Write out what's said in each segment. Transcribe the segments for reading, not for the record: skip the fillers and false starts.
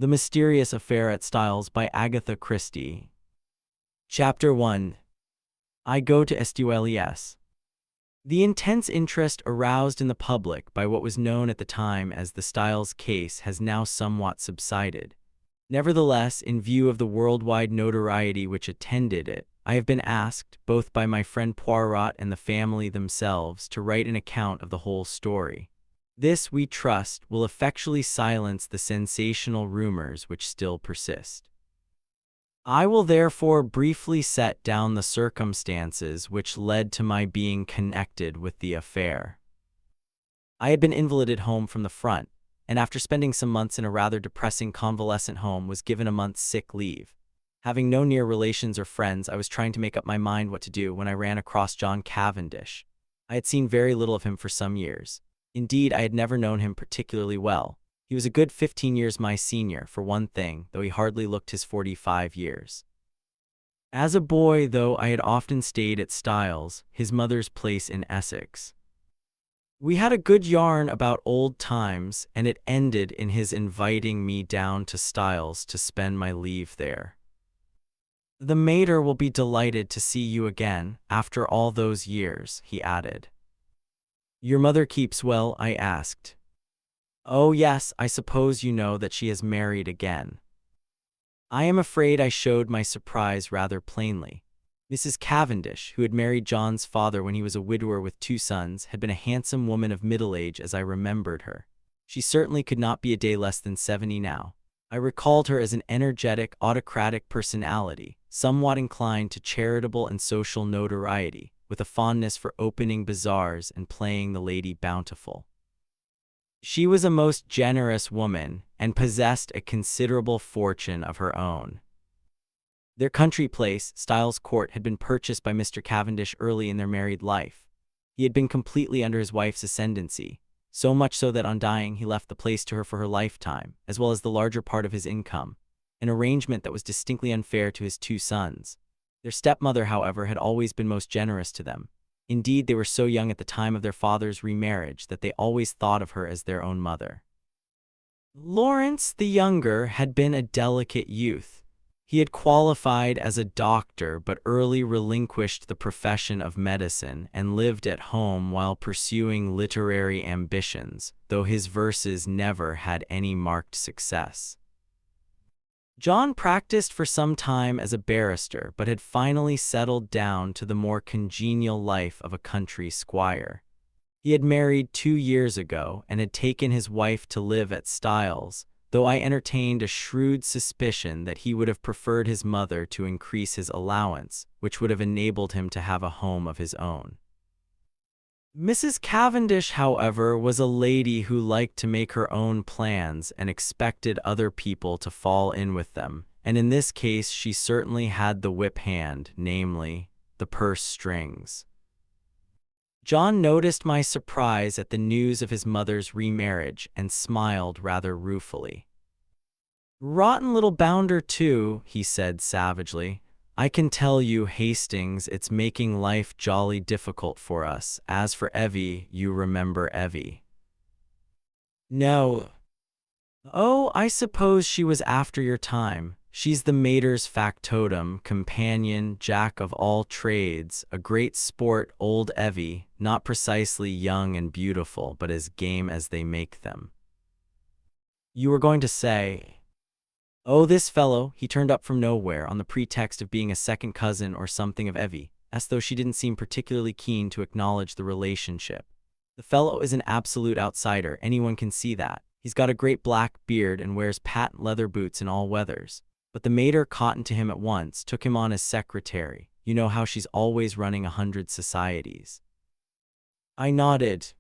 The Mysterious Affair at Styles by Agatha Christie. Chapter 1. I Go to Styles. The intense interest aroused in the public by what was known at the time as the Styles case has now somewhat subsided. Nevertheless, in view of the worldwide notoriety which attended it, I have been asked, both by my friend Poirot and the family themselves, to write an account of the whole story. This, we trust, will effectually silence the sensational rumors which still persist. I will therefore briefly set down the circumstances which led to my being connected with the affair. I had been invalided home from the front, and after spending some months in a rather depressing convalescent home was given a month's sick leave. Having no near relations or friends, I was trying to make up my mind what to do when I ran across John Cavendish. I had seen very little of him for some years. Indeed, I had never known him particularly well. He was a good 15 years my senior, for one thing, though he hardly looked his 45 years. As a boy, though, I had often stayed at Styles, his mother's place in Essex. We had a good yarn about old times, and it ended in his inviting me down to Styles to spend my leave there. "The mater will be delighted to see you again, after all those years," he added. "Your mother keeps well?" I asked. "Oh yes, I suppose you know that she has married again." I am afraid I showed my surprise rather plainly. Mrs. Cavendish, who had married John's father when he was a widower with 2 sons, had been a handsome woman of middle age as I remembered her. She certainly could not be a day less than 70 now. I recalled her as an energetic, autocratic personality, somewhat inclined to charitable and social notoriety, with a fondness for opening bazaars and playing the Lady Bountiful. She was a most generous woman, and possessed a considerable fortune of her own. Their country place, Styles Court, had been purchased by Mr. Cavendish early in their married life. He had been completely under his wife's ascendancy, so much so that on dying he left the place to her for her lifetime, as well as the larger part of his income, an arrangement that was distinctly unfair to his 2 sons. Their stepmother, however, had always been most generous to them. Indeed, they were so young at the time of their father's remarriage that they always thought of her as their own mother. Lawrence, the younger, had been a delicate youth. He had qualified as a doctor but early relinquished the profession of medicine and lived at home while pursuing literary ambitions, though his verses never had any marked success. John practiced for some time as a barrister, but had finally settled down to the more congenial life of a country squire. He had married 2 years ago and had taken his wife to live at Styles, though I entertained a shrewd suspicion that he would have preferred his mother to increase his allowance, which would have enabled him to have a home of his own. Mrs. Cavendish, however, was a lady who liked to make her own plans and expected other people to fall in with them, and in this case she certainly had the whip hand, namely, the purse strings. John noticed my surprise at the news of his mother's remarriage and smiled rather ruefully. "Rotten little bounder too," he said savagely. "I can tell you, Hastings, it's making life jolly difficult for us. As for Evie, you remember Evie?" "No." "Oh, I suppose she was after your time. She's the mater's factotum, companion, jack of all trades, a great sport, old Evie, not precisely young and beautiful, but as game as they make them." "You were going to say—" "Oh, this fellow, he turned up from nowhere on the pretext of being a second cousin or something of Evie, as though she didn't seem particularly keen to acknowledge the relationship. The fellow is an absolute outsider, anyone can see that. He's got a great black beard and wears patent leather boots in all weathers. But the mater cottoned to him at once, took him on as secretary. You know how she's always running 100 societies." I nodded.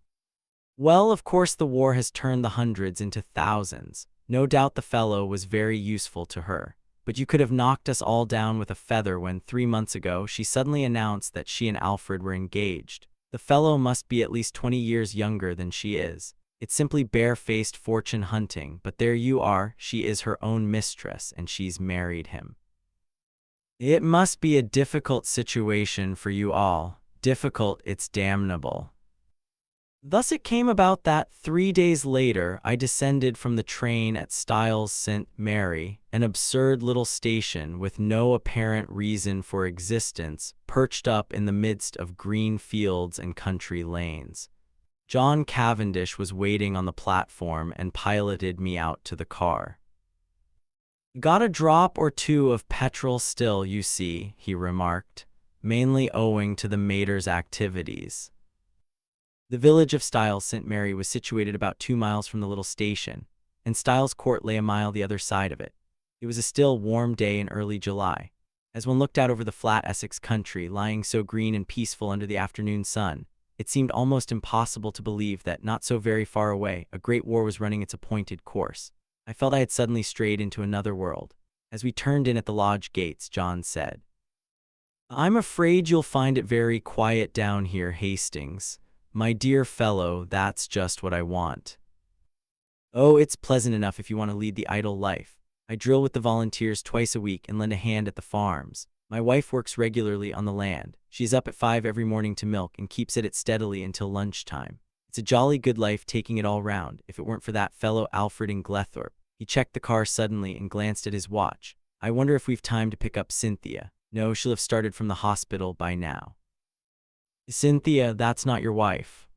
"Well, of course the war has turned the hundreds into thousands. No doubt the fellow was very useful to her. But you could have knocked us all down with a feather when 3 months ago she suddenly announced that she and Alfred were engaged. The fellow must be at least 20 years younger than she is. It's simply bare-faced fortune hunting, but there you are, she is her own mistress and she's married him. It must be a difficult situation for you all. Difficult, it's damnable." Thus it came about that 3 days later I descended from the train at Styles St. Mary, an absurd little station with no apparent reason for existence, perched up in the midst of green fields and country lanes. John Cavendish was waiting on the platform and piloted me out to the car. "Got a drop or two of petrol still, you see," he remarked, mainly owing to the mater's activities. The village of Styles St. Mary was situated about 2 miles from the little station, and Styles Court lay a mile the other side of it. It was a still, warm day in early July. As one looked out over the flat Essex country, lying so green and peaceful under the afternoon sun, it seemed almost impossible to believe that, not so very far away, a great war was running its appointed course. I felt I had suddenly strayed into another world. As we turned in at the lodge gates, John said, "I'm afraid you'll find it very quiet down here, Hastings. My dear fellow, that's just what I want." "Oh, it's pleasant enough if you want to lead the idle life. I drill with the volunteers twice a week and lend a hand at the farms. My wife works regularly on the land. She's up at 5 every morning to milk and keeps at it steadily until lunchtime. It's a jolly good life taking it all round, if it weren't for that fellow Alfred in Glethorpe." He checked the car suddenly and glanced at his watch. "I wonder if we've time to pick up Cynthia. No, she'll have started from the hospital by now." "Cynthia, that's not your wife?"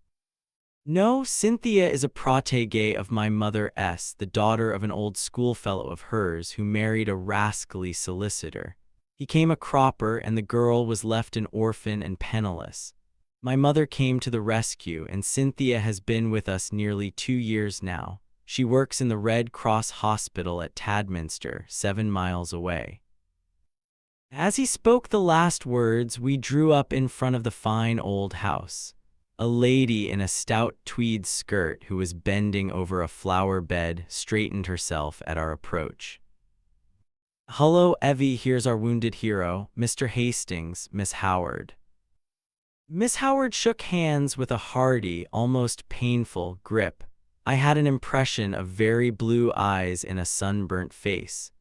"No, Cynthia is a protégée of my mother S., the daughter of an old schoolfellow of hers who married a rascally solicitor. He came a cropper, and the girl was left an orphan and penniless. My mother came to the rescue, and Cynthia has been with us nearly 2 years now. She works in the Red Cross Hospital at Tadminster, 7 miles away." As he spoke the last words, we drew up in front of the fine old house. A lady in a stout tweed skirt who was bending over a flower bed straightened herself at our approach. "Hullo, Evie, here's our wounded hero, Mr. Hastings, Miss Howard." Miss Howard shook hands with a hearty, almost painful grip. I had an impression of very blue eyes in a sunburnt face.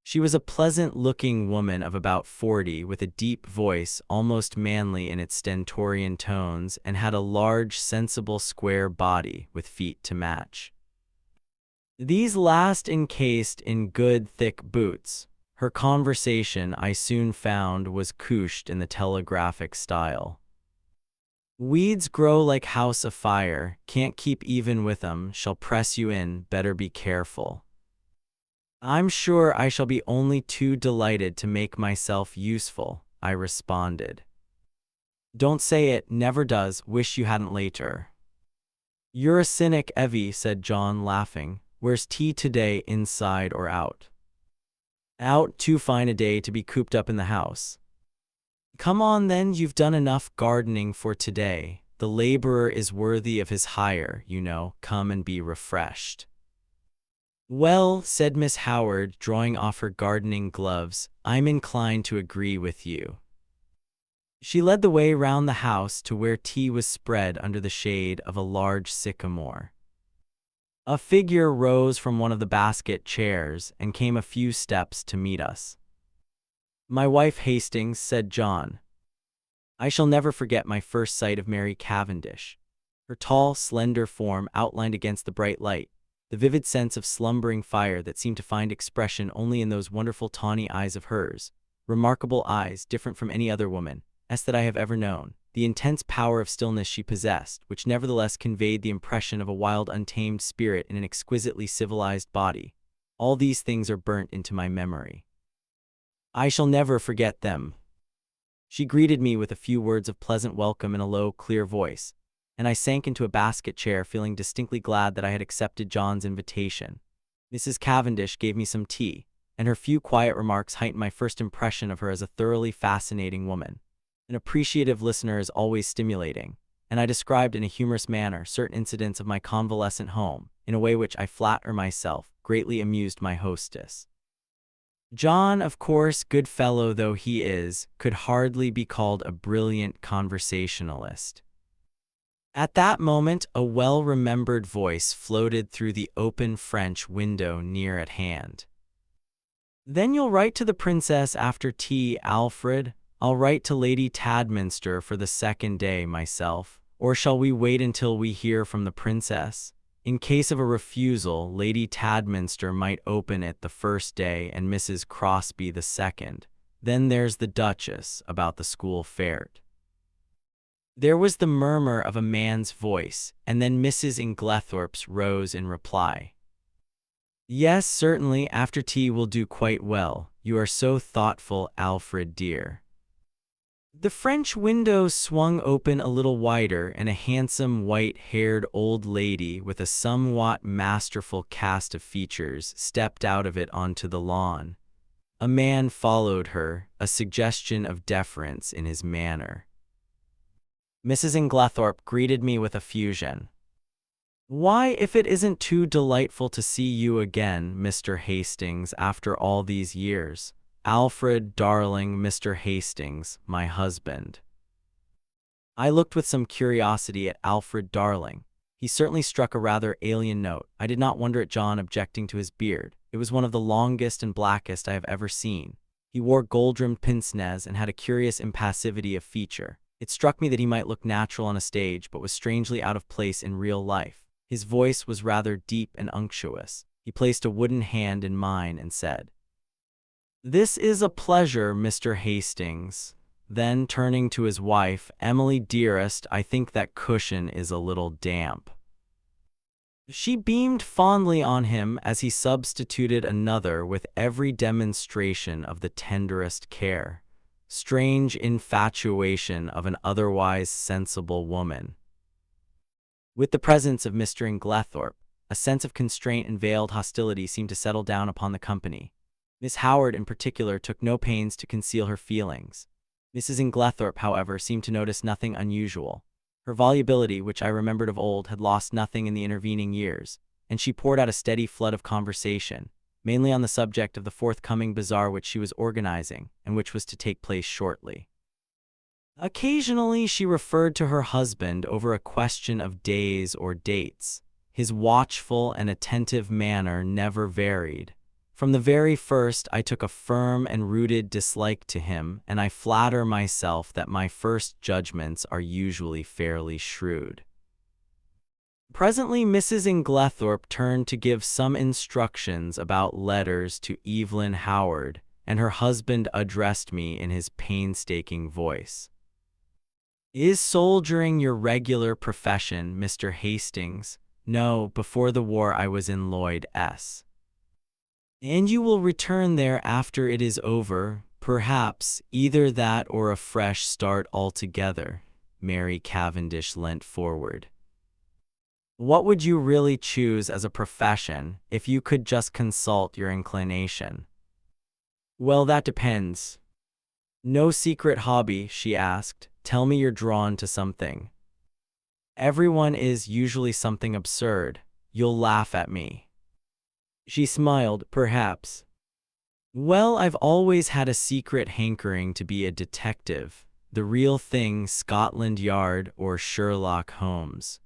She was a pleasant-looking woman of about 40, with a deep voice, almost manly in its stentorian tones, and had a large, sensible, square body, with feet to match. These last encased in good, thick boots. Her conversation, I soon found, was couched in the telegraphic style. "Weeds grow like house afire, can't keep even with 'em, shall press you in, better be careful." "I'm sure I shall be only too delighted to make myself useful," I responded. "Don't say it, never does, wish you hadn't later." "You're a cynic, Evie," said John, laughing. "Where's tea today, inside or out?" "Out, too fine a day to be cooped up in the house." "Come on then, you've done enough gardening for today. The laborer is worthy of his hire, you know. Come and be refreshed." "Well," said Miss Howard, drawing off her gardening gloves, "I'm inclined to agree with you." She led the way round the house to where tea was spread under the shade of a large sycamore. A figure rose from one of the basket chairs and came a few steps to meet us. "My wife, Hastings," said John. I shall never forget my first sight of Mary Cavendish. Her tall, slender form outlined against the bright light, the vivid sense of slumbering fire that seemed to find expression only in those wonderful tawny eyes of hers, remarkable eyes, different from any other woman that I have ever known, the intense power of stillness she possessed, which nevertheless conveyed the impression of a wild, untamed spirit in an exquisitely civilized body. All these things are burnt into my memory. I shall never forget them. She greeted me with a few words of pleasant welcome in a low, clear voice, and I sank into a basket chair, feeling distinctly glad that I had accepted John's invitation. Mrs. Cavendish gave me some tea, and her few quiet remarks heightened my first impression of her as a thoroughly fascinating woman. An appreciative listener is always stimulating, and I described in a humorous manner certain incidents of my convalescent home, in a way which, I flatter myself, greatly amused my hostess. John, of course, good fellow though he is, could hardly be called a brilliant conversationalist. At that moment, a well-remembered voice floated through the open French window near at hand. "Then you'll write to the princess after tea, Alfred? I'll write to Lady Tadminster for the second day myself. Or shall we wait until we hear from the princess? In case of a refusal, Lady Tadminster might open it the first day and Mrs. Crosby the second. Then there's the Duchess about the school fared. There was the murmur of a man's voice, and then Mrs. Inglethorpe's rose in reply. Yes, certainly, after tea will do quite well. You are so thoughtful, Alfred dear. The French window swung open a little wider, and a handsome, white-haired old lady with a somewhat masterful cast of features stepped out of it onto the lawn. A man followed her, a suggestion of deference in his manner. Mrs. Inglethorpe greeted me with effusion. Why, if it isn't too delightful to see you again, Mr. Hastings, after all these years. Alfred, darling, Mr. Hastings, my husband. I looked with some curiosity at Alfred Darling. He certainly struck a rather alien note. I did not wonder at John objecting to his beard. It was one of the longest and blackest I have ever seen. He wore gold-rimmed pince-nez and had a curious impassivity of feature. It struck me that he might look natural on a stage, but was strangely out of place in real life. His voice was rather deep and unctuous. He placed a wooden hand in mine and said, "This is a pleasure, Mr. Hastings." Then, turning to his wife, "Emily, dearest, I think that cushion is a little damp." She beamed fondly on him as he substituted another with every demonstration of the tenderest care. Strange infatuation of an otherwise sensible woman. With the presence of Mr. Inglethorpe, a sense of constraint and veiled hostility seemed to settle down upon the company. Miss Howard, in particular, took no pains to conceal her feelings. Mrs. Inglethorpe, however, seemed to notice nothing unusual. Her volubility, which I remembered of old, had lost nothing in the intervening years, and she poured out a steady flood of conversation, mainly on the subject of the forthcoming bazaar which she was organizing, and which was to take place shortly. Occasionally she referred to her husband over a question of days or dates. His watchful and attentive manner never varied. From the very first I took a firm and rooted dislike to him, and I flatter myself that my first judgments are usually fairly shrewd. Presently Mrs. Inglethorpe turned to give some instructions about letters to Evelyn Howard, and her husband addressed me in his painstaking voice. "Is soldiering your regular profession, Mr. Hastings?" "No, before the war I was in Lloyd's." "And you will return there after it is over, perhaps, either that or a fresh start altogether." Mary Cavendish leant forward. "What would you really choose as a profession, if you could just consult your inclination?" "Well, that depends." "No secret hobby?" she asked. "Tell me you're drawn to something." "Everyone is usually something absurd. You'll laugh at me." She smiled. "Perhaps." "Well, I've always had a secret hankering to be a detective. The real thing, Scotland Yard or Sherlock Holmes."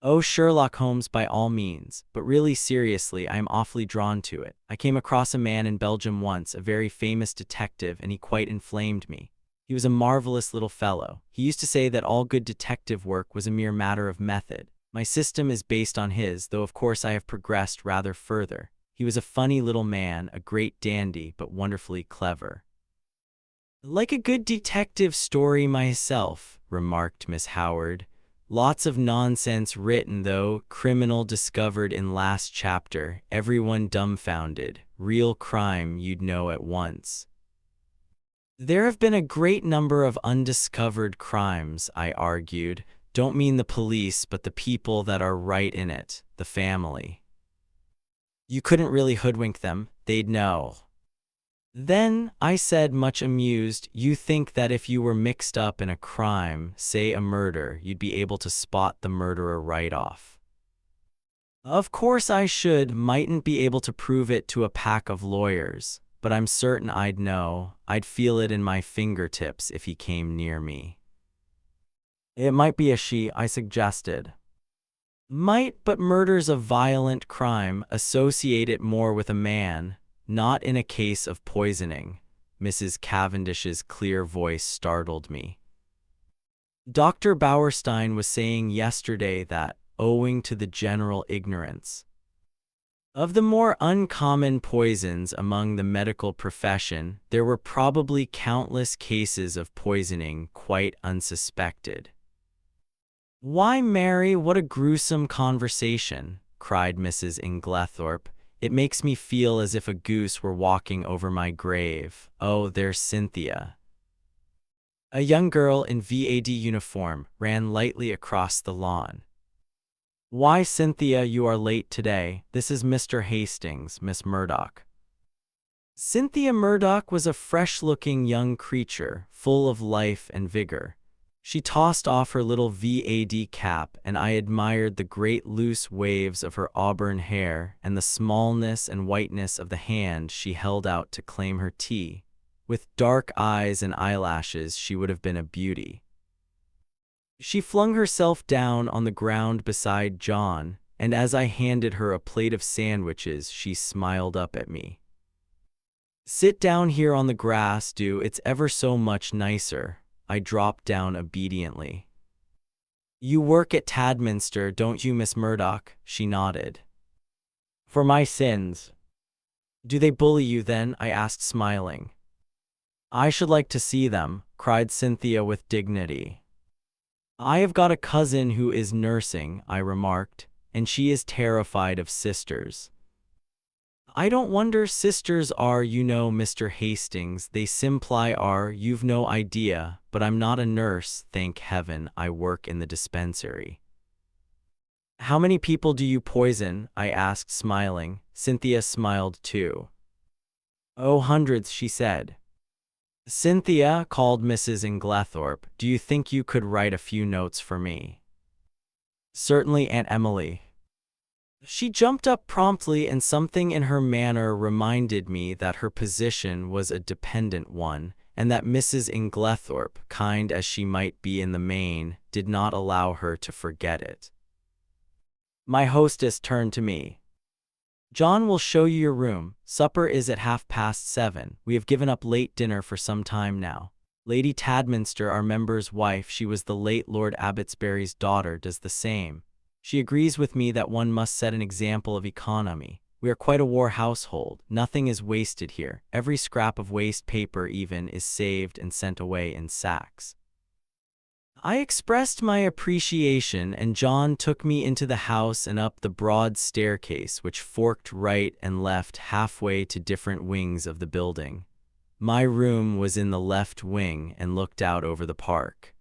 "Oh, Sherlock Holmes by all means, but really seriously, I am awfully drawn to it. I came across a man in Belgium once, a very famous detective, and he quite inflamed me. He was a marvelous little fellow. He used to say that all good detective work was a mere matter of method. My system is based on his, though of course I have progressed rather further. He was a funny little man, a great dandy, but wonderfully clever." "Like a good detective story myself," remarked Miss Howard. "Lots of nonsense written, though. Criminal discovered in last chapter, everyone dumbfounded. Real crime, you'd know at once." "There have been a great number of undiscovered crimes," I argued. "Don't mean the police, but the people that are right in it, the family. You couldn't really hoodwink them, they'd know." "Then," I said, much amused, "you think that if you were mixed up in a crime, say a murder, you'd be able to spot the murderer right off?" "Of course I should. Mightn't be able to prove it to a pack of lawyers, but I'm certain I'd know. I'd feel it in my fingertips if he came near me." "It might be a she," I suggested. "Might, but murder's a violent crime. Associate it more with a man. Not in a case of poisoning." Mrs. Cavendish's clear voice startled me. Dr. Bauerstein was saying yesterday that, owing to the general ignorance of the more uncommon poisons among the medical profession, there were probably countless cases of poisoning quite unsuspected. "Why, Mary, what a gruesome conversation," cried Mrs. Inglethorpe. "It makes me feel as if a goose were walking over my grave. Oh, there's Cynthia." A young girl in VAD uniform ran lightly across the lawn. "Why, Cynthia, you are late today. This is Mr. Hastings, Miss Murdoch." Cynthia Murdoch was a fresh-looking young creature, full of life and vigor. She tossed off her little VAD cap, and I admired the great loose waves of her auburn hair and the smallness and whiteness of the hand she held out to claim her tea. With dark eyes and eyelashes, she would have been a beauty. She flung herself down on the ground beside John, and as I handed her a plate of sandwiches, she smiled up at me. "Sit down here on the grass, do. It's ever so much nicer." I dropped down obediently. "You work at Tadminster, don't you, Miss Murdoch?" She nodded. "For my sins." "Do they bully you then?" I asked, smiling. "I should like to see them," cried Cynthia with dignity. "I have got a cousin who is nursing," I remarked, "and she is terrified of sisters." "I don't wonder sisters are, you know, Mr. Hastings. They simply are. You've no idea, but I'm not a nurse, thank heaven. I work in the dispensary." "How many people do you poison?" I asked, smiling. Cynthia smiled too. "Oh, hundreds," she said. "Cynthia," called Mrs. Inglethorpe, "do you think you could write a few notes for me?" "Certainly, Aunt Emily." She jumped up promptly, and something in her manner reminded me that her position was a dependent one, and that Mrs. Inglethorpe, kind as she might be in the main, did not allow her to forget it. My hostess turned to me. "John will show you your room. Supper is at 7:30. We have given up late dinner for some time now. Lady Tadminster, our member's wife, she was the late Lord Abbotsbury's daughter, does the same. She agrees with me that one must set an example of economy. We are quite a war household. Nothing is wasted here. Every scrap of waste paper even is saved and sent away in sacks." I expressed my appreciation, and John took me into the house and up the broad staircase which forked right and left halfway to different wings of the building. My room was in the left wing and looked out over the park.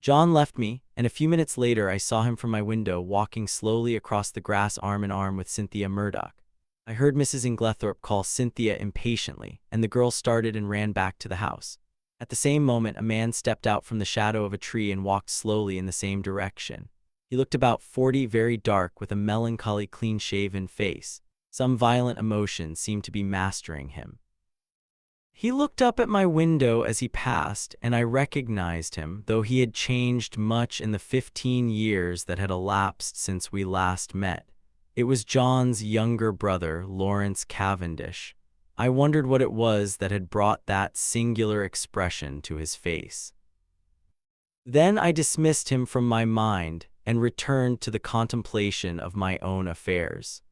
John left me, and a few minutes later I saw him from my window walking slowly across the grass arm in arm with Cynthia Murdoch. I heard Mrs. Inglethorpe call Cynthia impatiently, and the girl started and ran back to the house. At the same moment, a man stepped out from the shadow of a tree and walked slowly in the same direction. He looked about 40, very dark, with a melancholy, clean-shaven face. Some violent emotion seemed to be mastering him. He looked up at my window as he passed, and I recognized him, though he had changed much in the 15 years that had elapsed since we last met. It was John's younger brother, Lawrence Cavendish. I wondered what it was that had brought that singular expression to his face. Then I dismissed him from my mind and returned to the contemplation of my own affairs.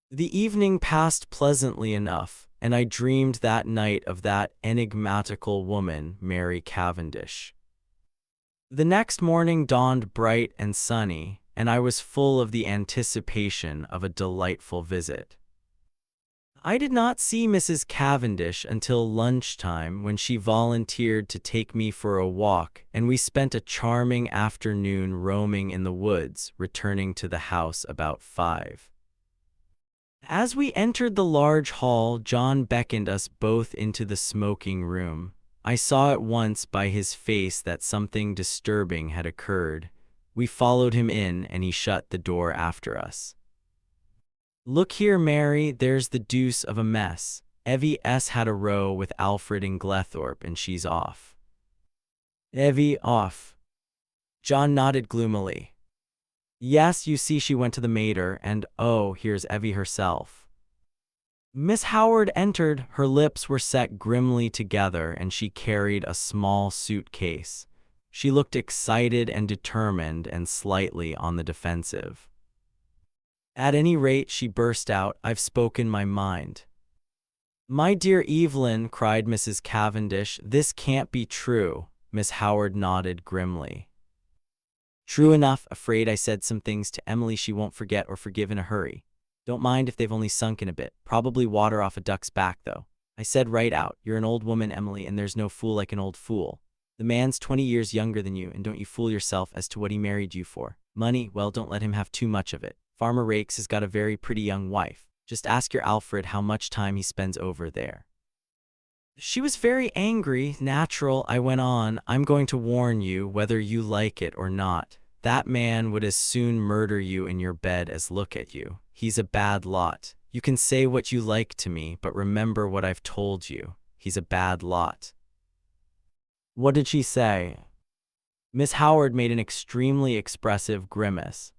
The evening passed pleasantly enough, and I dreamed that night of that enigmatical woman, Mary Cavendish. The next morning dawned bright and sunny, and I was full of the anticipation of a delightful visit. I did not see Mrs. Cavendish until lunchtime, when she volunteered to take me for a walk, and we spent a charming afternoon roaming in the woods, returning to the house about 5. As we entered the large hall, John beckoned us both into the smoking room. I saw at once by his face that something disturbing had occurred. We followed him in, and he shut the door after us. "Look here, Mary, there's the deuce of a mess. Evie's had a row with Alfred Inglethorpe, and she's off." "Evie off?" John nodded gloomily. "Yes, you see, she went to the manor, and oh, here's Evie herself." Miss Howard entered. Her lips were set grimly together, and she carried a small suitcase. She looked excited and determined and slightly on the defensive. At any rate, she burst out, I've spoken my mind. My dear Evelyn, cried Mrs. Cavendish, this can't be true. Miss Howard nodded grimly. True enough, afraid I said some things to Emily she won't forget or forgive in a hurry. Don't mind if they've only sunken a bit. Probably water off a duck's back, though. I said right out, you're an old woman, Emily, and there's no fool like an old fool. The man's 20 years younger than you, and don't you fool yourself as to what he married you for. Money, well, don't let him have too much of it. Farmer Rakes has got a very pretty young wife. Just ask your Alfred how much time he spends over there. She was very angry. Natural, I went on. I'm going to warn you, whether you like it or not. That man would as soon murder you in your bed as look at you. He's a bad lot. You can say what you like to me, but remember what I've told you. He's a bad lot. What did she say? Miss Howard made an extremely expressive grimace.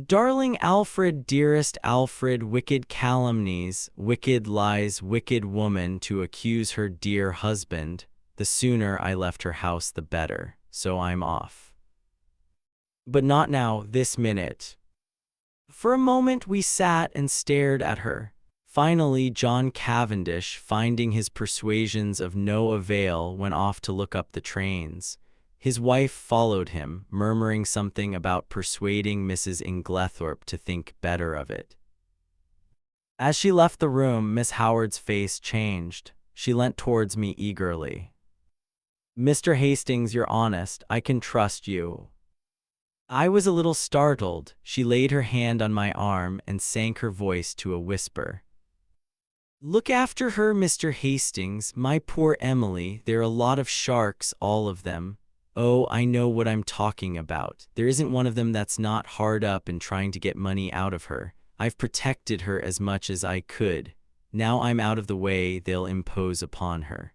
Darling Alfred, dearest Alfred, wicked calumnies, wicked lies, wicked woman to accuse her dear husband. The sooner I left her house, the better, so I'm off. But not now, this minute. For a moment we sat and stared at her. Finally, John Cavendish, finding his persuasions of no avail, went off to look up the trains. His wife followed him, murmuring something about persuading Mrs. Inglethorpe to think better of it. As she left the room, Miss Howard's face changed. She leant towards me eagerly. Mr. Hastings, you're honest. I can trust you. I was a little startled. She laid her hand on my arm and sank her voice to a whisper. Look after her, Mr. Hastings. My poor Emily, they're a lot of sharks, all of them. Oh, I know what I'm talking about. There isn't one of them that's not hard up in trying to get money out of her. I've protected her as much as I could. Now I'm out of the way, they'll impose upon her.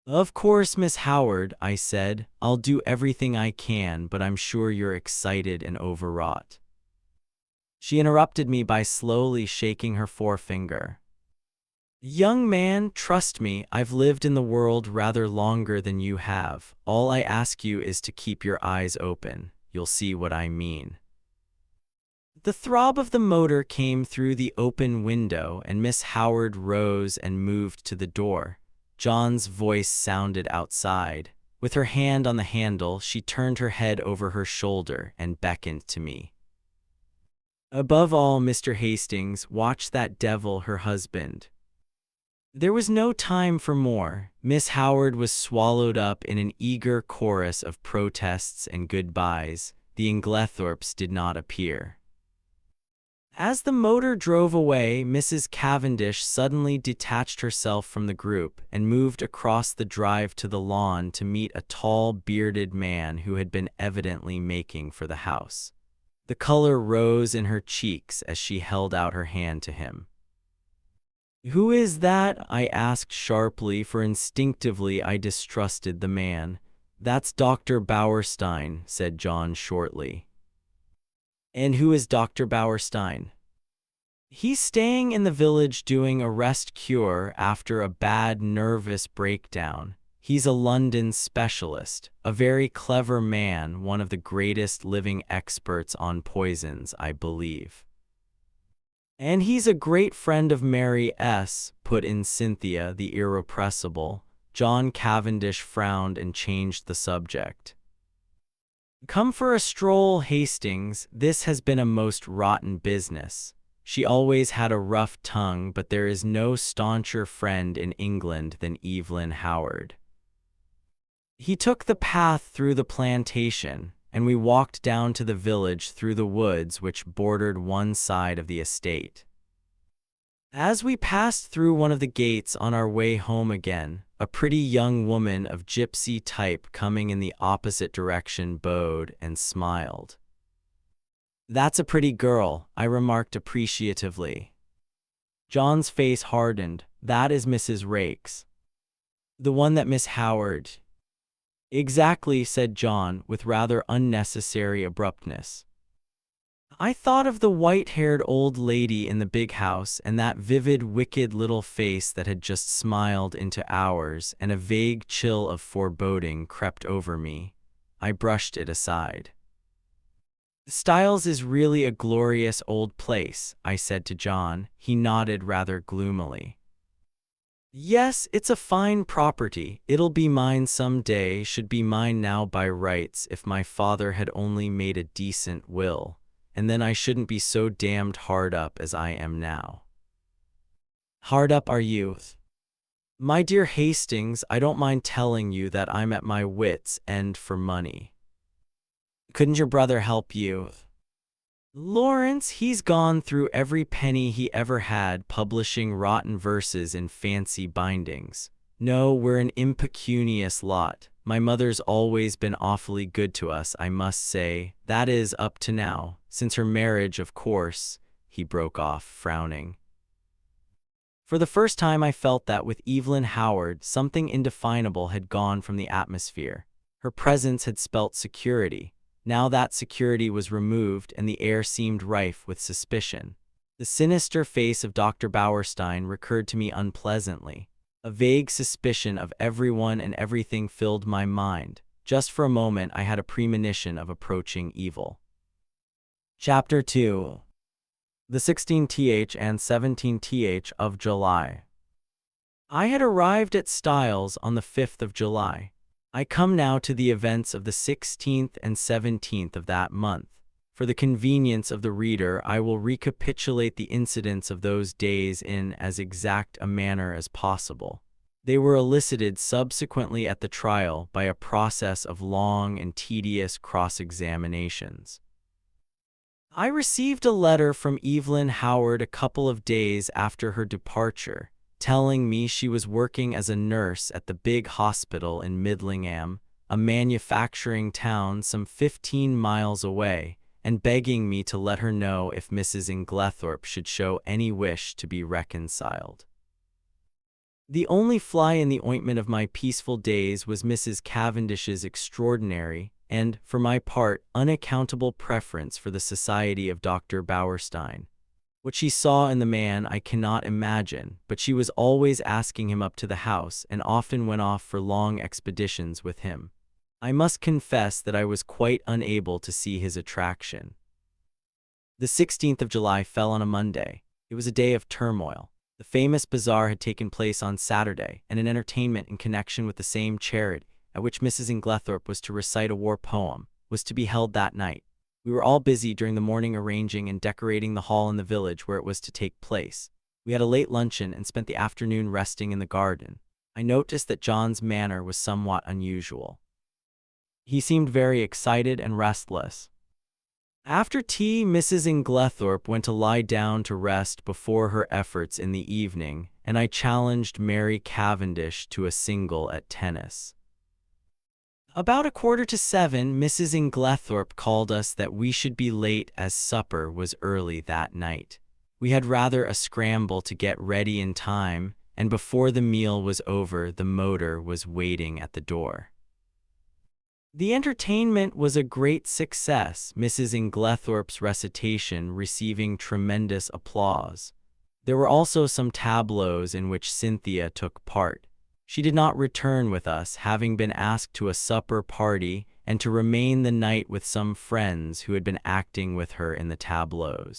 Of course, Miss Howard, I said. I'll do everything I can, but I'm sure you're excited and overwrought. She interrupted me by slowly shaking her forefinger. Young man, trust me, I've lived in the world rather longer than you have. All I ask you is to keep your eyes open. You'll see what I mean. The throb of the motor came through the open window, and Miss Howard rose and moved to the door. John's voice sounded outside. With her hand on the handle, she turned her head over her shoulder and beckoned to me. Above all, Mr. Hastings, watch that devil, her husband. There was no time for more. Miss Howard was swallowed up in an eager chorus of protests and goodbyes. The Inglethorpes did not appear. As the motor drove away, Mrs. Cavendish suddenly detached herself from the group and moved across the drive to the lawn to meet a tall, bearded man who had been evidently making for the house. The color rose in her cheeks as she held out her hand to him. Who is that? I asked sharply, for instinctively I distrusted the man. That's Dr. Bauerstein, said John shortly. And who is Dr. Bauerstein? He's staying in the village doing a rest cure after a bad nervous breakdown. He's a London specialist, a very clever man, one of the greatest living experts on poisons, I believe. And he's a great friend of Mary S., put in Cynthia, the irrepressible. John Cavendish frowned and changed the subject. Come for a stroll, Hastings. This has been a most rotten business. She always had a rough tongue, but there is no stauncher friend in England than Evelyn Howard. He took the path through the plantation, and we walked down to the village through the woods which bordered one side of the estate. As we passed through one of the gates on our way home again, a pretty young woman of gypsy type coming in the opposite direction bowed and smiled. That's a pretty girl, I remarked appreciatively. John's face hardened. That is Mrs. Rakes. The one that Miss Howard... Exactly, said John, with rather unnecessary abruptness. I thought of the white-haired old lady in the big house and that vivid, wicked little face that had just smiled into ours, and a vague chill of foreboding crept over me. I brushed it aside. "Styles is really a glorious old place," I said to John. He nodded rather gloomily. "Yes, it's a fine property. It'll be mine some day, should be mine now by rights if my father had only made a decent will. And then I shouldn't be so damned hard up as I am now." "Hard up are you?" "My dear Hastings, I don't mind telling you that I'm at my wits' end for money." "Couldn't your brother help you?" "Lawrence, he's gone through every penny he ever had publishing rotten verses in fancy bindings. No, we're an impecunious lot. My mother's always been awfully good to us, I must say. That is, up to now. Since her marriage, of course," he broke off, frowning. For the first time I felt that with Evelyn Howard, something indefinable had gone from the atmosphere. Her presence had spelt security. Now that security was removed and the air seemed rife with suspicion. The sinister face of Dr. Bauerstein recurred to me unpleasantly. A vague suspicion of everyone and everything filled my mind. Just for a moment I had a premonition of approaching evil. Chapter 2. The 16th and 17th of July. I had arrived at Styles on the 5th of July. I come now to the events of the 16th and 17th of that month. For the convenience of the reader, I will recapitulate the incidents of those days in as exact a manner as possible. They were elicited subsequently at the trial by a process of long and tedious cross-examinations. I received a letter from Evelyn Howard a couple of days after her departure, telling me she was working as a nurse at the big hospital in Midlingham, a manufacturing town some 15 miles away, and begging me to let her know if Mrs. Inglethorpe should show any wish to be reconciled. The only fly in the ointment of my peaceful days was Mrs. Cavendish's extraordinary, and, for my part, unaccountable preference for the society of Dr. Bauerstein. What she saw in the man I cannot imagine, but she was always asking him up to the house and often went off for long expeditions with him. I must confess that I was quite unable to see his attraction. The 16th of July fell on a Monday. It was a day of turmoil. The famous bazaar had taken place on Saturday, and an entertainment in connection with the same charity, at which Mrs. Inglethorpe was to recite a war poem, was to be held that night. We were all busy during the morning arranging and decorating the hall in the village where it was to take place. We had a late luncheon and spent the afternoon resting in the garden. I noticed that John's manner was somewhat unusual. He seemed very excited and restless. After tea, Mrs. Inglethorpe went to lie down to rest before her efforts in the evening, and I challenged Mary Cavendish to a single at tennis. About 6:45, Mrs. Inglethorpe called us that we should be late as supper was early that night. We had rather a scramble to get ready in time, and before the meal was over, the motor was waiting at the door. The entertainment was a great success, Mrs. Inglethorpe's recitation receiving tremendous applause. There were also some tableaux in which Cynthia took part. She did not return with us, having been asked to a supper party and to remain the night with some friends who had been acting with her in the tableaux.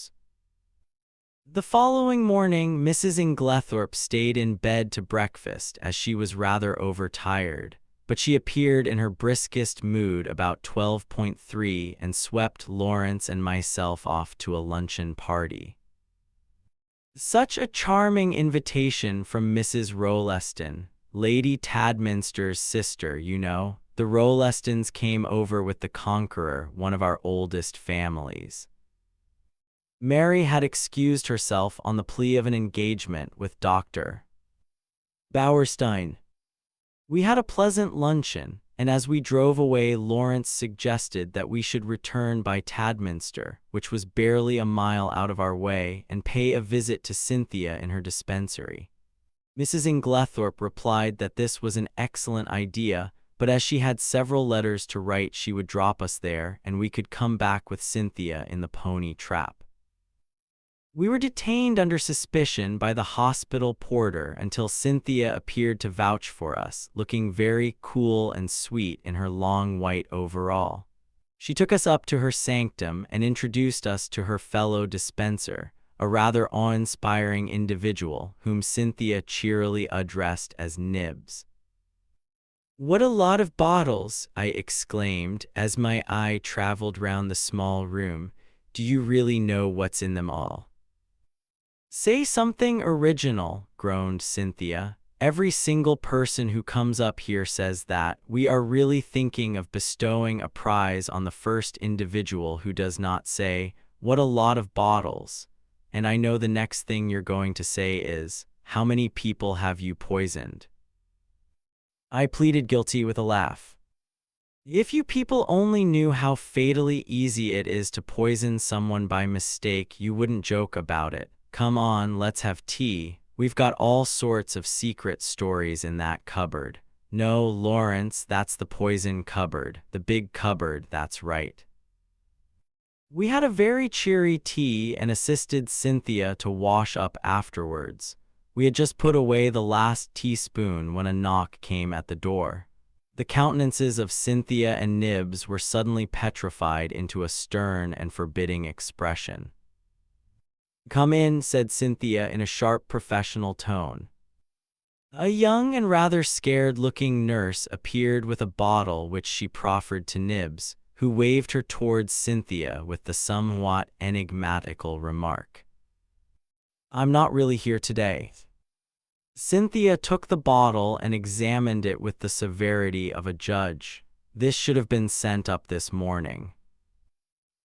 The following morning, Mrs. Inglethorpe stayed in bed to breakfast as she was rather overtired, but she appeared in her briskest mood about 12:3 and swept Lawrence and myself off to a luncheon party. Such a charming invitation from Mrs. Rolleston, Lady Tadminster's sister, you know. The Rollestons came over with the Conqueror, one of our oldest families. Mary had excused herself on the plea of an engagement with Dr. Bauerstein. We had a pleasant luncheon, and as we drove away, Lawrence suggested that we should return by Tadminster, which was barely a mile out of our way, and pay a visit to Cynthia in her dispensary. Mrs. Inglethorpe replied that this was an excellent idea, but as she had several letters to write, she would drop us there, and we could come back with Cynthia in the pony trap. We were detained under suspicion by the hospital porter until Cynthia appeared to vouch for us, looking very cool and sweet in her long white overall. She took us up to her sanctum and introduced us to her fellow dispenser, a rather awe-inspiring individual whom Cynthia cheerily addressed as Nibs. "What a lot of bottles!" I exclaimed as my eye traveled round the small room. "Do you really know what's in them all?" "Say something original," groaned Cynthia. "Every single person who comes up here says that. We are really thinking of bestowing a prize on the first individual who does not say, 'What a lot of bottles.' And I know the next thing you're going to say is, 'How many people have you poisoned?'" I pleaded guilty with a laugh. "If you people only knew how fatally easy it is to poison someone by mistake, you wouldn't joke about it. Come on, let's have tea. We've got all sorts of secret stories in that cupboard." "No, Lawrence, that's the poison cupboard. The big cupboard, that's right." We had a very cheery tea and assisted Cynthia to wash up afterwards. We had just put away the last teaspoon when a knock came at the door. The countenances of Cynthia and Nibs were suddenly petrified into a stern and forbidding expression. "Come in," said Cynthia in a sharp professional tone. A young and rather scared-looking nurse appeared with a bottle which she proffered to Nibs, who waved her towards Cynthia with the somewhat enigmatical remark, "I'm not really here today." Cynthia took the bottle and examined it with the severity of a judge. "This should have been sent up this morning.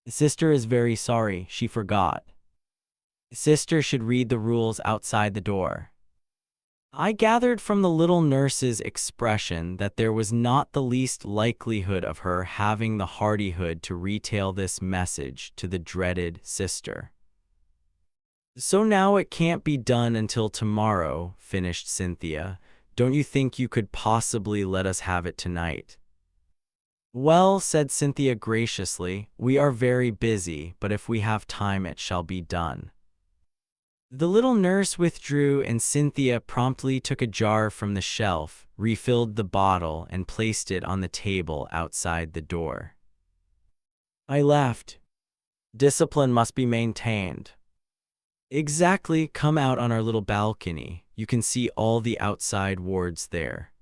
Sister is very sorry, she forgot. Sister should read the rules outside the door." I gathered from the little nurse's expression that there was not the least likelihood of her having the hardihood to retail this message to the dreaded sister. "So now it can't be done until tomorrow," finished Cynthia. "Don't you think you could possibly let us have it tonight?" "Well," said Cynthia graciously, "we are very busy, but if we have time it shall be done." The little nurse withdrew, and Cynthia promptly took a jar from the shelf, refilled the bottle, and placed it on the table outside the door. I laughed. "Discipline must be maintained." "Exactly. Come out on our little balcony. You can see all the outside wards there."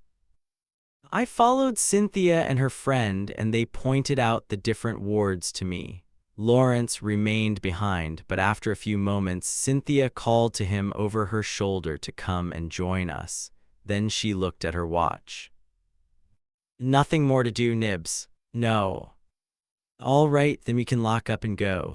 I followed Cynthia and her friend, and they pointed out the different wards to me. Lawrence remained behind, but after a few moments, Cynthia called to him over her shoulder to come and join us. Then she looked at her watch. "Nothing more to do, Nibs?" "No." "All right, then we can lock up and go."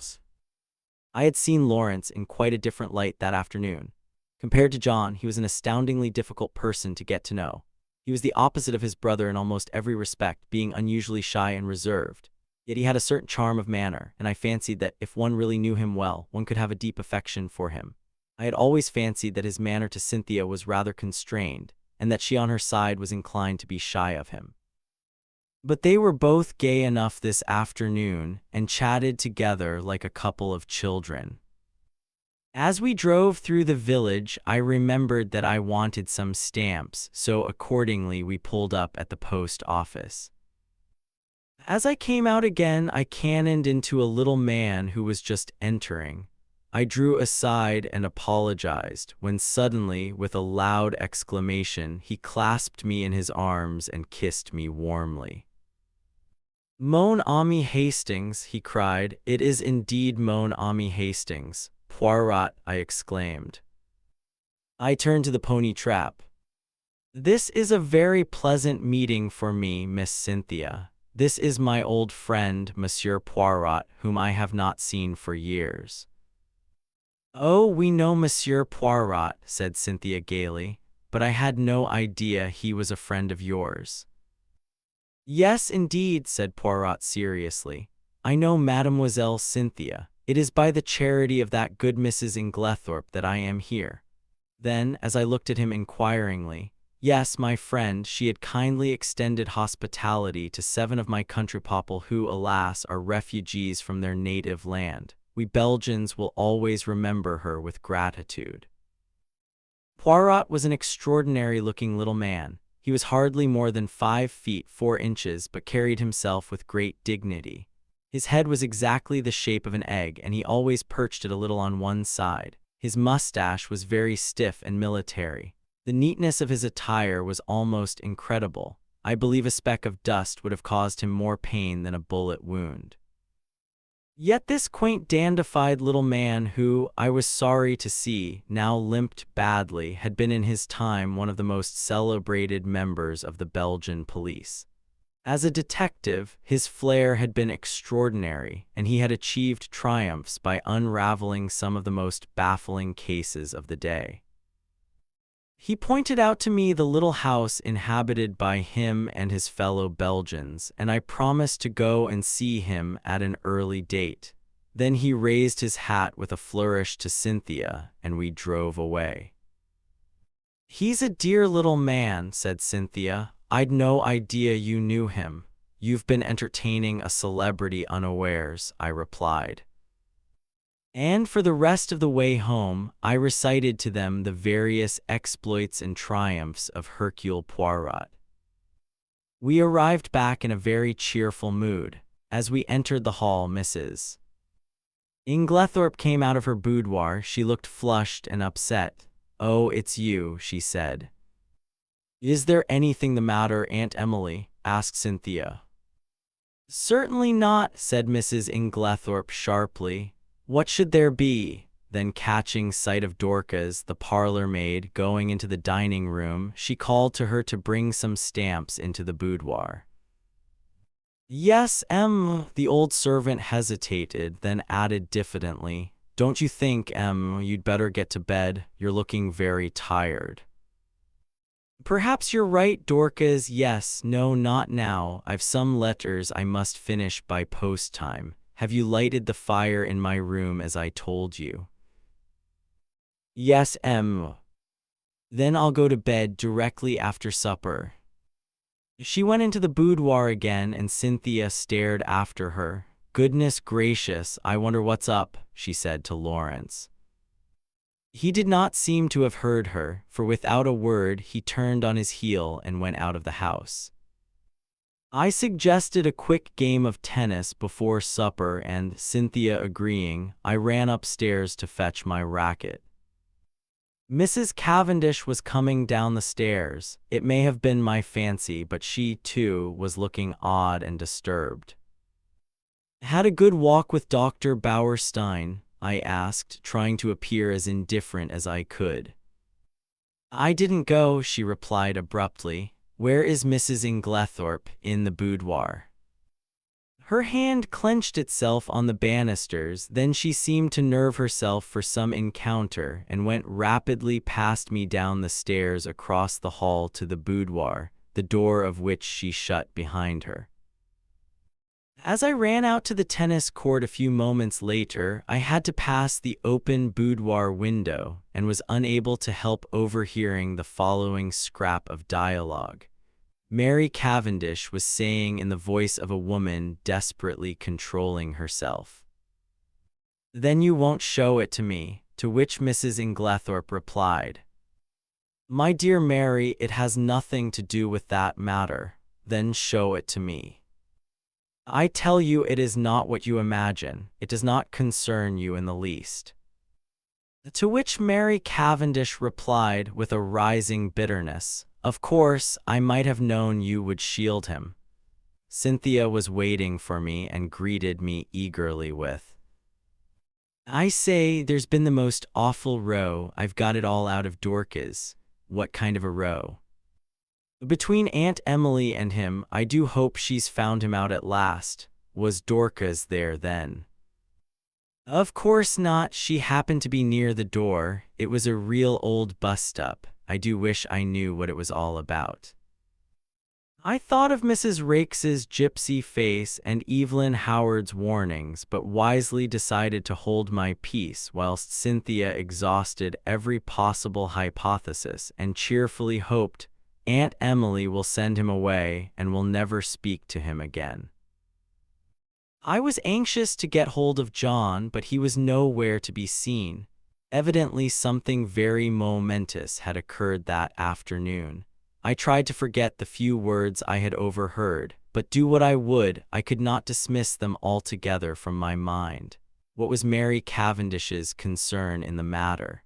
I had seen Lawrence in quite a different light that afternoon. Compared to John, he was an astoundingly difficult person to get to know. He was the opposite of his brother in almost every respect, being unusually shy and reserved. Yet he had a certain charm of manner, and I fancied that if one really knew him well, one could have a deep affection for him. I had always fancied that his manner to Cynthia was rather constrained, and that she on her side was inclined to be shy of him. But they were both gay enough this afternoon, and chatted together like a couple of children. As we drove through the village, I remembered that I wanted some stamps, so accordingly we pulled up at the post office. As I came out again, I cannoned into a little man who was just entering. I drew aside and apologized, when suddenly, with a loud exclamation, he clasped me in his arms and kissed me warmly. "Mon ami Hastings," he cried. "It is indeed Mon ami Hastings." "Poirot," I exclaimed. I turned to the pony trap. "This is a very pleasant meeting for me, Miss Cynthia. This is my old friend, Monsieur Poirot, whom I have not seen for years." "Oh, we know Monsieur Poirot," said Cynthia gaily, "but I had no idea he was a friend of yours." "Yes, indeed," said Poirot seriously. "I know Mademoiselle Cynthia. It is by the charity of that good Mrs. Inglethorpe that I am here." Then, as I looked at him inquiringly, Yes, my friend, she had kindly extended hospitality to 7 of my countrypeople who, alas, are refugees from their native land. We Belgians will always remember her with gratitude. Poirot was an extraordinary-looking little man. He was hardly more than 5 feet 4 inches, but carried himself with great dignity. His head was exactly the shape of an egg, and he always perched it a little on one side. His mustache was very stiff and military. The neatness of his attire was almost incredible. I believe a speck of dust would have caused him more pain than a bullet wound. Yet this quaint dandified little man who, I was sorry to see, now limped badly, had been in his time one of the most celebrated members of the Belgian police. As a detective, his flair had been extraordinary, and he had achieved triumphs by unraveling some of the most baffling cases of the day. He pointed out to me the little house inhabited by him and his fellow Belgians, and I promised to go and see him at an early date. Then he raised his hat with a flourish to Cynthia, and we drove away. "He's a dear little man," said Cynthia. "I'd no idea you knew him." "You've been entertaining a celebrity unawares," I replied. And for the rest of the way home, I recited to them the various exploits and triumphs of Hercule Poirot. We arrived back in a very cheerful mood. As we entered the hall, Mrs. Inglethorpe came out of her boudoir. She looked flushed and upset. "Oh, it's you," she said. "Is there anything the matter, Aunt Emily?" asked Cynthia. "Certainly not," said Mrs. Inglethorpe sharply. "What should there be?" Then, catching sight of Dorcas, the parlor maid, going into the dining room, she called to her to bring some stamps into the boudoir. "Yes, the old servant hesitated, then added diffidently, "Don't you think, you'd better get to bed? You're looking very tired." "Perhaps you're right, Dorcas. Yes, no, not now. I've some letters I must finish by post time. Have you lighted the fire in my room as I told you?" "Yes, Then I'll go to bed directly after supper." She went into the boudoir again, and Cynthia stared after her. "Goodness gracious, I wonder what's up," she said to Lawrence. He did not seem to have heard her, for without a word he turned on his heel and went out of the house. I suggested a quick game of tennis before supper, and, Cynthia agreeing, I ran upstairs to fetch my racket. Mrs. Cavendish was coming down the stairs. It may have been my fancy, but she, too, was looking odd and disturbed. "Had a good walk with Dr. Bauerstein?" I asked, trying to appear as indifferent as I could. "I didn't go," she replied abruptly. "Where is Mrs. Inglethorpe?" "In the boudoir." Her hand clenched itself on the banisters, then she seemed to nerve herself for some encounter, and went rapidly past me down the stairs across the hall to the boudoir, the door of which she shut behind her. As I ran out to the tennis court a few moments later, I had to pass the open boudoir window, and was unable to help overhearing the following scrap of dialogue. Mary Cavendish was saying in the voice of a woman desperately controlling herself. "Then you won't show it to me," to which Mrs. Inglethorpe replied, "My dear Mary, it has nothing to do with that matter." "Then show it to me." "I tell you it is not what you imagine. It does not concern you in the least." To which Mary Cavendish replied with a rising bitterness, "Of course, I might have known you would shield him." Cynthia was waiting for me and greeted me eagerly with, "I say, there's been the most awful row. I've got it all out of Dorcas." "What kind of a row?" "Between Aunt Emily and him. I do hope she's found him out at last." "Was Dorcas there then?" "Of course not. She happened to be near the door. It was a real old bust-up. I do wish I knew what it was all about." I thought of Mrs. Rakes's gypsy face and Evelyn Howard's warnings, but wisely decided to hold my peace whilst Cynthia exhausted every possible hypothesis and cheerfully hoped, Aunt Emily will send him away and will never speak to him again. I was anxious to get hold of John, but he was nowhere to be seen. Evidently, something very momentous had occurred that afternoon. I tried to forget the few words I had overheard, but do what I would, I could not dismiss them altogether from my mind. What was Mary Cavendish's concern in the matter?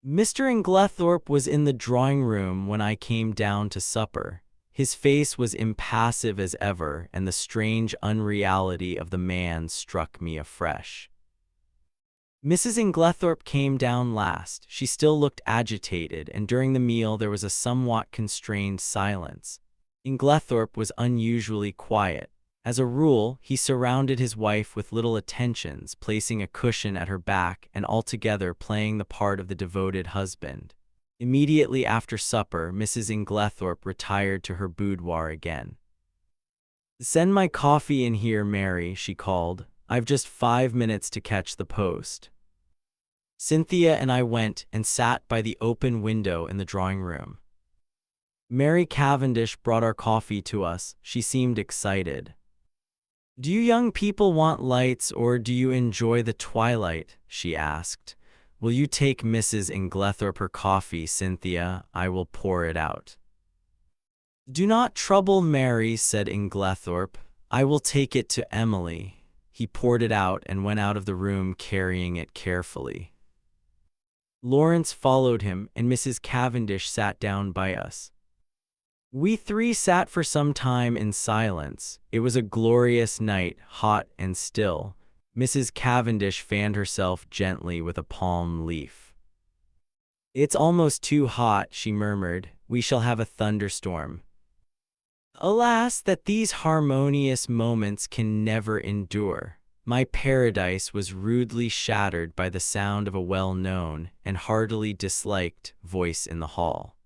Mr. Inglethorpe was in the drawing-room when I came down to supper. His face was impassive as ever, and the strange unreality of the man struck me afresh. Mrs. Inglethorpe came down last. She still looked agitated, and during the meal there was a somewhat constrained silence. Inglethorpe was unusually quiet. As a rule, he surrounded his wife with little attentions, placing a cushion at her back and altogether playing the part of the devoted husband. Immediately after supper, Mrs. Inglethorpe retired to her boudoir again. "Send my coffee in here, Mary," she called. "I've just 5 minutes to catch the post." Cynthia and I went and sat by the open window in the drawing-room. Mary Cavendish brought our coffee to us. She seemed excited. "Do you young people want lights, or do you enjoy the twilight?" she asked. "Will you take Mrs. Inglethorpe her coffee, Cynthia? I will pour it out." "Do not trouble, Mary," said Inglethorpe. "I will take it to Emily." He poured it out and went out of the room carrying it carefully. Lawrence followed him, and Mrs. Cavendish sat down by us. We three sat for some time in silence. It was a glorious night, hot and still. Mrs. Cavendish fanned herself gently with a palm leaf. "It's almost too hot," she murmured. "We shall have a thunderstorm." Alas, that these harmonious moments can never endure. My paradise was rudely shattered by the sound of a well-known and heartily disliked voice in the hall.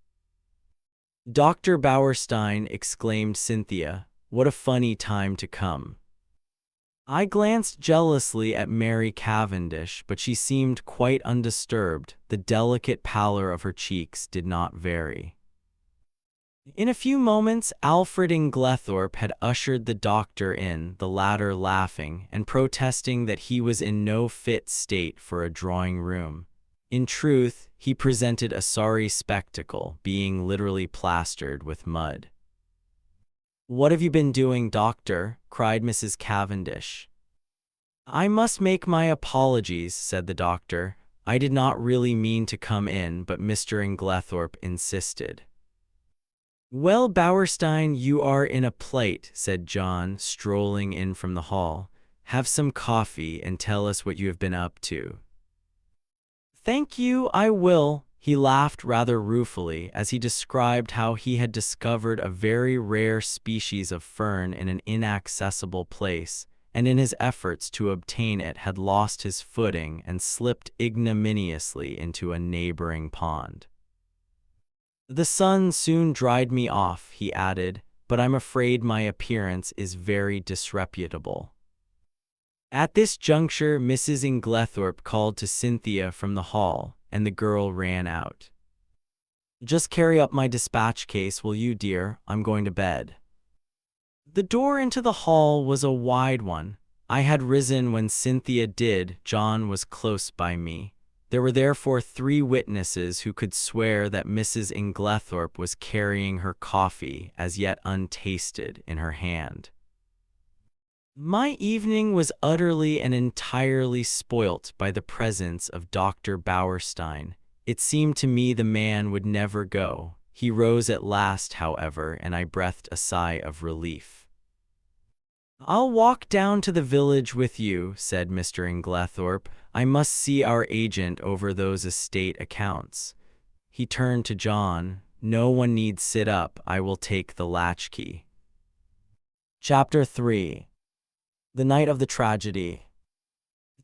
"Dr. Bauerstein," exclaimed Cynthia, "what a funny time to come." I glanced jealously at Mary Cavendish, but she seemed quite undisturbed. The delicate pallor of her cheeks did not vary. In a few moments, Alfred Inglethorpe had ushered the doctor in, the latter laughing and protesting that he was in no fit state for a drawing-room. In truth, he presented a sorry spectacle, being literally plastered with mud. "What have you been doing, doctor?" cried Mrs. Cavendish. "I must make my apologies," said the doctor. "I did not really mean to come in, but Mr. Inglethorpe insisted." "Well, Bauerstein, you are in a plight," said John, strolling in from the hall. "Have some coffee and tell us what you have been up to." "Thank you, I will." He laughed rather ruefully as he described how he had discovered a very rare species of fern in an inaccessible place, and in his efforts to obtain it had lost his footing and slipped ignominiously into a neighboring pond. "The sun soon dried me off," he added, "but I'm afraid my appearance is very disreputable." At this juncture, Mrs. Inglethorpe called to Cynthia from the hall, and the girl ran out. "Just carry up my dispatch case, will you, dear? I'm going to bed." The door into the hall was a wide one. I had risen when Cynthia did. John was close by me. There were therefore 3 witnesses who could swear that Mrs. Inglethorpe was carrying her coffee, as yet untasted, in her hand. My evening was utterly and entirely spoilt by the presence of Dr. Bauerstein. It seemed to me the man would never go. He rose at last, however, and I breathed a sigh of relief. "I'll walk down to the village with you," said Mr. Inglethorpe. "I must see our agent over those estate accounts." He turned to John. "No one need sit up. I will take the latchkey." Chapter 3. The Night of the Tragedy.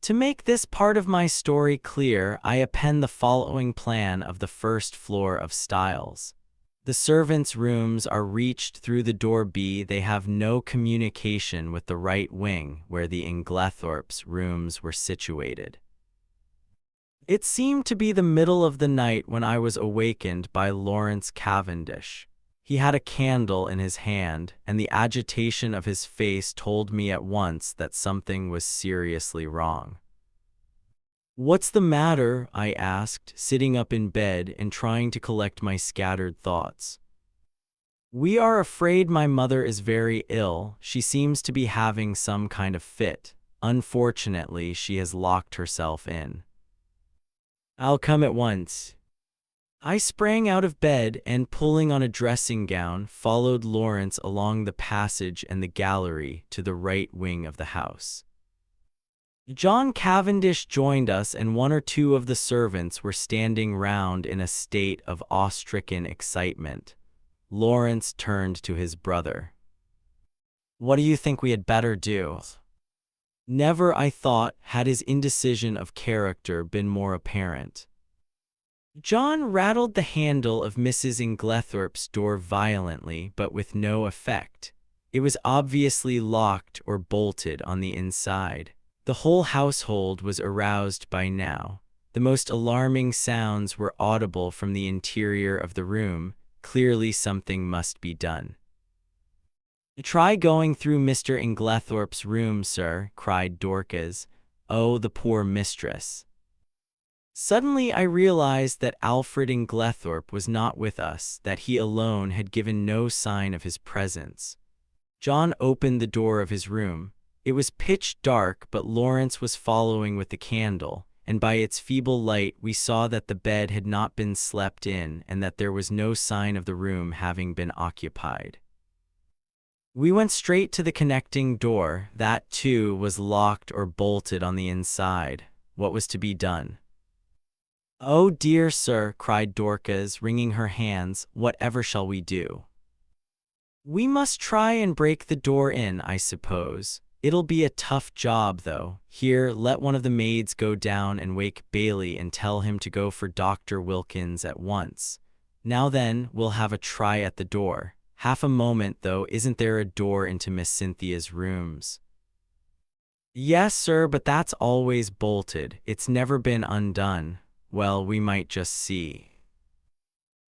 To make this part of my story clear, I append the following plan of the first floor of Styles. The servants' rooms are reached through the door B. They have no communication with the right wing, where the Inglethorpes' rooms were situated. It seemed to be the middle of the night when I was awakened by Lawrence Cavendish. He had a candle in his hand, and the agitation of his face told me at once that something was seriously wrong. "What's the matter?" I asked, sitting up in bed and trying to collect my scattered thoughts. "We are afraid my mother is very ill. She seems to be having some kind of fit. Unfortunately, she has locked herself in." "I'll come at once." I sprang out of bed and, pulling on a dressing gown, followed Lawrence along the passage and the gallery to the right wing of the house. John Cavendish joined us, and one or two of the servants were standing round in a state of awe-stricken excitement. Lawrence turned to his brother. "What do you think we had better do?" Never, I thought, had his indecision of character been more apparent. John rattled the handle of Mrs. Inglethorpe's door violently, but with no effect. It was obviously locked or bolted on the inside. The whole household was aroused by now. The most alarming sounds were audible from the interior of the room. Clearly something must be done. "Try going through Mr. Inglethorpe's room, sir," cried Dorcas. "Oh, the poor mistress." Suddenly I realized that Alfred Inglethorpe was not with us, that he alone had given no sign of his presence. John opened the door of his room. It was pitch dark, but Lawrence was following with the candle, and by its feeble light we saw that the bed had not been slept in and that there was no sign of the room having been occupied. We went straight to the connecting door. That, too, was locked or bolted on the inside. What was to be done? "Oh dear, sir," cried Dorcas, wringing her hands, "whatever shall we do?" "We must try and break the door in, I suppose. It'll be a tough job, though. Here, let one of the maids go down and wake Bailey and tell him to go for Dr. Wilkins at once. Now then, we'll have a try at the door. Half a moment, though. Isn't there a door into Miss Cynthia's rooms?" "Yes, sir, but that's always bolted. It's never been undone." "Well, we might just see."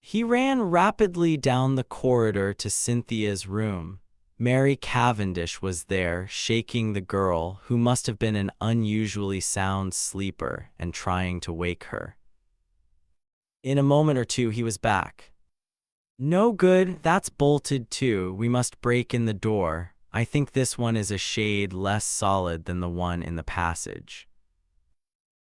He ran rapidly down the corridor to Cynthia's room. Mary Cavendish was there, shaking the girl, who must have been an unusually sound sleeper, and trying to wake her. In a moment or two he was back. "No good, that's bolted too. We must break in the door. I think this one is a shade less solid than the one in the passage."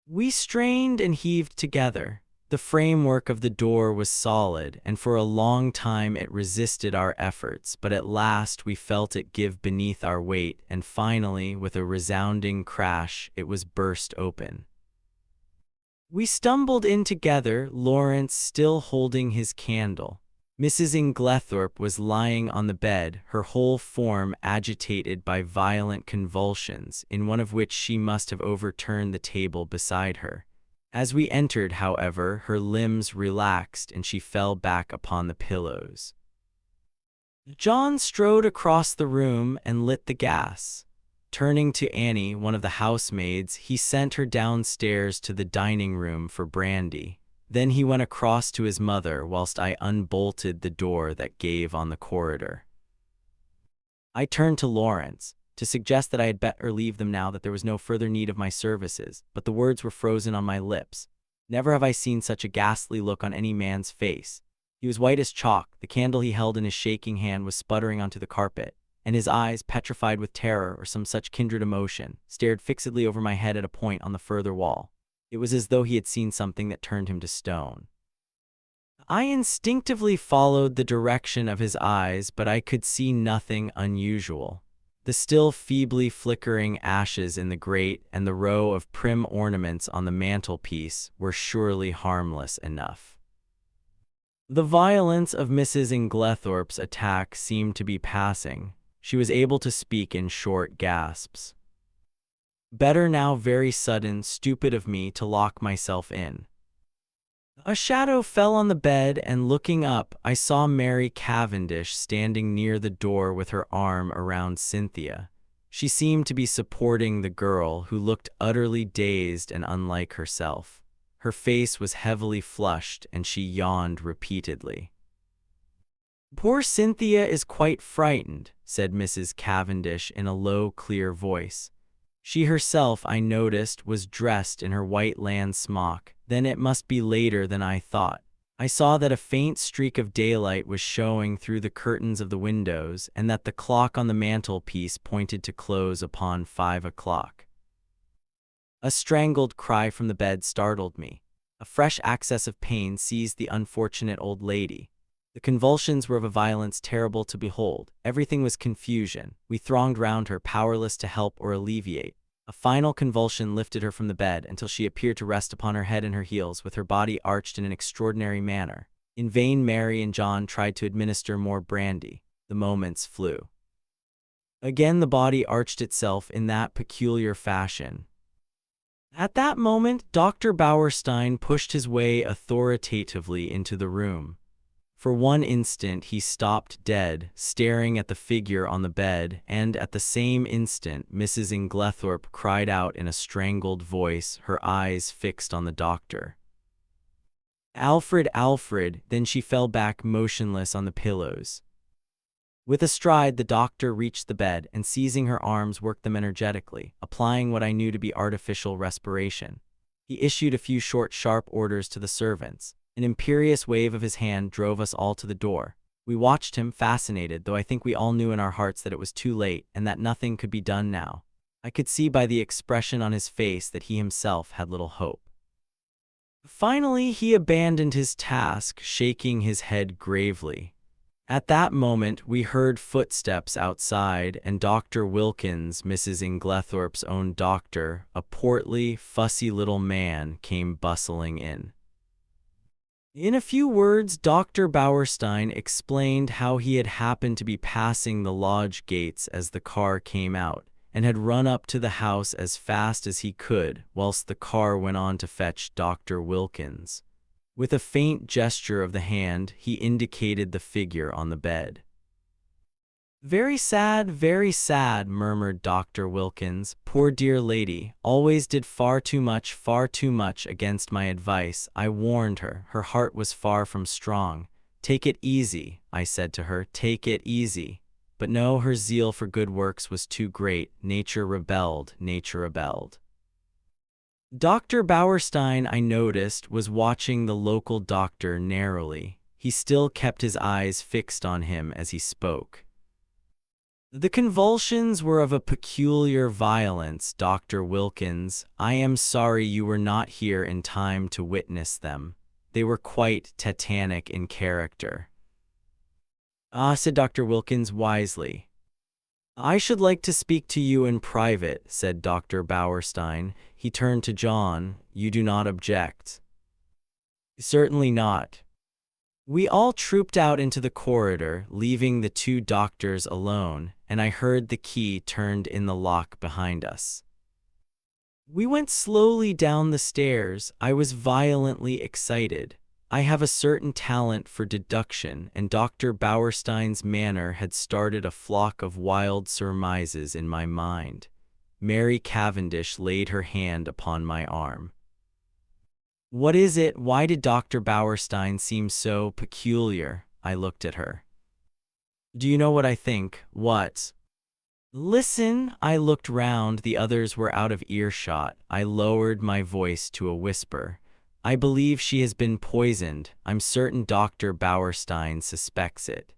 We strained and heaved together. The framework of the door was solid, and for a long time it resisted our efforts, but at last we felt it give beneath our weight, and finally, with a resounding crash, it was burst open. We stumbled in together, Lawrence still holding his candle. Mrs. Inglethorpe was lying on the bed, her whole form agitated by violent convulsions, in one of which she must have overturned the table beside her. As we entered, however, her limbs relaxed and she fell back upon the pillows. John strode across the room and lit the gas. Turning to Annie, one of the housemaids, he sent her downstairs to the dining room for brandy. Then he went across to his mother whilst I unbolted the door that gave on the corridor. I turned to Lawrence to suggest that I had better leave them now that there was no further need of my services, but the words were frozen on my lips. Never have I seen such a ghastly look on any man's face. He was white as chalk, the candle he held in his shaking hand was sputtering onto the carpet, and his eyes, petrified with terror or some such kindred emotion, stared fixedly over my head at a point on the further wall. It was as though he had seen something that turned him to stone. I instinctively followed the direction of his eyes, but I could see nothing unusual. The still feebly flickering ashes in the grate and the row of prim ornaments on the mantelpiece were surely harmless enough. The violence of Mrs. Inglethorpe's attack seemed to be passing. She was able to speak in short gasps. "Better now, very sudden, stupid of me to lock myself in." A shadow fell on the bed, and looking up, I saw Mary Cavendish standing near the door with her arm around Cynthia. She seemed to be supporting the girl, who looked utterly dazed and unlike herself. Her face was heavily flushed, and she yawned repeatedly. "Poor Cynthia is quite frightened," said Mrs. Cavendish in a low, clear voice. She herself, I noticed, was dressed in her white lawn smock. Then it must be later than I thought. I saw that a faint streak of daylight was showing through the curtains of the windows, and that the clock on the mantelpiece pointed to close upon 5 o'clock. A strangled cry from the bed startled me. A fresh access of pain seized the unfortunate old lady. The convulsions were of a violence terrible to behold. Everything was confusion. We thronged round her, powerless to help or alleviate. A final convulsion lifted her from the bed until she appeared to rest upon her head and her heels, with her body arched in an extraordinary manner. In vain Mary and John tried to administer more brandy. The moments flew. Again the body arched itself in that peculiar fashion. At that moment, Dr. Bauerstein pushed his way authoritatively into the room. For one instant he stopped dead, staring at the figure on the bed, and at the same instant Mrs. Inglethorpe cried out in a strangled voice, her eyes fixed on the doctor. "Alfred, Alfred!" Then she fell back motionless on the pillows. With a stride the doctor reached the bed, and seizing her arms worked them energetically, applying what I knew to be artificial respiration. He issued a few short, sharp orders to the servants. An imperious wave of his hand drove us all to the door. We watched him, fascinated, though I think we all knew in our hearts that it was too late, and that nothing could be done now. I could see by the expression on his face that he himself had little hope. Finally, he abandoned his task, shaking his head gravely. At that moment, we heard footsteps outside, and Dr. Wilkins, Mrs. Inglethorpe's own doctor, a portly, fussy little man, came bustling in. In a few words, Dr. Bauerstein explained how he had happened to be passing the lodge gates as the car came out, and had run up to the house as fast as he could, whilst the car went on to fetch Dr. Wilkins. With a faint gesture of the hand, he indicated the figure on the bed. very sad," murmured Dr. Wilkins. "Poor dear lady, always did far too much against my advice. I warned her. Her heart was far from strong. Take it easy, I said to her, take it easy. But no, her zeal for good works was too great. Nature rebelled. Dr. Bauerstein, I noticed, was watching the local doctor narrowly. He still kept his eyes fixed on him as he spoke. "The convulsions were of a peculiar violence, Dr. Wilkins. I am sorry you were not here in time to witness them. They were quite tetanic in character." "Ah," said Dr. Wilkins wisely. "I should like to speak to you in private," said Dr. Bauerstein. He turned to John. "You do not object?" "Certainly not." We all trooped out into the corridor, leaving the two doctors alone, and I heard the key turned in the lock behind us. We went slowly down the stairs. I was violently excited. I have a certain talent for deduction, and Dr. Bauerstein's manner had started a flock of wild surmises in my mind. Mary Cavendish laid her hand upon my arm. "What is it? Why did Dr. Bauerstein seem so peculiar?" I looked at her. "Do you know what I think?" "What?" "Listen." I looked round. The others were out of earshot. I lowered my voice to a whisper. "I believe she has been poisoned. I'm certain Dr. Bauerstein suspects it."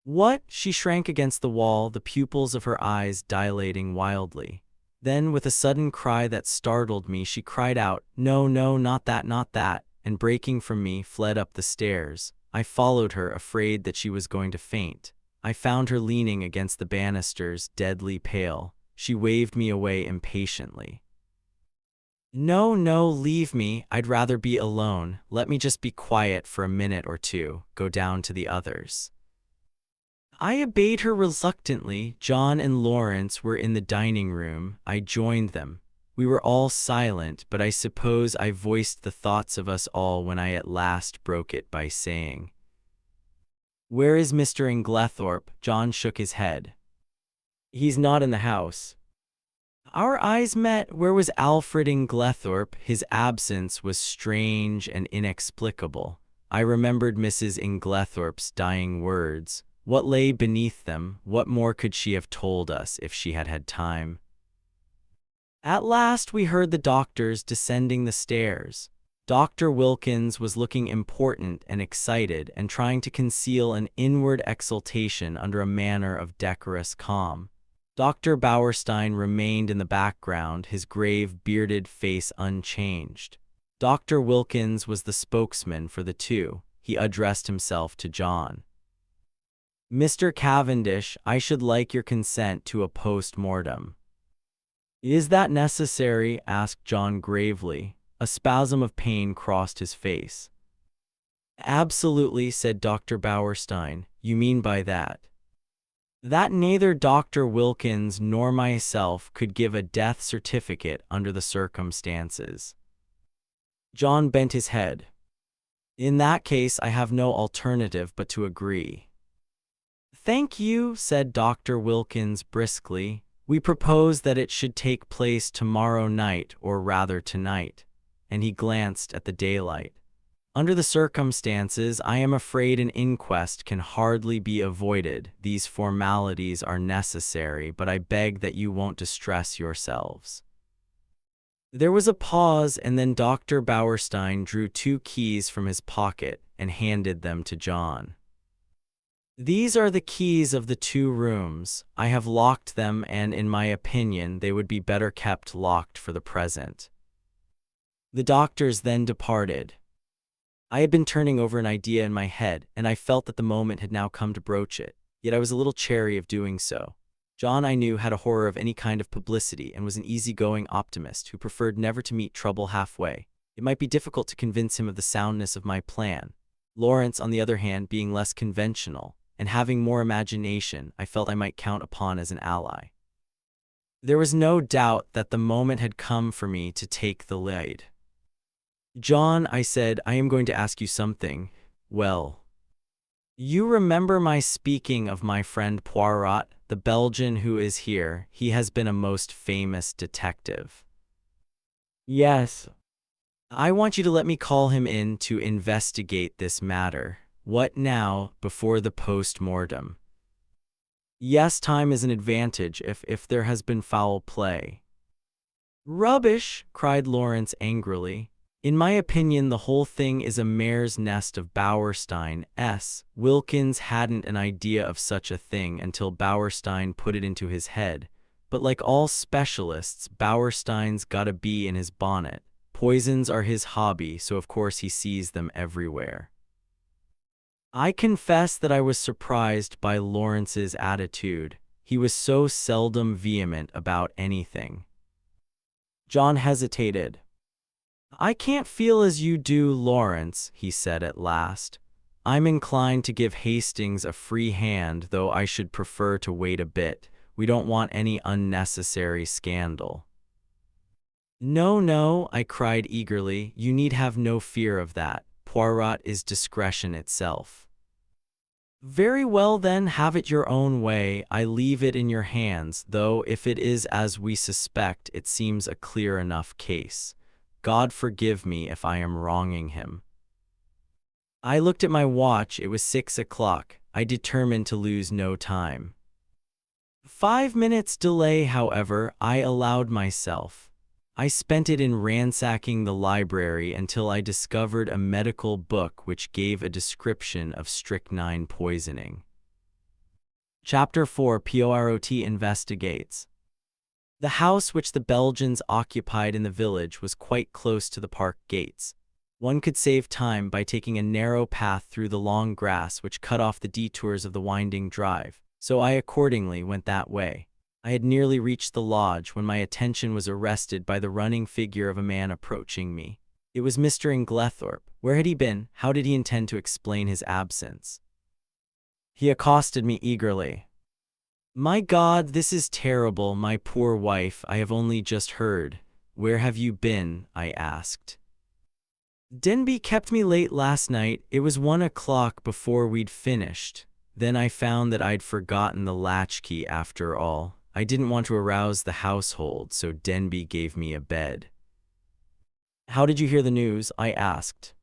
"What?" She shrank against the wall, the pupils of her eyes dilating wildly. Then, with a sudden cry that startled me, she cried out, "No, not that," and breaking from me, fled up the stairs. I followed her, afraid that she was going to faint. I found her leaning against the banisters, deadly pale. She waved me away impatiently. No, leave me. I'd rather be alone. Let me just be quiet for a minute or two. Go down to the others." I obeyed her reluctantly. John and Lawrence were in the dining room. I joined them. We were all silent, but I suppose I voiced the thoughts of us all when I at last broke it by saying, "Where is Mr. Inglethorpe?" John shook his head. "He's not in the house." Our eyes met. Where was Alfred Inglethorpe? His absence was strange and inexplicable. I remembered Mrs. Inglethorpe's dying words. What lay beneath them? What more could she have told us if she had had time? At last we heard the doctors descending the stairs. Dr. Wilkins was looking important and excited and trying to conceal an inward exultation under a manner of decorous calm. Dr. Bauerstein remained in the background, his grave, bearded face unchanged. Dr. Wilkins was the spokesman for the two. He addressed himself to John. "Mr. Cavendish, I should like your consent to a post-mortem." "Is that necessary?" asked John gravely. A spasm of pain crossed his face. "Absolutely," said Dr. Bauerstein. "You mean by that?" "That neither Dr. Wilkins nor myself could give a death certificate under the circumstances." John bent his head. "In that case, I have no alternative but to agree." "Thank you," said Dr. Wilkins briskly. "We propose that it should take place tomorrow night, or rather tonight." And he glanced at the daylight. "Under the circumstances, I am afraid an inquest can hardly be avoided. These formalities are necessary, but I beg that you won't distress yourselves." There was a pause, and then Dr. Bauerstein drew 2 keys from his pocket and handed them to John. "These are the keys of the 2 rooms. I have locked them, and in my opinion, they would be better kept locked for the present." The doctors then departed. I had been turning over an idea in my head, and I felt that the moment had now come to broach it, yet I was a little chary of doing so. John, I knew, had a horror of any kind of publicity and was an easygoing optimist who preferred never to meet trouble halfway. It might be difficult to convince him of the soundness of my plan. Lawrence, on the other hand, being less conventional and having more imagination, I felt I might count upon as an ally. There was no doubt that the moment had come for me to take the lead. "John," I said, "I am going to ask you something. Well, you remember my speaking of my friend Poirot, the Belgian who is here? He has been a most famous detective." "Yes." "I want you to let me call him in to investigate this matter." "What now, before the post-mortem?" "Yes, time is an advantage if there has been foul play." "Rubbish!" cried Lawrence angrily. "In my opinion, the whole thing is a mare's nest of Bauerstein's. Wilkins hadn't an idea of such a thing until Bauerstein put it into his head. But like all specialists, Bauerstein's got a bee in his bonnet. Poisons are his hobby, so of course he sees them everywhere." I confess that I was surprised by Lawrence's attitude. He was so seldom vehement about anything. John hesitated. "I can't feel as you do, Lawrence," he said at last. "I'm inclined to give Hastings a free hand, though I should prefer to wait a bit. We don't want any unnecessary scandal." "No, no," I cried eagerly. "You need have no fear of that. Poirot is discretion itself." "Very well then, have it your own way. I leave it in your hands, though if it is as we suspect, it seems a clear enough case. God forgive me if I am wronging him." I looked at my watch. It was 6 o'clock. I determined to lose no time. 5 minutes delay, however, I allowed myself. I spent it in ransacking the library until I discovered a medical book which gave a description of strychnine poisoning. Chapter 4: Poirot investigates. The house which the Belgians occupied in the village was quite close to the park gates. One could save time by taking a narrow path through the long grass which cut off the detours of the winding drive, so I accordingly went that way. I had nearly reached the lodge when my attention was arrested by the running figure of a man approaching me. It was Mr. Inglethorpe. Where had he been? How did he intend to explain his absence? He accosted me eagerly. "My God, this is terrible, my poor wife. I have only just heard." "Where have you been?" I asked. "Denby kept me late last night. It was 1 o'clock before we'd finished. Then I found that I'd forgotten the latchkey after all." I didn't want to arouse the household, so Denby gave me a bed. How did you hear the news? I asked.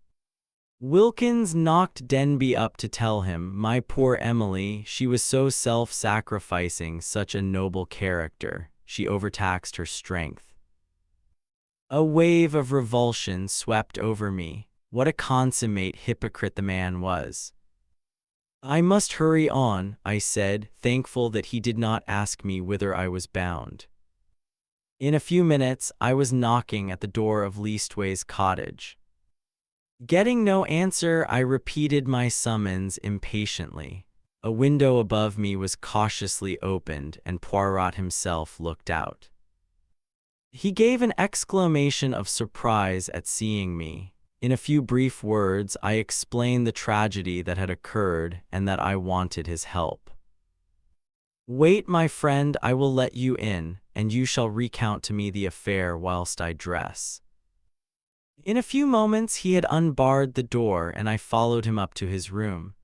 Wilkins knocked Denby up to tell him, my poor Emily, she was so self-sacrificing, such a noble character. She overtaxed her strength. A wave of revulsion swept over me. What a consummate hypocrite the man was. I must hurry on, I said, thankful that he did not ask me whither I was bound. In a few minutes, I was knocking at the door of Leastway's cottage. Getting no answer, I repeated my summons impatiently. A window above me was cautiously opened, and Poirot himself looked out. He gave an exclamation of surprise at seeing me. In a few brief words, I explained the tragedy that had occurred and that I wanted his help. Wait, my friend, I will let you in, and you shall recount to me the affair whilst I dress. In a few moments he had unbarred the door, and I followed him up to his room.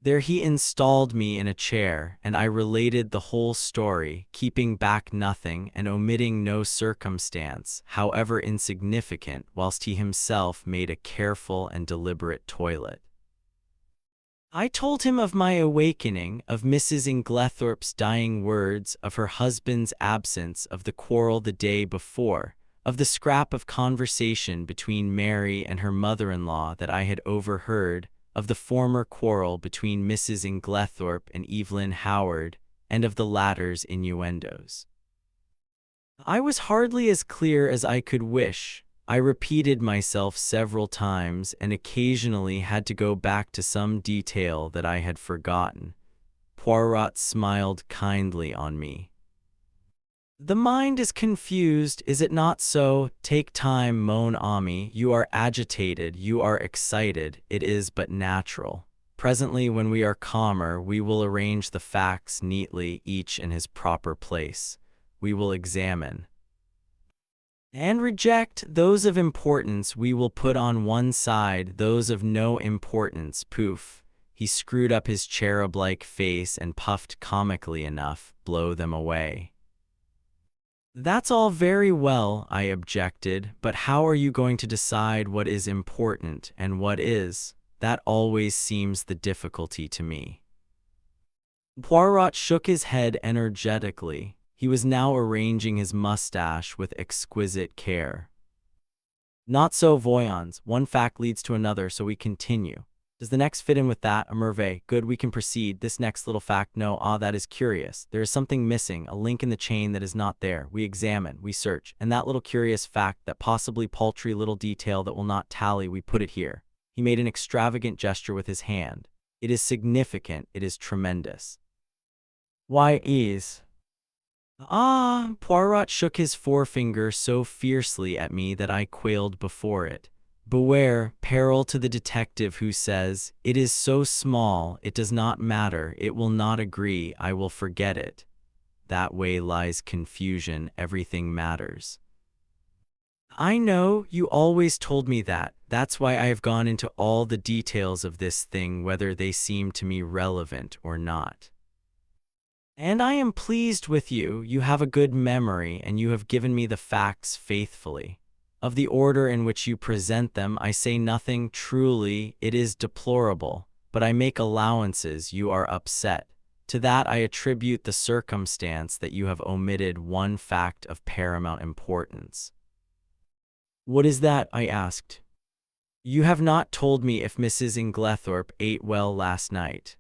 There he installed me in a chair, and I related the whole story, keeping back nothing and omitting no circumstance, however insignificant, whilst he himself made a careful and deliberate toilet. I told him of my awakening, of Mrs. Inglethorpe's dying words, of her husband's absence, of the quarrel the day before, of the scrap of conversation between Mary and her mother-in-law that I had overheard, of the former quarrel between Mrs. Inglethorpe and Evelyn Howard, and of the latter's innuendos. I was hardly as clear as I could wish. I repeated myself several times and occasionally had to go back to some detail that I had forgotten. Poirot smiled kindly on me. The mind is confused, is it not so? Take time, mon ami. You are agitated, you are excited, it is but natural. Presently, when we are calmer, we will arrange the facts neatly, each in his proper place. We will examine and reject those of importance. We will put on one side those of no importance. Poof! He screwed up his cherub-like face and puffed comically enough. Blow them away. That's all very well, I objected, but how are you going to decide what is important and what is? That always seems the difficulty to me. Poirot shook his head energetically. He was now arranging his mustache with exquisite care. Not so, voyons. One fact leads to another, so we continue. Does the next fit in with that? A merveille. Good, we can proceed. This next little fact, no, that is curious. There is something missing, a link in the chain that is not there. We examine, we search, and that little curious fact, that possibly paltry little detail that will not tally, we put it here. He made an extravagant gesture with his hand. It is significant, it is tremendous. Why is? Poirot shook his forefinger so fiercely at me that I quailed before it. Beware, peril to the detective who says, it is so small, it does not matter, it will not agree, I will forget it. That way lies confusion, everything matters. I know, you always told me that. That's why I have gone into all the details of this thing, whether they seem to me relevant or not. And I am pleased with you. You have a good memory, and you have given me the facts faithfully. Of the order in which you present them, I say nothing. Truly, it is deplorable, but I make allowances. You are upset. To that I attribute the circumstance that you have omitted one fact of paramount importance. What is that? I asked. You have not told me if Mrs. Inglethorpe ate well last night.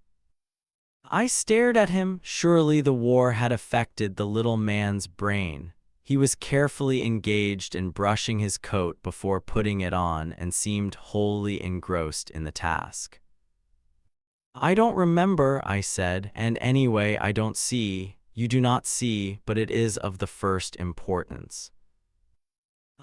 I stared at him. Surely the war had affected the little man's brain. He was carefully engaged in brushing his coat before putting it on and seemed wholly engrossed in the task. I don't remember, I said, and anyway I don't see. You do not see, but it is of the first importance.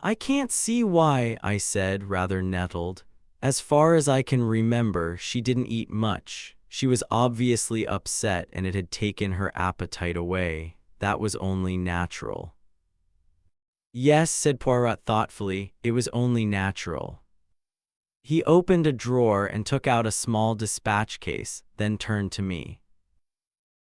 I can't see why, I said, rather nettled. As far as I can remember, she didn't eat much. She was obviously upset and it had taken her appetite away. That was only natural. Yes, said Poirot thoughtfully, it was only natural. He opened a drawer and took out a small dispatch case, then turned to me.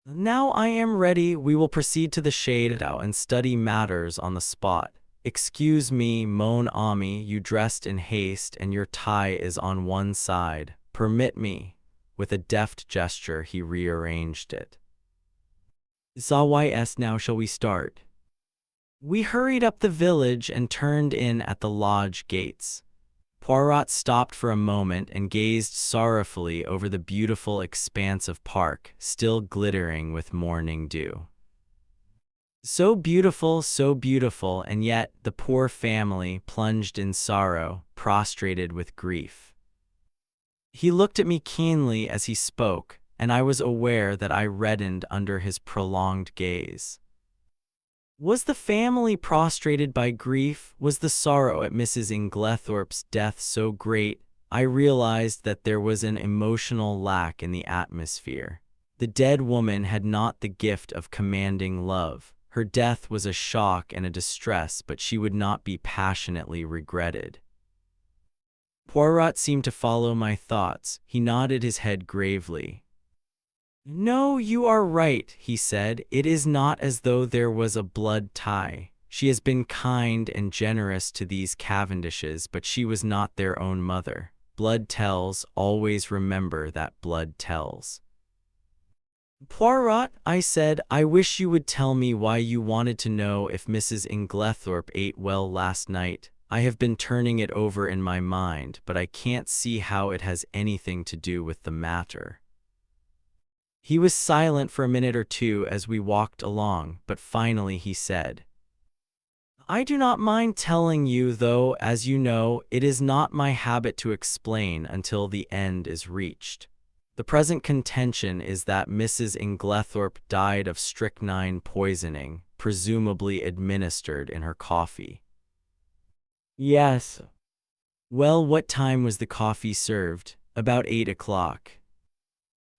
Now I am ready. We will proceed to the shade out and study matters on the spot. Excuse me, mon ami, you dressed in haste and your tie is on one side. Permit me. With a deft gesture, he rearranged it. Zawys, now shall we start? We hurried up the village and turned in at the lodge gates. Poirot stopped for a moment and gazed sorrowfully over the beautiful expanse of park, still glittering with morning dew. So beautiful, and yet the poor family plunged in sorrow, prostrated with grief. He looked at me keenly as he spoke, and I was aware that I reddened under his prolonged gaze. Was the family prostrated by grief? Was the sorrow at Mrs. Inglethorpe's death so great? I realized that there was an emotional lack in the atmosphere. The dead woman had not the gift of commanding love. Her death was a shock and a distress, but she would not be passionately regretted. Poirot seemed to follow my thoughts. He nodded his head gravely. No, you are right, he said. It is not as though there was a blood tie. She has been kind and generous to these Cavendishes, but she was not their own mother. Blood tells, always remember that blood tells. Poirot, I said, I wish you would tell me why you wanted to know if Mrs. Inglethorpe ate well last night. I have been turning it over in my mind, but I can't see how it has anything to do with the matter. He was silent for a minute or two as we walked along, but finally he said, I do not mind telling you, though, as you know, it is not my habit to explain until the end is reached. The present contention is that Mrs. Inglethorpe died of strychnine poisoning, presumably administered in her coffee. Yes. Well, what time was the coffee served? About 8 o'clock.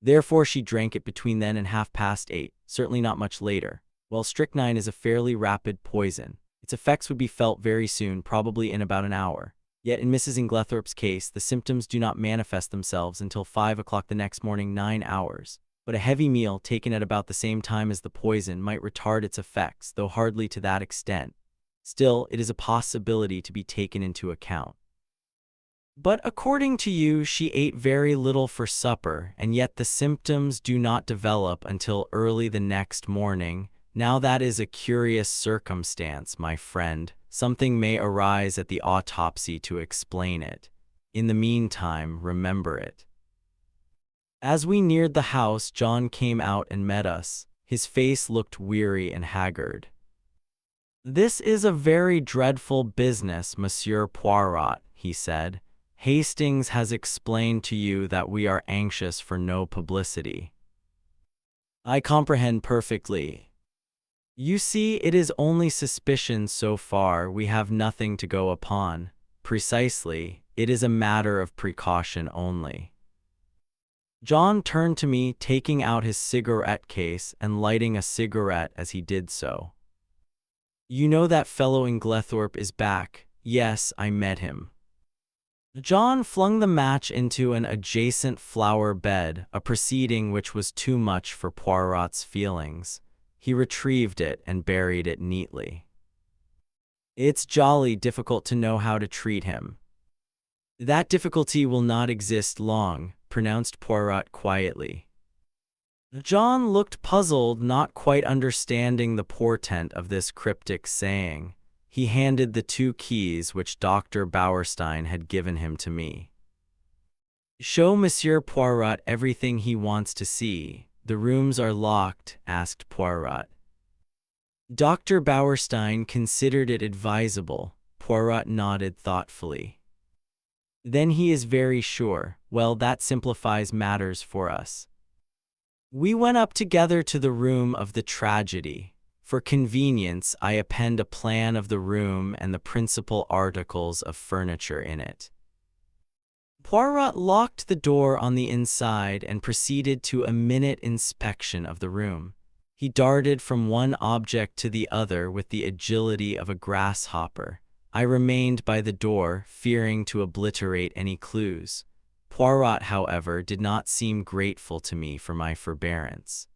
Therefore, she drank it between then and 8:30, certainly not much later. Well, strychnine is a fairly rapid poison. Its effects would be felt very soon, probably in about an hour. Yet in Mrs. Inglethorpe's case, the symptoms do not manifest themselves until 5 o'clock the next morning, 9 hours. But a heavy meal taken at about the same time as the poison might retard its effects, though hardly to that extent. Still, it is a possibility to be taken into account. But according to you, she ate very little for supper, and yet the symptoms do not develop until early the next morning. Now that is a curious circumstance, my friend. Something may arise at the autopsy to explain it. In the meantime, remember it. As we neared the house, John came out and met us. His face looked weary and haggard. This is a very dreadful business, Monsieur Poirot, he said. Hastings has explained to you that we are anxious for no publicity. I comprehend perfectly. You see, it is only suspicion so far. We have nothing to go upon. Precisely, it is a matter of precaution only. John turned to me, taking out his cigarette case and lighting a cigarette as he did so. You know that fellow Inglethorpe is back. Yes, I met him. John flung the match into an adjacent flower bed, a proceeding which was too much for Poirot's feelings. He retrieved it and buried it neatly. It's jolly difficult to know how to treat him. That difficulty will not exist long, pronounced Poirot quietly. John looked puzzled, not quite understanding the portent of this cryptic saying. He handed the 2 keys which Dr. Bauerstein had given him to me. Show Monsieur Poirot everything he wants to see. The rooms are locked, asked Poirot. Dr. Bauerstein considered it advisable. Poirot nodded thoughtfully. Then he is very sure. Well, that simplifies matters for us. We went up together to the room of the tragedy. For convenience, I append a plan of the room and the principal articles of furniture in it. Poirot locked the door on the inside and proceeded to a minute inspection of the room. He darted from one object to the other with the agility of a grasshopper. I remained by the door, fearing to obliterate any clues. Poirot, however, did not seem grateful to me for my forbearance.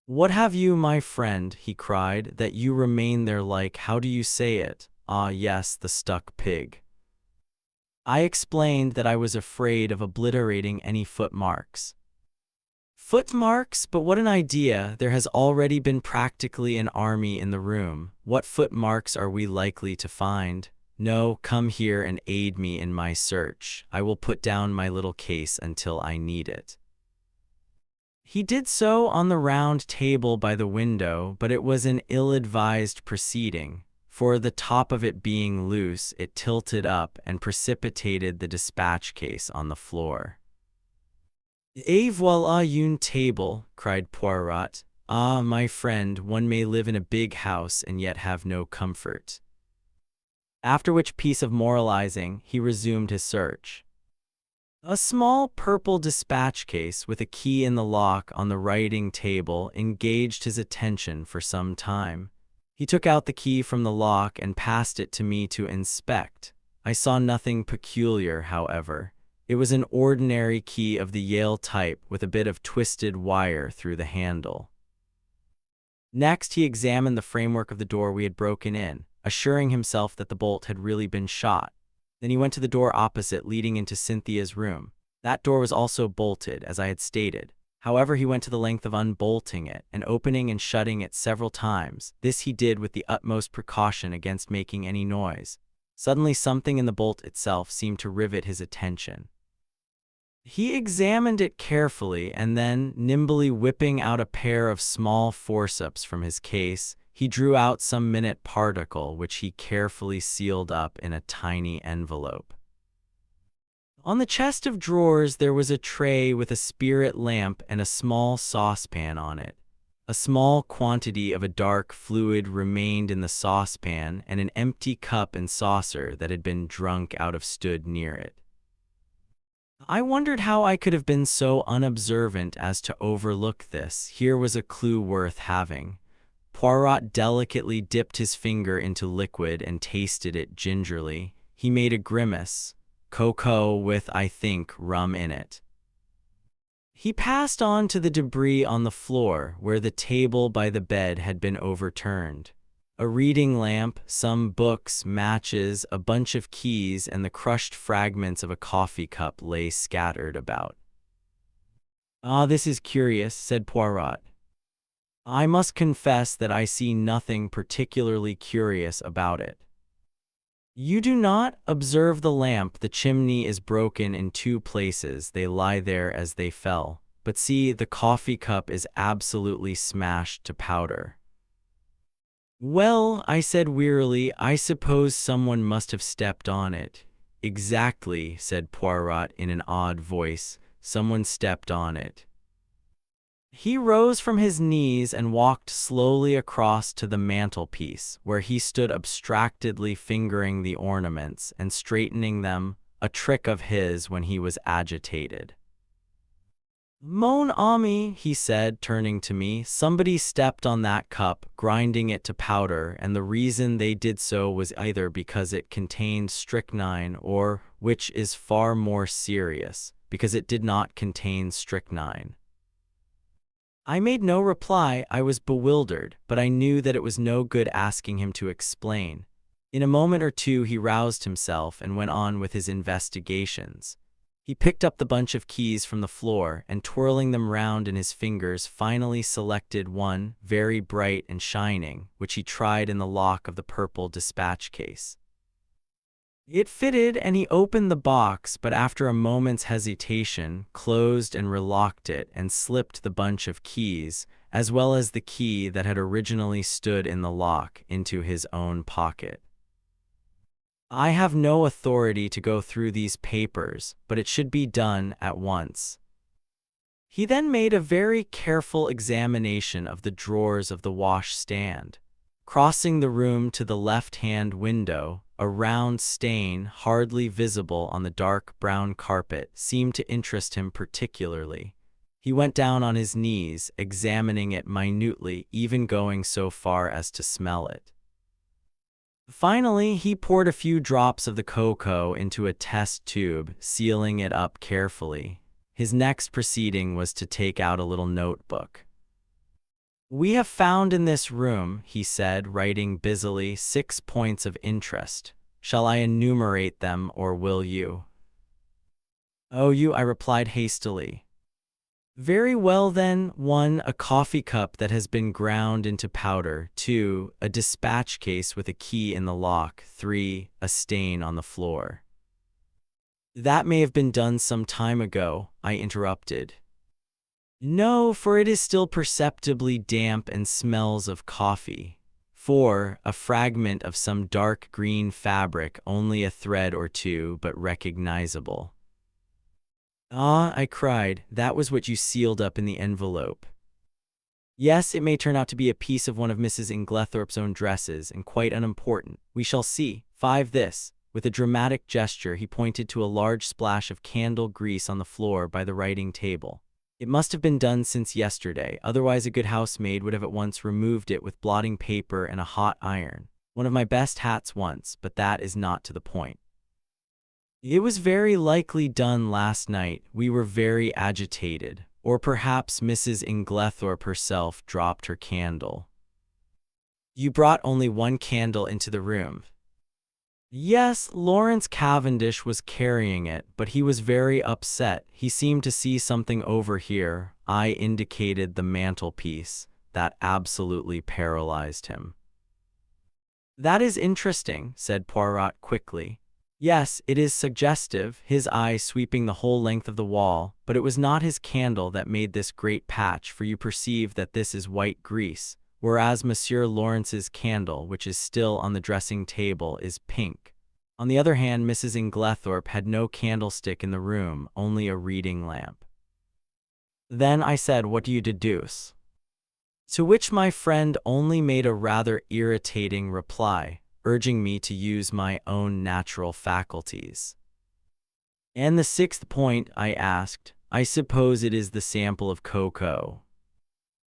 "What have you, my friend," he cried, "that you remain there like, how do you say it? Ah, yes, the stuck pig." I explained that I was afraid of obliterating any footmarks. Footmarks? But what an idea! There has already been practically an army in the room. What footmarks are we likely to find? No, come here and aid me in my search. I will put down my little case until I need it. He did so on the round table by the window, but it was an ill-advised proceeding, for the top of it being loose, it tilted up and precipitated the dispatch case on the floor. "Et voilà une table," cried Poirot. "Ah, my friend, one may live in a big house and yet have no comfort." After which piece of moralizing, he resumed his search. A small purple dispatch case with a key in the lock on the writing table engaged his attention for some time. He took out the key from the lock and passed it to me to inspect. I saw nothing peculiar, however. It was an ordinary key of the Yale type with a bit of twisted wire through the handle. Next, he examined the framework of the door we had broken in, assuring himself that the bolt had really been shot. Then he went to the door opposite leading into Cynthia's room. That door was also bolted, as I had stated. However, he went to the length of unbolting it and opening and shutting it several times. This he did with the utmost precaution against making any noise. Suddenly, something in the bolt itself seemed to rivet his attention. He examined it carefully, and then, nimbly whipping out a pair of small forceps from his case, he drew out some minute particle which he carefully sealed up in a tiny envelope. On the chest of drawers there was a tray with a spirit lamp and a small saucepan on it. A small quantity of a dark fluid remained in the saucepan, and an empty cup and saucer that had been drunk out of stood near it. I wondered how I could have been so unobservant as to overlook this. Here was a clue worth having. Poirot delicately dipped his finger into liquid and tasted it gingerly. He made a grimace. Cocoa with, I think, rum in it. He passed on to the debris on the floor, where the table by the bed had been overturned. A reading lamp, some books, matches, a bunch of keys, and the crushed fragments of a coffee cup lay scattered about. "Ah, this is curious," said Poirot. "I must confess that I see nothing particularly curious about it. You do not observe the lamp. The chimney is broken in two places. They lie there as they fell. But see, the coffee cup is absolutely smashed to powder." "Well," I said wearily, "I suppose someone must have stepped on it." "Exactly," said Poirot in an odd voice. "Someone stepped on it." He rose from his knees and walked slowly across to the mantelpiece, where he stood abstractedly fingering the ornaments and straightening them, a trick of his when he was agitated. "Mon ami," he said, turning to me, "somebody stepped on that cup, grinding it to powder, and the reason they did so was either because it contained strychnine or, which is far more serious, because it did not contain strychnine." I made no reply. I was bewildered, but I knew that it was no good asking him to explain. In a moment or two he roused himself and went on with his investigations. He picked up the bunch of keys from the floor and, twirling them round in his fingers, finally selected one, very bright and shining, which he tried in the lock of the purple dispatch case. It fitted, and he opened the box, but after a moment's hesitation, closed and relocked it and slipped the bunch of keys, as well as the key that had originally stood in the lock, into his own pocket. I have no authority to go through these papers, but it should be done at once. He then made a very careful examination of the drawers of the washstand. Crossing the room to the left-hand window, a round stain, hardly visible on the dark brown carpet, seemed to interest him particularly. He went down on his knees, examining it minutely, even going so far as to smell it. Finally, he poured a few drops of the cocoa into a test tube, sealing it up carefully. His next proceeding was to take out a little notebook. We have found in this room, he said, writing busily, 6 points of interest. Shall I enumerate them, or will you? Oh, you, I replied hastily. Very well then. 1. A coffee cup that has been ground into powder. 2. A dispatch case with a key in the lock. 3. A stain on the floor. That may have been done some time ago, I interrupted. No, for it is still perceptibly damp and smells of coffee. 4. A fragment of some dark green fabric, only a thread or two, but recognizable. Ah, I cried, that was what you sealed up in the envelope. Yes, it may turn out to be a piece of one of Mrs. Inglethorpe's own dresses, and quite unimportant. We shall see. 5. This. With a dramatic gesture, he pointed to a large splash of candle grease on the floor by the writing table. It must have been done since yesterday, otherwise a good housemaid would have at once removed it with blotting paper and a hot iron. One of my best hats once, but that is not to the point. It was very likely done last night. We were very agitated. Or perhaps Mrs. Inglethorpe herself dropped her candle. You brought only one candle into the room. Yes, Lawrence Cavendish was carrying it, but he was very upset. He seemed to see something over here. I indicated the mantelpiece. That absolutely paralyzed him. That is interesting, said Poirot quickly. Yes, it is suggestive, his eye sweeping the whole length of the wall, but it was not his candle that made this great patch, for you perceive that this is white grease, whereas Monsieur Lawrence's candle, which is still on the dressing table, is pink. On the other hand, Mrs. Inglethorpe had no candlestick in the room, only a reading lamp. Then I said, what do you deduce? To which my friend only made a rather irritating reply, urging me to use my own natural faculties. And the 6th point, I asked, I suppose it is the sample of cocoa.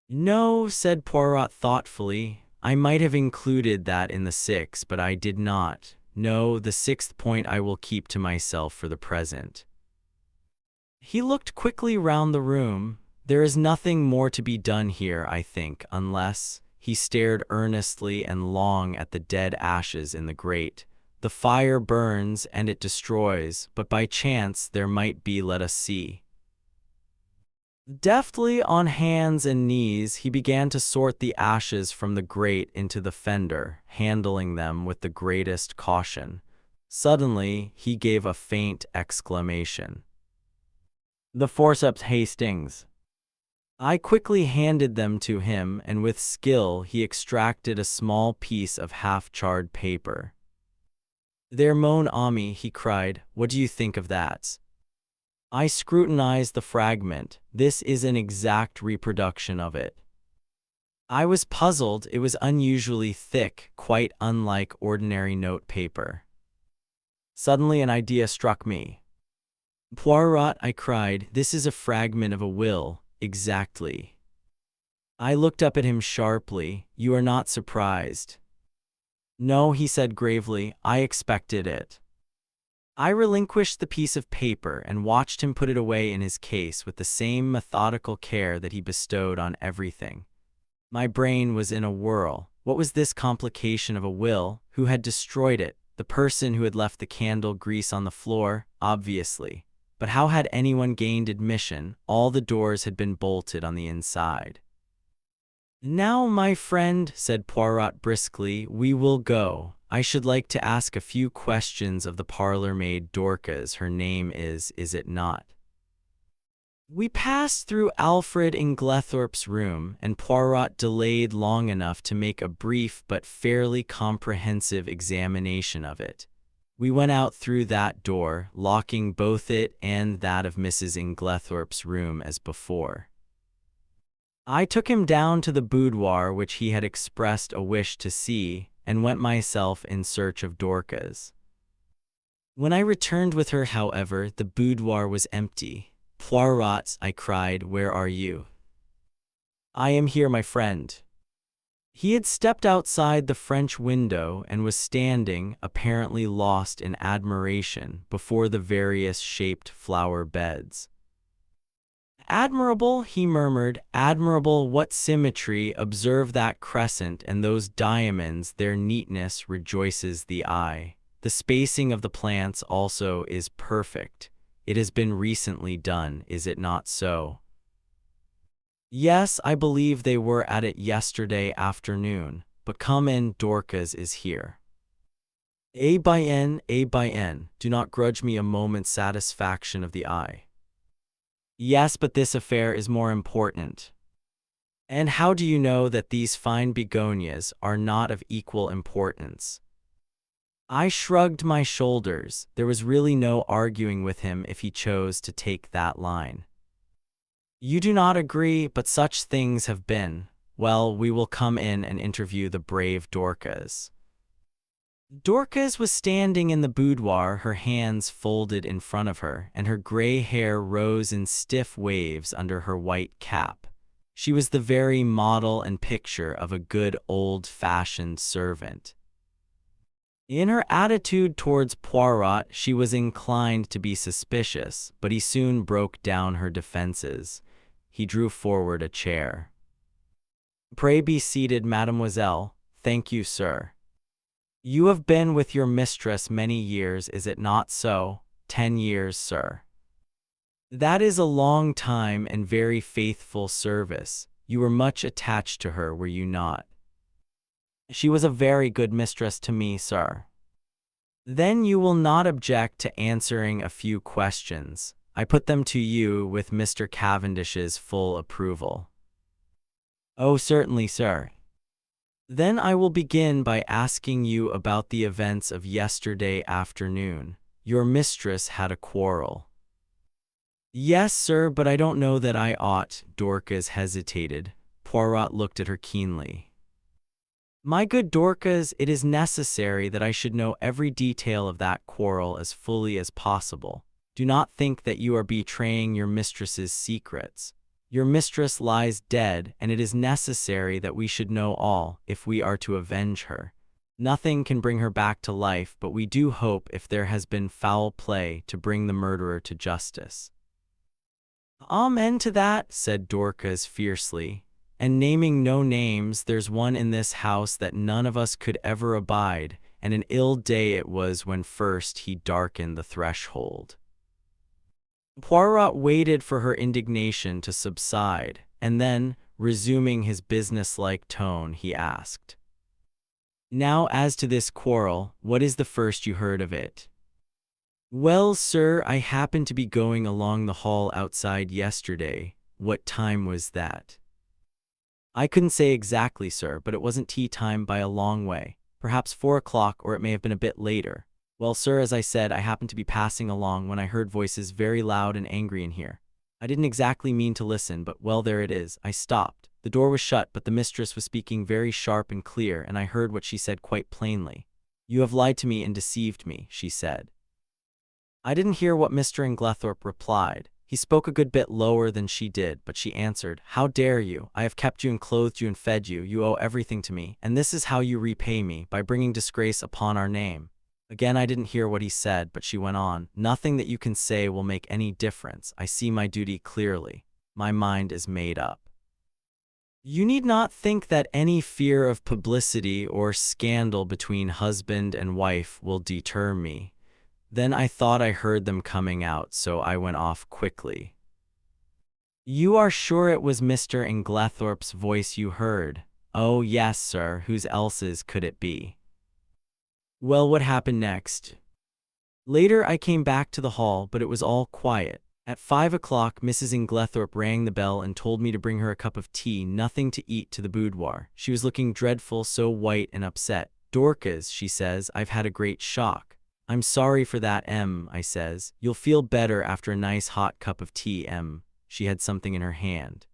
No, said Poirot thoughtfully, I might have included that in the 6, but I did not. No, the 6th point I will keep to myself for the present. He looked quickly round the room. There is nothing more to be done here, I think, unless... He stared earnestly and long at the dead ashes in the grate. The fire burns and it destroys, but by chance there might be, let us see. Deftly on hands and knees, he began to sort the ashes from the grate into the fender, handling them with the greatest caution. Suddenly, he gave a faint exclamation. The forceps, Hastings. I quickly handed them to him, and with skill he extracted a small piece of half-charred paper. There, mon ami, he cried, what do you think of that? I scrutinized the fragment. This is an exact reproduction of it. I was puzzled. It was unusually thick, quite unlike ordinary note paper. Suddenly an idea struck me. Poirot, I cried, this is a fragment of a will. Exactly. I looked up at him sharply. You are not surprised? No, he said gravely, I expected it. I relinquished the piece of paper and watched him put it away in his case with the same methodical care that he bestowed on everything. My brain was in a whirl. What was this complication of a will? Who had destroyed it? The person who had left the candle grease on the floor? Obviously. But how had anyone gained admission? All the doors had been bolted on the inside. Now, my friend, said Poirot briskly, we will go. I should like to ask a few questions of the parlour-maid Dorcas. Her name is it not? We passed through Alfred Inglethorpe's room, and Poirot delayed long enough to make a brief but fairly comprehensive examination of it. We went out through that door, locking both it and that of Mrs. Inglethorpe's room as before. I took him down to the boudoir which he had expressed a wish to see, and went myself in search of Dorcas. When I returned with her, however, the boudoir was empty. Poirot, I cried, where are you? I am here, my friend. He had stepped outside the French window and was standing, apparently lost in admiration, before the various shaped flower beds. Admirable, he murmured, admirable, what symmetry, observe that crescent and those diamonds, their neatness rejoices the eye. The spacing of the plants also is perfect. It has been recently done, is it not so? Yes, I believe they were at it yesterday afternoon, but come in, Dorcas is here. A by N, do not grudge me a moment's satisfaction of the eye. Yes, but this affair is more important. And how do you know that these fine begonias are not of equal importance? I shrugged my shoulders. There was really no arguing with him if he chose to take that line. You do not agree, but such things have been. Well, we will come in and interview the brave Dorcas. Dorcas was standing in the boudoir, her hands folded in front of her, and her gray hair rose in stiff waves under her white cap. She was the very model and picture of a good old-fashioned servant. In her attitude towards Poirot, she was inclined to be suspicious, but he soon broke down her defenses. He drew forward a chair. Pray be seated, mademoiselle. Thank you, sir. You have been with your mistress many years, is it not so? 10 years, sir. That is a long time and very faithful service. You were much attached to her, were you not? She was a very good mistress to me, sir. Then you will not object to answering a few questions. I put them to you with Mr. Cavendish's full approval. Oh, certainly, sir. Then I will begin by asking you about the events of yesterday afternoon. Your mistress had a quarrel. Yes, sir, but I don't know that I ought. Dorcas hesitated. Poirot looked at her keenly. My good Dorcas, it is necessary that I should know every detail of that quarrel as fully as possible. Do not think that you are betraying your mistress's secrets. Your mistress lies dead, and it is necessary that we should know all, if we are to avenge her. Nothing can bring her back to life, but we do hope, if there has been foul play, to bring the murderer to justice. Amen to that, said Dorcas fiercely. And naming no names, there's one in this house that none of us could ever abide, and an ill day it was when first he darkened the threshold. Poirot waited for her indignation to subside, and then, resuming his businesslike tone, he asked, Now as to this quarrel, what is the first you heard of it? Well, sir, I happened to be going along the hall outside yesterday. What time was that? I couldn't say exactly, sir, but it wasn't tea time by a long way. Perhaps 4 o'clock, or it may have been a bit later. Well, sir, as I said, I happened to be passing along when I heard voices very loud and angry in here. I didn't exactly mean to listen, but well, there it is. I stopped. The door was shut, but the mistress was speaking very sharp and clear, and I heard what she said quite plainly. You have lied to me and deceived me, she said. I didn't hear what Mr. Inglethorpe replied. He spoke a good bit lower than she did, but she answered, How dare you? I have kept you and clothed you and fed you. You owe everything to me, and this is how you repay me, by bringing disgrace upon our name. Again, I didn't hear what he said, but she went on, Nothing that you can say will make any difference. I see my duty clearly. My mind is made up. You need not think that any fear of publicity or scandal between husband and wife will deter me. Then I thought I heard them coming out, so I went off quickly. You are sure it was Mr. Inglethorpe's voice you heard? Oh, yes, sir. Whose else's could it be? Well, what happened next? Later I came back to the hall, but it was all quiet. At 5 o'clock, Mrs. Inglethorpe rang the bell and told me to bring her a cup of tea, nothing to eat, to the boudoir. She was looking dreadful, so white and upset. Dorcas, she says, I've had a great shock. I'm sorry for that, I says. You'll feel better after a nice hot cup of tea, She had something in her hand.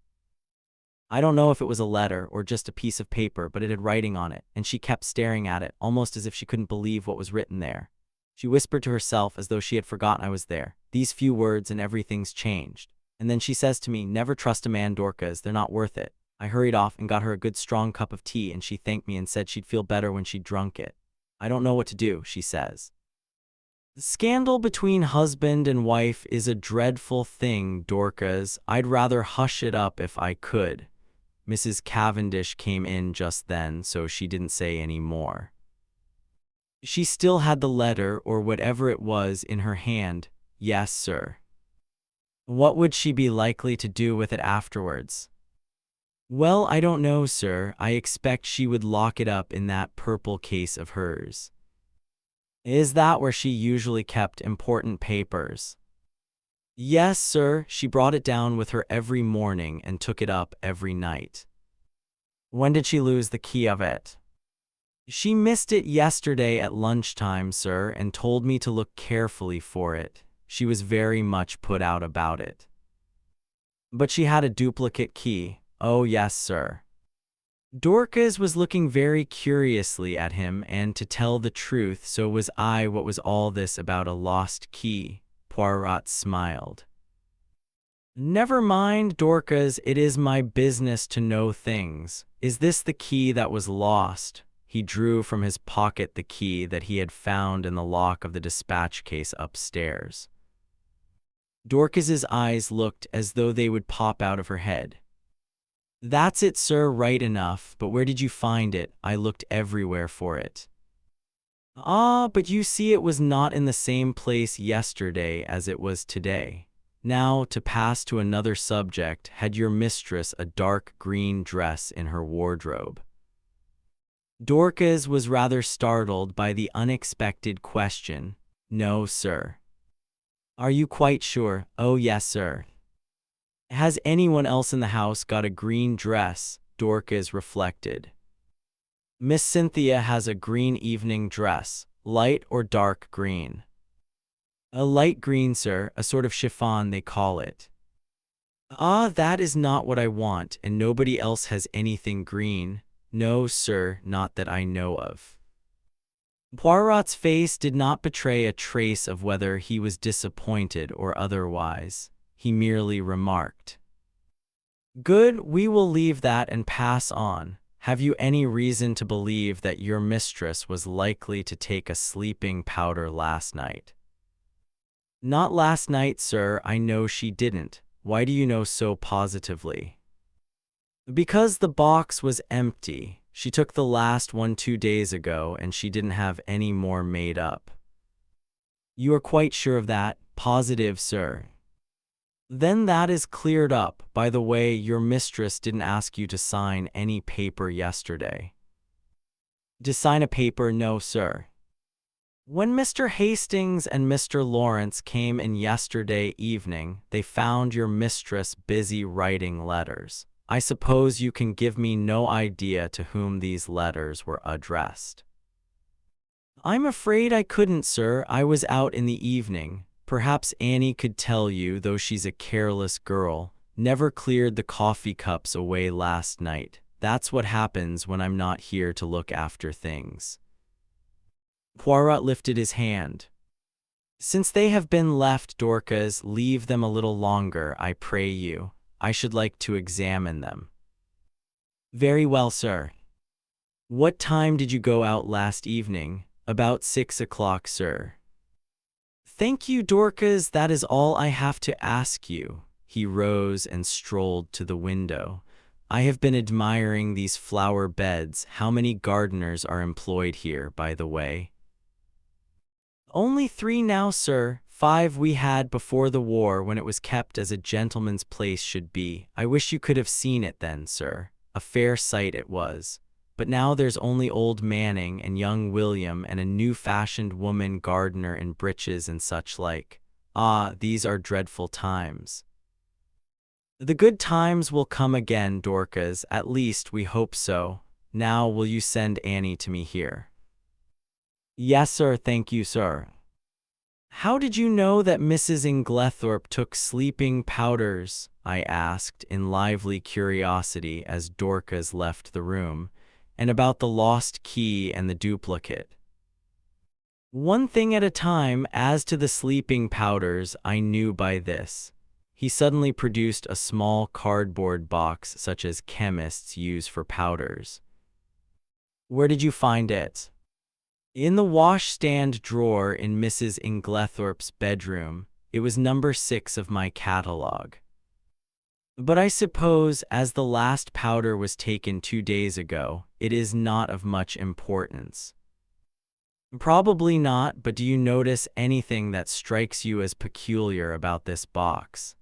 I don't know if it was a letter or just a piece of paper, but it had writing on it, and she kept staring at it, almost as if she couldn't believe what was written there. She whispered to herself as though she had forgotten I was there. These few words and everything's changed. And then she says to me, Never trust a man, Dorcas, they're not worth it. I hurried off and got her a good strong cup of tea, and she thanked me and said she'd feel better when she'd drunk it. I don't know what to do, she says. Scandal between husband and wife is a dreadful thing, Dorcas. I'd rather hush it up if I could. Mrs. Cavendish came in just then, so she didn't say any more. She still had the letter, or whatever it was, in her hand. Yes, sir. What would she be likely to do with it afterwards? Well, I don't know, sir. I expect she would lock it up in that purple case of hers. Is that where she usually kept important papers? Yes, sir. She brought it down with her every morning and took it up every night. When did she lose the key of it? She missed it yesterday at lunchtime, sir, and told me to look carefully for it. She was very much put out about it. But she had a duplicate key. Oh, yes, sir. Dorcas was looking very curiously at him, and to tell the truth, so was I. What was all this about a lost key? Poirot smiled. Never mind, Dorcas, it is my business to know things. Is this the key that was lost? He drew from his pocket the key that he had found in the lock of the dispatch case upstairs. Dorcas's eyes looked as though they would pop out of her head. That's it, sir, right enough, but where did you find it? I looked everywhere for it. Ah, but you see, it was not in the same place yesterday as it was today. Now, to pass to another subject, had your mistress a dark green dress in her wardrobe? Dorcas was rather startled by the unexpected question. No, sir. Are you quite sure? Oh, yes, sir. Has anyone else in the house got a green dress? Dorcas reflected. Miss Cynthia has a green evening dress, light or dark green. A light green, sir, a sort of chiffon they call it. Ah, that is not what I want, and nobody else has anything green. No, sir, not that I know of. Poirot's face did not betray a trace of whether he was disappointed or otherwise. He merely remarked, Good, we will leave that and pass on. Have you any reason to believe that your mistress was likely to take a sleeping powder last night? Not last night, sir. I know she didn't. Why do you know so positively? Because the box was empty. She took the last one 2 days ago, and she didn't have any more made up. You are quite sure of that? Positive, sir. Then that is cleared up. By the way, your mistress didn't ask you to sign any paper yesterday. To sign a paper? No, sir. When Mr. Hastings and Mr. Lawrence came in yesterday evening, they found your mistress busy writing letters. I suppose you can give me no idea to whom these letters were addressed. I'm afraid I couldn't, sir. I was out in the evening. Perhaps Annie could tell you, though she's a careless girl. Never cleared the coffee cups away last night. That's what happens when I'm not here to look after things. Poirot lifted his hand. Since they have been left, Dorcas, leave them a little longer, I pray you. I should like to examine them. Very well, sir. What time did you go out last evening? About 6 o'clock, sir. Thank you, Dorcas, that is all I have to ask you. He rose and strolled to the window. I have been admiring these flower beds. How many gardeners are employed here, by the way? Only 3 now, sir. 5 we had before the war, when it was kept as a gentleman's place should be. I wish you could have seen it then, sir. A fair sight it was. But now there's only old Manning and young William and a new-fashioned woman gardener in breeches and such like. Ah, these are dreadful times. The good times will come again, Dorcas, at least we hope so. Now will you send Annie to me here? Yes, sir, thank you, sir. How did you know that Mrs. Inglethorpe took sleeping powders? I asked in lively curiosity as Dorcas left the room, and about the lost key and the duplicate. One thing at a time. As to the sleeping powders, I knew by this. He suddenly produced a small cardboard box such as chemists use for powders. Where did you find it? In the washstand drawer in Mrs. Inglethorpe's bedroom. It was number 6 of my catalog. But I suppose, as the last powder was taken 2 days ago, it is not of much importance. Probably not, but do you notice anything that strikes you as peculiar about this box?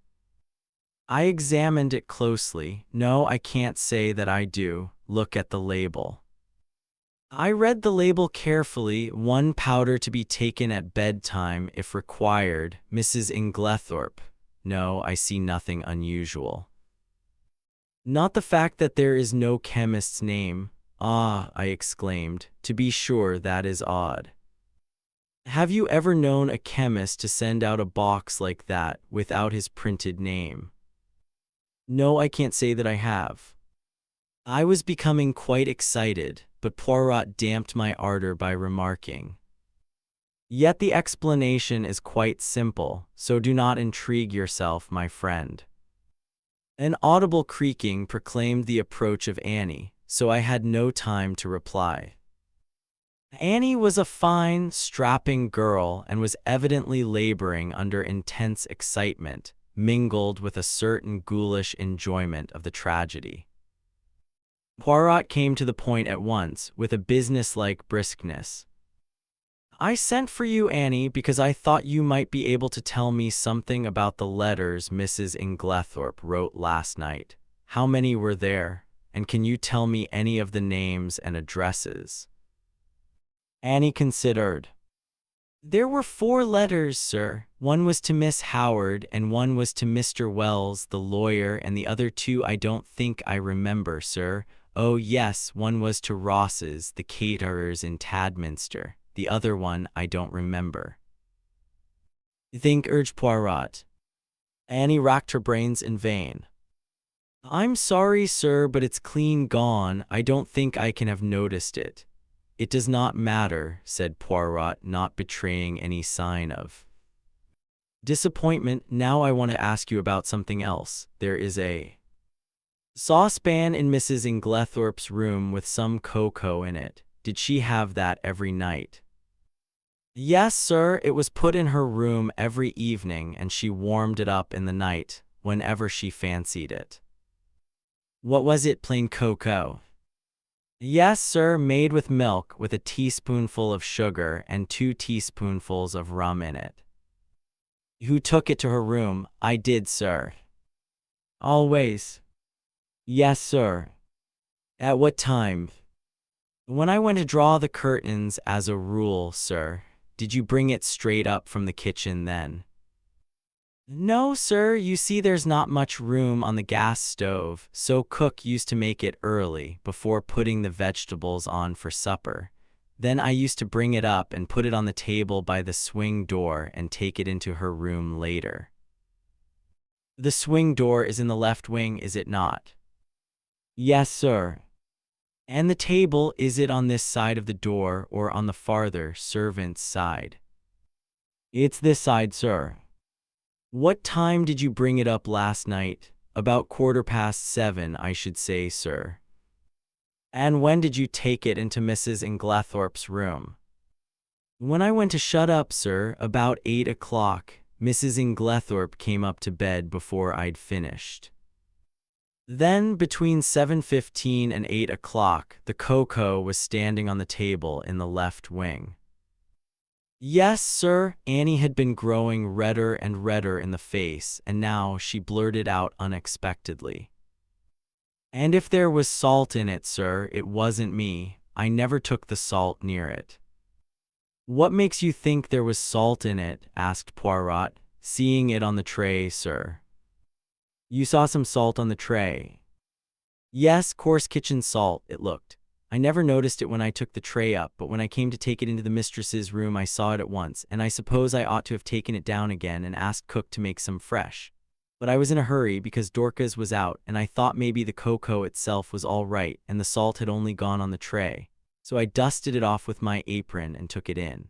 I examined it closely. No, I can't say that I do. Look at the label. I read the label carefully. 1 powder to be taken at bedtime if required. Mrs. Inglethorpe. No, I see nothing unusual. Not the fact that there is no chemist's name. Ah, I exclaimed. To be sure, that is odd. Have you ever known a chemist to send out a box like that without his printed name? No, I can't say that I have. I was becoming quite excited, but Poirot damped my ardor by remarking, "Yet the explanation is quite simple, so do not intrigue yourself, my friend." An audible creaking proclaimed the approach of Annie, so I had no time to reply. Annie was a fine, strapping girl and was evidently laboring under intense excitement, mingled with a certain ghoulish enjoyment of the tragedy. Poirot came to the point at once, with a businesslike briskness. "I sent for you, Annie, because I thought you might be able to tell me something about the letters Mrs. Inglethorpe wrote last night. How many were there, and can you tell me any of the names and addresses?" Annie considered. "There were 4 letters, sir. 1 was to Miss Howard, and 1 was to Mr. Wells, the lawyer, and the other 2 I don't think I remember, sir. Oh, yes, 1 was to Ross's, the caterers in Tadminster. The other one I don't remember." "Think," urged Poirot. Annie racked her brains in vain. "I'm sorry, sir, but it's clean gone. I don't think I can have noticed it." "It does not matter," said Poirot, not betraying any sign of disappointment. "Now I want to ask you about something else. There is a saucepan in Mrs. Inglethorpe's room with some cocoa in it. Did she have that every night?" "Yes, sir. It was put in her room every evening, and she warmed it up in the night, whenever she fancied it." "What was it, plain cocoa?" "Yes, sir, made with milk, with a teaspoonful of sugar and 2 teaspoonfuls of rum in it." "Who took it to her room?" "I did, sir." "Always?" "Yes, sir." "At what time?" "When I went to draw the curtains, as a rule, sir." "Did you bring it straight up from the kitchen then?" "No, sir. You see, there's not much room on the gas stove, so cook used to make it early, before putting the vegetables on for supper. Then I used to bring it up and put it on the table by the swing door and take it into her room later." "The swing door is in the left wing, is it not?" "Yes, sir." "And the table, is it on this side of the door or on the farther servant's side?" "It's this side, sir." "What time did you bring it up last night?" "About 7:15, I should say, sir." "And when did you take it into Mrs. Inglethorpe's room?" "When I went to shut up, sir, about 8 o'clock. Mrs. Inglethorpe came up to bed before I'd finished." Then, between 7:15 and 8 o'clock, the cocoa was standing on the table in the left wing. "Yes, sir." Annie had been growing redder and redder in the face, and now she blurted out unexpectedly, "And if there was salt in it, sir, it wasn't me. I never took the salt near it." "What makes you think there was salt in it?" asked Poirot. "Seeing it on the tray, sir." "You saw some salt on the tray?" "Yes, coarse kitchen salt, it looked. I never noticed it when I took the tray up, but when I came to take it into the mistress's room I saw it at once, and I suppose I ought to have taken it down again and asked cook to make some fresh. But I was in a hurry because Dorcas was out, and I thought maybe the cocoa itself was all right and the salt had only gone on the tray. So I dusted it off with my apron and took it in."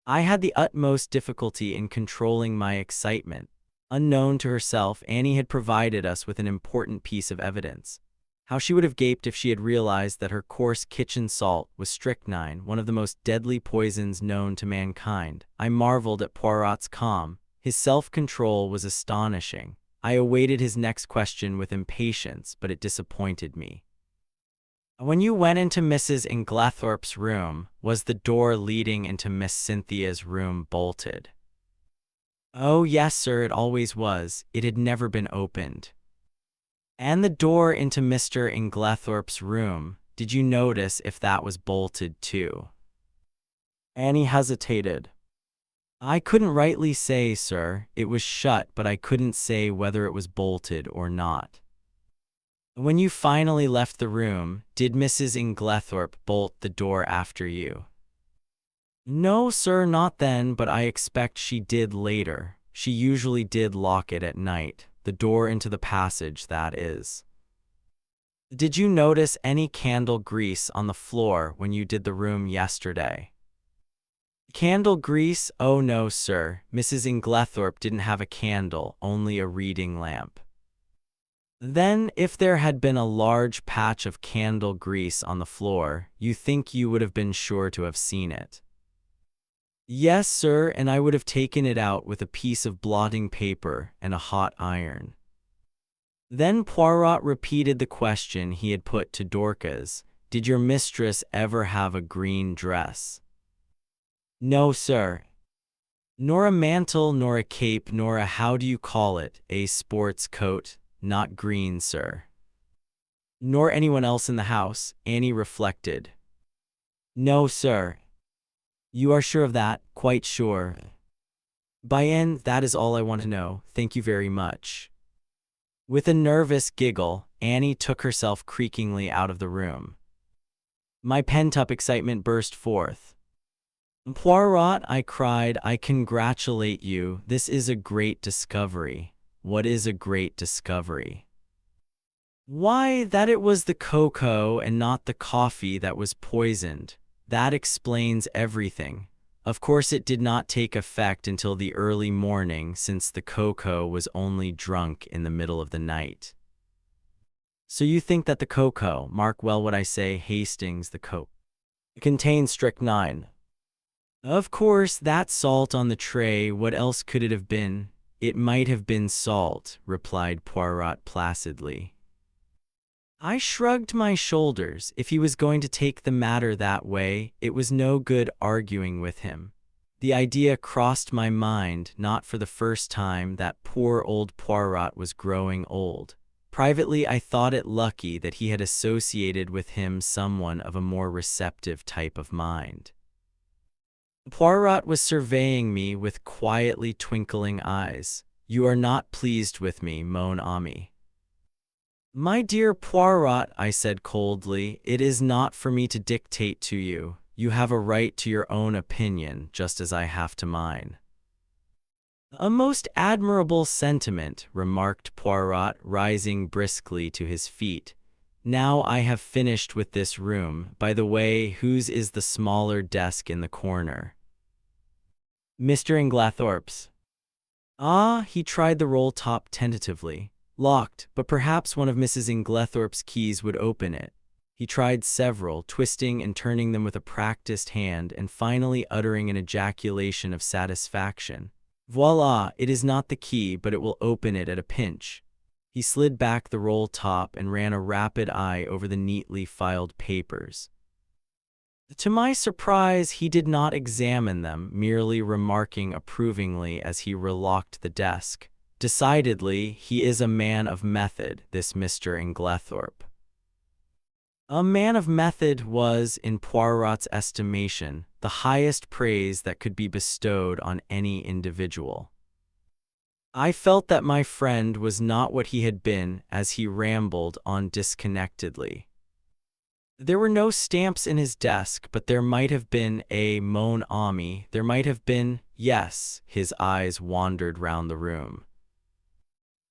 I had the utmost difficulty in controlling my excitement. Unknown to herself, Annie had provided us with an important piece of evidence. How she would have gaped if she had realized that her coarse kitchen salt was strychnine, one of the most deadly poisons known to mankind. I marveled at Poirot's calm. His self-control was astonishing. I awaited his next question with impatience, but it disappointed me. When you went into Mrs. Inglethorpe's room, was the door leading into Miss Cynthia's room bolted? Oh, yes, sir, it always was. It had never been opened. And the door into Mr. Inglethorpe's room, did you notice if that was bolted too? Annie hesitated. I couldn't rightly say, sir. It was shut, but I couldn't say whether it was bolted or not. When you finally left the room, did Mrs. Inglethorpe bolt the door after you? No, sir, not then, but I expect she did later. She usually did lock it at night. The door into the passage, that is. Did you notice any candle grease on the floor when you did the room yesterday? Candle grease? Oh no, sir. Mrs. Inglethorpe didn't have a candle, only a reading lamp. Then, if there had been a large patch of candle grease on the floor, you think you would have been sure to have seen it? Yes, sir, and I would have taken it out with a piece of blotting paper and a hot iron. Then Poirot repeated the question he had put to Dorcas. Did your mistress ever have a green dress? No, sir. Nor a mantle, nor a cape, nor a a sports coat? Not green, sir. Nor anyone else in the house, Annie reflected. No, sir. You are sure of that? Quite sure. Bien, that is all I want to know. Thank you very much. With a nervous giggle, Annie took herself creakingly out of the room. My pent-up excitement burst forth. Poirot, I cried, I congratulate you. This is a great discovery. What is a great discovery? Why, that it was the cocoa and not the coffee that was poisoned. That explains everything. Of course, it did not take effect until the early morning, since the cocoa was only drunk in the middle of the night. So you think that the cocoa, mark well what I say, Hastings, the cocoa, contains strychnine? Of course, that salt on the tray, what else could it have been? It might have been salt, replied Poirot placidly. I shrugged my shoulders. If he was going to take the matter that way, it was no good arguing with him. The idea crossed my mind, not for the first time, that poor old Poirot was growing old. Privately, I thought it lucky that he had associated with him someone of a more receptive type of mind. Poirot was surveying me with quietly twinkling eyes. You are not pleased with me, mon ami. My dear Poirot, I said coldly, it is not for me to dictate to you. You have a right to your own opinion, just as I have to mine. A most admirable sentiment, remarked Poirot, rising briskly to his feet. Now I have finished with this room. By the way, whose is the smaller desk in the corner? Mr. Inglethorpe's. Ah, he tried the roll-top tentatively. Locked, but perhaps one of Mrs. Inglethorpe's keys would open it. He tried several, twisting and turning them with a practiced hand, and finally uttering an ejaculation of satisfaction. Voila, it is not the key, but it will open it at a pinch. He slid back the roll-top and ran a rapid eye over the neatly filed papers. To my surprise, he did not examine them, merely remarking approvingly as he relocked the desk. Decidedly, he is a man of method, this Mr. Inglethorpe. A man of method was, in Poirot's estimation, the highest praise that could be bestowed on any individual. I felt that my friend was not what he had been as he rambled on disconnectedly. There were no stamps in his desk, but there might have been a mon ami. There might have been, yes, his eyes wandered round the room.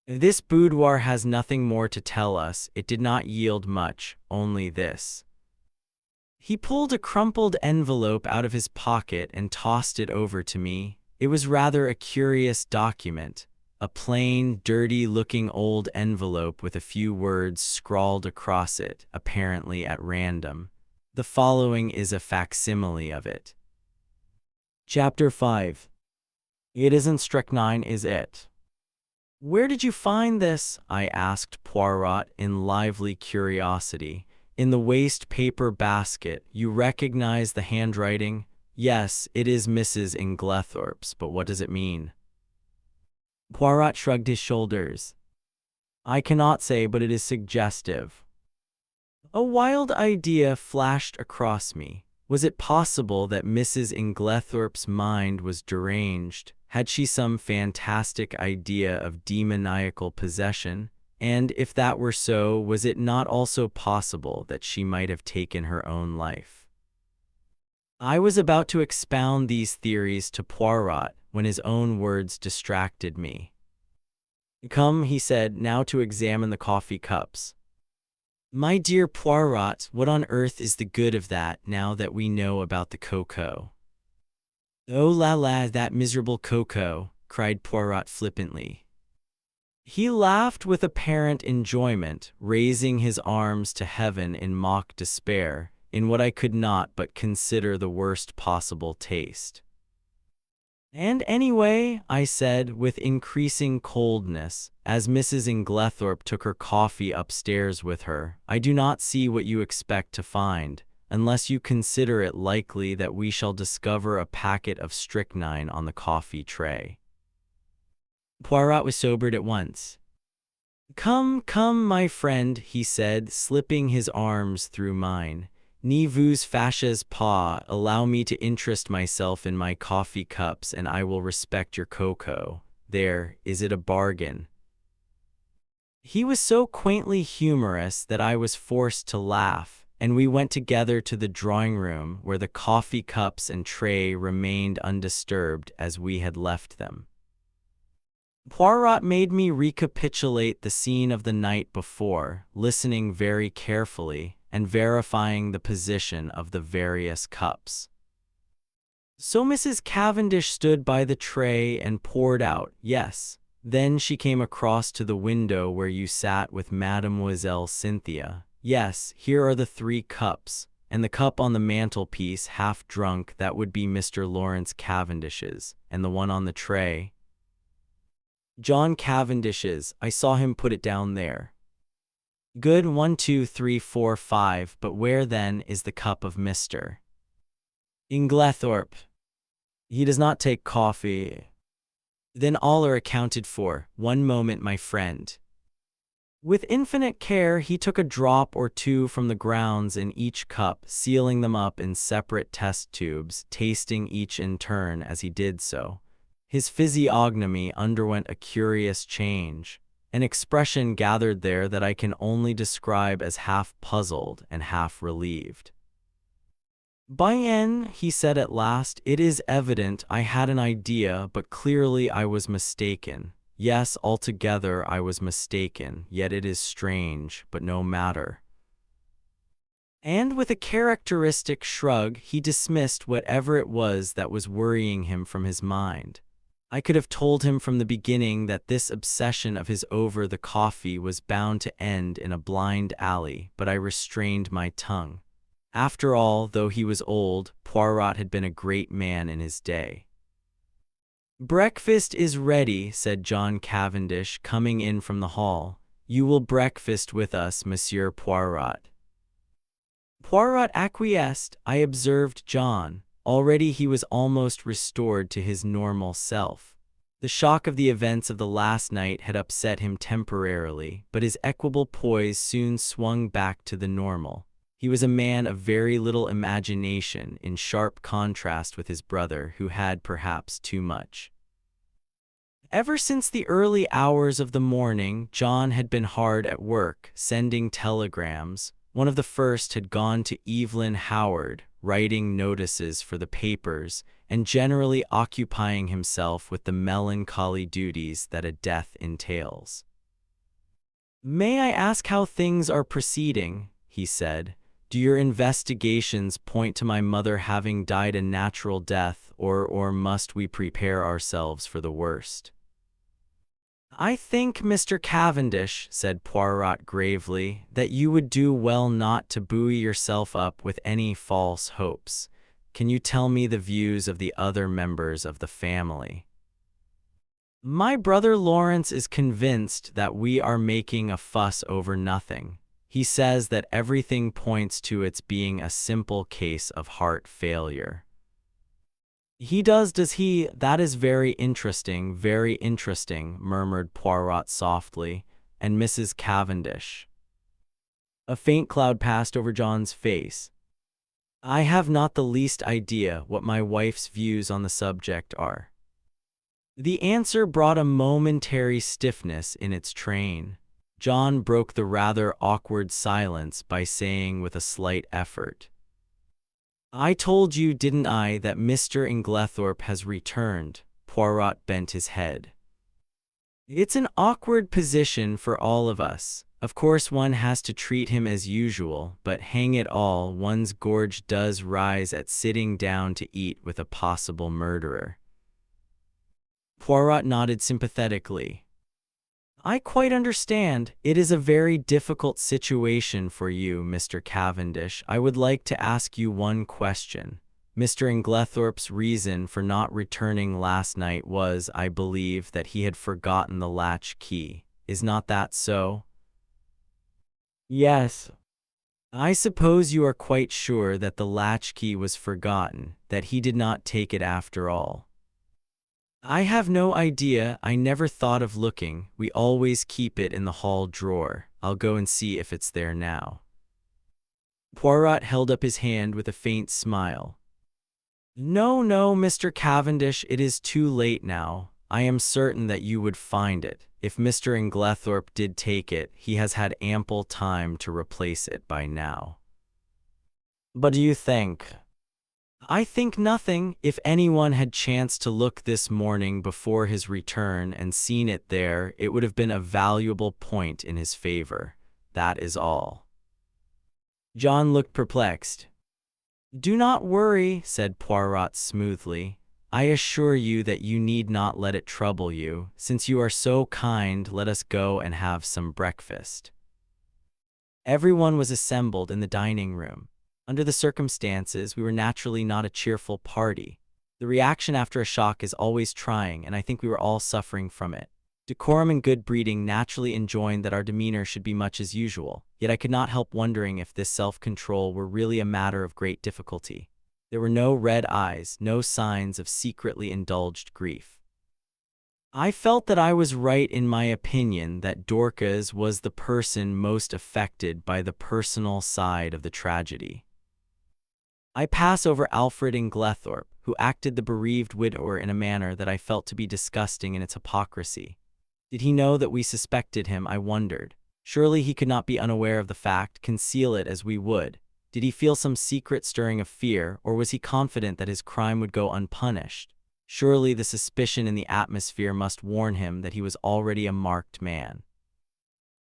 This boudoir has nothing more to tell us. It did not yield much, only this. He pulled a crumpled envelope out of his pocket and tossed it over to me. It was rather a curious document. a plain, dirty-looking old envelope with a few words scrawled across it, apparently at random. The following is a facsimile of it. Chapter 5. It isn't strychnine, is it? Where did you find this? I asked Poirot in lively curiosity. In the waste paper basket. You recognize the handwriting? Yes, it is Mrs. Inglethorpe's, but what does it mean? Poirot shrugged his shoulders. I cannot say, but it is suggestive. A wild idea flashed across me. Was it possible that Mrs. Inglethorpe's mind was deranged? Had she some fantastic idea of demoniacal possession? And if that were so, was it not also possible that she might have taken her own life? I was about to expound these theories to Poirot when his own words distracted me. Come, he said, now to examine the coffee cups. My dear Poirot, what on earth is the good of that now that we know about the cocoa? Oh la la, that miserable cocoa, cried Poirot flippantly. He laughed with apparent enjoyment, raising his arms to heaven in mock despair, in what I could not but consider the worst possible taste. And anyway, I said with increasing coldness, as Mrs. Inglethorpe took her coffee upstairs with her, I do not see what you expect to find, unless you consider it likely that we shall discover a packet of strychnine on the coffee tray. Poirot was sobered at once. Come, come, my friend, he said, slipping his arms through mine. Ne vous fâchez pas, allow me to interest myself in my coffee cups and I will respect your cocoa. There, is it a bargain? He was so quaintly humorous that I was forced to laugh, and we went together to the drawing-room where the coffee cups and tray remained undisturbed as we had left them. Poirot made me recapitulate the scene of the night before, listening very carefully and verifying the position of the various cups. So Mrs. Cavendish stood by the tray and poured out, yes. Then she came across to the window where you sat with Mademoiselle Cynthia. Yes, here are the 3 cups, and the cup on the mantelpiece half drunk, that would be Mr. Lawrence Cavendish's, and the one on the tray, John Cavendish's. I saw him put it down there. Good, 1, 2, 3, 4, 5, but where then is the cup of Mr. Inglethorpe? He does not take coffee. Then all are accounted for. One moment, my friend. With infinite care he took a drop or 2 from the grounds in each cup, sealing them up in separate test tubes, tasting each in turn as he did so. His physiognomy underwent a curious change. An expression gathered there that I can only describe as half puzzled and half relieved. Bien, he said at last, it is evident I had an idea, but clearly I was mistaken. Yes, altogether I was mistaken, yet it is strange, but no matter. And with a characteristic shrug, he dismissed whatever it was that was worrying him from his mind. I could have told him from the beginning that this obsession of his over the coffee was bound to end in a blind alley, but I restrained my tongue. After all, though he was old, Poirot had been a great man in his day. Breakfast is ready, said John Cavendish, coming in from the hall. You will breakfast with us, Monsieur Poirot. Poirot acquiesced. I observed John. Already he was almost restored to his normal self. The shock of the events of the last night had upset him temporarily, but his equable poise soon swung back to the normal. He was a man of very little imagination, in sharp contrast with his brother, who had perhaps too much. Ever since the early hours of the morning, John had been hard at work, sending telegrams. One of the first had gone to Evelyn Howard, writing notices for the papers, and generally occupying himself with the melancholy duties that a death entails. May I ask how things are proceeding? He said. Do your investigations point to my mother having died a natural death, or must we prepare ourselves for the worst? "I think, Mr. Cavendish," said Poirot gravely, "that you would do well not to buoy yourself up with any false hopes. Can you tell me the views of the other members of the family?" "My brother Lawrence is convinced that we are making a fuss over nothing. He says that everything points to its being a simple case of heart failure." "He does he? That is very interesting, murmured Poirot softly. "And Mrs. Cavendish?" A faint cloud passed over John's face. "I have not the least idea what my wife's views on the subject are." The answer brought a momentary stiffness in its train. John broke the rather awkward silence by saying with a slight effort, "I told you, didn't I, that Mr. Inglethorpe has returned?" Poirot bent his head. "It's an awkward position for all of us. Of course one has to treat him as usual, but hang it all, one's gorge does rise at sitting down to eat with a possible murderer." Poirot nodded sympathetically. "I quite understand. It is a very difficult situation for you, Mr. Cavendish. I would like to ask you one question. Mr. Inglethorpe's reason for not returning last night was, I believe, that he had forgotten the latch key. Is not that so?" "Yes." "I suppose you are quite sure that the latch key was forgotten, that he did not take it after all?" "I have no idea. I never thought of looking. We always keep it in the hall drawer. I'll go and see if it's there now." Poirot held up his hand with a faint smile. "No, Mr. Cavendish, it is too late now. I am certain that you would find it. If Mr. Inglethorpe did take it, he has had ample time to replace it by now." "But do you think—" "I think nothing. If anyone had chanced to look this morning before his return and seen it there, it would have been a valuable point in his favor. That is all." John looked perplexed. "Do not worry," said Poirot smoothly. "I assure you that you need not let it trouble you. Since you are so kind, let us go and have some breakfast." Everyone was assembled in the dining room. Under the circumstances, we were naturally not a cheerful party. The reaction after a shock is always trying, and I think we were all suffering from it. Decorum and good breeding naturally enjoined that our demeanor should be much as usual, yet I could not help wondering if this self-control were really a matter of great difficulty. There were no red eyes, no signs of secretly indulged grief. I felt that I was right in my opinion that Dorcas was the person most affected by the personal side of the tragedy. I pass over Alfred Inglethorpe, who acted the bereaved widower in a manner that I felt to be disgusting in its hypocrisy. Did he know that we suspected him, I wondered. Surely he could not be unaware of the fact, conceal it as we would. Did he feel some secret stirring of fear, or was he confident that his crime would go unpunished? Surely the suspicion in the atmosphere must warn him that he was already a marked man.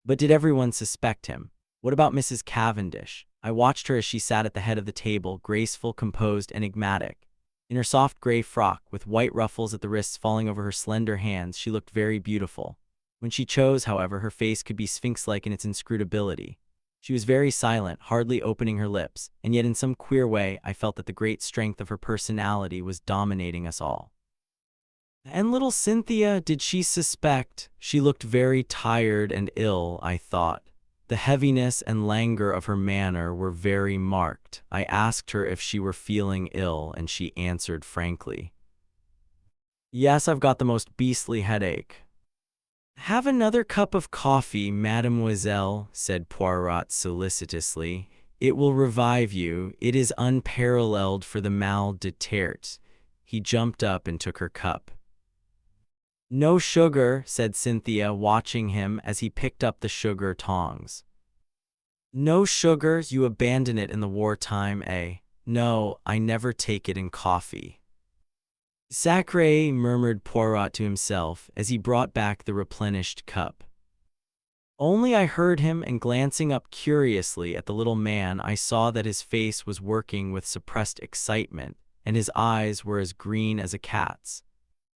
But did everyone suspect him? What about Mrs. Cavendish? I watched her as she sat at the head of the table, graceful, composed, enigmatic. In her soft gray frock, with white ruffles at the wrists falling over her slender hands, she looked very beautiful. When she chose, however, her face could be sphinx-like in its inscrutability. She was very silent, hardly opening her lips, and yet in some queer way I felt that the great strength of her personality was dominating us all. And little Cynthia, did she suspect? She looked very tired and ill, I thought. The heaviness and languor of her manner were very marked. I asked her if she were feeling ill, and she answered frankly, "Yes, I've got the most beastly headache." "Have another cup of coffee, mademoiselle," said Poirot solicitously. "It will revive you. It is unparalleled for the mal de tête." He jumped up and took her cup. "No sugar," said Cynthia, watching him as he picked up the sugar tongs. "No sugar? You abandon it in the wartime, eh?" "No, I never take it in coffee." "Sacré," murmured Poirot to himself as he brought back the replenished cup. Only I heard him, and glancing up curiously at the little man, I saw that his face was working with suppressed excitement, and his eyes were as green as a cat's.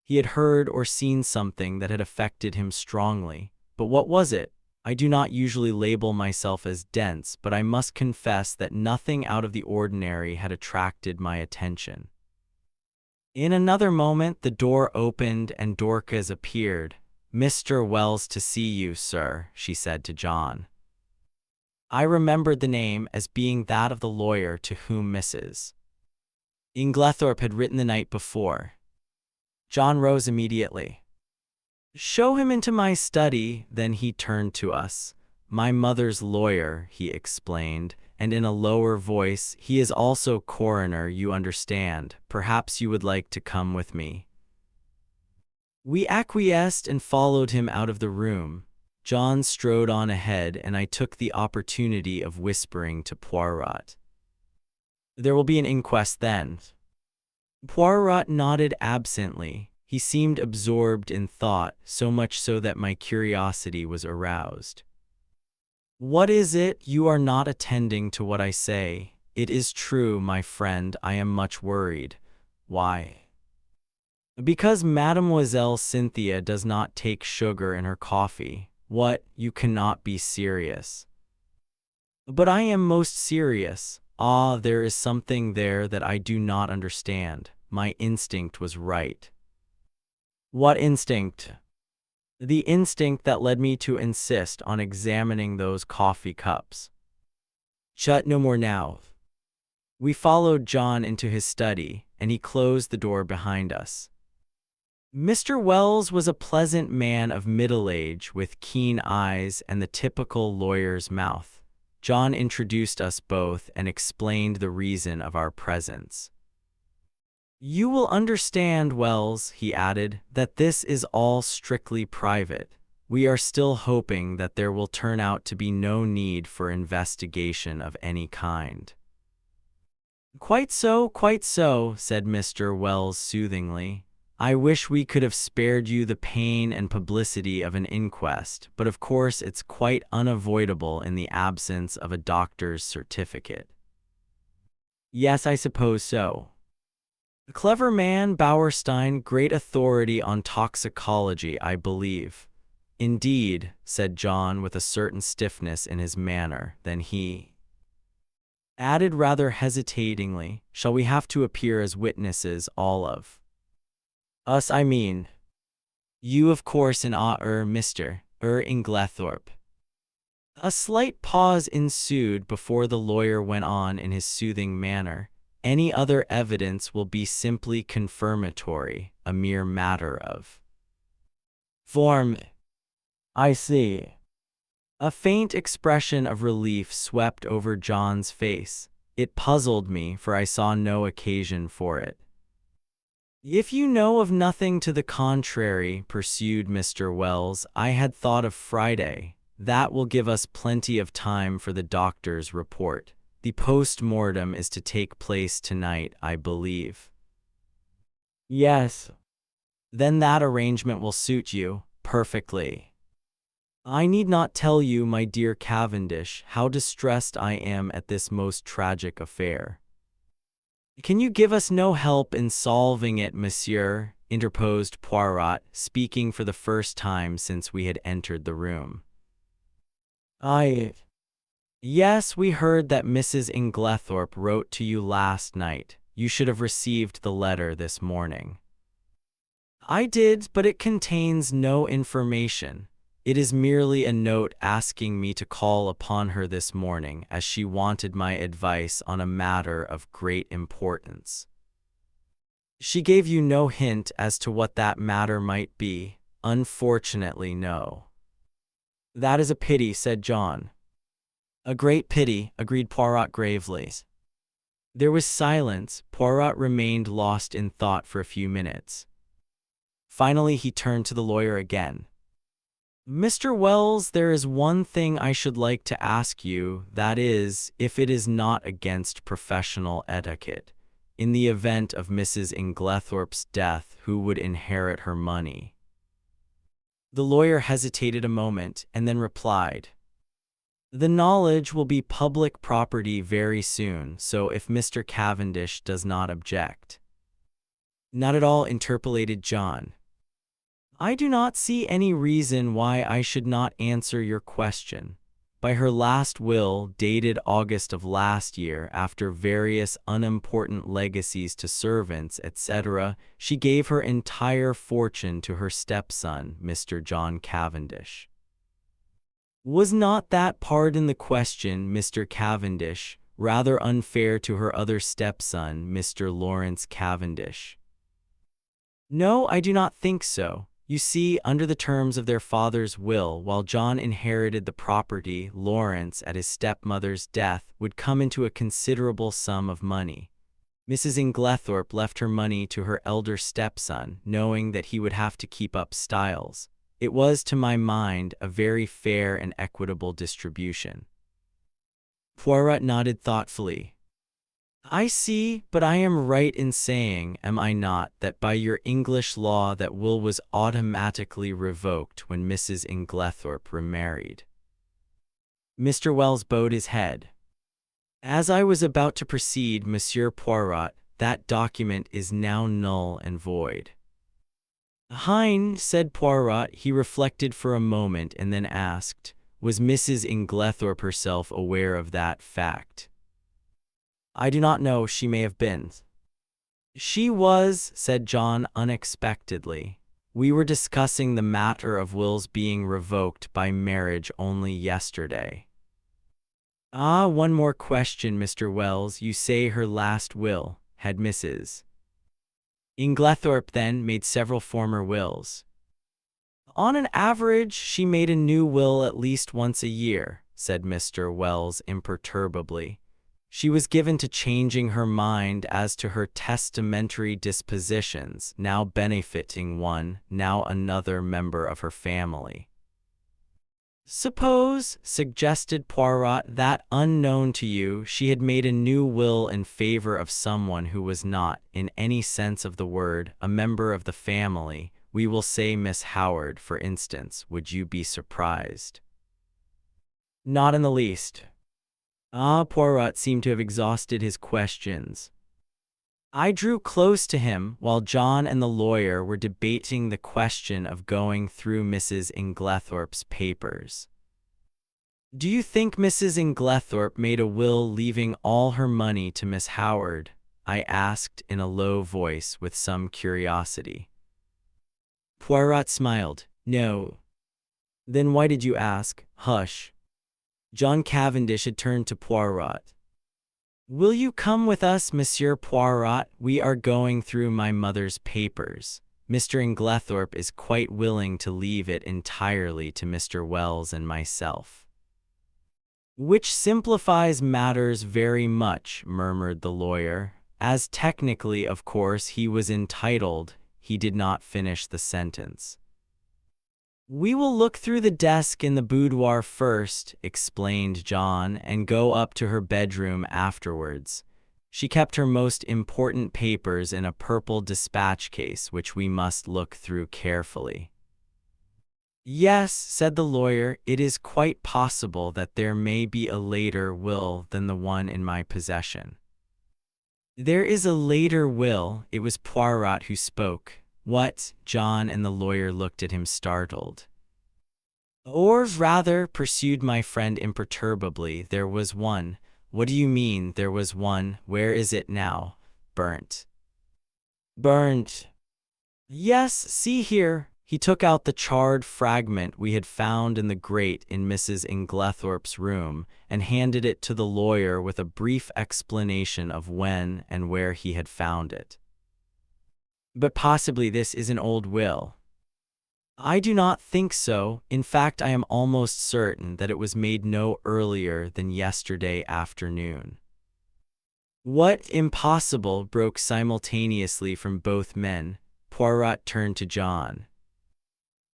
He had heard or seen something that had affected him strongly. But what was it? I do not usually label myself as dense, but I must confess that nothing out of the ordinary had attracted my attention. In another moment, the door opened and Dorcas appeared. "Mr. Wells to see you, sir," she said to John. I remembered the name as being that of the lawyer to whom Mrs. Inglethorpe had written the night before. John rose immediately. "Show him into my study." Then he turned to us. "My mother's lawyer," he explained, and in a lower voice, "he is also coroner, you understand. Perhaps you would like to come with me." We acquiesced and followed him out of the room. John strode on ahead, and I took the opportunity of whispering to Poirot, "There will be an inquest then." Poirot nodded absently. He seemed absorbed in thought, so much so that my curiosity was aroused. "What is it? You are not attending to what I say." "It is true, my friend, I am much worried." "Why?" "Because Mademoiselle Cynthia does not take sugar in her coffee." "What? You cannot be serious." "But I am most serious." "Ah, there is something there that I do not understand." My instinct was right. "What instinct?" "The instinct that led me to insist on examining those coffee cups." "Chut, no more now." We followed John into his study, and he closed the door behind us. Mr. Wells was a pleasant man of middle age with keen eyes and the typical lawyer's mouth. John introduced us both and explained the reason of our presence. "You will understand, Wells," he added, "that this is all strictly private. We are still hoping that there will turn out to be no need for investigation of any kind." Quite so," said Mr. Wells soothingly. "I wish we could have spared you the pain and publicity of an inquest, but of course it's quite unavoidable in the absence of a doctor's certificate." "Yes, I suppose so." "A clever man, Bauerstein, great authority on toxicology, I believe." "Indeed," said John with a certain stiffness in his manner. Then he added rather hesitatingly, "Shall we have to appear as witnesses, all of us, I mean?" "You, of course, and Mr. Inglethorpe." A slight pause ensued before the lawyer went on in his soothing manner. "Any other evidence will be simply confirmatory, a mere matter of form." "I see." A faint expression of relief swept over John's face. It puzzled me, for I saw no occasion for it. "If you know of nothing to the contrary," pursued Mr. Wells, "I had thought of Friday. That will give us plenty of time for the doctor's report. The post-mortem is to take place tonight, I believe." "Yes." "Then that arrangement will suit you perfectly. I need not tell you, my dear Cavendish, how distressed I am at this most tragic affair." "Can you give us no help in solving it, monsieur?" interposed Poirot, speaking for the first time since we had entered the room. "Yes, we heard that Mrs. Inglethorpe wrote to you last night. You should have received the letter this morning." "I did, but it contains no information. It is merely a note asking me to call upon her this morning, as she wanted my advice on a matter of great importance." "She gave you no hint as to what that matter might be?" "Unfortunately, no." "That is a pity," said John. "A great pity," agreed Poirot gravely. There was silence. Poirot remained lost in thought for a few minutes. Finally, he turned to the lawyer again. "Mr. Wells, there is one thing I should like to ask you, that is, if it is not against professional etiquette. In the event of Mrs. Inglethorpe's death, who would inherit her money?" The lawyer hesitated a moment and then replied, "The knowledge will be public property very soon, so if Mr. Cavendish does not object." Not at all, interpolated John. I do not see any reason why I should not answer your question. By her last will, dated August of last year, after various unimportant legacies to servants, etc., she gave her entire fortune to her stepson, Mr. John Cavendish. Was not that part in the question, Mr. Cavendish, rather unfair to her other stepson, Mr. Lawrence Cavendish? No, I do not think so. You see, under the terms of their father's will, while John inherited the property, Lawrence, at his stepmother's death, would come into a considerable sum of money. Mrs. Inglethorpe left her money to her elder stepson, knowing that he would have to keep up Styles. It was, to my mind, a very fair and equitable distribution. Poirot nodded thoughtfully. I see, but I am right in saying, am I not, that by your English law that will was automatically revoked when Mrs. Inglethorpe remarried? Mr. Wells bowed his head. As I was about to proceed, Monsieur Poirot, that document is now null and void. Hein, said Poirot. He reflected for a moment and then asked, was Mrs. Inglethorpe herself aware of that fact? I do not know, she may have been. She was, said John unexpectedly. We were discussing the matter of wills being revoked by marriage only yesterday. Ah, one more question, Mr. Wells. You say her last will had Mrs. Inglethorpe then made several former wills. On an average, she made a new will at least once a year, said Mr. Wells imperturbably. She was given to changing her mind as to her testamentary dispositions, now benefiting one, now another member of her family. Suppose, suggested Poirot, that unknown to you, she had made a new will in favor of someone who was not, in any sense of the word, a member of the family. We will say Miss Howard, for instance. Would you be surprised? Not in the least. Ah, Poirot seemed to have exhausted his questions. I drew close to him while John and the lawyer were debating the question of going through Mrs. Inglethorpe's papers. Do you think Mrs. Inglethorpe made a will leaving all her money to Miss Howard? I asked in a low voice with some curiosity. Poirot smiled. No. Then why did you ask? Hush. John Cavendish had turned to Poirot. Will you come with us, Monsieur Poirot? We are going through my mother's papers. Mr. Inglethorpe is quite willing to leave it entirely to Mr. Wells and myself. Which simplifies matters very much, murmured the lawyer. As technically, of course, he was entitled. He did not finish the sentence. We will look through the desk in the boudoir first, explained John, and go up to her bedroom afterwards. She kept her most important papers in a purple dispatch case, which we must look through carefully. Yes, said the lawyer, it is quite possible that there may be a later will than the one in my possession. There is a later will. It was Poirot who spoke. What? John and the lawyer looked at him startled. Or rather, pursued my friend imperturbably, there was one. What do you mean, there was one? Where is it now? Burnt. Burnt. Yes, see here. He took out the charred fragment we had found in the grate in Mrs. Inglethorpe's room and handed it to the lawyer with a brief explanation of when and where he had found it. But possibly this is an old will. I do not think so. In fact, I am almost certain that it was made no earlier than yesterday afternoon. What? Impossible, broke simultaneously from both men. Poirot turned to John.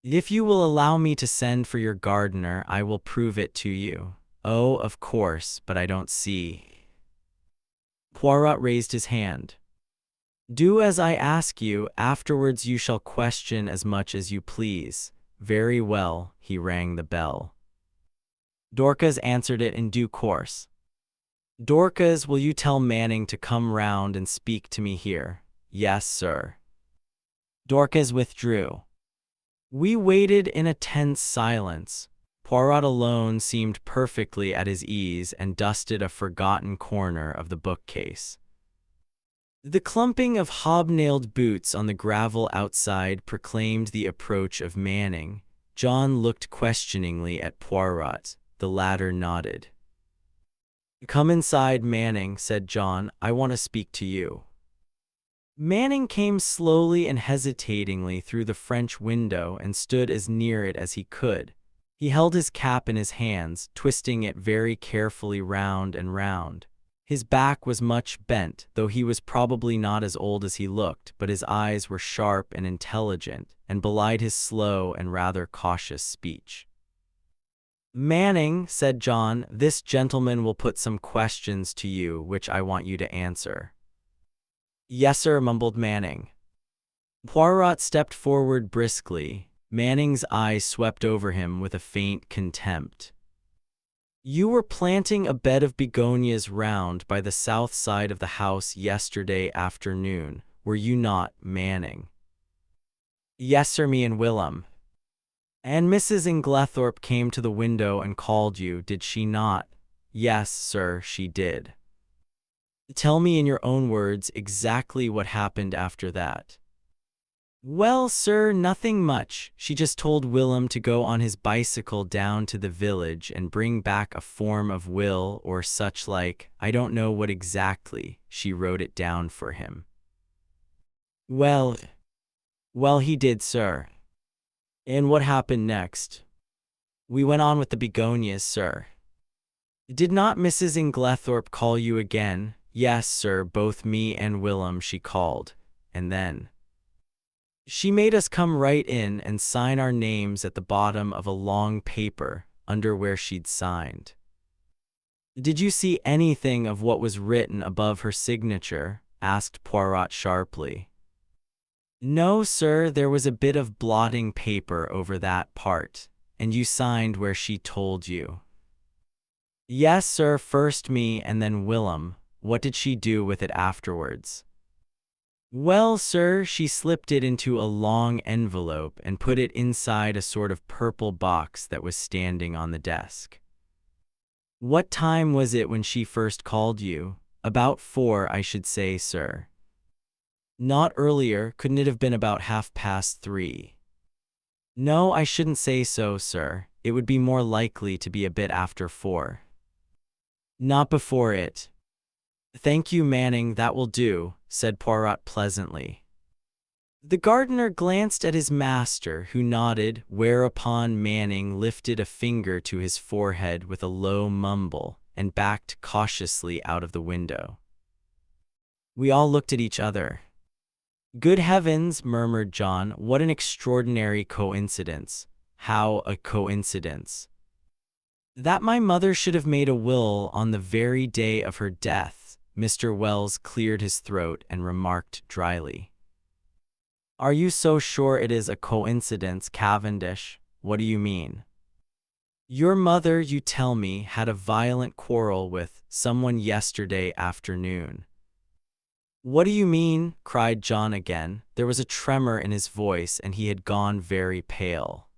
If you will allow me to send for your gardener, I will prove it to you. Oh, of course, but I don't see. Poirot raised his hand. Do as I ask you, afterwards you shall question as much as you please. Very well, he rang the bell. Dorcas answered it in due course. Dorcas, will you tell Manning to come round and speak to me here? Yes, sir. Dorcas withdrew. We waited in a tense silence. Poirot alone seemed perfectly at his ease and dusted a forgotten corner of the bookcase. The clumping of hobnailed boots on the gravel outside proclaimed the approach of Manning. John looked questioningly at Poirot. The latter nodded. "Come inside, Manning," said John. "I want to speak to you." Manning came slowly and hesitatingly through the French window and stood as near it as he could. He held his cap in his hands, twisting it very carefully round and round. His back was much bent, though he was probably not as old as he looked, but his eyes were sharp and intelligent, and belied his slow and rather cautious speech. "Manning," said John, "this gentleman will put some questions to you which I want you to answer." "Yes, sir," mumbled Manning. Poirot stepped forward briskly. Manning's eyes swept over him with a faint contempt. "You were planting a bed of begonias round by the south side of the house yesterday afternoon, were you not, Manning?" "Yes, sir, me and Willem." "And Mrs. Inglethorpe came to the window and called you, did she not?" "Yes, sir, she did." "Tell me in your own words exactly what happened after that." "Well, sir, nothing much. She just told Willem to go on his bicycle down to the village and bring back a form of will or such like. I don't know what exactly. She wrote it down for him." Well, he did, sir." "And what happened next?" "We went on with the begonias, sir." "Did not Mrs. Inglethorpe call you again?" "Yes, sir, both me and Willem she called. And then she made us come right in and sign our names at the bottom of a long paper, under where she'd signed." "Did you see anything of what was written above her signature?" asked Poirot sharply. "No, sir, there was a bit of blotting paper over that part. And you signed where she told you?" "Yes, sir, first me and then Willem." "What did she do with it afterwards?" "Well, sir, she slipped it into a long envelope and put it inside a sort of purple box that was standing on the desk." "What time was it when she first called you?" "About 4, I should say, sir." "Not earlier? Couldn't it have been about 3:30? "No, I shouldn't say so, sir. It would be more likely to be a bit after 4. "Not before it." "Thank you, Manning, that will do," said Poirot pleasantly. The gardener glanced at his master, who nodded, whereupon Manning lifted a finger to his forehead with a low mumble and backed cautiously out of the window. We all looked at each other. "Good heavens," murmured John, "what an extraordinary coincidence." "How a coincidence?" "That my mother should have made a will on the very day of her death." Mr. Wells cleared his throat and remarked dryly. "Are you so sure it is a coincidence, Cavendish? What do you mean?" "Your mother, you tell me, had a violent quarrel with someone yesterday afternoon." "What do you mean?" cried John again. There was a tremor in his voice and he had gone very pale.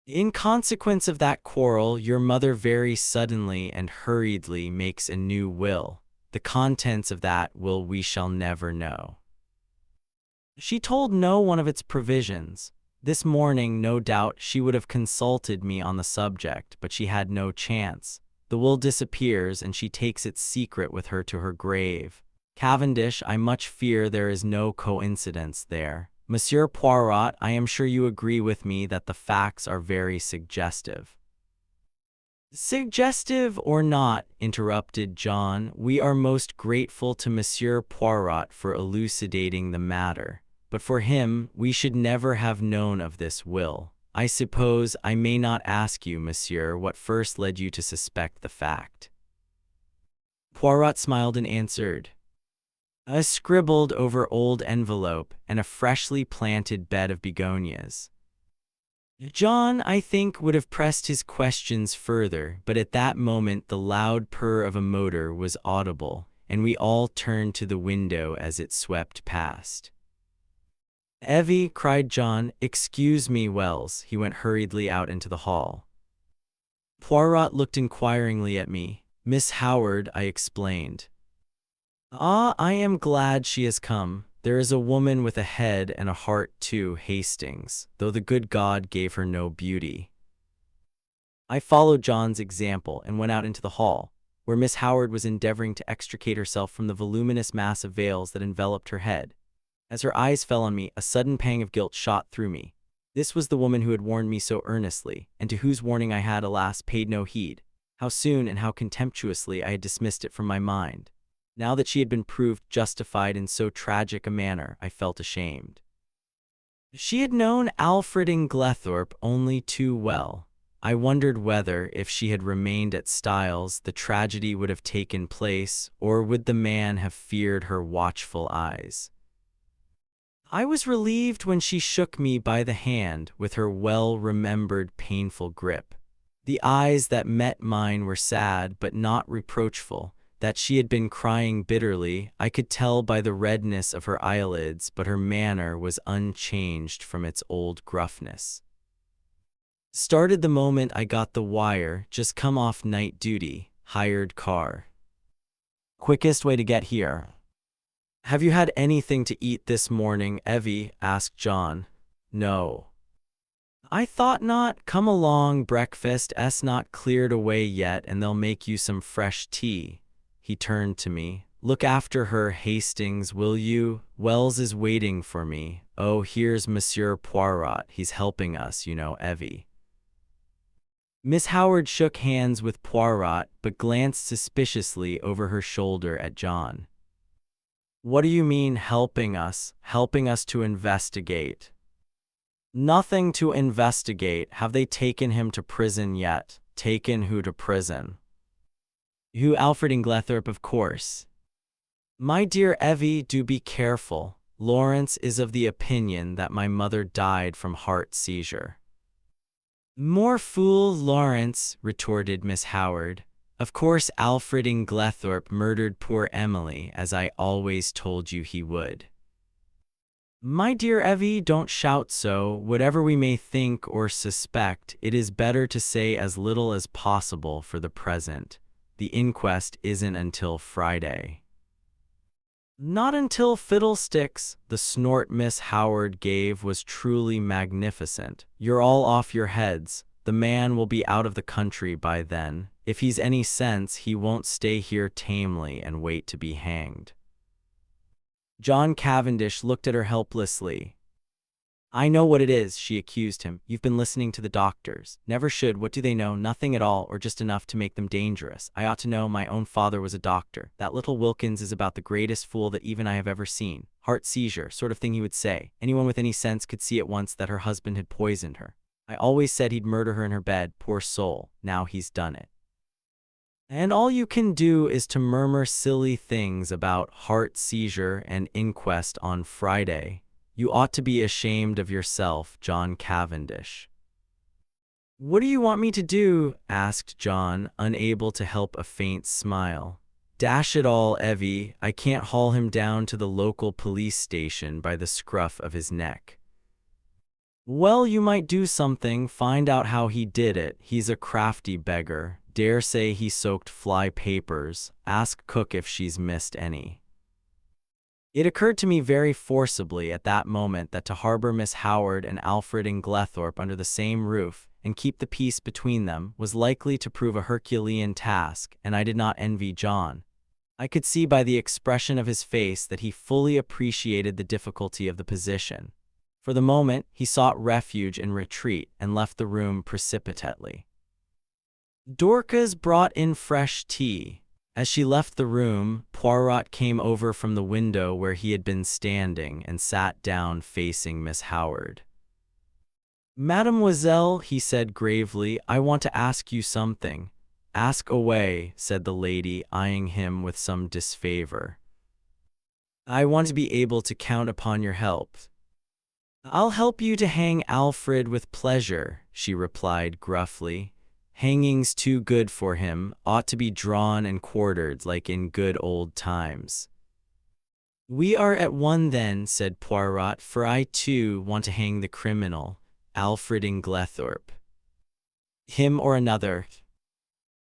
"In consequence of that quarrel, your mother very suddenly and hurriedly makes a new will. The contents of that will we shall never know. She told no one of its provisions. This morning, no doubt, she would have consulted me on the subject, but she had no chance. The will disappears, and she takes its secret with her to her grave. Cavendish, I much fear there is no coincidence there. Monsieur Poirot, I am sure you agree with me that the facts are very suggestive." "Suggestive or not," interrupted John, "we are most grateful to Monsieur Poirot for elucidating the matter. But for him, we should never have known of this will. I suppose I may not ask you, monsieur, what first led you to suspect the fact." Poirot smiled and answered, "A scribbled over old envelope and a freshly planted bed of begonias." John, I think, would have pressed his questions further, but at that moment the loud purr of a motor was audible, and we all turned to the window as it swept past. Evie, cried John. Excuse me, Wells. He went hurriedly out into the hall. Poirot looked inquiringly at me. Miss Howard, I explained. Ah, I am glad she has come. There is a woman with a head and a heart too, Hastings, though the good God gave her no beauty. I followed John's example and went out into the hall, where Miss Howard was endeavoring to extricate herself from the voluminous mass of veils that enveloped her head. As her eyes fell on me, a sudden pang of guilt shot through me. This was the woman who had warned me so earnestly, and to whose warning I had, alas, paid no heed. How soon and how contemptuously I had dismissed it from my mind. Now that she had been proved justified in so tragic a manner, I felt ashamed. She had known Alfred Inglethorpe only too well. I wondered whether, if she had remained at Styles, the tragedy would have taken place, or would the man have feared her watchful eyes. I was relieved when she shook me by the hand with her well-remembered painful grip. The eyes that met mine were sad but not reproachful. That she had been crying bitterly, I could tell by the redness of her eyelids, but her manner was unchanged from its old gruffness. Started the moment I got the wire, just come off night duty, hired car. Quickest way to get here. Have you had anything to eat this morning, Evie? Asked John. No. I thought not. Come along, breakfast's not cleared away yet, and they'll make you some fresh tea. He turned to me. Look after her, Hastings, will you? Wells is waiting for me. Oh, here's Monsieur Poirot. He's helping us, you know, Evie. Miss Howard shook hands with Poirot, but glanced suspiciously over her shoulder at John. What do you mean, helping us? Helping us to investigate. Nothing to investigate. Have they taken him to prison yet? Taken who to prison? You, Alfred Inglethorpe, of course. My dear Evie, do be careful. Lawrence is of the opinion that my mother died from heart seizure. More fool Lawrence, retorted Miss Howard. Of course Alfred Inglethorpe murdered poor Emily, as I always told you he would. My dear Evie, don't shout so. Whatever we may think or suspect, it is better to say as little as possible for the present. The inquest isn't until Friday. Not until fiddlesticks. The snort Miss Howard gave was truly magnificent. You're all off your heads. The man will be out of the country by then. If he's any sense, he won't stay here tamely and wait to be hanged. John Cavendish looked at her helplessly. I know what it is, she accused him. You've been listening to the doctors. Never should. What do they know? Nothing at all, or just enough to make them dangerous. I ought to know. My own father was a doctor. That little Wilkins is about the greatest fool that even I have ever seen. Heart seizure, sort of thing he would say. Anyone with any sense could see at once that her husband had poisoned her. I always said he'd murder her in her bed, poor soul. Now he's done it. And all you can do is to murmur silly things about heart seizure and inquest on Friday. You ought to be ashamed of yourself, John Cavendish. What do you want me to do? Asked John, unable to help a faint smile. Dash it all, Evie, I can't haul him down to the local police station by the scruff of his neck. Well, you might do something. Find out how he did it. He's a crafty beggar. Dare say he soaked fly papers. Ask cook if she's missed any. It occurred to me very forcibly at that moment that to harbor Miss Howard and Alfred Inglethorpe under the same roof and keep the peace between them was likely to prove a Herculean task, and I did not envy John. I could see by the expression of his face that he fully appreciated the difficulty of the position. For the moment, he sought refuge in retreat and left the room precipitately. Dorcas brought in fresh tea. As she left the room, Poirot came over from the window where he had been standing and sat down facing Miss Howard. Mademoiselle, he said gravely, I want to ask you something. Ask away, said the lady, eyeing him with some disfavor. I want to be able to count upon your help. I'll help you to hang Alfred with pleasure, she replied gruffly. Hanging's too good for him, ought to be drawn and quartered like in good old times. "We are at one then," said Poirot, "for I too want to hang the criminal, Alfred Inglethorpe. Him or another?"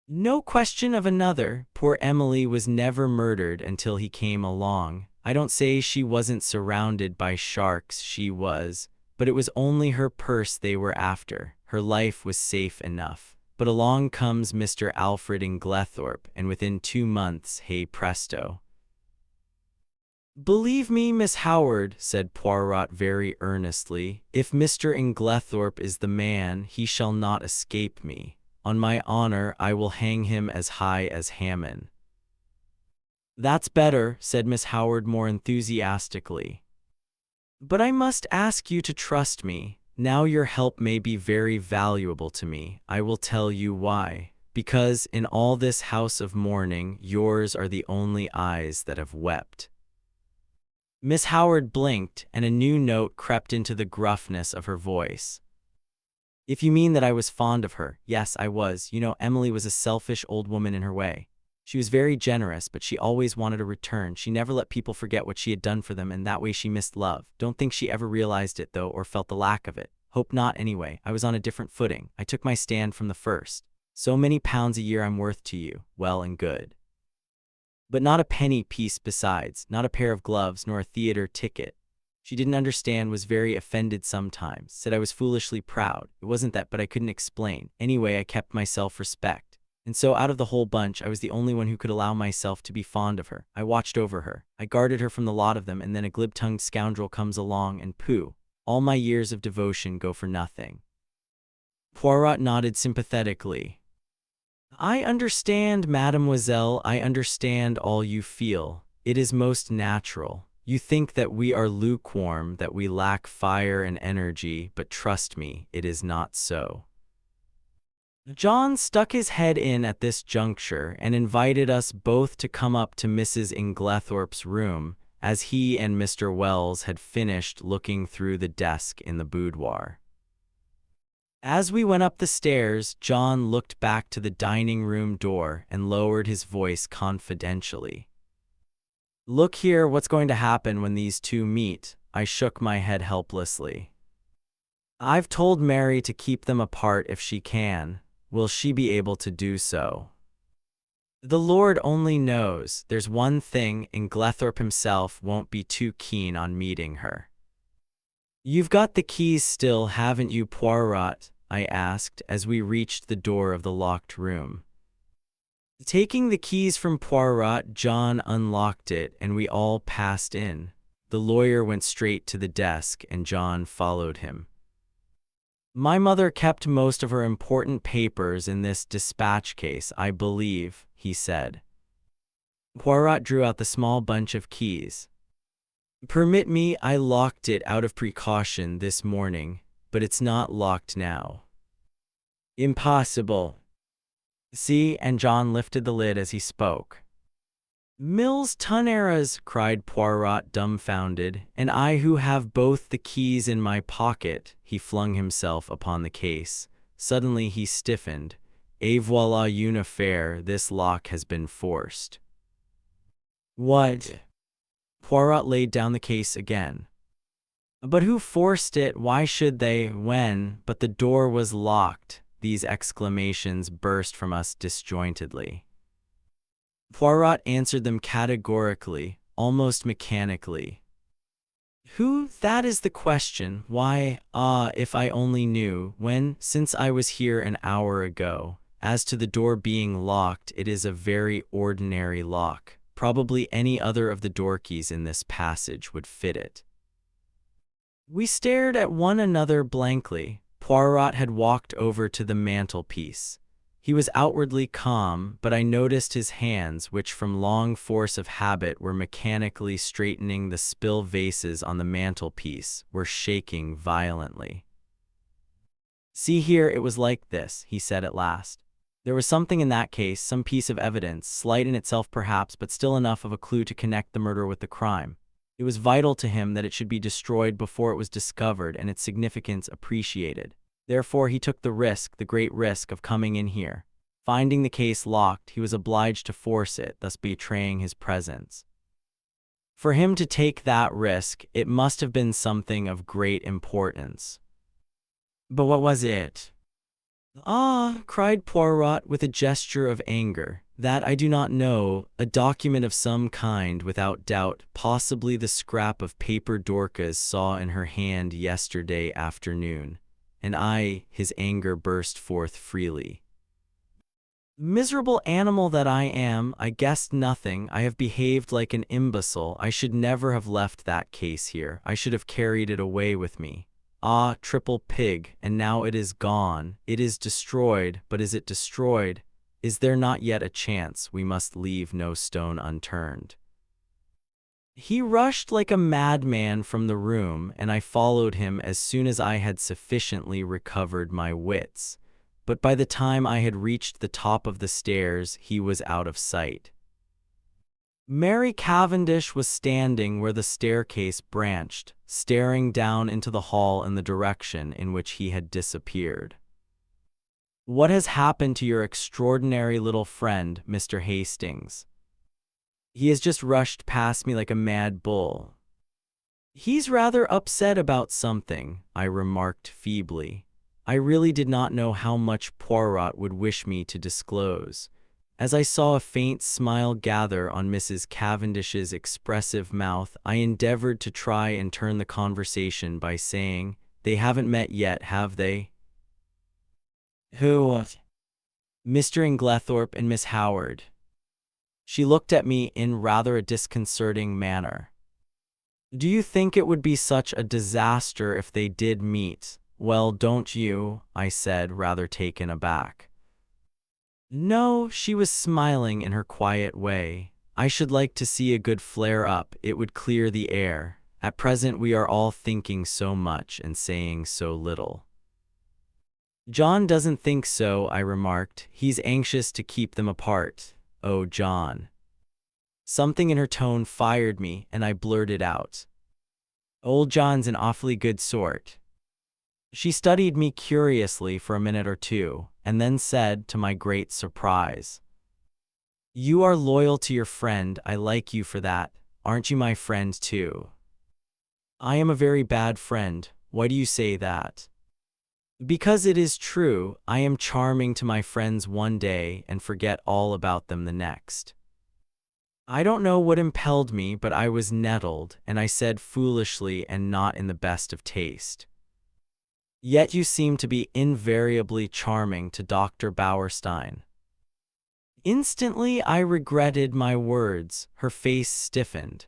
"No question of another. Poor Emily was never murdered until he came along. I don't say she wasn't surrounded by sharks, she was, but it was only her purse they were after. Her life was safe enough. But along comes Mr. Alfred Inglethorpe, and within 2 months, hey presto." "Believe me, Miss Howard," said Poirot very earnestly, "if Mr. Inglethorpe is the man, he shall not escape me. On my honor, I will hang him as high as Hammond." "That's better," said Miss Howard more enthusiastically. "But I must ask you to trust me. Now your help may be very valuable to me. I will tell you why. Because in all this house of mourning, yours are the only eyes that have wept." Miss Howard blinked, and a new note crept into the gruffness of her voice. "If you mean that I was fond of her, yes, I was. You know, Emily was a selfish old woman in her way. She was very generous, but she always wanted a return. She never let people forget what she had done for them, and that way she missed love. Don't think she ever realized it, though, or felt the lack of it. Hope not, anyway. I was on a different footing. I took my stand from the first. So many pounds a year I'm worth to you. Well and good. But not a penny piece besides, not a pair of gloves, nor a theater ticket. She didn't understand, was very offended sometimes, said I was foolishly proud. It wasn't that, but I couldn't explain. Anyway, I kept my self-respect. And so out of the whole bunch, I was the only one who could allow myself to be fond of her. I watched over her. I guarded her from the lot of them, and then a glib-tongued scoundrel comes along and pooh, all my years of devotion go for nothing." Poirot nodded sympathetically. "I understand, mademoiselle, I understand all you feel. It is most natural. You think that we are lukewarm, that we lack fire and energy, but trust me, it is not so." John stuck his head in at this juncture and invited us both to come up to Mrs. Inglethorpe's room, as he and Mr. Wells had finished looking through the desk in the boudoir. As we went up the stairs, John looked back to the dining room door and lowered his voice confidentially. "Look here, what's going to happen when these two meet?" I shook my head helplessly. "I've told Mary to keep them apart if she can. Will she be able to do so?" "The Lord only knows. There's one thing, Inglethorpe himself won't be too keen on meeting her." "You've got the keys still, haven't you, Poirot?" I asked as we reached the door of the locked room. Taking the keys from Poirot, John unlocked it, and we all passed in. The lawyer went straight to the desk, and John followed him. "My mother kept most of her important papers in this dispatch case, I believe," he said. Poirot drew out the small bunch of keys. "Permit me, I locked it out of precaution this morning, but it's not locked now." "Impossible." "See," and John lifted the lid as he spoke. "Mille tonnerres!" cried Poirot, dumbfounded. "And I who have both the keys in my pocket!" He flung himself upon the case. Suddenly he stiffened. "Et voilà une affaire, this lock has been forced." "What?" Poirot laid down the case again. "But who forced it? Why should they, when, but the door was locked?" These exclamations burst from us disjointedly. Poirot answered them categorically, almost mechanically. "Who? That is the question. Why, if I only knew, when, since I was here an hour ago. As to the door being locked, it is a very ordinary lock. Probably any other of the door keys in this passage would fit it." We stared at one another blankly. Poirot had walked over to the mantelpiece. He was outwardly calm, but I noticed his hands, which from long force of habit were mechanically straightening the spill vases on the mantelpiece, were shaking violently. "See here, it was like this," he said at last. "There was something in that case, some piece of evidence, slight in itself perhaps, but still enough of a clue to connect the murder with the crime. It was vital to him that it should be destroyed before it was discovered and its significance appreciated. Therefore he took the risk, the great risk, of coming in here. Finding the case locked, he was obliged to force it, thus betraying his presence. For him to take that risk, it must have been something of great importance. But what was it? Ah, cried Poirot with a gesture of anger. That I do not know, a document of some kind, without doubt, possibly the scrap of paper Dorcas saw in her hand yesterday afternoon. And his anger burst forth freely. Miserable animal that I am, I guessed nothing. I have behaved like an imbecile. I should never have left that case here. I should have carried it away with me. Ah, triple pig, and now it is gone. It is destroyed, but is it destroyed? Is there not yet a chance? We must leave no stone unturned. He rushed like a madman from the room, and I followed him as soon as I had sufficiently recovered my wits. But by the time I had reached the top of the stairs, he was out of sight. Mary Cavendish was standing where the staircase branched, staring down into the hall in the direction in which he had disappeared. "What has happened to your extraordinary little friend, Mr. Hastings?" "He has just rushed past me like a mad bull." "He's rather upset about something," I remarked feebly. I really did not know how much Poirot would wish me to disclose. As I saw a faint smile gather on Mrs. Cavendish's expressive mouth, I endeavored to try and turn the conversation by saying, "They haven't met yet, have they?" "Who?" "Mr. Inglethorpe and Miss Howard." She looked at me in rather a disconcerting manner. "Do you think it would be such a disaster if they did meet?" "Well, don't you?" I said, rather taken aback. "No," she was smiling in her quiet way. "I should like to see a good flare-up. It would clear the air. At present we are all thinking so much and saying so little." "John doesn't think so," I remarked. "He's anxious to keep them apart." "Oh, John." Something in her tone fired me, and I blurted out, "Old John's an awfully good sort." She studied me curiously for a minute or two, and then said, to my great surprise, "You are loyal to your friend. I like you for that. Aren't you my friend too?" "I am a very bad friend. Why do you say that?" "Because it is true. I am charming to my friends one day and forget all about them the next." I don't know what impelled me, but I was nettled, and I said foolishly and not in the best of taste, "Yet you seem to be invariably charming to Dr. Bauerstein." Instantly I regretted my words. Her face stiffened.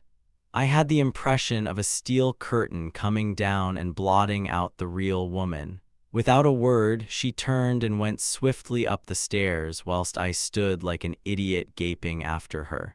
I had the impression of a steel curtain coming down and blotting out the real woman. Without a word, she turned and went swiftly up the stairs, whilst I stood like an idiot gaping after her.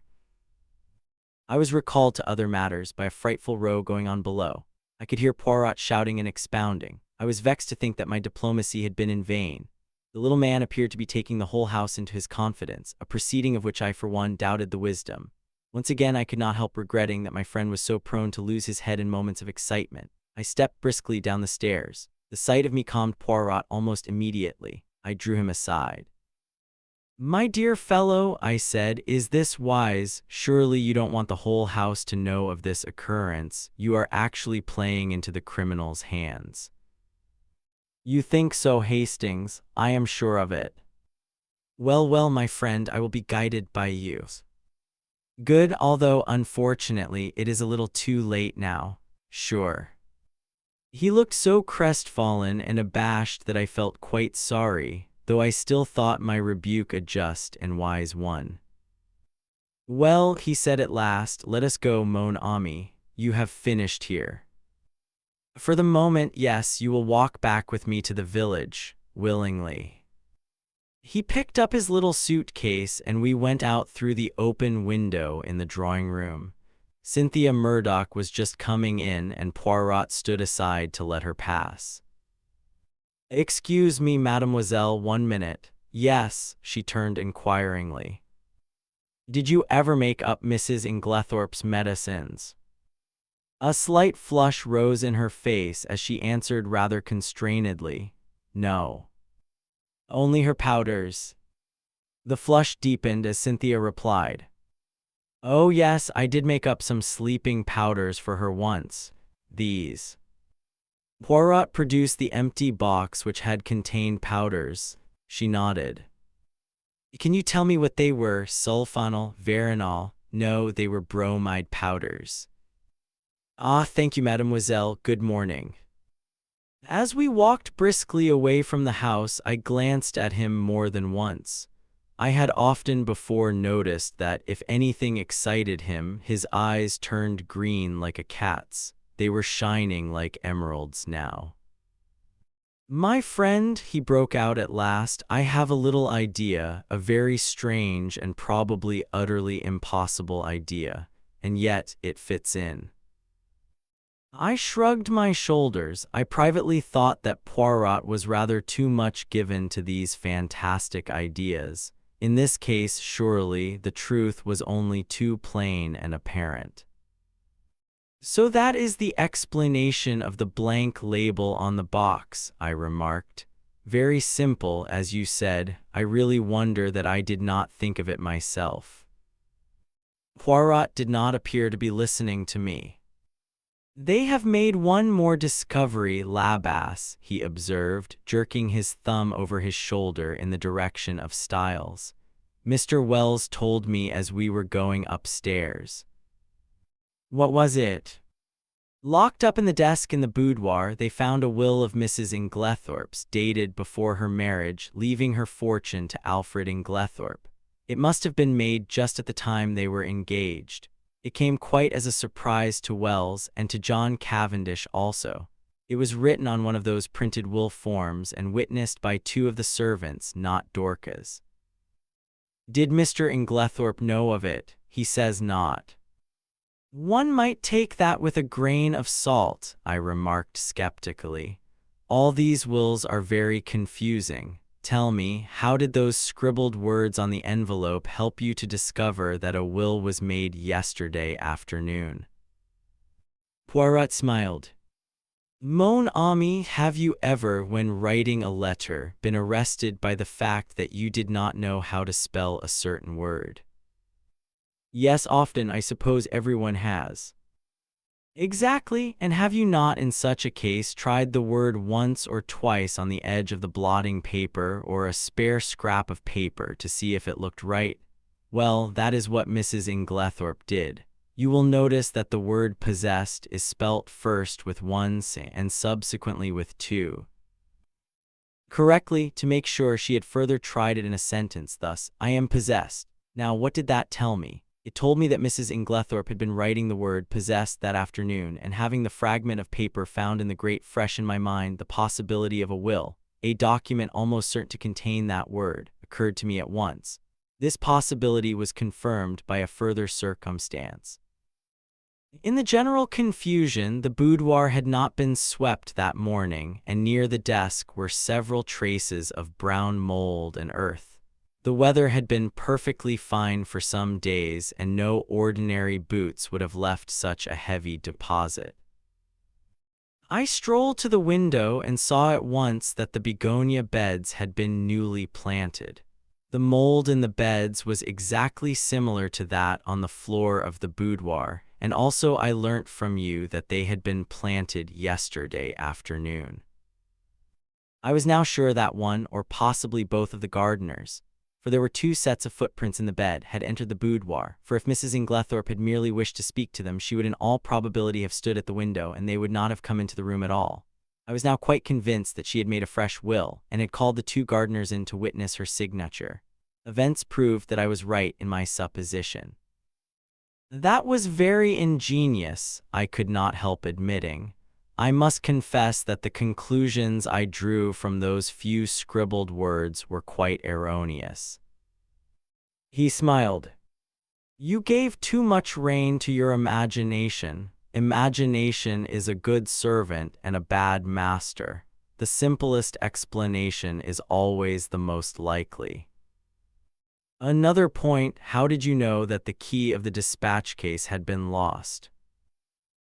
I was recalled to other matters by a frightful row going on below. I could hear Poirot shouting and expounding. I was vexed to think that my diplomacy had been in vain. The little man appeared to be taking the whole house into his confidence, a proceeding of which I for one doubted the wisdom. Once again I could not help regretting that my friend was so prone to lose his head in moments of excitement. I stepped briskly down the stairs. The sight of me calmed Poirot almost immediately. I drew him aside. "My dear fellow," I said, "is this wise? Surely you don't want the whole house to know of this occurrence. You are actually playing into the criminal's hands." "You think so, Hastings? I am sure of it." "Well, well, my friend, I will be guided by you." "Good, although unfortunately it is a little too late now, sure." He looked so crestfallen and abashed that I felt quite sorry, though I still thought my rebuke a just and wise one. "Well," he said at last, "let us go, mon ami. You have finished here." "For the moment, yes. You will walk back with me to the village." "Willingly." He picked up his little suitcase and we went out through the open window in the drawing-room. Cynthia Murdoch was just coming in and Poirot stood aside to let her pass. "Excuse me, mademoiselle, 1 minute." "Yes," she turned inquiringly. "Did you ever make up Mrs. Inglethorpe's medicines?" A slight flush rose in her face as she answered rather constrainedly, "No. Only her powders." The flush deepened as Cynthia replied, Oh yes, I did make up some sleeping powders for her once. These. Poirot produced the empty box which had contained powders. She nodded. Can you tell me what they were? Sulfonal, veronal? No, they were bromide powders. Ah, thank you, mademoiselle. Good morning. As we walked briskly away from the house, I glanced at him more than once. I had often before noticed that if anything excited him, his eyes turned green like a cat's. They were shining like emeralds now. My friend, he broke out at last, I have a little idea, a very strange and probably utterly impossible idea, and yet it fits in. I shrugged my shoulders. I privately thought that Poirot was rather too much given to these fantastic ideas. In this case, surely, the truth was only too plain and apparent. So that is the explanation of the blank label on the box, I remarked. Very simple, as you said. I really wonder that I did not think of it myself. Poirot did not appear to be listening to me. They have made one more discovery, Labasse, he observed, jerking his thumb over his shoulder in the direction of Styles. Mr. Wells told me as we were going upstairs. What was it? Locked up in the desk in the boudoir, they found a will of Mrs. Inglethorpe's, dated before her marriage, leaving her fortune to Alfred Inglethorpe. It must have been made just at the time they were engaged. It came quite as a surprise to Wells and to John Cavendish also. It was written on one of those printed will forms and witnessed by two of the servants, not Dorcas. Did Mr. Inglethorpe know of it? He says not. One might take that with a grain of salt, I remarked skeptically. All these wills are very confusing. Tell me, how did those scribbled words on the envelope help you to discover that a will was made yesterday afternoon? Poirot smiled. Mon ami, have you ever, when writing a letter, been arrested by the fact that you did not know how to spell a certain word? Yes, often. I suppose everyone has. Exactly, and have you not in such a case tried the word once or twice on the edge of the blotting paper or a spare scrap of paper to see if it looked right? Well, that is what Mrs. Inglethorpe did. You will notice that the word possessed is spelt first with one C and subsequently with two. Correctly, to make sure she had further tried it in a sentence, thus, I am possessed. Now, what did that tell me? It told me that Mrs. Inglethorpe had been writing the word possessed that afternoon, and having the fragment of paper found in the grate fresh in my mind, the possibility of a will, a document almost certain to contain that word, occurred to me at once. This possibility was confirmed by a further circumstance. In the general confusion, the boudoir had not been swept that morning, and near the desk were several traces of brown mold and earth. The weather had been perfectly fine for some days, and no ordinary boots would have left such a heavy deposit. I strolled to the window and saw at once that the begonia beds had been newly planted. The mold in the beds was exactly similar to that on the floor of the boudoir, and also I learnt from you that they had been planted yesterday afternoon. I was now sure that one, or possibly both of the gardeners, for there were two sets of footprints in the bed, had entered the boudoir, for if Mrs. Inglethorpe had merely wished to speak to them, she would in all probability have stood at the window, and they would not have come into the room at all. I was now quite convinced that she had made a fresh will, and had called the two gardeners in to witness her signature. Events proved that I was right in my supposition. That was very ingenious, I could not help admitting. I must confess that the conclusions I drew from those few scribbled words were quite erroneous. He smiled. You gave too much rein to your imagination. Imagination is a good servant and a bad master. The simplest explanation is always the most likely. Another point, how did you know that the key of the dispatch case had been lost?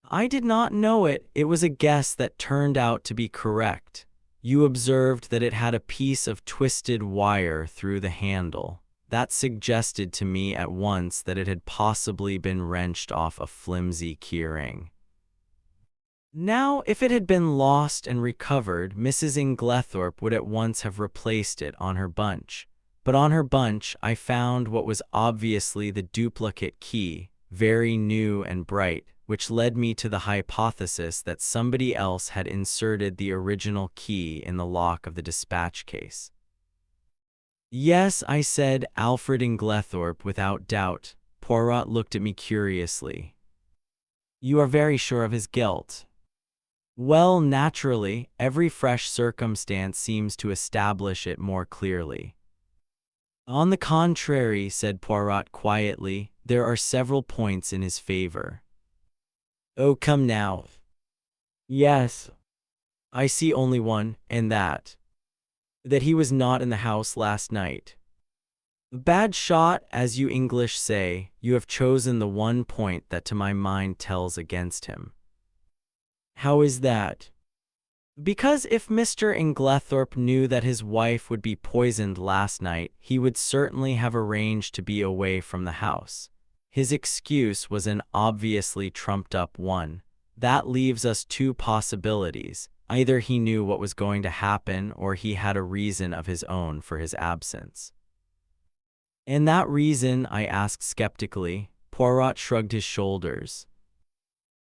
I did not know it. It was a guess that turned out to be correct. You observed that it had a piece of twisted wire through the handle. that suggested to me at once that it had possibly been wrenched off a flimsy keyring. Now, if it had been lost and recovered, Mrs. Inglethorpe would at once have replaced it on her bunch. But on her bunch, I found what was obviously the duplicate key, very new and bright, which led me to the hypothesis that somebody else had inserted the original key in the lock of the dispatch case. Yes, I said, Alfred Inglethorpe, without doubt. Poirot looked at me curiously. You are very sure of his guilt? Well, naturally, every fresh circumstance seems to establish it more clearly. On the contrary, said Poirot quietly, there are several points in his favor. Oh, come now. Yes. I see only one, and that he was not in the house last night. Bad shot, as you English say. You have chosen the one point that to my mind tells against him. How is that? Because if Mr. Inglethorpe knew that his wife would be poisoned last night, he would certainly have arranged to be away from the house. His excuse was an obviously trumped-up one. That leaves us two possibilities. Either he knew what was going to happen, or he had a reason of his own for his absence. And that reason, I asked skeptically. Poirot shrugged his shoulders.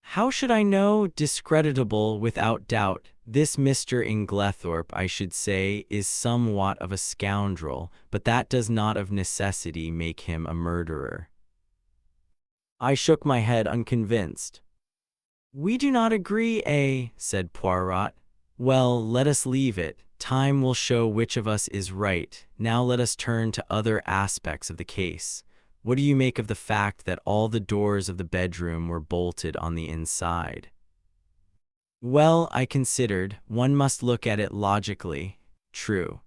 How should I know? Discreditable, without doubt. This Mr. Inglethorpe, I should say, is somewhat of a scoundrel, but that does not of necessity make him a murderer. I shook my head unconvinced. We do not agree, eh? Said Poirot. Well, let us leave it. Time will show which of us is right. Now let us turn to other aspects of the case. What do you make of the fact that all the doors of the bedroom were bolted on the inside? Well, I considered, one must look at it logically. True.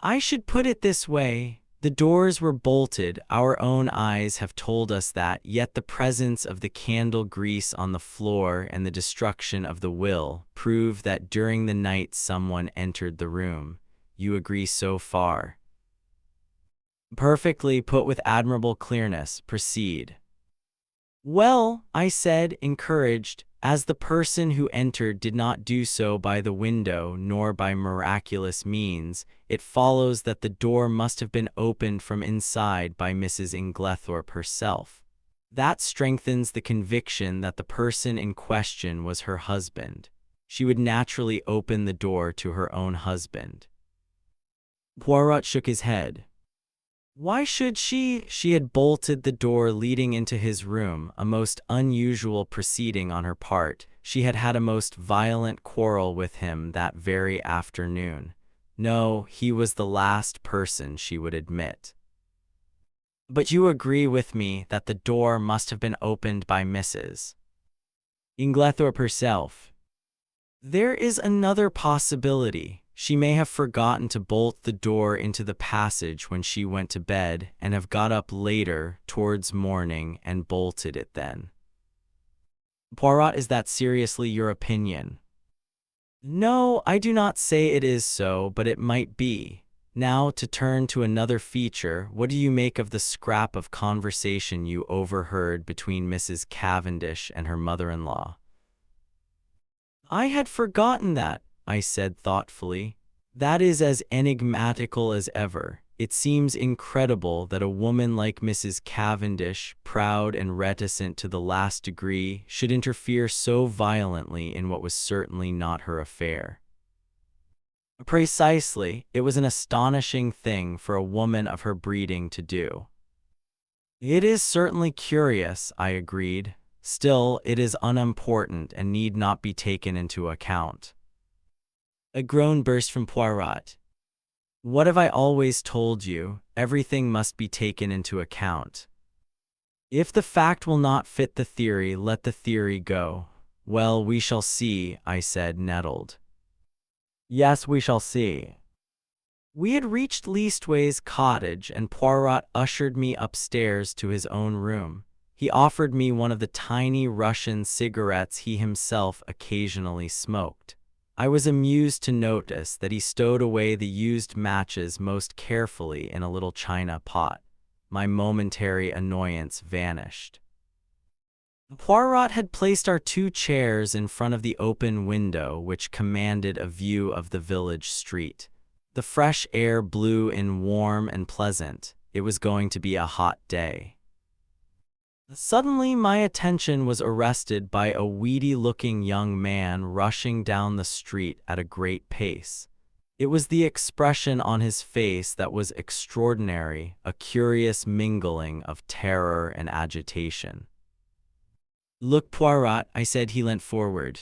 I should put it this way. The doors were bolted. Our own eyes have told us that, yet the presence of the candle grease on the floor and the destruction of the will prove that during the night someone entered the room. You agree so far? Perfectly, put with admirable clearness. Proceed. Well, I said, encouraged, as the person who entered did not do so by the window nor by miraculous means, it follows that the door must have been opened from inside by Mrs. Inglethorpe herself. That strengthens the conviction that the person in question was her husband. She would naturally open the door to her own husband. Poirot shook his head. Why should she? She had bolted the door leading into his room, a most unusual proceeding on her part. She had had a most violent quarrel with him that very afternoon. No, he was the last person she would admit. But you agree with me that the door must have been opened by Mrs. Inglethorpe herself. There is another possibility. She may have forgotten to bolt the door into the passage when she went to bed and have got up later, towards morning, and bolted it then. Poirot, is that seriously your opinion? No, I do not say it is so, but it might be. Now, to turn to another feature, what do you make of the scrap of conversation you overheard between Mrs. Cavendish and her mother-in-law? I had forgotten that, I said thoughtfully. That is as enigmatical as ever. It seems incredible that a woman like Mrs. Cavendish, proud and reticent to the last degree, should interfere so violently in what was certainly not her affair. Precisely, it was an astonishing thing for a woman of her breeding to do. It is certainly curious, I agreed. Still, it is unimportant and need not be taken into account. A groan burst from Poirot. What have I always told you? Everything must be taken into account. If the fact will not fit the theory, let the theory go. Well, we shall see, I said, nettled. Yes, we shall see. We had reached Leastways Cottage, and Poirot ushered me upstairs to his own room. He offered me one of the tiny Russian cigarettes he himself occasionally smoked. I was amused to notice that he stowed away the used matches most carefully in a little china pot. My momentary annoyance vanished. Poirot had placed our 2 chairs in front of the open window which commanded a view of the village street. The fresh air blew in warm and pleasant. It was going to be a hot day. Suddenly my attention was arrested by a weedy-looking young man rushing down the street at a great pace. It was the expression on his face that was extraordinary, a curious mingling of terror and agitation. "Look, Poirot," I said. He leant forward.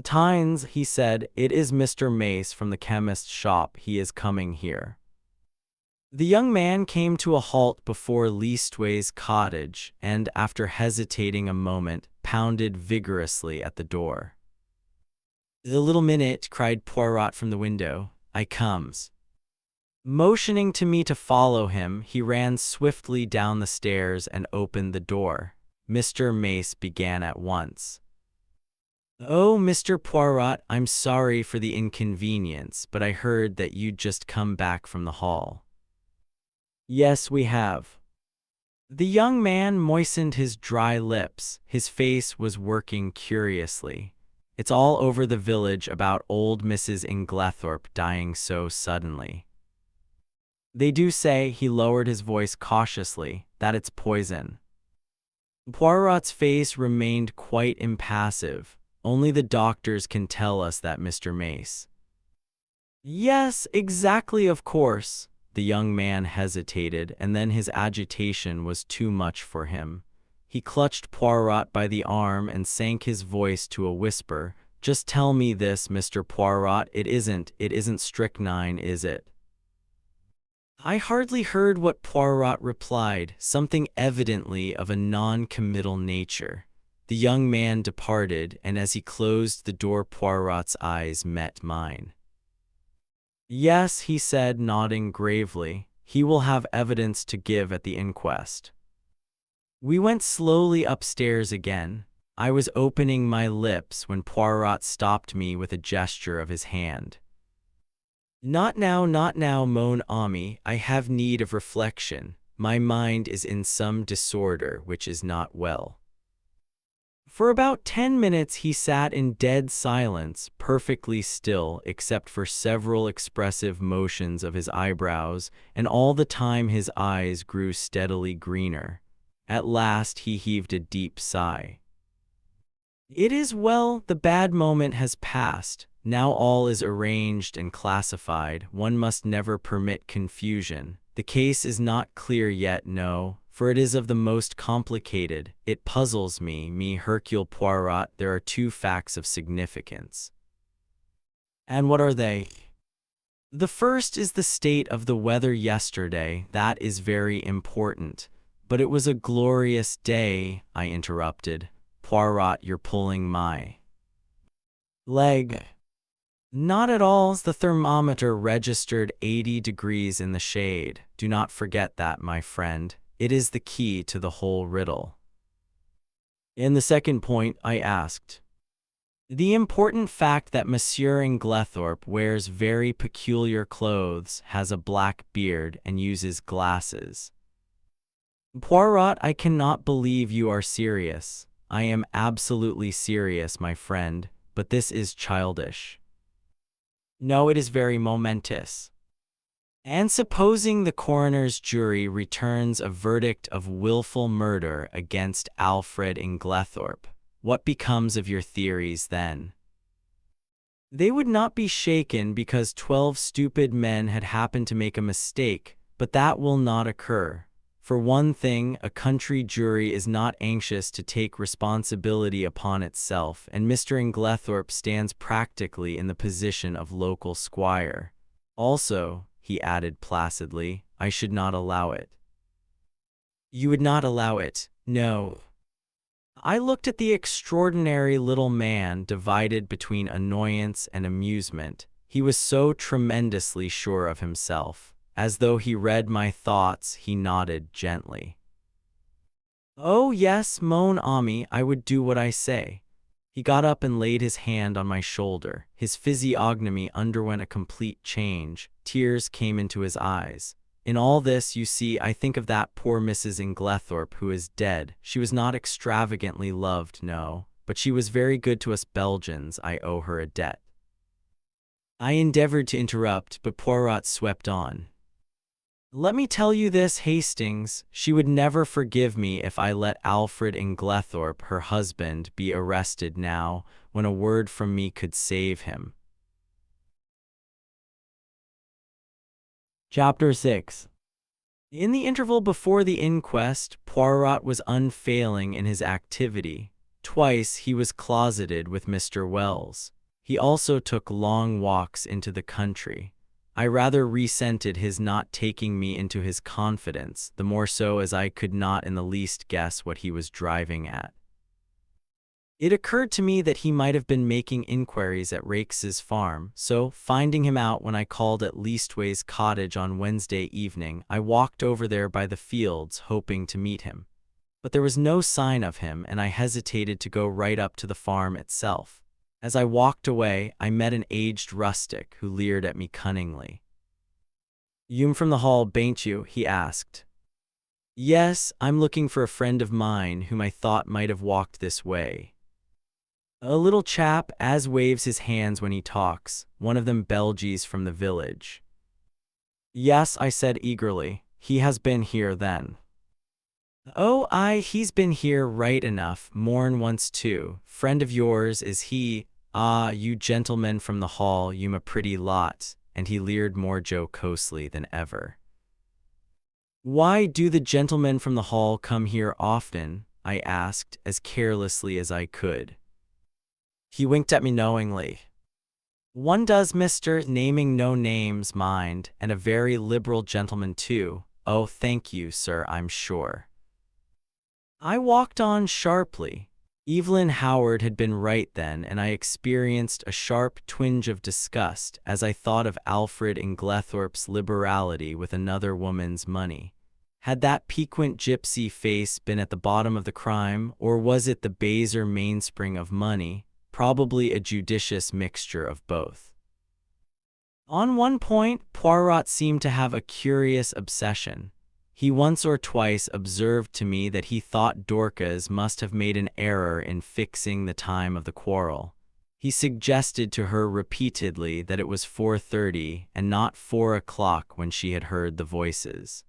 "Tynes," he said, "it is Mr. Mace from the chemist's shop. He is coming here." The young man came to a halt before Leastways' cottage and, after hesitating a moment, pounded vigorously at the door. "A little minute," cried Poirot from the window. "I comes." Motioning to me to follow him, he ran swiftly down the stairs and opened the door. Mr. Mace began at once. "Oh, Mr. Poirot, I'm sorry for the inconvenience, but I heard that you'd just come back from the hall." "Yes, we have." The young man moistened his dry lips. His face was working curiously. "It's all over the village about old Mrs. Inglethorpe dying so suddenly. They do say," he lowered his voice cautiously, "that it's poison." Poirot's face remained quite impassive. "Only the doctors can tell us that, Mr. Mace." "Yes, exactly, of course." The young man hesitated, and then his agitation was too much for him. He clutched Poirot by the arm and sank his voice to a whisper. "Just tell me this, Mr. Poirot, it isn't strychnine, is it?" I hardly heard what Poirot replied, something evidently of a non-committal nature. The young man departed, and as he closed the door, Poirot's eyes met mine. "Yes," he said, nodding gravely, "he will have evidence to give at the inquest." We went slowly upstairs again. I was opening my lips when Poirot stopped me with a gesture of his hand. Not now, mon ami, I have need of reflection. My mind is in some disorder which is not well." For about 10 minutes he sat in dead silence, perfectly still except for several expressive motions of his eyebrows, and all the time his eyes grew steadily greener. At last he heaved a deep sigh. "It is well, the bad moment has passed. Now all is arranged and classified. One must never permit confusion. The case is not clear yet, no, for it is of the most complicated. It puzzles me, Hercule Poirot. There are 2 facts of significance." "And what are they?" "The first is the state of the weather yesterday. That is very important." "But it was a glorious day," I interrupted. "Poirot, you're pulling my leg." "Not at all. The thermometer registered 80 degrees in the shade. Do not forget that, my friend. It is the key to the whole riddle." "In the second point?" I asked. "The important fact that Monsieur Inglethorpe wears very peculiar clothes, has a black beard, and uses glasses." "Poirot, I cannot believe you are serious." "I am absolutely serious, my friend, but this is childish." "No, it is very momentous." "And supposing the coroner's jury returns a verdict of willful murder against Alfred Inglethorpe, what becomes of your theories then?" "They would not be shaken because 12 stupid men had happened to make a mistake, but that will not occur. For one thing, a country jury is not anxious to take responsibility upon itself, and Mr. Inglethorpe stands practically in the position of local squire. Also," he added placidly, "I should not allow it." "You would not allow it?" "No." I looked at the extraordinary little man, divided between annoyance and amusement. He was so tremendously sure of himself. As though he read my thoughts, he nodded gently. "Oh yes, mon ami, I would do what I say." He got up and laid his hand on my shoulder. His physiognomy underwent a complete change. Tears came into his eyes. In all this, you see, I think of that poor Mrs. Inglethorpe who is dead. She was not extravagantly loved, no, but she was very good to us Belgians. I owe her a debt. I endeavored to interrupt, but Poirot swept on. Let me tell you this, Hastings, she would never forgive me if I let Alfred Inglethorpe, her husband, be arrested now, when a word from me could save him. Chapter 6. In the interval before the inquest, Poirot was unfailing in his activity. Twice he was closeted with Mr. Wells. He also took long walks into the country. I rather resented his not taking me into his confidence, the more so as I could not in the least guess what he was driving at. It occurred to me that he might have been making inquiries at Rakes's farm, so, finding him out when I called at Leastways Cottage on Wednesday evening, I walked over there by the fields, hoping to meet him. But there was no sign of him, and I hesitated to go right up to the farm itself. As I walked away, I met an aged rustic who leered at me cunningly. "You'm from the Hall, bain't you?" he asked. "Yes, I'm looking for a friend of mine whom I thought might have walked this way. A little chap as waves his hands when he talks, one of them Belgies from the village." "Yes," I said eagerly. "He has been here, then?" "Oh, aye, he's been here right enough, more'n once too. Friend of yours, is he? Ah, you gentlemen from the Hall, you'm a pretty lot," and he leered more jocosely than ever. "Why do the gentlemen from the Hall come here often?" I asked, as carelessly as I could. He winked at me knowingly. "One does, mister, naming no names, mind, and a very liberal gentleman too. Oh, thank you, sir, I'm sure." I walked on sharply. Evelyn Howard had been right then, and I experienced a sharp twinge of disgust as I thought of Alfred Inglethorpe's liberality with another woman's money. Had that piquant gypsy face been at the bottom of the crime, or was it the baser mainspring of money? Probably a judicious mixture of both. On one point, Poirot seemed to have a curious obsession. He once or twice observed to me that he thought Dorcas must have made an error in fixing the time of the quarrel. He suggested to her repeatedly that it was 4:30 and not 4 o'clock when she had heard the voices.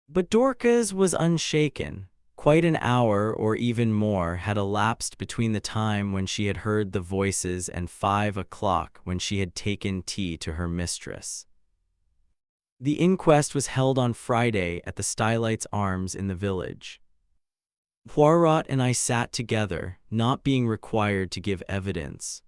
But Dorcas was unshaken. Quite an hour or even more had elapsed between the time when she had heard the voices and 5 o'clock when she had taken tea to her mistress. The inquest was held on Friday at the Stylites Arms in the village. Poirot and I sat together, not being required to give evidence.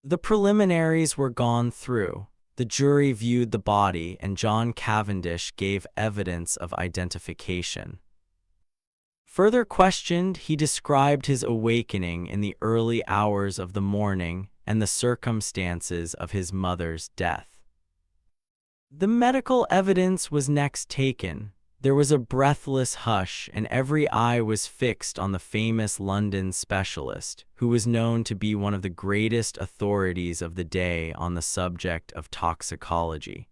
The preliminaries were gone through. The jury viewed the body, and John Cavendish gave evidence of identification. Further questioned, he described his awakening in the early hours of the morning and the circumstances of his mother's death. The medical evidence was next taken. There was a breathless hush, and every eye was fixed on the famous London specialist, who was known to be one of the greatest authorities of the day on the subject of toxicology.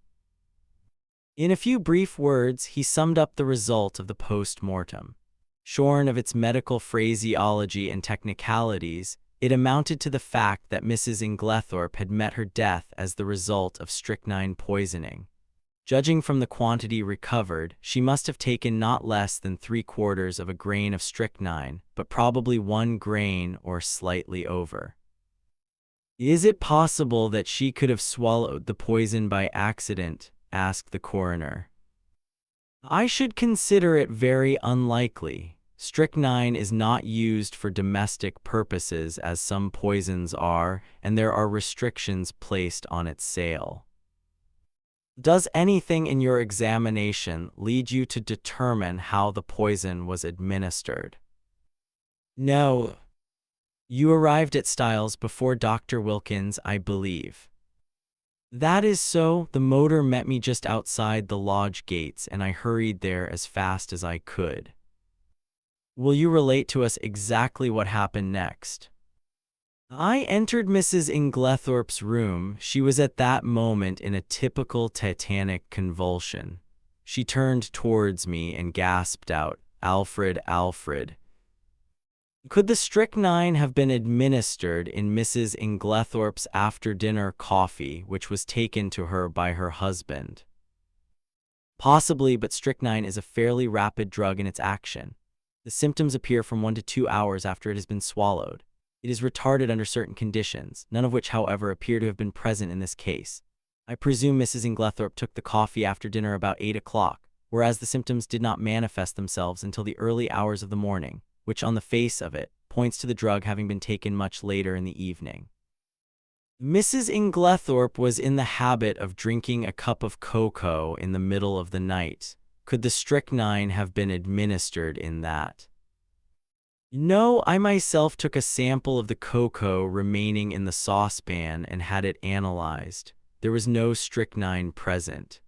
In a few brief words, he summed up the result of the post-mortem. Shorn of its medical phraseology and technicalities, it amounted to the fact that Mrs. Inglethorpe had met her death as the result of strychnine poisoning. Judging from the quantity recovered, she must have taken not less than 3/4 of a grain of strychnine, but probably 1 grain or slightly over. "Is it possible that she could have swallowed the poison by accident?" asked the coroner. "I should consider it very unlikely. Strychnine is not used for domestic purposes as some poisons are, and there are restrictions placed on its sale." "Does anything in your examination lead you to determine how the poison was administered?" "No." "You arrived at Styles before Dr. Wilkins, I believe." "That is so. The motor met me just outside the lodge gates, and I hurried there as fast as I could." Will you relate to us exactly what happened next? I entered Mrs. Inglethorpe's room. She was at that moment in a typical tetanic convulsion. She turned towards me and gasped out, "Alfred, Alfred." Could the strychnine have been administered in Mrs. Inglethorpe's after-dinner coffee, which was taken to her by her husband? Possibly, but strychnine is a fairly rapid drug in its action. The symptoms appear from 1 to 2 hours after it has been swallowed. It is retarded under certain conditions, none of which, however, appear to have been present in this case. I presume Mrs. Inglethorpe took the coffee after dinner about 8 o'clock, whereas the symptoms did not manifest themselves until the early hours of the morning, which on the face of it points to the drug having been taken much later in the evening. Mrs. Inglethorpe was in the habit of drinking a cup of cocoa in the middle of the night. Could the strychnine have been administered in that? No, I myself took a sample of the cocoa remaining in the saucepan and had it analyzed. There was no strychnine present.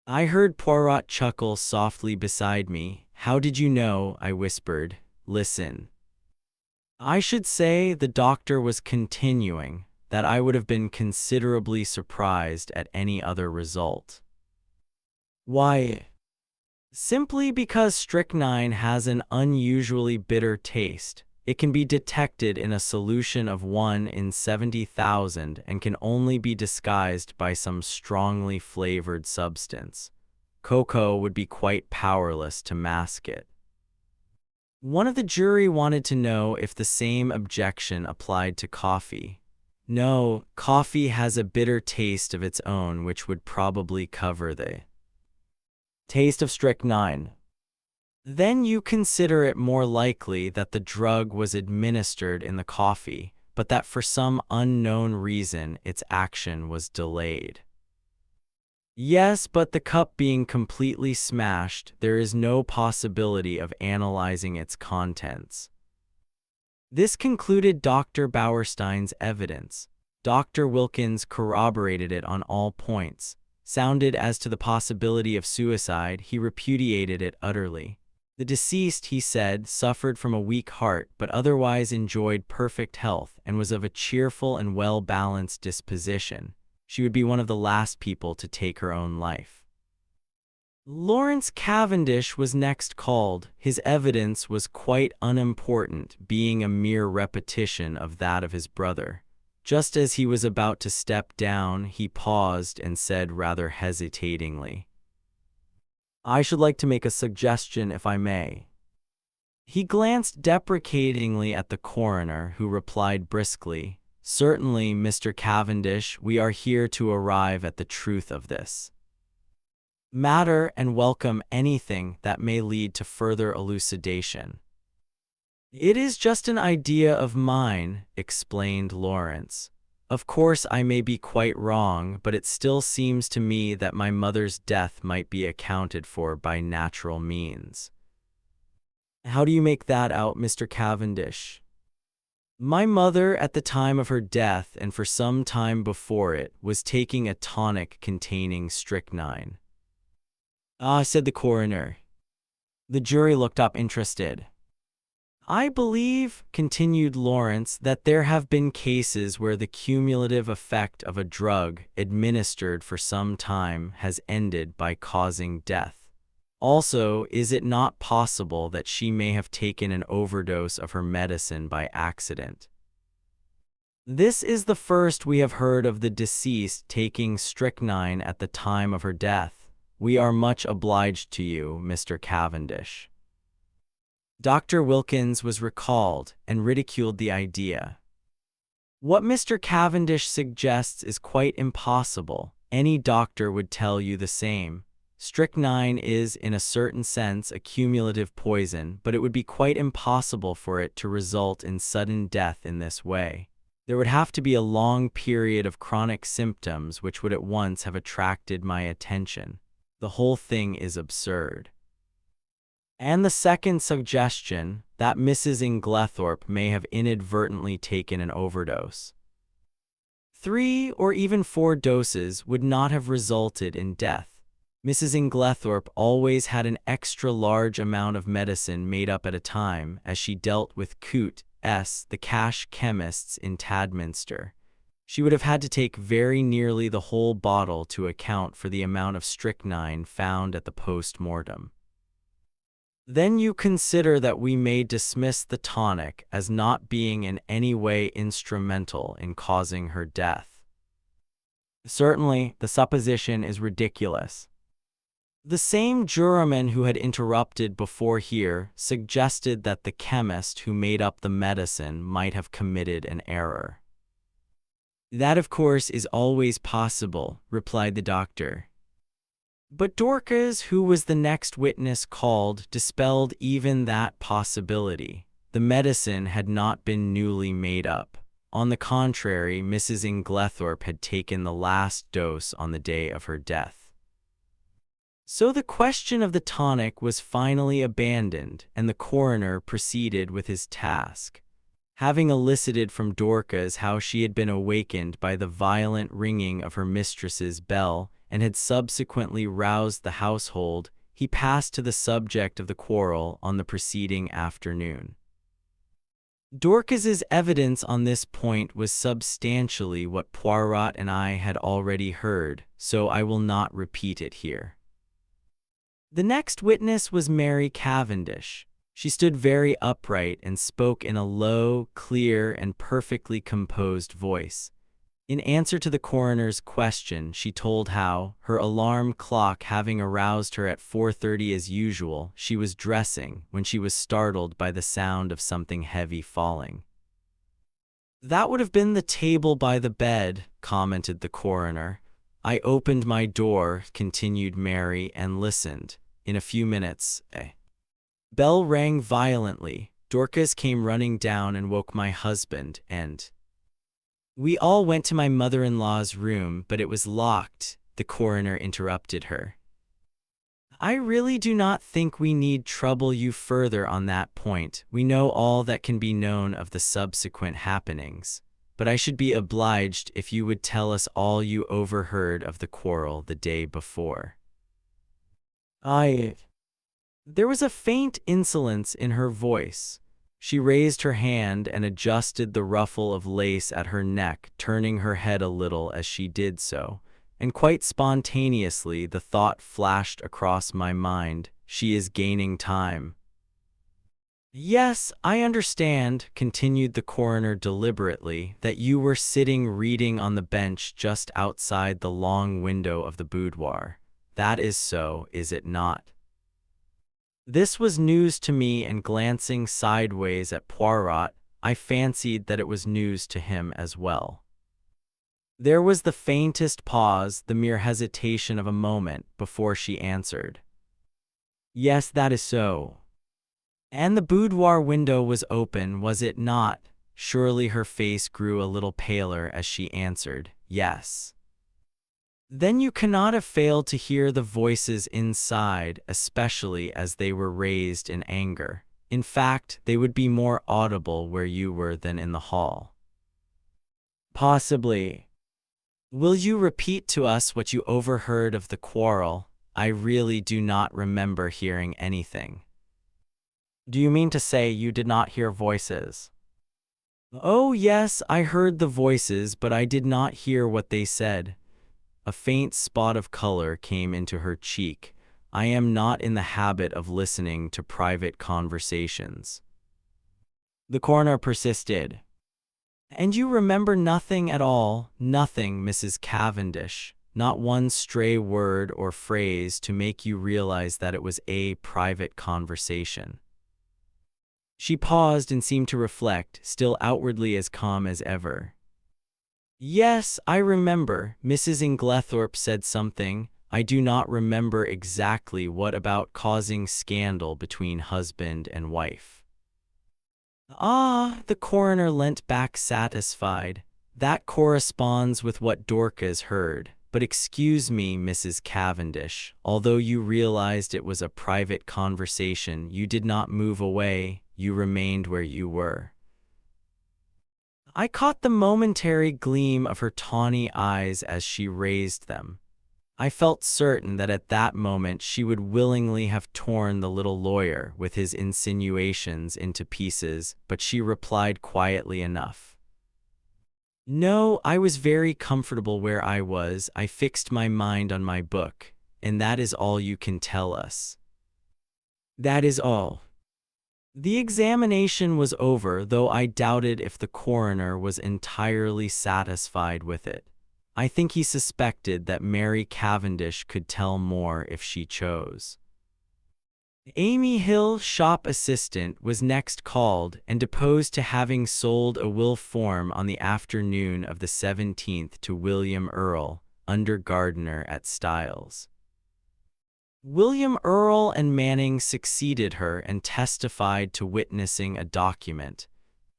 I heard Poirot chuckle softly beside me. "How did you know?" I whispered. "Listen." I should say, the doctor was continuing, that I would have been considerably surprised at any other result. Why? Simply because strychnine has an unusually bitter taste. It can be detected in a solution of 1 in 70,000 and can only be disguised by some strongly flavored substance. Cocoa would be quite powerless to mask it. One of the jury wanted to know if the same objection applied to coffee. No, coffee has a bitter taste of its own which would probably cover the taste of strychnine. Then you consider it more likely that the drug was administered in the coffee, but that for some unknown reason its action was delayed. Yes, but the cup being completely smashed, there is no possibility of analyzing its contents. This concluded Dr. Bauerstein's evidence. Dr. Wilkins corroborated it on all points. Sounded as to the possibility of suicide, he repudiated it utterly. The deceased, he said, suffered from a weak heart, but otherwise enjoyed perfect health and was of a cheerful and well-balanced disposition. She would be one of the last people to take her own life. Lawrence Cavendish was next called. His evidence was quite unimportant, being a mere repetition of that of his brother. Just as he was about to step down, he paused and said rather hesitatingly, "I should like to make a suggestion, if I may." He glanced deprecatingly at the coroner, who replied briskly, "Certainly, Mr. Cavendish, we are here to arrive at the truth of this matter and welcome anything that may lead to further elucidation." "It is just an idea of mine," explained Lawrence. "Of course I may be quite wrong, but it still seems to me that my mother's death might be accounted for by natural means." "How do you make that out, Mr. Cavendish?" "My mother, at the time of her death and for some time before it, was taking a tonic containing strychnine." "Ah," said the coroner. The jury looked up interested. "I believe," continued Lawrence, "that there have been cases where the cumulative effect of a drug administered for some time has ended by causing death. Also, is it not possible that she may have taken an overdose of her medicine by accident?" "This is the first we have heard of the deceased taking strychnine at the time of her death. We are much obliged to you, Mr. Cavendish." Dr. Wilkins was recalled and ridiculed the idea. "What Mr. Cavendish suggests is quite impossible. Any doctor would tell you the same. Strychnine is, in a certain sense, a cumulative poison, but it would be quite impossible for it to result in sudden death in this way. There would have to be a long period of chronic symptoms which would at once have attracted my attention. The whole thing is absurd." And the second suggestion, that Mrs. Inglethorpe may have inadvertently taken an overdose. 3 or even 4 doses would not have resulted in death. Mrs. Inglethorpe always had an extra large amount of medicine made up at a time as she dealt with Coote S., the cash chemists in Tadminster. She would have had to take very nearly the whole bottle to account for the amount of strychnine found at the post-mortem. Then you consider that we may dismiss the tonic as not being in any way instrumental in causing her death. Certainly, the supposition is ridiculous. The same juryman who had interrupted before here suggested that the chemist who made up the medicine might have committed an error. That, of course, is always possible, replied the doctor. But Dorcas, who was the next witness called, dispelled even that possibility. The medicine had not been newly made up. On the contrary, Mrs. Inglethorpe had taken the last dose on the day of her death. So the question of the tonic was finally abandoned, and the coroner proceeded with his task. Having elicited from Dorcas how she had been awakened by the violent ringing of her mistress's bell and had subsequently roused the household, he passed to the subject of the quarrel on the preceding afternoon. Dorcas's evidence on this point was substantially what Poirot and I had already heard, so I will not repeat it here. The next witness was Mary Cavendish. She stood very upright and spoke in a low, clear, and perfectly composed voice. In answer to the coroner's question, she told how, her alarm clock having aroused her at 4:30 as usual, she was dressing when she was startled by the sound of something heavy falling. "That would have been the table by the bed," commented the coroner. "I opened my door," continued Mary, "and listened. In a few minutes, bell rang violently. Dorcas came running down and woke my husband, and we all went to my mother-in-law's room, but it was locked," the coroner interrupted her. "I really do not think we need trouble you further on that point. We know all that can be known of the subsequent happenings, but I should be obliged if you would tell us all you overheard of the quarrel the day before." There was a faint insolence in her voice. She raised her hand and adjusted the ruffle of lace at her neck, turning her head a little as she did so, and quite spontaneously the thought flashed across my mind, "She is gaining time." "Yes, I understand," continued the coroner deliberately, "that you were sitting reading on the bench just outside the long window of the boudoir. That is so, is it not?" This was news to me, and glancing sideways at Poirot, I fancied that it was news to him as well. There was the faintest pause, the mere hesitation of a moment, before she answered. "Yes, that is so." "And the boudoir window was open, was it not?" Surely her face grew a little paler as she answered, "Yes." "Then you cannot have failed to hear the voices inside, especially as they were raised in anger. In fact, they would be more audible where you were than in the hall." "Possibly." "Will you repeat to us what you overheard of the quarrel? I really do not remember hearing anything." "Do you mean to say you did not hear voices?" "Oh, yes, I heard the voices, but I did not hear what they said." A faint spot of color came into her cheek. "I am not in the habit of listening to private conversations." The coroner persisted. "And you remember nothing at all? Nothing, Mrs. Cavendish? Not one stray word or phrase to make you realize that it was a private conversation?" She paused and seemed to reflect, still outwardly as calm as ever. "Yes, I remember. Mrs. Inglethorpe said something. I do not remember exactly what, about causing scandal between husband and wife." "Ah," the coroner leant back satisfied. "That corresponds with what Dorcas heard. But excuse me, Mrs. Cavendish, although you realized it was a private conversation, you did not move away, you remained where you were." I caught the momentary gleam of her tawny eyes as she raised them. I felt certain that at that moment she would willingly have torn the little lawyer with his insinuations into pieces, but she replied quietly enough. No, I was very comfortable where I was. I fixed my mind on my book, and that is all you can tell us. That is all. The examination was over, though I doubted if the coroner was entirely satisfied with it. I think he suspected that Mary Cavendish could tell more if she chose. Amy Hill, shop assistant, was next called and deposed to having sold a will form on the afternoon of the 17th to William Earle, under gardener at Styles. William Earle and Manning succeeded her and testified to witnessing a document.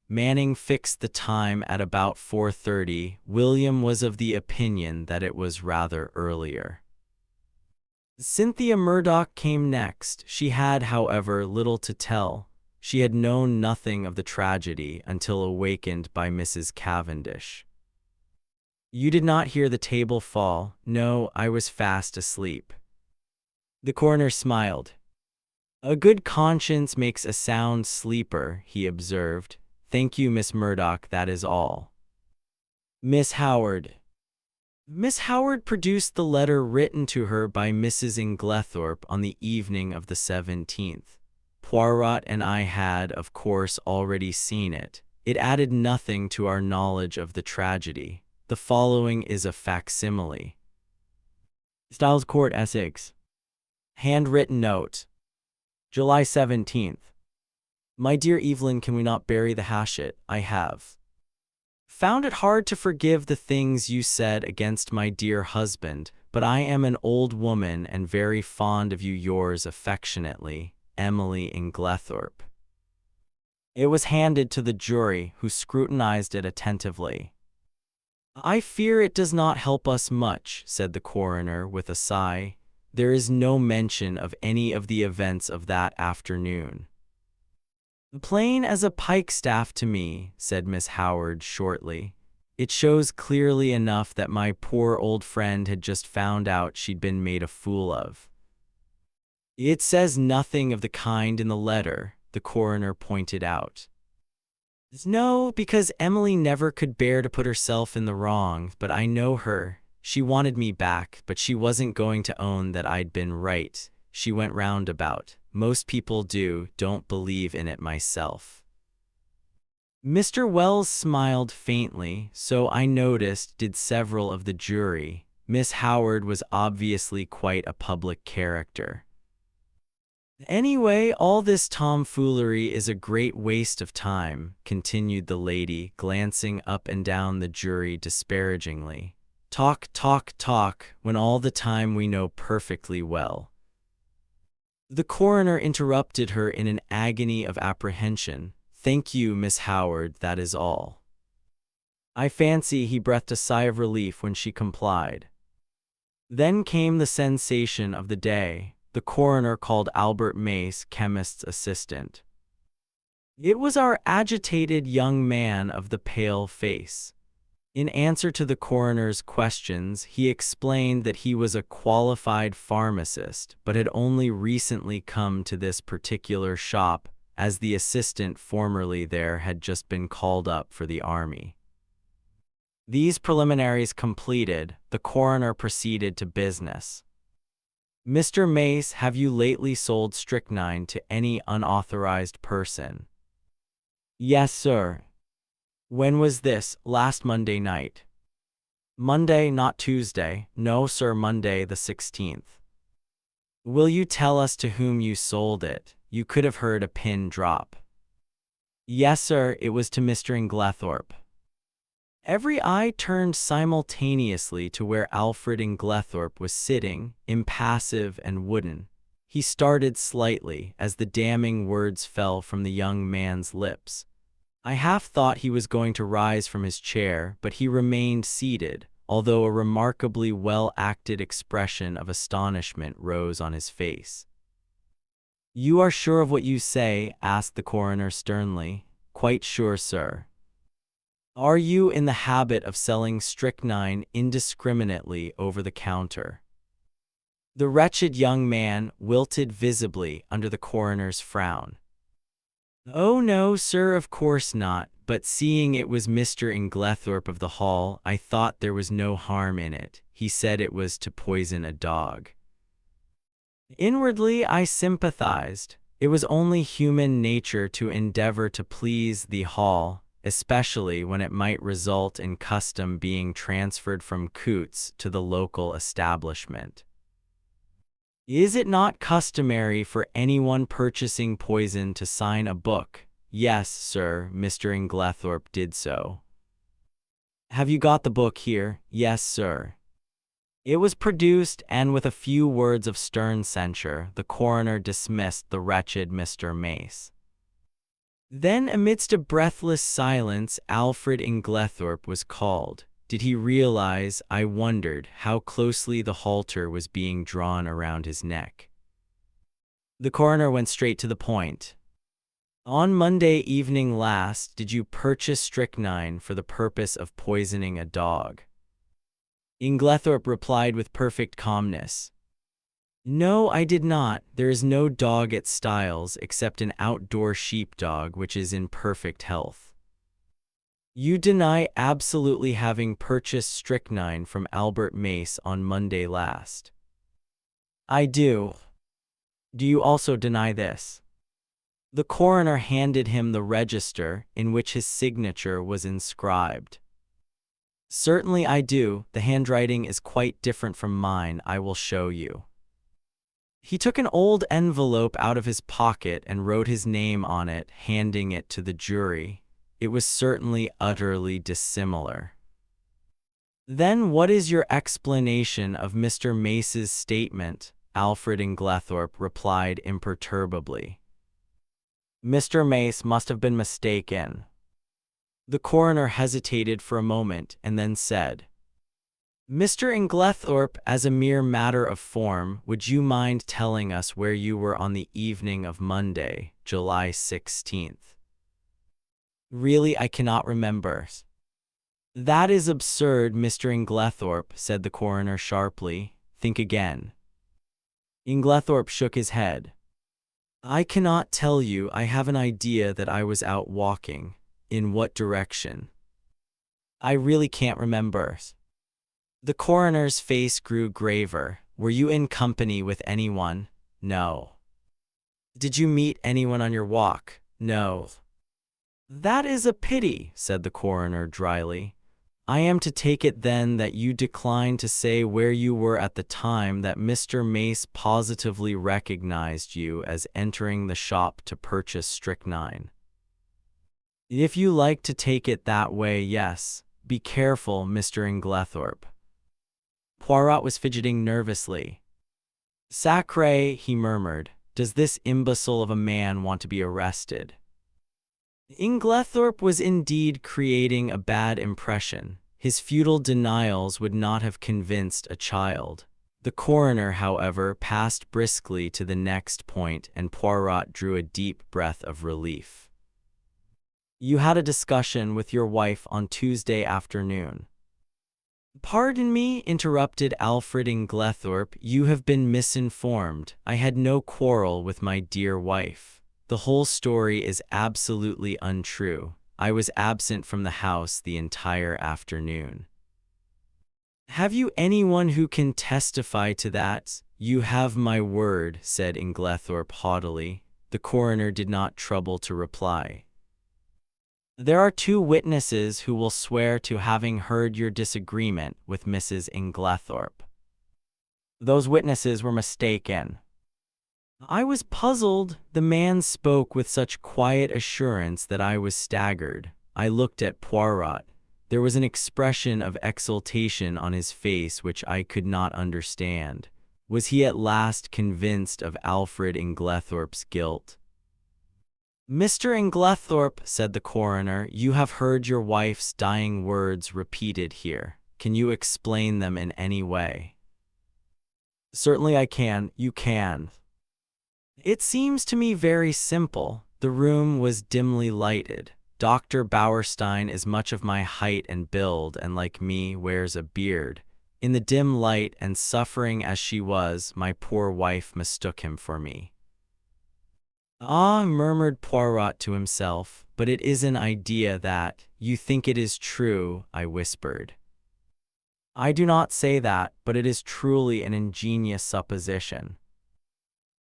Manning fixed the time at about 4:30. William was of the opinion that it was rather earlier. Cynthia Murdoch came next. She had, however, little to tell. She had known nothing of the tragedy until awakened by Mrs. Cavendish. You did not hear the table fall? No, I was fast asleep. The coroner smiled. A good conscience makes a sound sleeper, he observed. Thank you, Miss Murdoch, that is all. Miss Howard. Miss Howard produced the letter written to her by Mrs. Inglethorpe on the evening of the 17th. Poirot and I had, of course, already seen it. It added nothing to our knowledge of the tragedy. The following is a facsimile. Styles Court, Essex. Handwritten note. July 17th. My dear Evelyn, can we not bury the hatchet? I have found it hard to forgive the things you said against my dear husband, but I am an old woman and very fond of you. Yours affectionately, Emily Inglethorpe. It was handed to the jury, who scrutinized it attentively. I fear it does not help us much, said the coroner with a sigh. There is no mention of any of the events of that afternoon. Plain as a pikestaff to me, said Miss Howard shortly. It shows clearly enough that my poor old friend had just found out she'd been made a fool of. It says nothing of the kind in the letter, the coroner pointed out. No, because Emily never could bear to put herself in the wrong, but I know her. She wanted me back, but she wasn't going to own that I'd been right. She went roundabout. Most people don't believe in it myself. Mr. Wells smiled faintly, so I noticed did several of the jury. Miss Howard was obviously quite a public character. Anyway, all this tomfoolery is a great waste of time, continued the lady, glancing up and down the jury disparagingly. Talk, talk, talk, when all the time we know perfectly well. The coroner interrupted her in an agony of apprehension. Thank you, Miss Howard, that is all. I fancy he breathed a sigh of relief when she complied. Then came the sensation of the day. The coroner called Albert Mace, chemist's assistant. It was our agitated young man of the pale face. In answer to the coroner's questions, he explained that he was a qualified pharmacist, but had only recently come to this particular shop, as the assistant formerly there had just been called up for the army. These preliminaries completed, the coroner proceeded to business. Mr. Mace, have you lately sold strychnine to any unauthorized person? Yes, sir. When was this? Last Monday night. Monday, not Tuesday. No, sir, Monday the 16th. Will you tell us to whom you sold it? You could have heard a pin drop. Yes, sir, it was to Mr. Inglethorpe. Every eye turned simultaneously to where Alfred Inglethorpe was sitting, impassive and wooden. He started slightly as the damning words fell from the young man's lips. I half thought he was going to rise from his chair, but he remained seated, although a remarkably well-acted expression of astonishment rose on his face. You are sure of what you say? Asked the coroner sternly. Quite sure, sir. Are you in the habit of selling strychnine indiscriminately over the counter? The wretched young man wilted visibly under the coroner's frown. "Oh no, sir, of course not, but seeing it was Mr. Inglethorpe of the Hall, I thought there was no harm in it. He said it was to poison a dog." Inwardly, I sympathized. It was only human nature to endeavor to please the Hall, especially when it might result in custom being transferred from Coots to the local establishment. "Is it not customary for anyone purchasing poison to sign a book?" "Yes, sir, Mr. Inglethorpe did so." "Have you got the book here?" "Yes, sir." It was produced, and with a few words of stern censure, the coroner dismissed the wretched Mr. Mace. Then, amidst a breathless silence, Alfred Inglethorpe was called. Did he realize, I wondered, how closely the halter was being drawn around his neck? The coroner went straight to the point. "On Monday evening last, did you purchase strychnine for the purpose of poisoning a dog?" Inglethorpe replied with perfect calmness. "No, I did not. There is no dog at Styles except an outdoor sheepdog which is in perfect health." "You deny absolutely having purchased strychnine from Albert Mace on Monday last?" "I do." "Do you also deny this?" The coroner handed him the register in which his signature was inscribed. "Certainly I do. The handwriting is quite different from mine. I will show you." He took an old envelope out of his pocket and wrote his name on it, handing it to the jury. It was certainly utterly dissimilar. "Then what is your explanation of Mr. Mace's statement?" Alfred Inglethorpe replied imperturbably. "Mr. Mace must have been mistaken." The coroner hesitated for a moment and then said, "Mr. Inglethorpe, as a mere matter of form, would you mind telling us where you were on the evening of Monday, July 16th? "Really, I cannot remember." "That is absurd, Mr. Inglethorpe," said the coroner sharply. "Think again." Inglethorpe shook his head. "I cannot tell you. I have an idea that I was out walking." "In what direction?" "I really can't remember." The coroner's face grew graver. "Were you in company with anyone?" "No." "Did you meet anyone on your walk?" "No." "That is a pity," said the coroner dryly. "I am to take it then that you decline to say where you were at the time that Mr. Mace positively recognized you as entering the shop to purchase strychnine." "If you like to take it that way, yes. Be careful, Mr. Inglethorpe." Poirot was fidgeting nervously. "Sacré," he murmured, "does this imbecile of a man want to be arrested?" Inglethorpe was indeed creating a bad impression. His futile denials would not have convinced a child. The coroner, however, passed briskly to the next point, and Poirot drew a deep breath of relief. "You had a discussion with your wife on Tuesday afternoon." "Pardon me," interrupted Alfred Inglethorpe, "you have been misinformed. I had no quarrel with my dear wife. The whole story is absolutely untrue. I was absent from the house the entire afternoon." "Have you anyone who can testify to that?" "You have my word," said Inglethorpe haughtily. The coroner did not trouble to reply. "There are 2 witnesses who will swear to having heard your disagreement with Mrs. Inglethorpe." "Those witnesses were mistaken." I was puzzled. The man spoke with such quiet assurance that I was staggered. I looked at Poirot. There was an expression of exultation on his face which I could not understand. Was he at last convinced of Alfred Inglethorpe's guilt? "Mr. Inglethorpe," said the coroner, "you have heard your wife's dying words repeated here. Can you explain them in any way?" "Certainly I can. You can." "It seems to me very simple. The room was dimly lighted. Dr. Bauerstein is much of my height and build, and like me, wears a beard. In the dim light and suffering as she was, my poor wife mistook him for me. Ah, murmured Poirot to himself, but it is an idea that you think it is true, I whispered. I do not say that, but it is truly an ingenious supposition.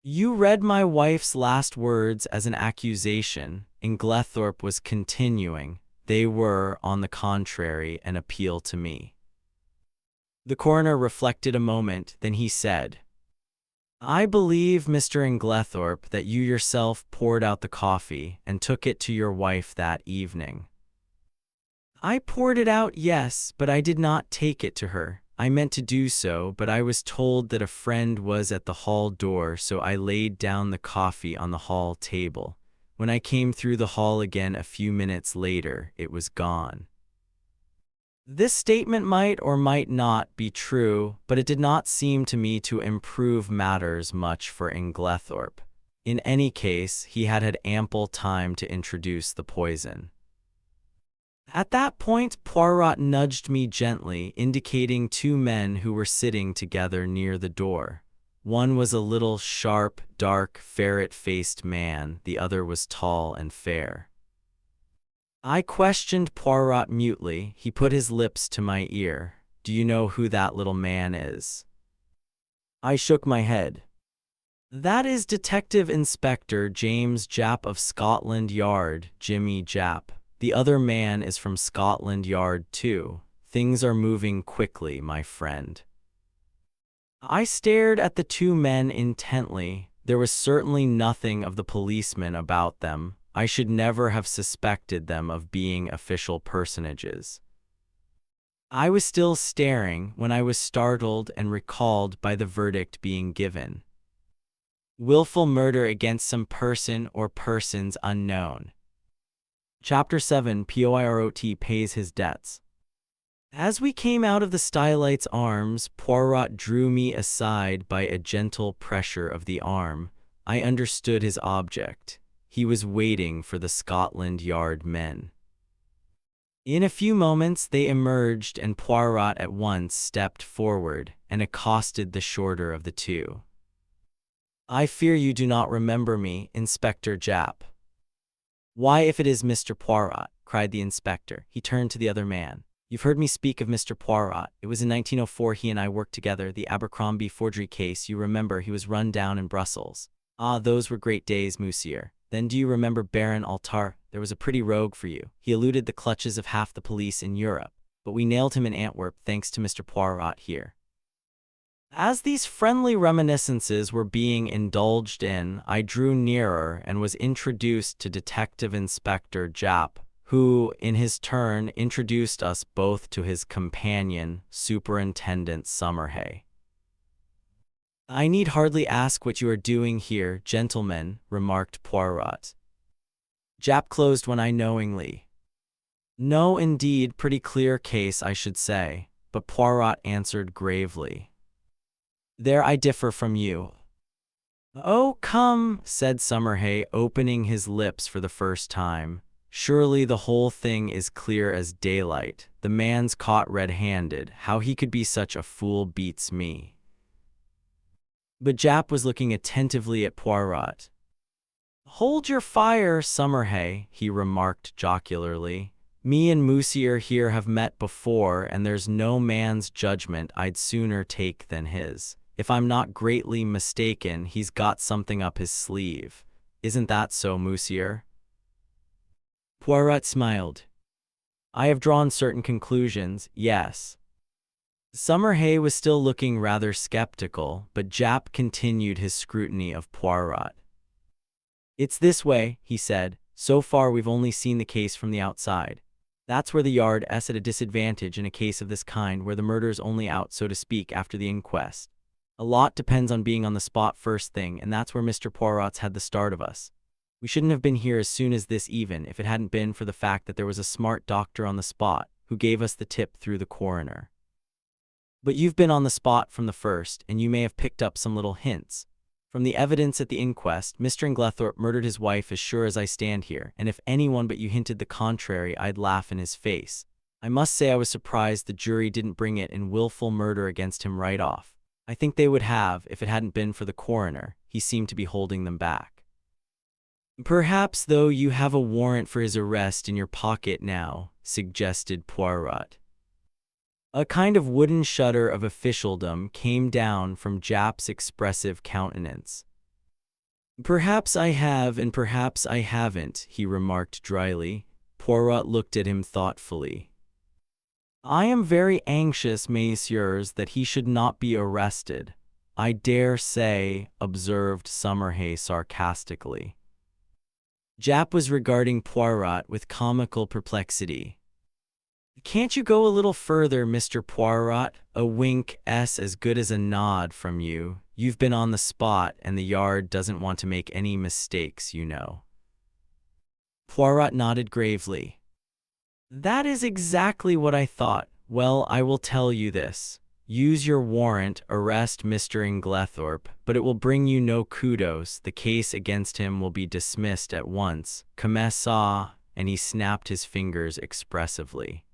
You read my wife's last words as an accusation, and Glethorpe was continuing. They were, on the contrary, an appeal to me. The coroner reflected a moment, then he said, I believe, Mr. Inglethorpe, that you yourself poured out the coffee and took it to your wife that evening. I poured it out, yes, but I did not take it to her. I meant to do so, but I was told that a friend was at the hall door, so I laid down the coffee on the hall table. When I came through the hall again a few minutes later, it was gone. This statement might or might not be true, but it did not seem to me to improve matters much for Inglethorpe. In any case, he had had ample time to introduce the poison. At that point, Poirot nudged me gently, indicating two men who were sitting together near the door. One was a little, sharp, dark, ferret-faced man, the other was tall and fair. I questioned Poirot mutely. He put his lips to my ear. Do you know who that little man is? I shook my head. That is Detective Inspector James Japp of Scotland Yard, Jimmy Japp. The other man is from Scotland Yard too. Things are moving quickly, my friend. I stared at the two men intently. There was certainly nothing of the policeman about them. I should never have suspected them of being official personages. I was still staring when I was startled and recalled by the verdict being given. Willful murder against some person or persons unknown. Chapter 7, Poirot pays his debts. As we came out of the Stylite's arms, Poirot drew me aside by a gentle pressure of the arm. I understood his object. He was waiting for the Scotland Yard men. In a few moments they emerged, and Poirot at once stepped forward and accosted the shorter of the two. I fear you do not remember me, Inspector Japp. Why, if it is Mr. Poirot, cried the inspector. He turned to the other man. You've heard me speak of Mr. Poirot. It was in 1904 he and I worked together, the Abercrombie forgery case. You remember he was run down in Brussels. Ah, those were great days, monsieur. Then do you remember Baron Altar? There was a pretty rogue for you. He eluded the clutches of half the police in Europe, but we nailed him in Antwerp thanks to Mr. Poirot here. As these friendly reminiscences were being indulged in, I drew nearer and was introduced to Detective Inspector Japp, who, in his turn, introduced us both to his companion, Superintendent Summerhay. I need hardly ask what you are doing here, gentlemen, remarked Poirot. Japp closed one eye knowingly. No, indeed, pretty clear case, I should say, but Poirot answered gravely. There I differ from you. Oh, come, said Summerhay, opening his lips for the first time. Surely the whole thing is clear as daylight. The man's caught red-handed. How he could be such a fool beats me. But Japp was looking attentively at Poirot. Hold your fire, Summerhay, he remarked jocularly. Me and Monsieur here have met before, and there's no man's judgment I'd sooner take than his. If I'm not greatly mistaken, he's got something up his sleeve. Isn't that so, Monsieur? Poirot smiled. I have drawn certain conclusions, yes. Summerhay was still looking rather skeptical, but Japp continued his scrutiny of Poirot. It's this way, he said. So far we've only seen the case from the outside. That's where the Yard is at a disadvantage in a case of this kind, where the murder's only out, so to speak, after the inquest. A lot depends on being on the spot first thing, and that's where Mr. Poirot's had the start of us. We shouldn't have been here as soon as this even, if it hadn't been for the fact that there was a smart doctor on the spot, who gave us the tip through the coroner. But you've been on the spot from the first, and you may have picked up some little hints. From the evidence at the inquest, Mr. Inglethorpe murdered his wife as sure as I stand here, and if anyone but you hinted the contrary, I'd laugh in his face. I must say I was surprised the jury didn't bring it in willful murder against him right off. I think they would have if it hadn't been for the coroner. He seemed to be holding them back. Perhaps, though, you have a warrant for his arrest in your pocket now, suggested Poirot. A kind of wooden shudder of officialdom came down from Japp's expressive countenance. Perhaps I have and perhaps I haven't, he remarked dryly. Poirot looked at him thoughtfully. I am very anxious, messieurs, that he should not be arrested. I dare say, observed Summerhay sarcastically. Japp was regarding Poirot with comical perplexity. Can't you go a little further, Mr. Poirot? A wink's as good as a nod from you. You've been on the spot, and the Yard doesn't want to make any mistakes, you know. Poirot nodded gravely. That is exactly what I thought. Well, I will tell you this. Use your warrant, arrest Mr. Inglethorpe, but it will bring you no kudos. The case against him will be dismissed at once. Comme ça, and he snapped his fingers expressively.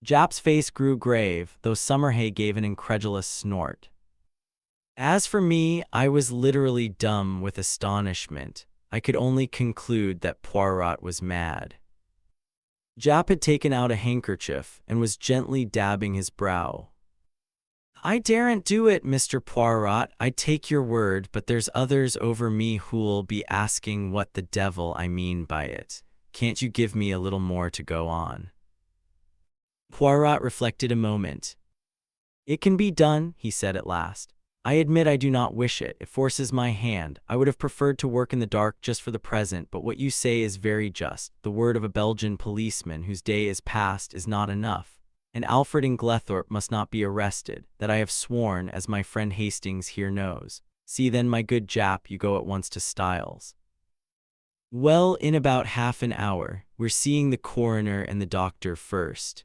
Japp's face grew grave, though Summerhay gave an incredulous snort. As for me, I was literally dumb with astonishment. I could only conclude that Poirot was mad. Japp had taken out a handkerchief and was gently dabbing his brow. I daren't do it, Mr. Poirot, I take your word, but there's others over me who'll be asking what the devil I mean by it. Can't you give me a little more to go on? Poirot reflected a moment. It can be done, he said at last. I admit I do not wish it. It forces my hand. I would have preferred to work in the dark just for the present, but what you say is very just. The word of a Belgian policeman whose day is past is not enough. And Alfred Inglethorpe must not be arrested. That I have sworn, as my friend Hastings here knows. See then, my good Japp, you go at once to Styles. Well, in about half an hour. We're seeing the coroner and the doctor first.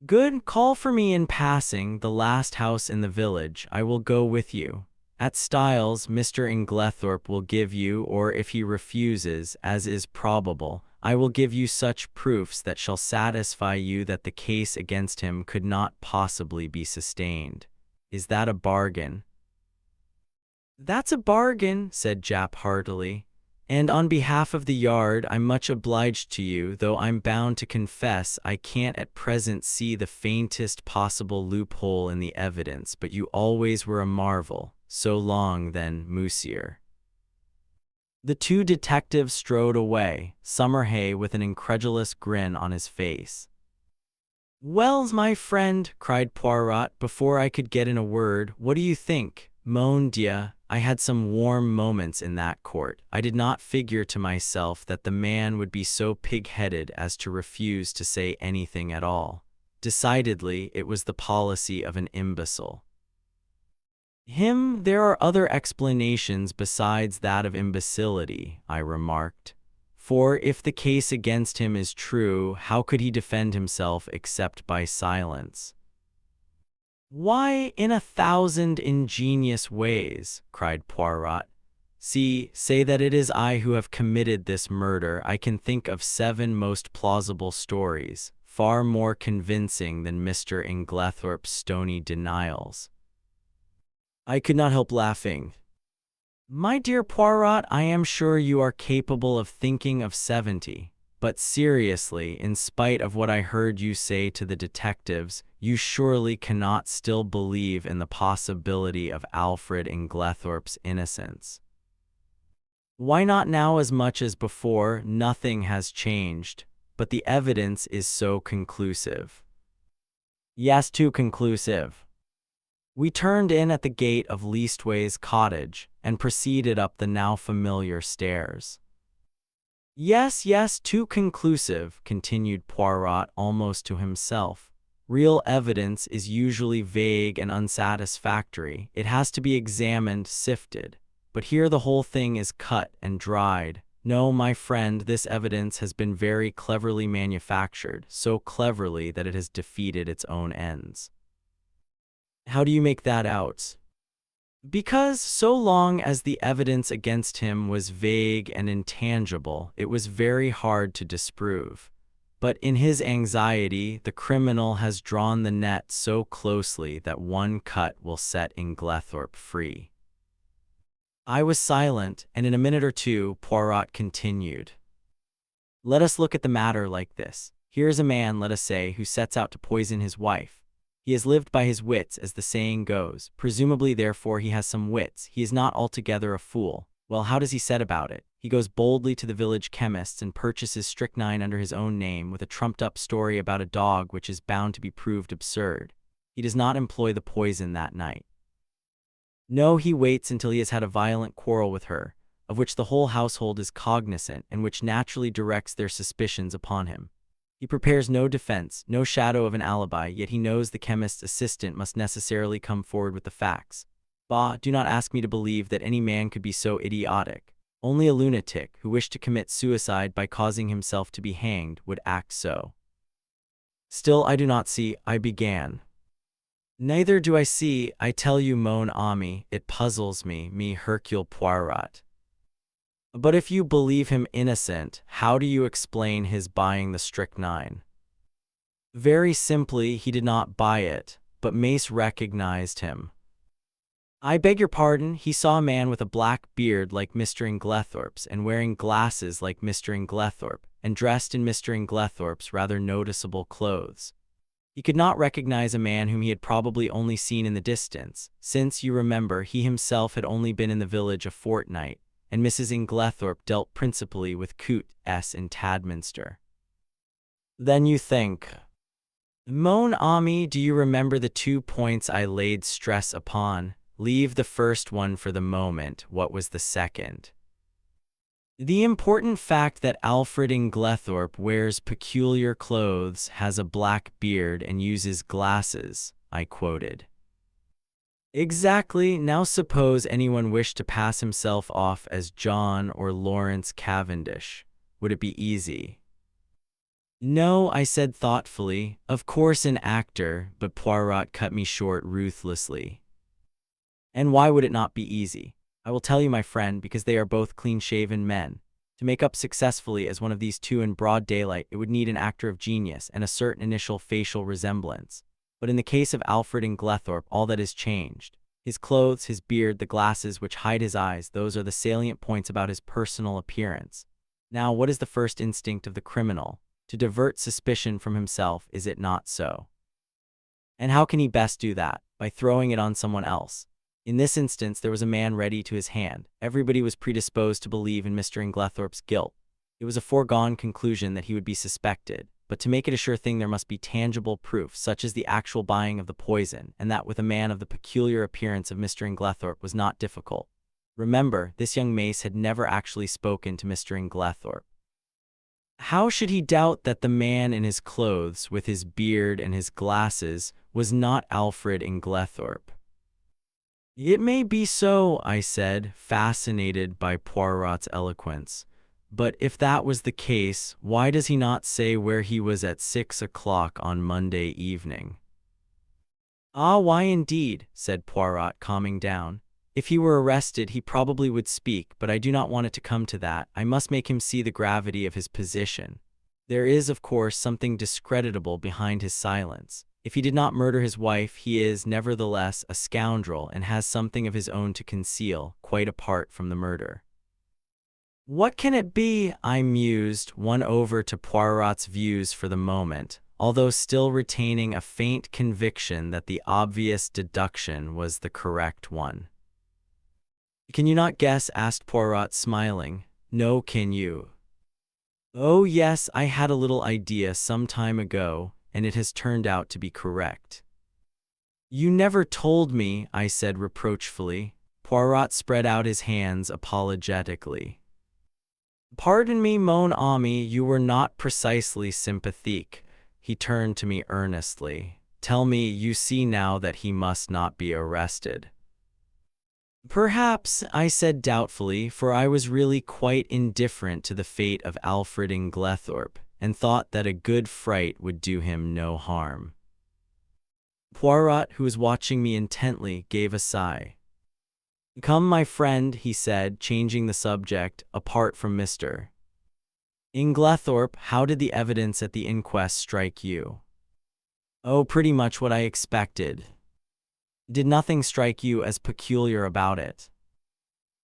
Good, call for me in passing the last house in the village. I will go with you. At Styles, Mr. Inglethorpe will give you, or if he refuses, as is probable, I will give you such proofs that shall satisfy you that the case against him could not possibly be sustained. Is that a bargain? That's a bargain, said Japp heartily. And on behalf of the Yard, I'm much obliged to you, though I'm bound to confess I can't at present see the faintest possible loophole in the evidence, but you always were a marvel. So long, then, monsieur. The two detectives strode away, Summerhay with an incredulous grin on his face. Well, my friend, cried Poirot, before I could get in a word, what do you think? Mon Dieu, I had some warm moments in that court. I did not figure to myself that the man would be so pig-headed as to refuse to say anything at all. Decidedly, it was the policy of an imbecile. There are other explanations besides that of imbecility, I remarked. For if the case against him is true, how could he defend himself except by silence? Why, in 1,000 ingenious ways, cried Poirot. Say that it is I who have committed this murder. I can think of 7 most plausible stories, far more convincing than Mr. Inglethorpe's stony denials. I could not help laughing. My dear Poirot, I am sure you are capable of thinking of 70. But seriously, in spite of what I heard you say to the detectives, you surely cannot still believe in the possibility of Alfred Inglethorpe's innocence. Why not now as much as before? Nothing has changed, but the evidence is so conclusive. Yes, too conclusive. We turned in at the gate of Leastways Cottage and proceeded up the now familiar stairs. Yes, too conclusive, continued Poirot almost to himself. Real evidence is usually vague and unsatisfactory. It has to be examined, sifted. But here the whole thing is cut and dried. No, my friend, this evidence has been very cleverly manufactured, so cleverly that it has defeated its own ends. How do you make that out? Because so long as the evidence against him was vague and intangible, it was very hard to disprove. But in his anxiety, the criminal has drawn the net so closely that one cut will set Inglethorpe free. I was silent, and in a minute or two, Poirot continued. Let us look at the matter like this. Here is a man, let us say, who sets out to poison his wife. He has lived by his wits, as the saying goes. Presumably, therefore, he has some wits. He is not altogether a fool. Well, how does he set about it? He goes boldly to the village chemist's and purchases strychnine under his own name, with a trumped-up story about a dog which is bound to be proved absurd. He does not employ the poison that night. No, he waits until he has had a violent quarrel with her, of which the whole household is cognizant and which naturally directs their suspicions upon him. He prepares no defense, no shadow of an alibi, yet he knows the chemist's assistant must necessarily come forward with the facts. Bah, do not ask me to believe that any man could be so idiotic. Only a lunatic, who wished to commit suicide by causing himself to be hanged, would act so. Still, I do not see, I began. Neither do I see, I tell you, mon ami, it puzzles me Hercule Poirot. But if you believe him innocent, how do you explain his buying the strychnine? Very simply, he did not buy it, but Mace recognized him. I beg your pardon, he saw a man with a black beard like Mr. Inglethorpe's, and wearing glasses like Mr. Inglethorpe, and dressed in Mr. Inglethorpe's rather noticeable clothes. He could not recognize a man whom he had probably only seen in the distance, since, you remember, he himself had only been in the village a fortnight, and Mrs. Inglethorpe dealt principally with Coots in Tadminster. Then you think, mon ami, do you remember the 2 points I laid stress upon? Leave the first one for the moment. What was the second? The important fact that Alfred Inglethorpe wears peculiar clothes, has a black beard, and uses glasses, I quoted. Exactly. Now suppose anyone wished to pass himself off as John or Lawrence Cavendish. Would it be easy? No, I said thoughtfully. Of course an actor, but Poirot cut me short ruthlessly. And why would it not be easy? I will tell you, my friend, because they are both clean-shaven men. To make up successfully as one of these two in broad daylight, it would need an actor of genius and a certain initial facial resemblance. But in the case of Alfred Inglethorpe, all that is changed. His clothes, his beard, the glasses which hide his eyes, those are the salient points about his personal appearance. Now, what is the first instinct of the criminal? To divert suspicion from himself, is it not so? And how can he best do that? By throwing it on someone else. In this instance, there was a man ready to his hand. Everybody was predisposed to believe in Mr. Inglethorpe's guilt. It was a foregone conclusion that he would be suspected, but to make it a sure thing there must be tangible proof, such as the actual buying of the poison, and that with a man of the peculiar appearance of Mr. Inglethorpe was not difficult. Remember, this young Mace had never actually spoken to Mr. Inglethorpe. How should he doubt that the man in his clothes, with his beard and his glasses, was not Alfred Inglethorpe? It may be so, I said, fascinated by Poirot's eloquence. But if that was the case, why does he not say where he was at 6 o'clock on Monday evening? Ah, why indeed, said Poirot, calming down. If he were arrested, he probably would speak, but I do not want it to come to that. I must make him see the gravity of his position. There is, of course, something discreditable behind his silence. If he did not murder his wife, he is, nevertheless, a scoundrel and has something of his own to conceal, quite apart from the murder. What can it be? I mused, won over to Poirot's views for the moment, although still retaining a faint conviction that the obvious deduction was the correct one. Can you not guess? Asked Poirot, smiling. No, can you? Oh yes, I had a little idea some time ago, and it has turned out to be correct. You never told me, I said reproachfully. Poirot spread out his hands apologetically. Pardon me, mon ami, you were not precisely sympathetic. He turned to me earnestly. Tell me, you see now that he must not be arrested. Perhaps, I said doubtfully, for I was really quite indifferent to the fate of Alfred Inglethorpe, and thought that a good fright would do him no harm. Poirot, who was watching me intently, gave a sigh. Come, my friend, he said, changing the subject, apart from Mr. In Glenthorpe, how did the evidence at the inquest strike you? Oh, pretty much what I expected. Did nothing strike you as peculiar about it?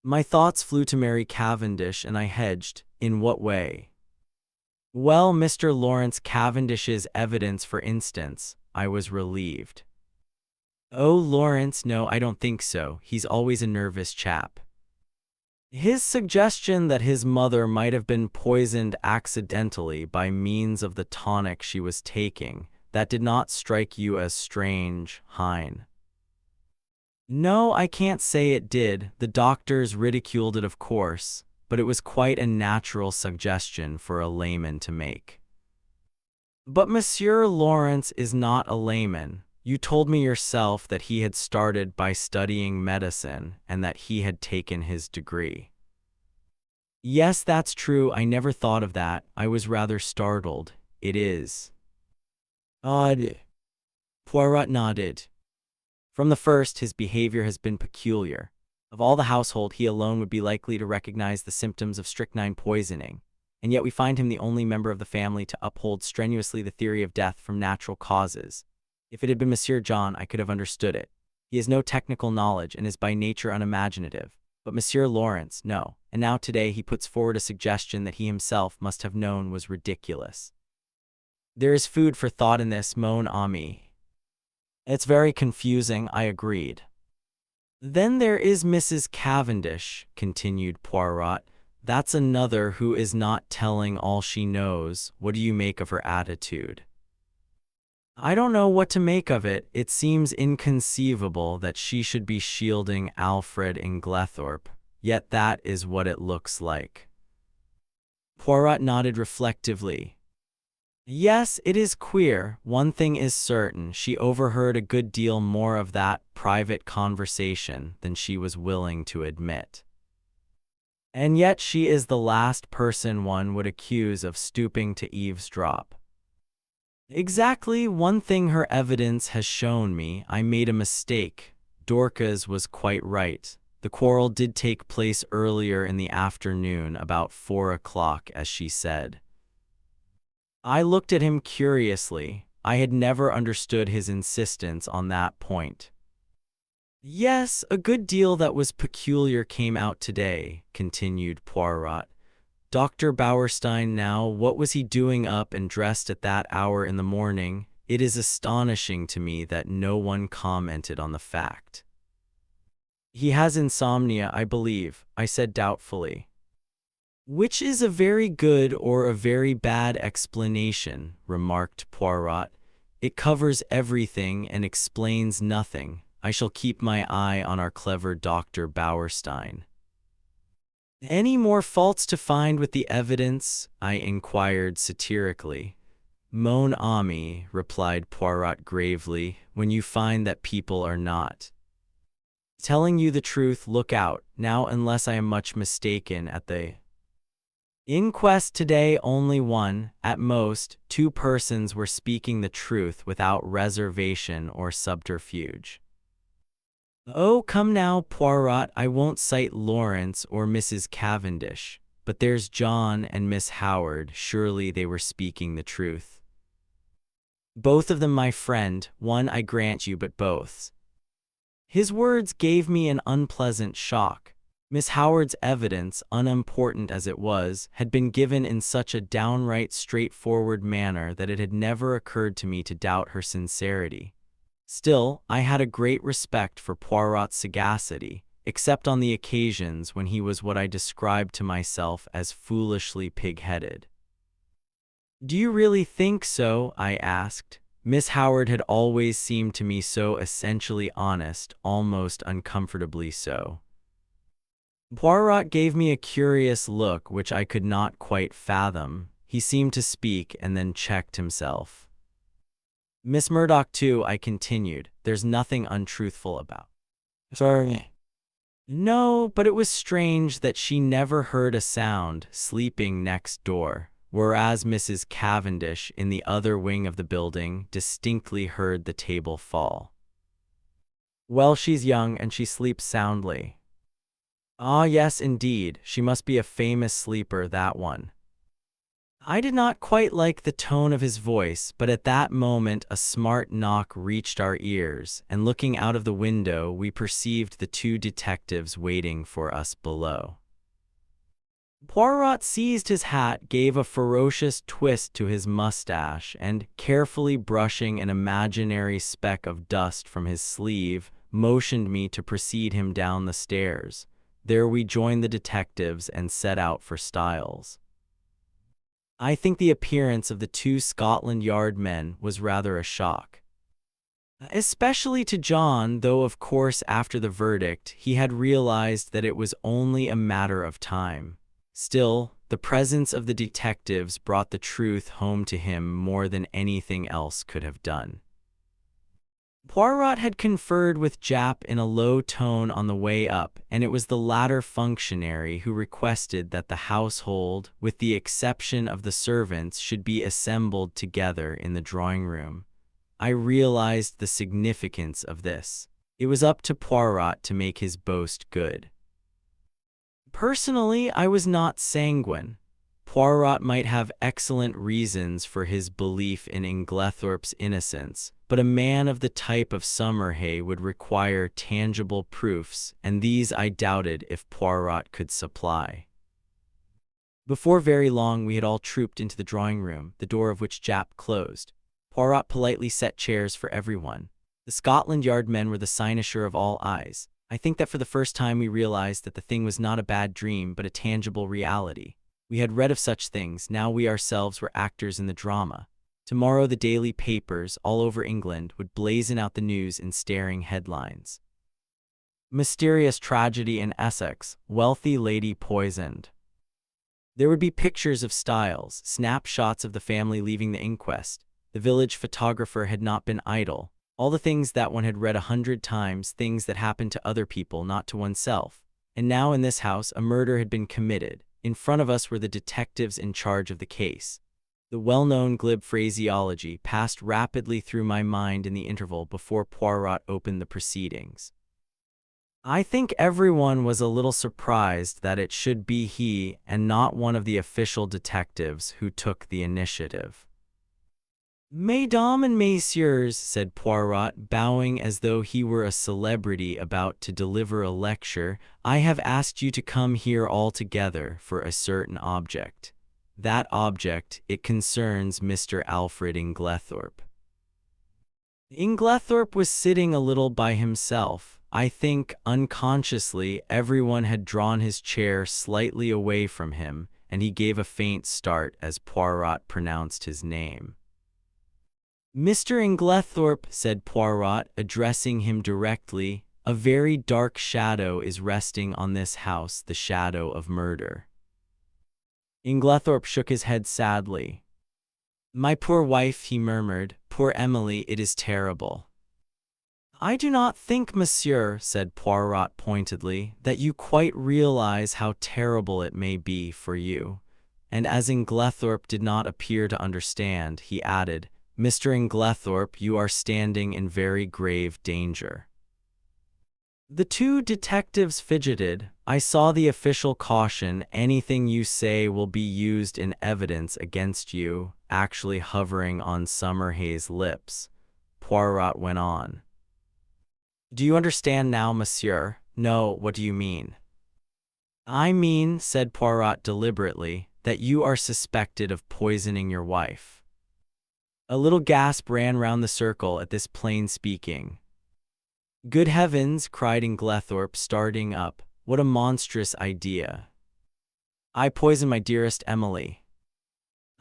My thoughts flew to Mary Cavendish and I hedged. In what way? Well, Mr. Lawrence Cavendish's evidence, for instance. I was relieved. Oh, Lawrence, no, I don't think so. He's always a nervous chap. His suggestion that his mother might have been poisoned accidentally by means of the tonic she was taking, that did not strike you as strange, Hein? No, I can't say it did. The doctors ridiculed it, of course, but it was quite a natural suggestion for a layman to make. But Monsieur Lawrence is not a layman. You told me yourself that he had started by studying medicine and that he had taken his degree. Yes, that's true. I never thought of that. I was rather startled. It is odd. Poirot nodded. From the first, his behavior has been peculiar. Of all the household, he alone would be likely to recognize the symptoms of strychnine poisoning, and yet we find him the only member of the family to uphold strenuously the theory of death from natural causes. If it had been Monsieur John, I could have understood it. He has no technical knowledge and is by nature unimaginative. But Monsieur Lawrence, no. And now today he puts forward a suggestion that he himself must have known was ridiculous. There is food for thought in this, mon ami. It's very confusing, I agreed. Then there is Mrs. Cavendish, continued Poirot. That's another who is not telling all she knows. What do you make of her attitude? I don't know what to make of it. It seems inconceivable that she should be shielding Alfred in Glenthorpe, yet that is what it looks like. Poirot nodded reflectively. Yes, it is queer. One thing is certain, she overheard a good deal more of that private conversation than she was willing to admit. And yet she is the last person one would accuse of stooping to eavesdrop. Exactly, one thing her evidence has shown me. I made a mistake. Dorcas was quite right. The quarrel did take place earlier in the afternoon, about 4 o'clock, as she said. I looked at him curiously. I had never understood his insistence on that point. Yes, a good deal that was peculiar came out today, continued Poirot. Dr. Bauerstein now, what was he doing up and dressed at that hour in the morning? It is astonishing to me that no one commented on the fact. He has insomnia, I believe, I said doubtfully. Which is a very good or a very bad explanation, remarked Poirot. It covers everything and explains nothing. I shall keep my eye on our clever Dr. Bauerstein. Any more faults to find with the evidence? I inquired satirically. Mon ami, replied Poirot gravely, when you find that people are not telling you the truth, look out. Now, unless I am much mistaken, at the inquest today only one, at most, 2 persons were speaking the truth without reservation or subterfuge. Oh, come now, Poirot, I won't cite Lawrence or Mrs. Cavendish, but there's John and Miss Howard. Surely they were speaking the truth. Both of them, my friend, one I grant you, but both. His words gave me an unpleasant shock. Miss Howard's evidence, unimportant as it was, had been given in such a downright straightforward manner that it had never occurred to me to doubt her sincerity. Still, I had a great respect for Poirot's sagacity, except on the occasions when he was what I described to myself as foolishly pig-headed. Do you really think so? I asked. Miss Howard had always seemed to me so essentially honest, almost uncomfortably so. Poirot gave me a curious look which I could not quite fathom. He seemed to speak and then checked himself. Miss Murdoch, too, I continued. There's nothing untruthful about. Sorry. No, but it was strange that she never heard a sound, sleeping next door, whereas Mrs. Cavendish, in the other wing of the building, distinctly heard the table fall. Well, she's young and she sleeps soundly. Ah, yes, indeed, she must be a famous sleeper, that one. I did not quite like the tone of his voice, but at that moment a smart knock reached our ears, and looking out of the window, we perceived the two detectives waiting for us below. Poirot seized his hat, gave a ferocious twist to his mustache, and, carefully brushing an imaginary speck of dust from his sleeve, motioned me to precede him down the stairs. There we joined the detectives and set out for Styles. I think the appearance of the two Scotland Yard men was rather a shock. Especially to John, though of course after the verdict he had realized that it was only a matter of time. Still, the presence of the detectives brought the truth home to him more than anything else could have done. Poirot had conferred with Japp in a low tone on the way up, and it was the latter functionary who requested that the household, with the exception of the servants, should be assembled together in the drawing-room. I realized the significance of this. It was up to Poirot to make his boast good. Personally, I was not sanguine. Poirot might have excellent reasons for his belief in Inglethorpe's innocence, but a man of the type of Summerhay would require tangible proofs, and these I doubted if Poirot could supply. Before very long we had all trooped into the drawing-room, the door of which Japp closed. Poirot politely set chairs for everyone. The Scotland Yard men were the cynosure of all eyes. I think that for the first time we realized that the thing was not a bad dream, but a tangible reality. We had read of such things, now we ourselves were actors in the drama. Tomorrow the daily papers, all over England, would blazon out the news in staring headlines. Mysterious tragedy in Essex, wealthy lady poisoned. There would be pictures of Styles, snapshots of the family leaving the inquest. The village photographer had not been idle. All the things that one had read 100 times, things that happened to other people, not to oneself. And now in this house a murder had been committed. In front of us were the detectives in charge of the case. The well-known glib phraseology passed rapidly through my mind in the interval before Poirot opened the proceedings. I think everyone was a little surprised that it should be he and not one of the official detectives who took the initiative. "Mesdames and messieurs," said Poirot, bowing as though he were a celebrity about to deliver a lecture, "I have asked you to come here all together for a certain object. That object, it concerns Mr. Alfred Inglethorpe." Inglethorpe was sitting a little by himself. I think, unconsciously, everyone had drawn his chair slightly away from him, and he gave a faint start as Poirot pronounced his name. "Mr. Inglethorpe," said Poirot, addressing him directly, "a very dark shadow is resting on this house, the shadow of murder." Inglethorpe shook his head sadly. "My poor wife," he murmured, "poor Emily, it is terrible." "I do not think, monsieur," said Poirot pointedly, "that you quite realize how terrible it may be for you." And as Inglethorpe did not appear to understand, he added, "Mr. Inglethorpe, you are standing in very grave danger." The two detectives fidgeted. I saw the official caution, "Anything you say will be used in evidence against you," actually hovering on Summerhay's lips. Poirot went on. "Do you understand now, monsieur?" "No, what do you mean?" "I mean," said Poirot deliberately, "that you are suspected of poisoning your wife." A little gasp ran round the circle at this plain speaking. "Good heavens!" cried Inglethorpe, starting up. "What a monstrous idea! I poisoned my dearest Emily."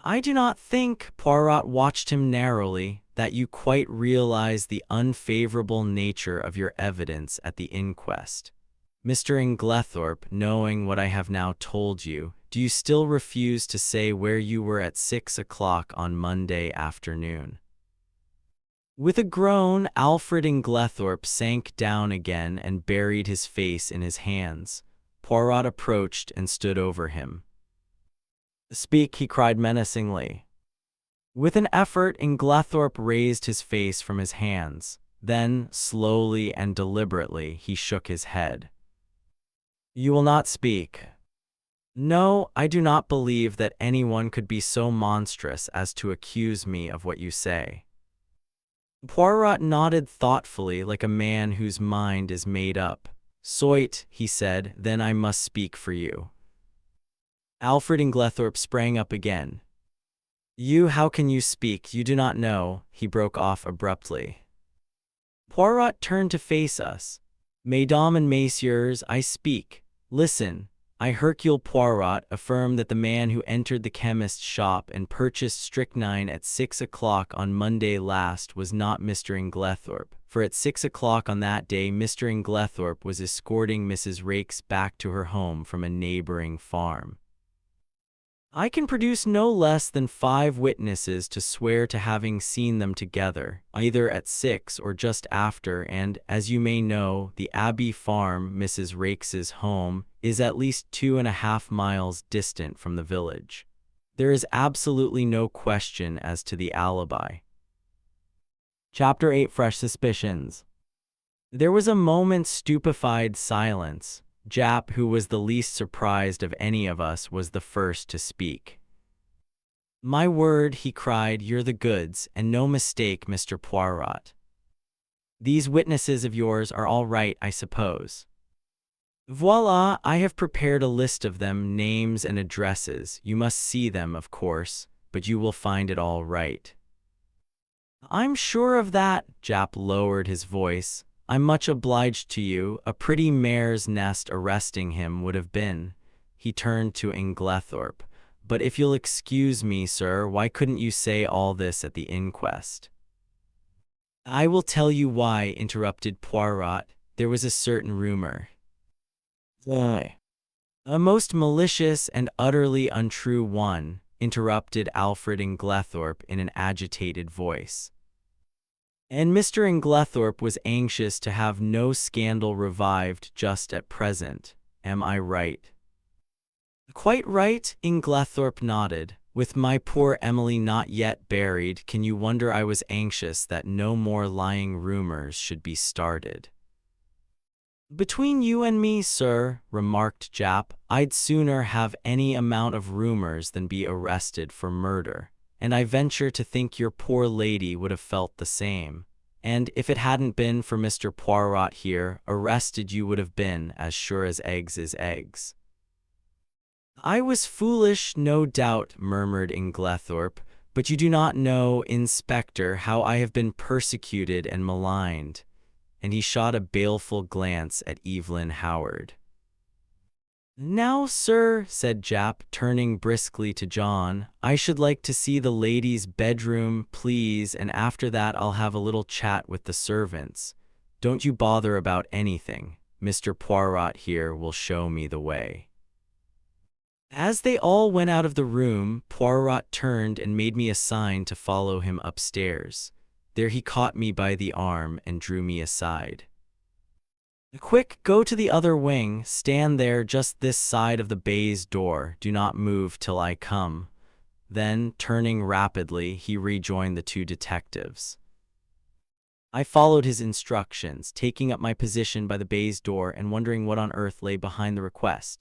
"I do not think," Poirot watched him narrowly, "that you quite realize the unfavorable nature of your evidence at the inquest. Mr. Inglethorpe, knowing what I have now told you, do you still refuse to say where you were at 6 o'clock on Monday afternoon?" With a groan, Alfred Inglethorpe sank down again and buried his face in his hands. Poirot approached and stood over him. "Speak," he cried menacingly. With an effort, Inglethorpe raised his face from his hands. Then, slowly and deliberately, he shook his head. "You will not speak?" No, I do not believe that anyone could be so monstrous as to accuse me of what you say. Poirot nodded thoughtfully like a man whose mind is made up. Soit, he said, then I must speak for you. Alfred Inglethorpe sprang up again. How can you speak? You do not know, he broke off abruptly. Poirot turned to face us. Mesdames and messieurs, I speak. Listen. I, Hercule Poirot, affirm that the man who entered the chemist's shop and purchased strychnine at 6 o'clock on Monday last was not Mr. Inglethorpe, for at 6 o'clock on that day Mr. Inglethorpe was escorting Mrs. Raikes back to her home from a neighboring farm. I can produce no less than 5 witnesses to swear to having seen them together, either at 6 or just after, and, as you may know, the Abbey Farm, Mrs. Raikes's home, is at least 2.5 miles distant from the village. There is absolutely no question as to the alibi. Chapter 8: Fresh Suspicions. There was a moment's stupefied silence. Jap, who was the least surprised of any of us, was the first to speak. My word, he cried, you're the goods, and no mistake, Mr. Poirot. These witnesses of yours are all right, I suppose. Voila, I have prepared a list of them, names and addresses. You must see them, of course, but you will find it all right. I'm sure of that, Jap lowered his voice. I'm much obliged to you. A pretty mare's nest arresting him would have been. He turned to Inglethorpe. But if you'll excuse me, sir, why couldn't you say all this at the inquest? I will tell you why, interrupted Poirot. There was a certain rumor. A most malicious and utterly untrue one, interrupted Alfred Inglethorpe in an agitated voice. And Mr. Inglethorpe was anxious to have no scandal revived just at present. Am I right? Quite right, Inglethorpe nodded. With my poor Emily not yet buried, can you wonder I was anxious that no more lying rumors should be started? Between you and me, sir, remarked Jap, I'd sooner have any amount of rumors than be arrested for murder. And I venture to think your poor lady would have felt the same. And if it hadn't been for Mr. Poirot here, arrested you would have been, as sure as eggs is eggs. I was foolish, no doubt, murmured Inglethorpe, but you do not know, Inspector, how I have been persecuted and maligned. And he shot a baleful glance at Evelyn Howard. Now, sir, said Jap, turning briskly to John, I should like to see the lady's bedroom, please, and after that I'll have a little chat with the servants. Don't you bother about anything. Mr. Poirot here will show me the way. As they all went out of the room, Poirot turned and made me a sign to follow him upstairs. There he caught me by the arm and drew me aside. Quick, go to the other wing, stand there just this side of the baize door, do not move till I come. Then, turning rapidly, he rejoined the 2 detectives. I followed his instructions, taking up my position by the baize door and wondering what on earth lay behind the request.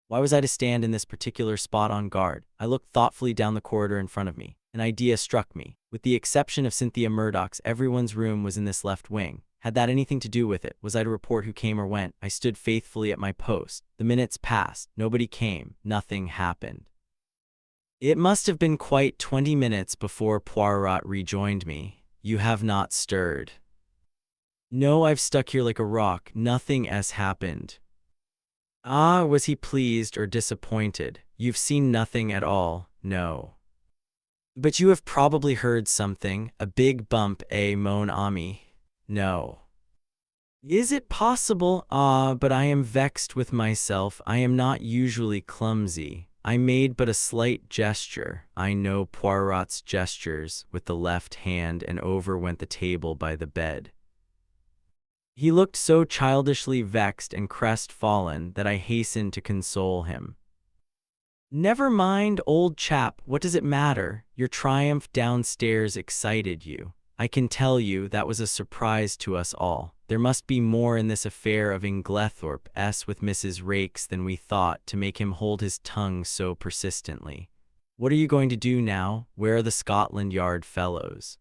Why was I to stand in this particular spot on guard? I looked thoughtfully down the corridor in front of me. An idea struck me. With the exception of Cynthia Murdoch's, everyone's room was in this left wing. Had that anything to do with it? Was I to report who came or went? I stood faithfully at my post. The minutes passed. Nobody came. Nothing happened. It must have been quite 20 minutes before Poirot rejoined me. You have not stirred. No, I've stuck here like a rock. Nothing has happened. Ah, was he pleased or disappointed? You've seen nothing at all, no. But you have probably heard something, a big bump, mon ami? No. Is it possible? Ah, but I am vexed with myself. I am not usually clumsy. I made but a slight gesture. I know Poirot's gestures, with the left hand, and over went the table by the bed. He looked so childishly vexed and crestfallen that I hastened to console him. Never mind, old chap, what does it matter? Your triumph downstairs excited you. I can tell you that was a surprise to us all. There must be more in this affair of Inglethorpe's with Mrs. Raikes than we thought to make him hold his tongue so persistently. What are you going to do now? Where are the Scotland Yard fellows?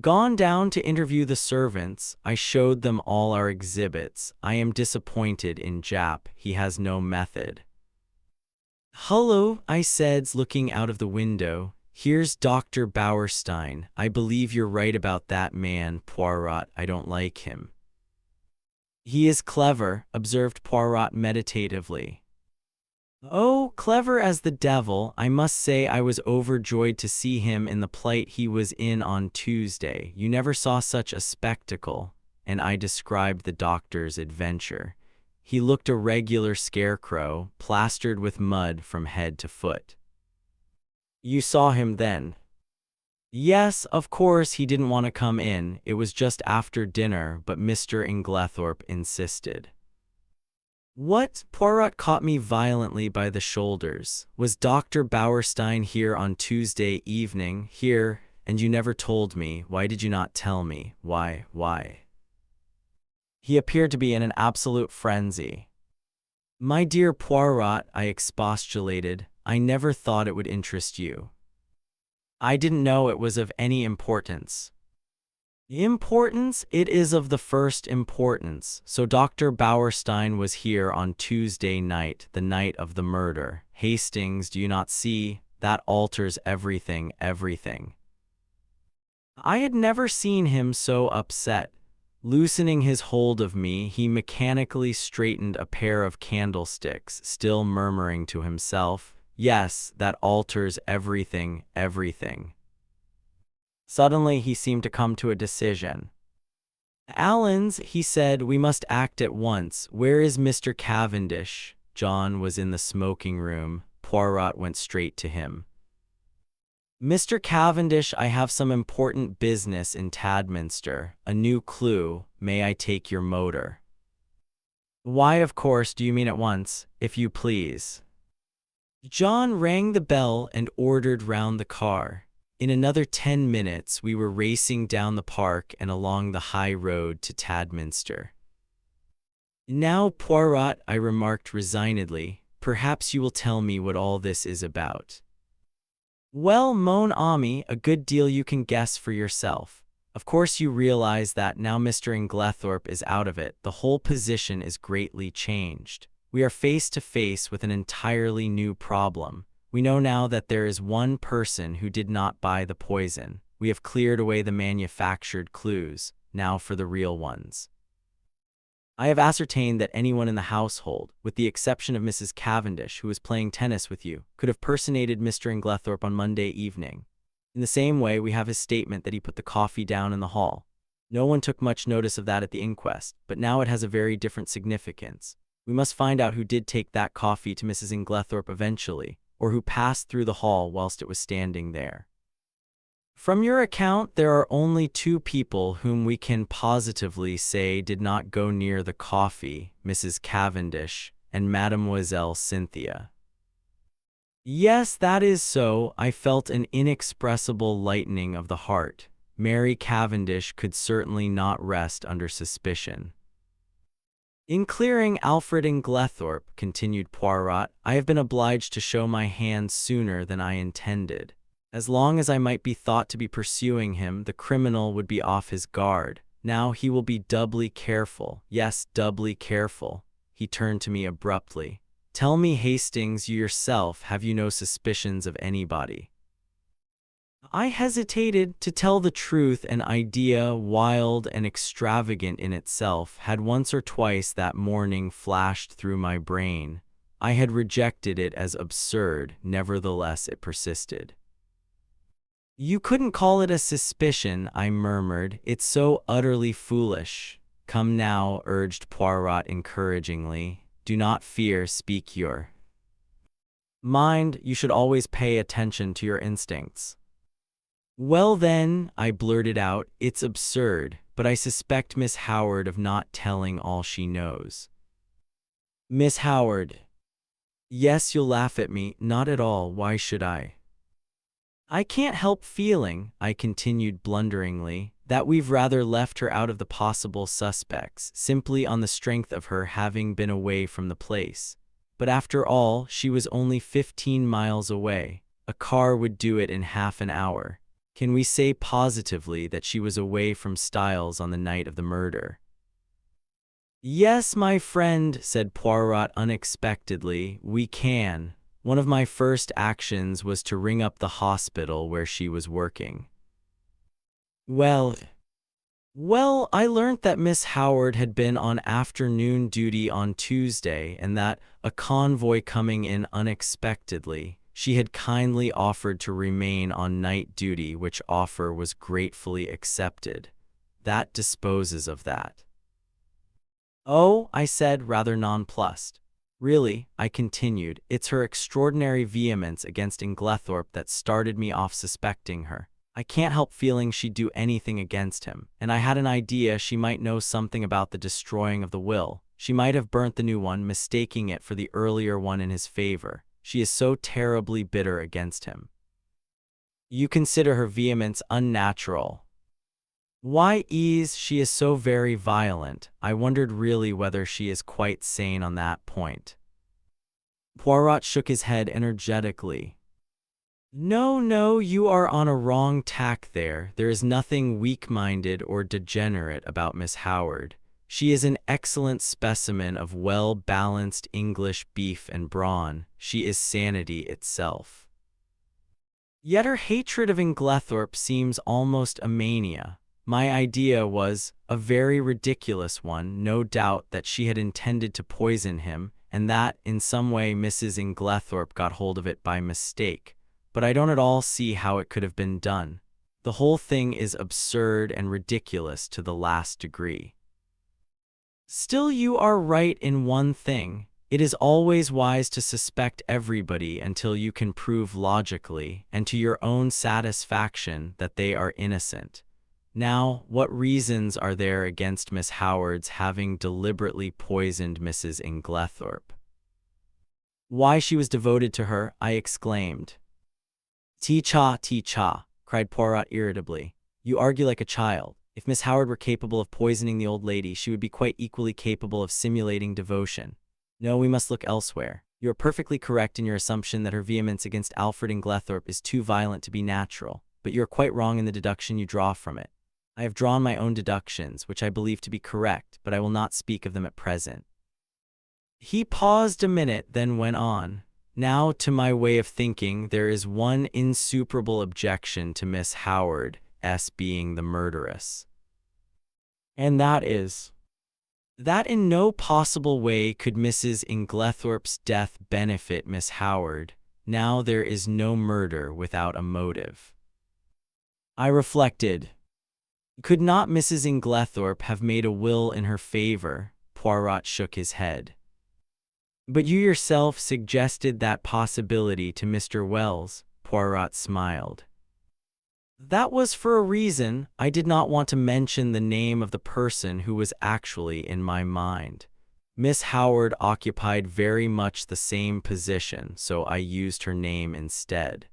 Gone down to interview the servants. I showed them all our exhibits. I am disappointed in Jap. He has no method. Hullo, I said, looking out of the window. Here's Dr. Bauerstein. I believe you're right about that man, Poirot. I don't like him. He is clever, observed Poirot meditatively. Oh, clever as the devil. I must say I was overjoyed to see him in the plight he was in on Tuesday. You never saw such a spectacle. And I described the doctor's adventure. He looked a regular scarecrow, plastered with mud from head to foot. You saw him then? Yes, of course he didn't want to come in. It was just after dinner, but Mr. Inglethorpe insisted. What? Poirot caught me violently by the shoulders. Was Dr. Bauerstein here on Tuesday evening? Here, and you never told me. Why did you not tell me? Why? He appeared to be in an absolute frenzy. My dear Poirot, I expostulated, I never thought it would interest you. I didn't know it was of any importance. Importance? It is of the first importance. So Dr. Bauerstein was here on Tuesday night, the night of the murder. Hastings, do you not see? That alters everything. I had never seen him so upset. Loosening his hold of me, he mechanically straightened a pair of candlesticks, still murmuring to himself, yes, that alters everything. Suddenly he seemed to come to a decision. Allens, he said, we must act at once. Where is Mr. Cavendish? John was in the smoking room. Poirot went straight to him. Mr. Cavendish, I have some important business in Tadminster. A new clue. May I take your motor? Why, of course, do you mean at once, if you please? John rang the bell and ordered round the car. In another 10 minutes, we were racing down the park and along the high road to Tadminster. Now, Poirot, I remarked resignedly, perhaps you will tell me what all this is about. Well, mon ami, a good deal you can guess for yourself. Of course you realize that now Mr. Inglethorpe is out of it, the whole position is greatly changed. We are face to face with an entirely new problem. We know now that there is one person who did not buy the poison. We have cleared away the manufactured clues. Now for the real ones. I have ascertained that anyone in the household, with the exception of Mrs. Cavendish, who was playing tennis with you, could have personated Mr. Inglethorpe on Monday evening. In the same way, we have his statement that he put the coffee down in the hall. No one took much notice of that at the inquest, but now it has a very different significance. We must find out who did take that coffee to Mrs. Inglethorpe eventually, or who passed through the hall whilst it was standing there. From your account, there are only two people whom we can positively say did not go near the coffee, Mrs. Cavendish and Mademoiselle Cynthia. Yes, that is so. I felt an inexpressible lightening of the heart. Mary Cavendish could certainly not rest under suspicion. In clearing Alfred Inglethorpe, continued Poirot, I have been obliged to show my hand sooner than I intended. As long as I might be thought to be pursuing him, the criminal would be off his guard. Now he will be doubly careful. Yes, doubly careful. He turned to me abruptly. Tell me, Hastings, you yourself, have you no suspicions of anybody? I hesitated. To tell the truth, an idea, wild and extravagant in itself, had once or twice that morning flashed through my brain. I had rejected it as absurd, nevertheless it persisted. You couldn't call it a suspicion, I murmured. It's so utterly foolish. Come now, urged Poirot encouragingly. Do not fear, speak your mind. You should always pay attention to your instincts. Well then, I blurted out, it's absurd, but I suspect Miss Howard of not telling all she knows. Miss Howard? Yes, you'll laugh at me. Not at all. Why should I? I can't help feeling, I continued blunderingly, that we've rather left her out of the possible suspects, simply on the strength of her having been away from the place. But after all, she was only 15 miles away. A car would do it in half an hour. Can we say positively that she was away from Styles on the night of the murder? Yes, my friend, said Poirot unexpectedly, we can. One of my first actions was to ring up the hospital where she was working. Well, I learnt that Miss Howard had been on afternoon duty on Tuesday and that, a convoy coming in unexpectedly, she had kindly offered to remain on night duty, which offer was gratefully accepted. That disposes of that. Oh, I said, rather nonplussed. Really, I continued, it's her extraordinary vehemence against Inglethorpe that started me off suspecting her. I can't help feeling she'd do anything against him, and I had an idea she might know something about the destroying of the will. She might have burnt the new one, mistaking it for the earlier one in his favor. She is so terribly bitter against him. You consider her vehemence unnatural. Why, she is so very violent. I wondered really whether she is quite sane on that point. Poirot shook his head energetically. No, you are on a wrong tack there. There is nothing weak-minded or degenerate about Miss Howard. She is an excellent specimen of well-balanced English beef and brawn. She is sanity itself. Yet her hatred of Inglethorpe seems almost a mania. My idea was a very ridiculous one, no doubt that she had intended to poison him, and that, in some way, Mrs. Inglethorpe got hold of it by mistake. But I don't at all see how it could have been done. The whole thing is absurd and ridiculous to the last degree. Still, you are right in one thing. It is always wise to suspect everybody until you can prove logically, and to your own satisfaction, that they are innocent. Now, what reasons are there against Miss Howard's having deliberately poisoned Mrs. Inglethorpe? Why, she was devoted to her, I exclaimed. Tea-cha, cried Poirot irritably. You argue like a child. If Miss Howard were capable of poisoning the old lady, she would be quite equally capable of simulating devotion. No, we must look elsewhere. You are perfectly correct in your assumption that her vehemence against Alfred Inglethorpe is too violent to be natural, but you are quite wrong in the deduction you draw from it. I have drawn my own deductions, which I believe to be correct, but I will not speak of them at present. He paused a minute, then went on. Now, to my way of thinking, there is one insuperable objection to Miss Howard's being the murderess. And that is, that in no possible way could Mrs. Inglethorpe's death benefit Miss Howard. Now there is no murder without a motive. I reflected. Could not Mrs. Inglethorpe have made a will in her favor? Poirot shook his head. But you yourself suggested that possibility to Mr. Wells. Poirot smiled. That was for a reason. I did not want to mention the name of the person who was actually in my mind. Miss Howard occupied very much the same position, so I used her name instead.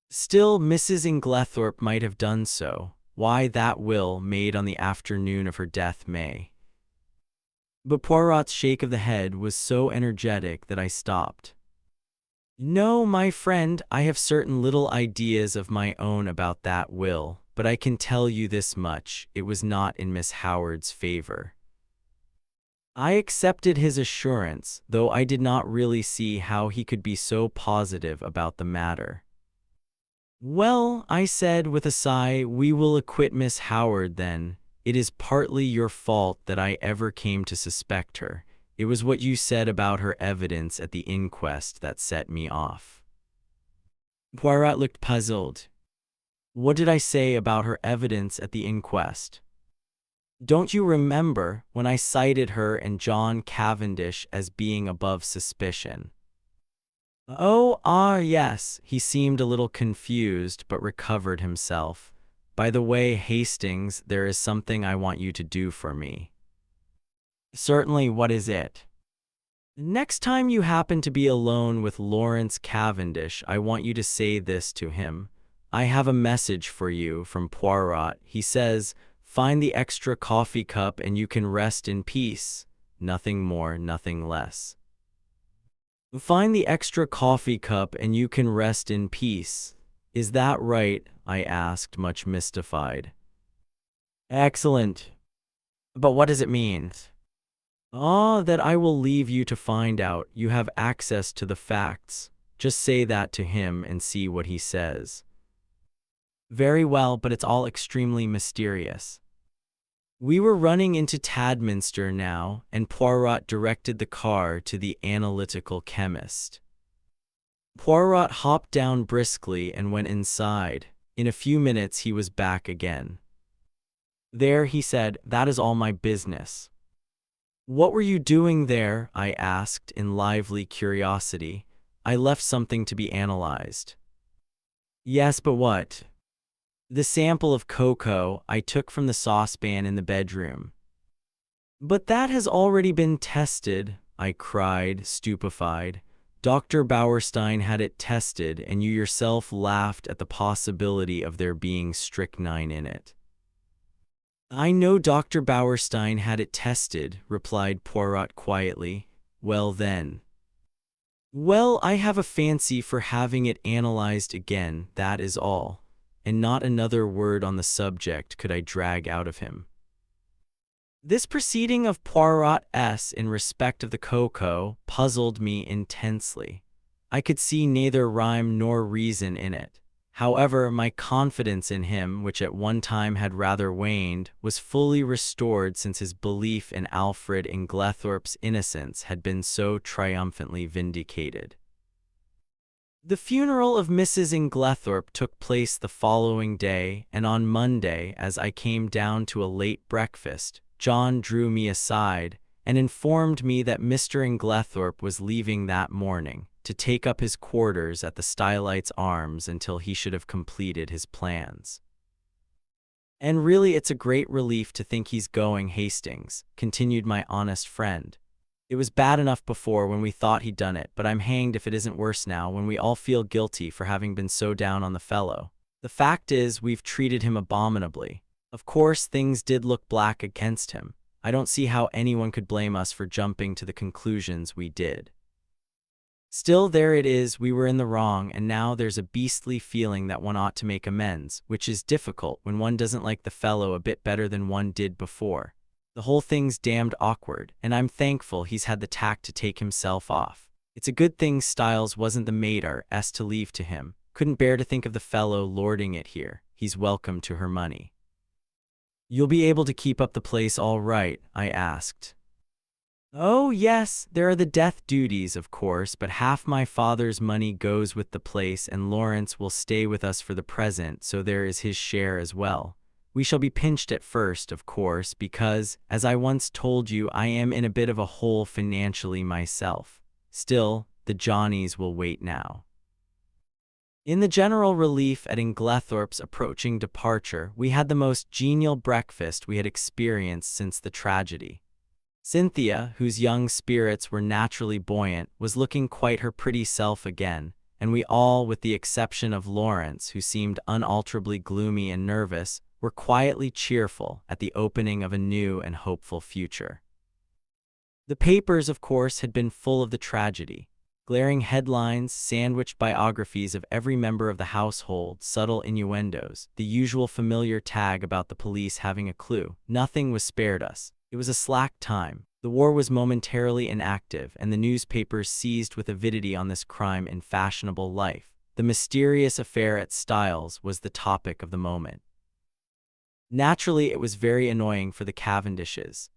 Still, Mrs. Inglethorpe might have done so. Why, that will, made on the afternoon of her death, may. But Poirot's shake of the head was so energetic that I stopped. No, my friend, I have certain little ideas of my own about that will, but I can tell you this much, it was not in Miss Howard's favor. I accepted his assurance, though I did not really see how he could be so positive about the matter. Well, I said with a sigh, we will acquit Miss Howard then. It is partly your fault that I ever came to suspect her. It was what you said about her evidence at the inquest that set me off. Poirot looked puzzled. What did I say about her evidence at the inquest? Don't you remember when I cited her and John Cavendish as being above suspicion? Oh, yes. He seemed a little confused, but recovered himself. By the way, Hastings, there is something I want you to do for me. Certainly, what is it? Next time you happen to be alone with Lawrence Cavendish, I want you to say this to him. I have a message for you from Poirot. He says, find the extra coffee cup and you can rest in peace. Nothing more, nothing less. Find the extra coffee cup and you can rest in peace. Is that right? I asked, much mystified. Excellent. But what does it mean? Ah, that I will leave you to find out. You have access to the facts. Just say that to him and see what he says. Very well, but it's all extremely mysterious. We were running into Tadminster now, and Poirot directed the car to the analytical chemist. Poirot hopped down briskly and went inside. In a few minutes he was back again. There, he said, that is all my business. What were you doing there? I asked in lively curiosity. I left something to be analyzed. Yes, but what? The sample of cocoa I took from the saucepan in the bedroom. But that has already been tested, I cried, stupefied. Dr. Bauerstein had it tested, and you yourself laughed at the possibility of there being strychnine in it. I know Dr. Bauerstein had it tested, replied Poirot quietly. Well then. Well, I have a fancy for having it analyzed again, that is all. And not another word on the subject could I drag out of him. This proceeding of Poirot's in respect of the cocoa puzzled me intensely. I could see neither rhyme nor reason in it. However, my confidence in him, which at one time had rather waned, was fully restored since his belief in Alfred Inglethorpe's innocence had been so triumphantly vindicated. The funeral of Mrs. Inglethorpe took place the following day, and on Monday, as I came down to a late breakfast, John drew me aside and informed me that Mr. Inglethorpe was leaving that morning to take up his quarters at the Stylites Arms until he should have completed his plans. And really it's a great relief to think he's going, Hastings, continued my honest friend. It was bad enough before when we thought he'd done it, but I'm hanged if it isn't worse now when we all feel guilty for having been so down on the fellow. The fact is, we've treated him abominably. Of course, things did look black against him. I don't see how anyone could blame us for jumping to the conclusions we did. Still, there it is, we were in the wrong, and now there's a beastly feeling that one ought to make amends, which is difficult when one doesn't like the fellow a bit better than one did before. The whole thing's damned awkward, and I'm thankful he's had the tact to take himself off. It's a good thing Styles wasn't the mater's to leave to him. Couldn't bear to think of the fellow lording it here. He's welcome to her money. You'll be able to keep up the place all right? I asked. Oh, yes, there are the death duties, of course, but half my father's money goes with the place, and Lawrence will stay with us for the present, so there is his share as well. We shall be pinched at first, of course, because, as I once told you, I am in a bit of a hole financially myself. Still, the Johnnies will wait now. In the general relief at Inglethorpe's approaching departure, we had the most genial breakfast we had experienced since the tragedy. Cynthia, whose young spirits were naturally buoyant, was looking quite her pretty self again, and we all, with the exception of Lawrence, who seemed unalterably gloomy and nervous, were quietly cheerful at the opening of a new and hopeful future. The papers, of course, had been full of the tragedy. Glaring headlines, sandwiched biographies of every member of the household, subtle innuendos, the usual familiar tag about the police having a clue. Nothing was spared us. It was a slack time. The war was momentarily inactive, and the newspapers seized with avidity on this crime in fashionable life. The mysterious affair at Styles was the topic of the moment. Naturally, it was very annoying for the Cavendishes.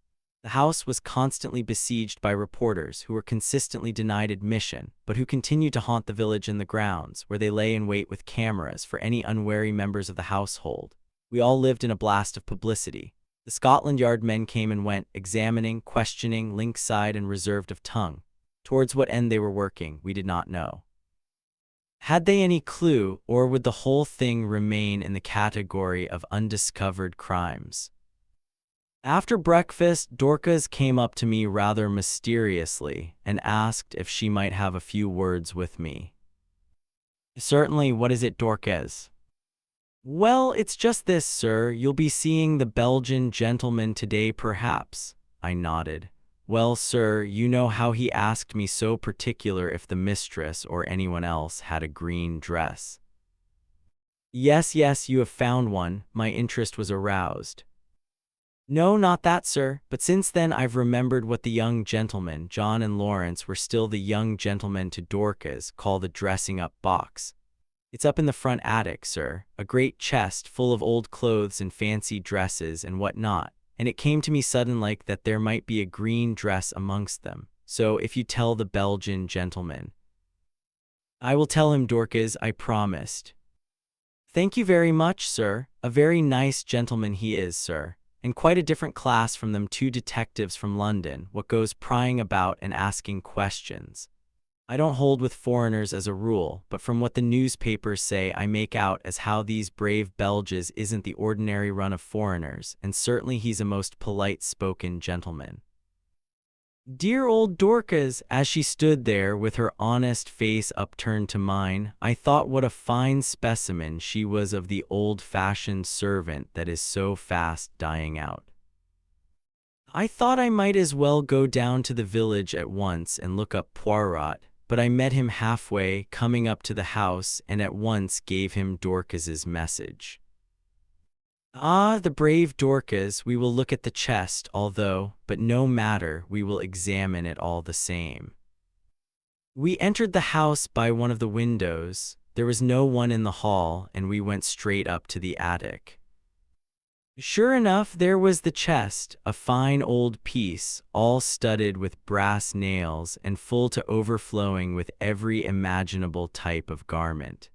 The house was constantly besieged by reporters who were consistently denied admission, but who continued to haunt the village and the grounds, where they lay in wait with cameras for any unwary members of the household. We all lived in a blast of publicity. The Scotland Yard men came and went, examining, questioning, lynx-eyed and reserved of tongue. Towards what end they were working, we did not know. Had they any clue, or would the whole thing remain in the category of undiscovered crimes? After breakfast, Dorcas came up to me rather mysteriously and asked if she might have a few words with me. Certainly, what is it, Dorcas? Well, it's just this, sir. You'll be seeing the Belgian gentleman today, perhaps. I nodded. Well, sir, you know how he asked me so particular if the mistress or anyone else had a green dress. Yes, yes, you have found one. My interest was aroused. No, not that, sir, but since then I've remembered what the young gentlemen, John and Lawrence, were still the young gentlemen to Dorcas, call the dressing-up box. It's up in the front attic, sir, a great chest full of old clothes and fancy dresses and what not, and it came to me sudden like that there might be a green dress amongst them. So if you tell the Belgian gentleman. I will tell him, Dorcas, I promised. Thank you very much, sir. A very nice gentleman he is, sir, and quite a different class from them two detectives from London, what goes prying about and asking questions. I don't hold with foreigners as a rule, but from what the newspapers say I make out as how these brave Belges isn't the ordinary run of foreigners, and certainly he's a most polite-spoken gentleman. Dear old Dorcas, as she stood there with her honest face upturned to mine, I thought what a fine specimen she was of the old-fashioned servant that is so fast dying out. I thought I might as well go down to the village at once and look up Poirot, but I met him halfway, coming up to the house, and at once gave him Dorcas's message. Ah, the brave Dorcas, we will look at the chest, although, but no matter, we will examine it all the same. We entered the house by one of the windows. There was no one in the hall, and we went straight up to the attic. Sure enough, there was the chest, a fine old piece, all studded with brass nails and full to overflowing with every imaginable type of garment.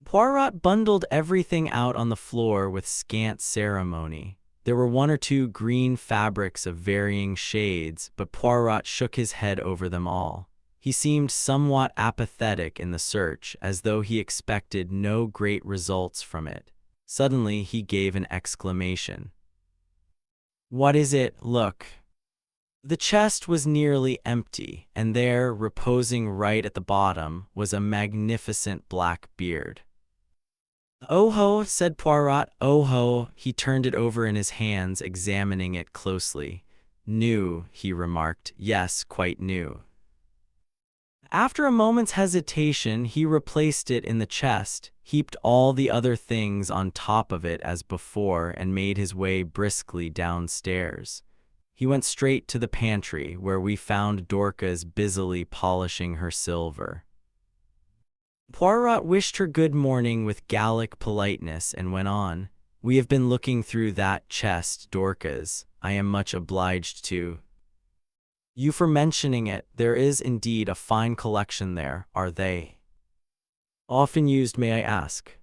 Poirot bundled everything out on the floor with scant ceremony. There were one or two green fabrics of varying shades, but Poirot shook his head over them all. He seemed somewhat apathetic in the search, as though he expected no great results from it. Suddenly he gave an exclamation. What is it? Look. The chest was nearly empty, and there, reposing right at the bottom, was a magnificent black beard. Oh ho, said Poirot, oh ho. He turned it over in his hands, examining it closely. New, he remarked. Yes, quite new. After a moment's hesitation, he replaced it in the chest, heaped all the other things on top of it as before, and made his way briskly downstairs. He went straight to the pantry, where we found Dorcas busily polishing her silver. Poirot wished her good morning with Gallic politeness and went on. We have been looking through that chest, Dorcas. I am much obliged to you for mentioning it. There is indeed a fine collection there. Are they often used, may I ask?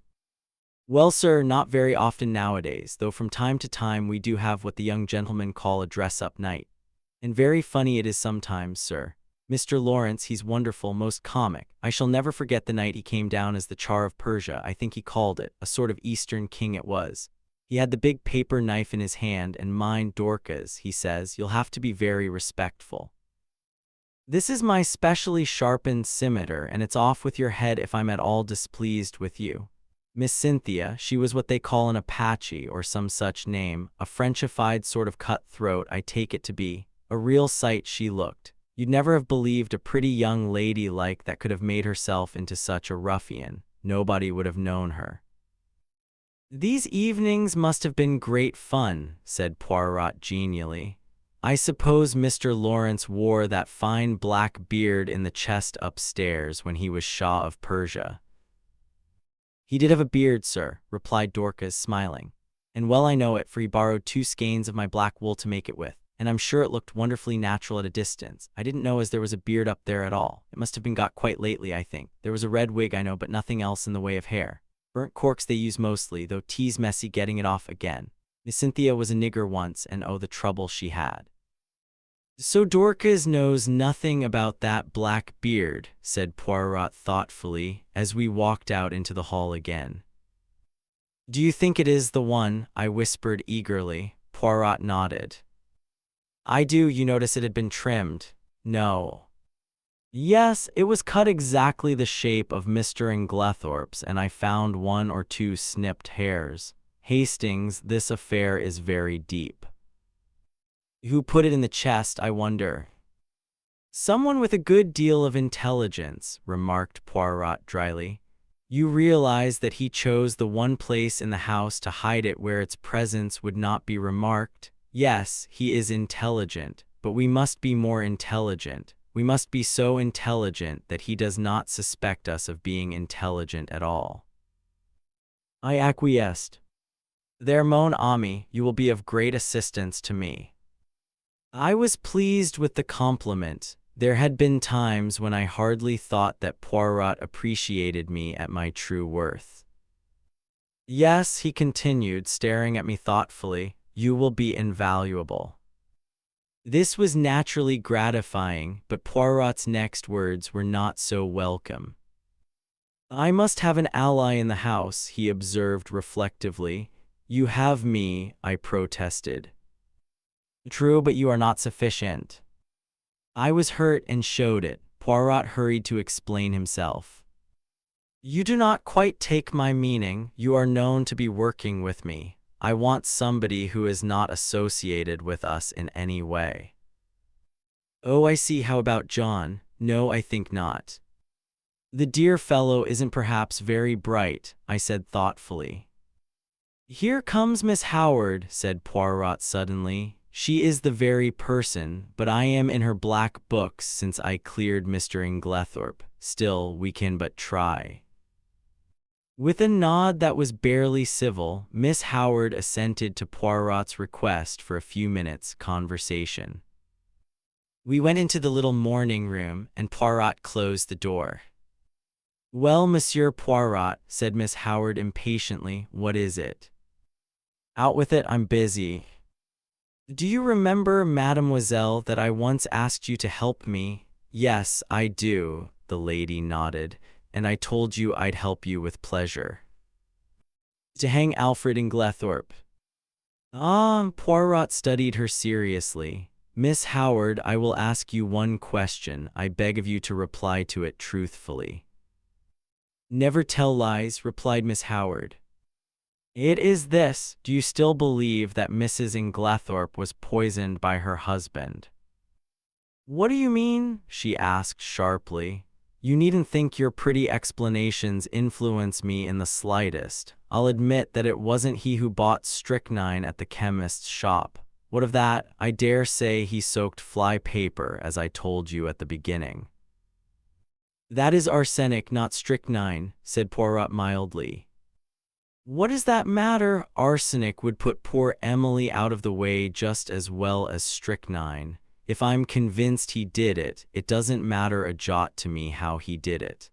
Well, sir, not very often nowadays, though from time to time we do have what the young gentlemen call a dress-up night. And very funny it is sometimes, sir. Mr. Lawrence, he's wonderful, most comic. I shall never forget the night he came down as the Tsar of Persia, I think he called it, a sort of Eastern king it was. He had the big paper knife in his hand, and mind, Dorcas, he says, you'll have to be very respectful. This is my specially sharpened scimitar, and it's off with your head if I'm at all displeased with you. Miss Cynthia, she was what they call an Apache, or some such name, a Frenchified sort of cutthroat I take it to be. A real sight she looked. You'd never have believed a pretty young lady like that could have made herself into such a ruffian. Nobody would have known her. These evenings must have been great fun, said Poirot genially. I suppose Mr. Lawrence wore that fine black beard in the chest upstairs when he was Shah of Persia. He did have a beard, sir, replied Dorcas, smiling. And well I know it, for he borrowed 2 skeins of my black wool to make it with, and I'm sure it looked wonderfully natural at a distance. I didn't know as there was a beard up there at all. It must have been got quite lately, I think. There was a red wig, I know, but nothing else in the way of hair. Burnt corks they use mostly, though tea's messy getting it off again. Miss Cynthia was a nigger once, and oh, the trouble she had. So Dorcas knows nothing about that black beard, said Poirot thoughtfully, as we walked out into the hall again. Do you think it is the one? I whispered eagerly. Poirot nodded. I do. You notice it had been trimmed? No. Yes, it was cut exactly the shape of Mr. Inglethorpe's, and I found one or two snipped hairs. Hastings, this affair is very deep. Who put it in the chest, I wonder? Someone with a good deal of intelligence, remarked Poirot dryly. You realize that he chose the one place in the house to hide it where its presence would not be remarked? Yes, he is intelligent, but we must be more intelligent. We must be so intelligent that he does not suspect us of being intelligent at all. I acquiesced. There, mon ami, you will be of great assistance to me. I was pleased with the compliment. There had been times when I hardly thought that Poirot appreciated me at my true worth. Yes, he continued, staring at me thoughtfully, you will be invaluable. This was naturally gratifying, but Poirot's next words were not so welcome. I must have an ally in the house, he observed reflectively. You have me, I protested. True, but you are not sufficient. I was hurt and showed it. Poirot hurried to explain himself. You do not quite take my meaning. You are known to be working with me. I want somebody who is not associated with us in any way. Oh, I see. How about John? No, I think not. The dear fellow isn't perhaps very bright, I said thoughtfully. Here comes Miss Howard, said Poirot suddenly. She is the very person, but I am in her black books since I cleared Mr. Inglethorpe. Still, we can but try. With a nod that was barely civil, Miss Howard assented to Poirot's request for a few minutes' conversation. We went into the little morning room, and Poirot closed the door. Well, Monsieur Poirot, said Miss Howard impatiently, what is it? Out with it, I'm busy. Do you remember, mademoiselle, that I once asked you to help me? Yes, I do, the lady nodded, and I told you I'd help you with pleasure. To hang Alfred Inglethorpe. Ah, Poirot studied her seriously. Miss Howard, I will ask you one question. I beg of you to reply to it truthfully. Never tell lies, replied Miss Howard. It is this. Do you still believe that Mrs. Inglethorpe was poisoned by her husband? What do you mean? She asked sharply. You needn't think your pretty explanations influence me in the slightest. I'll admit that it wasn't he who bought strychnine at the chemist's shop. What of that? I dare say he soaked fly paper, as I told you at the beginning. That is arsenic, not strychnine, said Poirot mildly. What does that matter? Arsenic would put poor Emily out of the way just as well as strychnine. If I'm convinced he did it, it doesn't matter a jot to me how he did it.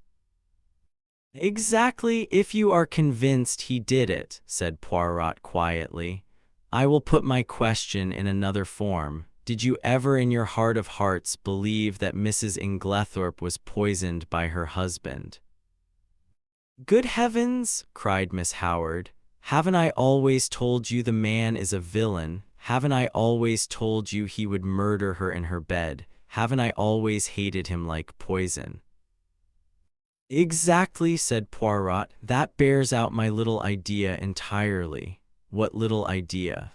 Exactly, if you are convinced he did it, said Poirot quietly. I will put my question in another form. Did you ever in your heart of hearts believe that Mrs. Inglethorpe was poisoned by her husband? Good heavens, cried Miss Howard. Haven't I always told you the man is a villain? Haven't I always told you he would murder her in her bed? Haven't I always hated him like poison? Exactly, said Poirot. That bears out my little idea entirely. What little idea?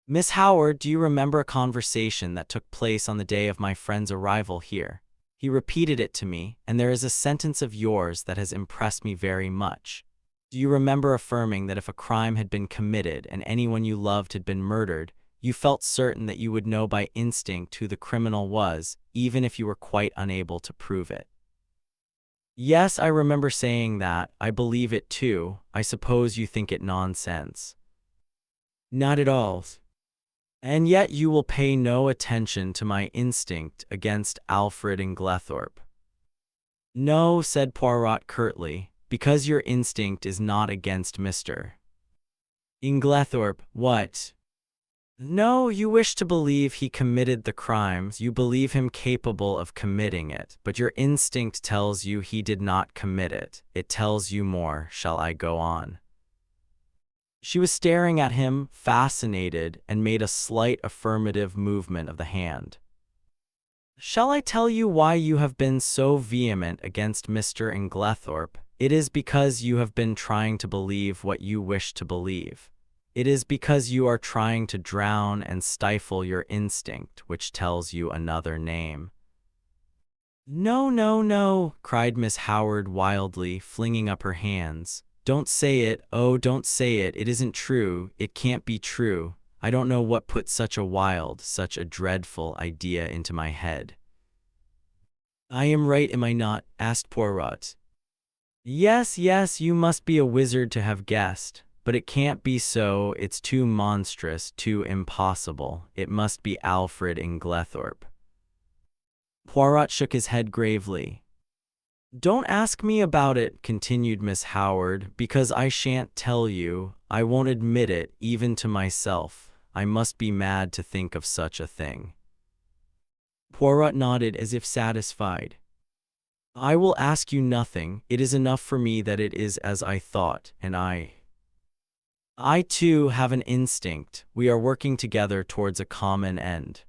Miss Howard, do you remember a conversation that took place on the day of my friend's arrival here? He repeated it to me, and there is a sentence of yours that has impressed me very much. Do you remember affirming that if a crime had been committed and anyone you loved had been murdered, you felt certain that you would know by instinct who the criminal was, even if you were quite unable to prove it? Yes, I remember saying that. I believe it too. I suppose you think it nonsense. Not at all. And yet you will pay no attention to my instinct against Alfred Inglethorpe. No, said Poirot curtly, because your instinct is not against Mr. Inglethorpe. What? No, you wish to believe he committed the crimes. You believe him capable of committing it, but your instinct tells you he did not commit it. It tells you more. Shall I go on? She was staring at him, fascinated, and made a slight affirmative movement of the hand. "Shall I tell you why you have been so vehement against Mr. Inglethorpe? It is because you have been trying to believe what you wish to believe. It is because you are trying to drown and stifle your instinct, which tells you another name." "No, no, no," cried Miss Howard wildly, flinging up her hands. "Don't say it, oh, don't say it. It isn't true. It can't be true. I don't know what put such a wild, such a dreadful idea into my head." "I am right, am I not?" asked Poirot. "Yes, yes, you must be a wizard to have guessed. But it can't be so. It's too monstrous, too impossible. It must be Alfred Inglethorpe." Poirot shook his head gravely. "Don't ask me about it," continued Miss Howard, "because I shan't tell you. I won't admit it, even to myself. I must be mad to think of such a thing." Poirot nodded as if satisfied. "I will ask you nothing. It is enough for me that it is as I thought, and I too have an instinct. We are working together towards a common end.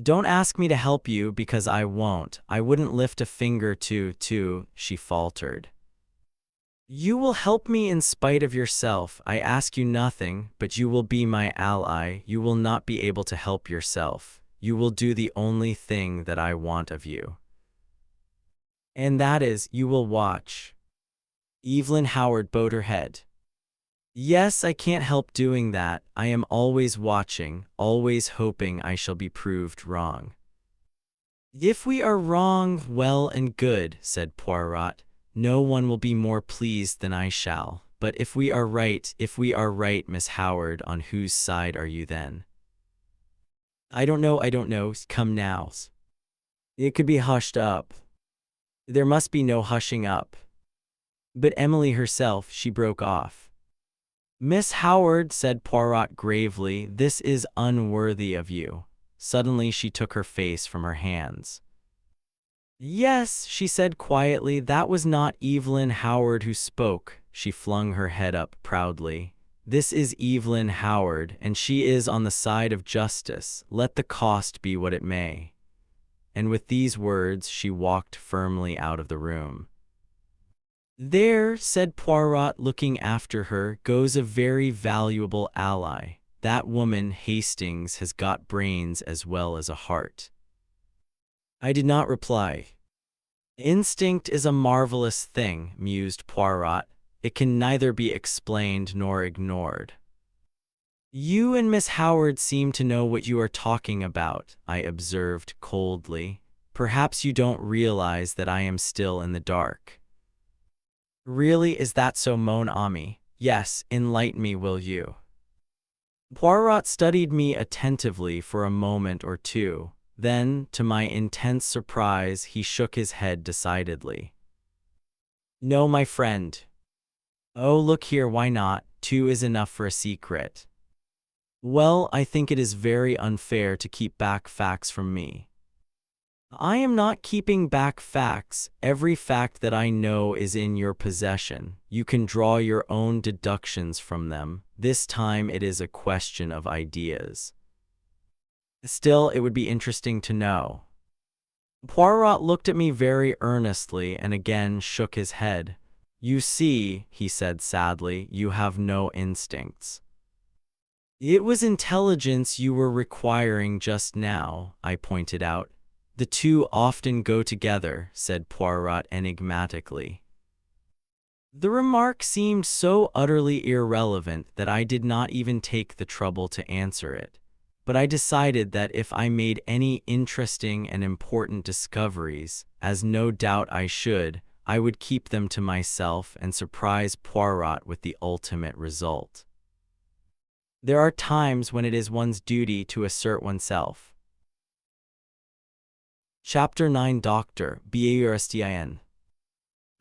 Don't ask me to help you, because I won't. I wouldn't lift a finger to," she faltered. "You will help me in spite of yourself. I ask you nothing, but you will be my ally. You will not be able to help yourself. You will do the only thing that I want of you. And that is, you will watch." Evelyn Howard bowed her head. "Yes, I can't help doing that. I am always watching, always hoping I shall be proved wrong." "If we are wrong, well and good," said Poirot. "No one will be more pleased than I shall. But if we are right, Miss Howard, on whose side are you then?" I don't know. Come now. It could be hushed up." "There must be no hushing up." "But Emily herself," she broke off. "Miss Howard," said Poirot gravely, "this is unworthy of you." Suddenly she took her face from her hands. "Yes," she said quietly, "that was not Evelyn Howard who spoke." She flung her head up proudly. "This is Evelyn Howard, and she is on the side of justice, let the cost be what it may." And with these words she walked firmly out of the room. "There," said Poirot, looking after her, "goes a very valuable ally. That woman, Hastings, has got brains as well as a heart." I did not reply. "Instinct is a marvelous thing," mused Poirot. "It can neither be explained nor ignored." "You and Miss Howard seem to know what you are talking about," I observed coldly. "Perhaps you don't realize that I am still in the dark." "Really, is that so, mon ami?" "Yes, enlighten me, will you?" Poirot studied me attentively for a moment or two. Then, to my intense surprise, he shook his head decidedly. "No, my friend." "Oh, look here, why not? Two is enough for a secret." "Well, I think it is very unfair to keep back facts from me." "I am not keeping back facts. Every fact that I know is in your possession. You can draw your own deductions from them. This time it is a question of ideas." "Still, it would be interesting to know." Poirot looked at me very earnestly and again shook his head. "You see," he said sadly, "you have no instincts." "It was intelligence you were requiring just now," I pointed out. "The two often go together," said Poirot enigmatically. The remark seemed so utterly irrelevant that I did not even take the trouble to answer it. But I decided that if I made any interesting and important discoveries, as no doubt I should, I would keep them to myself and surprise Poirot with the ultimate result. There are times when it is one's duty to assert oneself. Chapter 9 Dr. Baustin.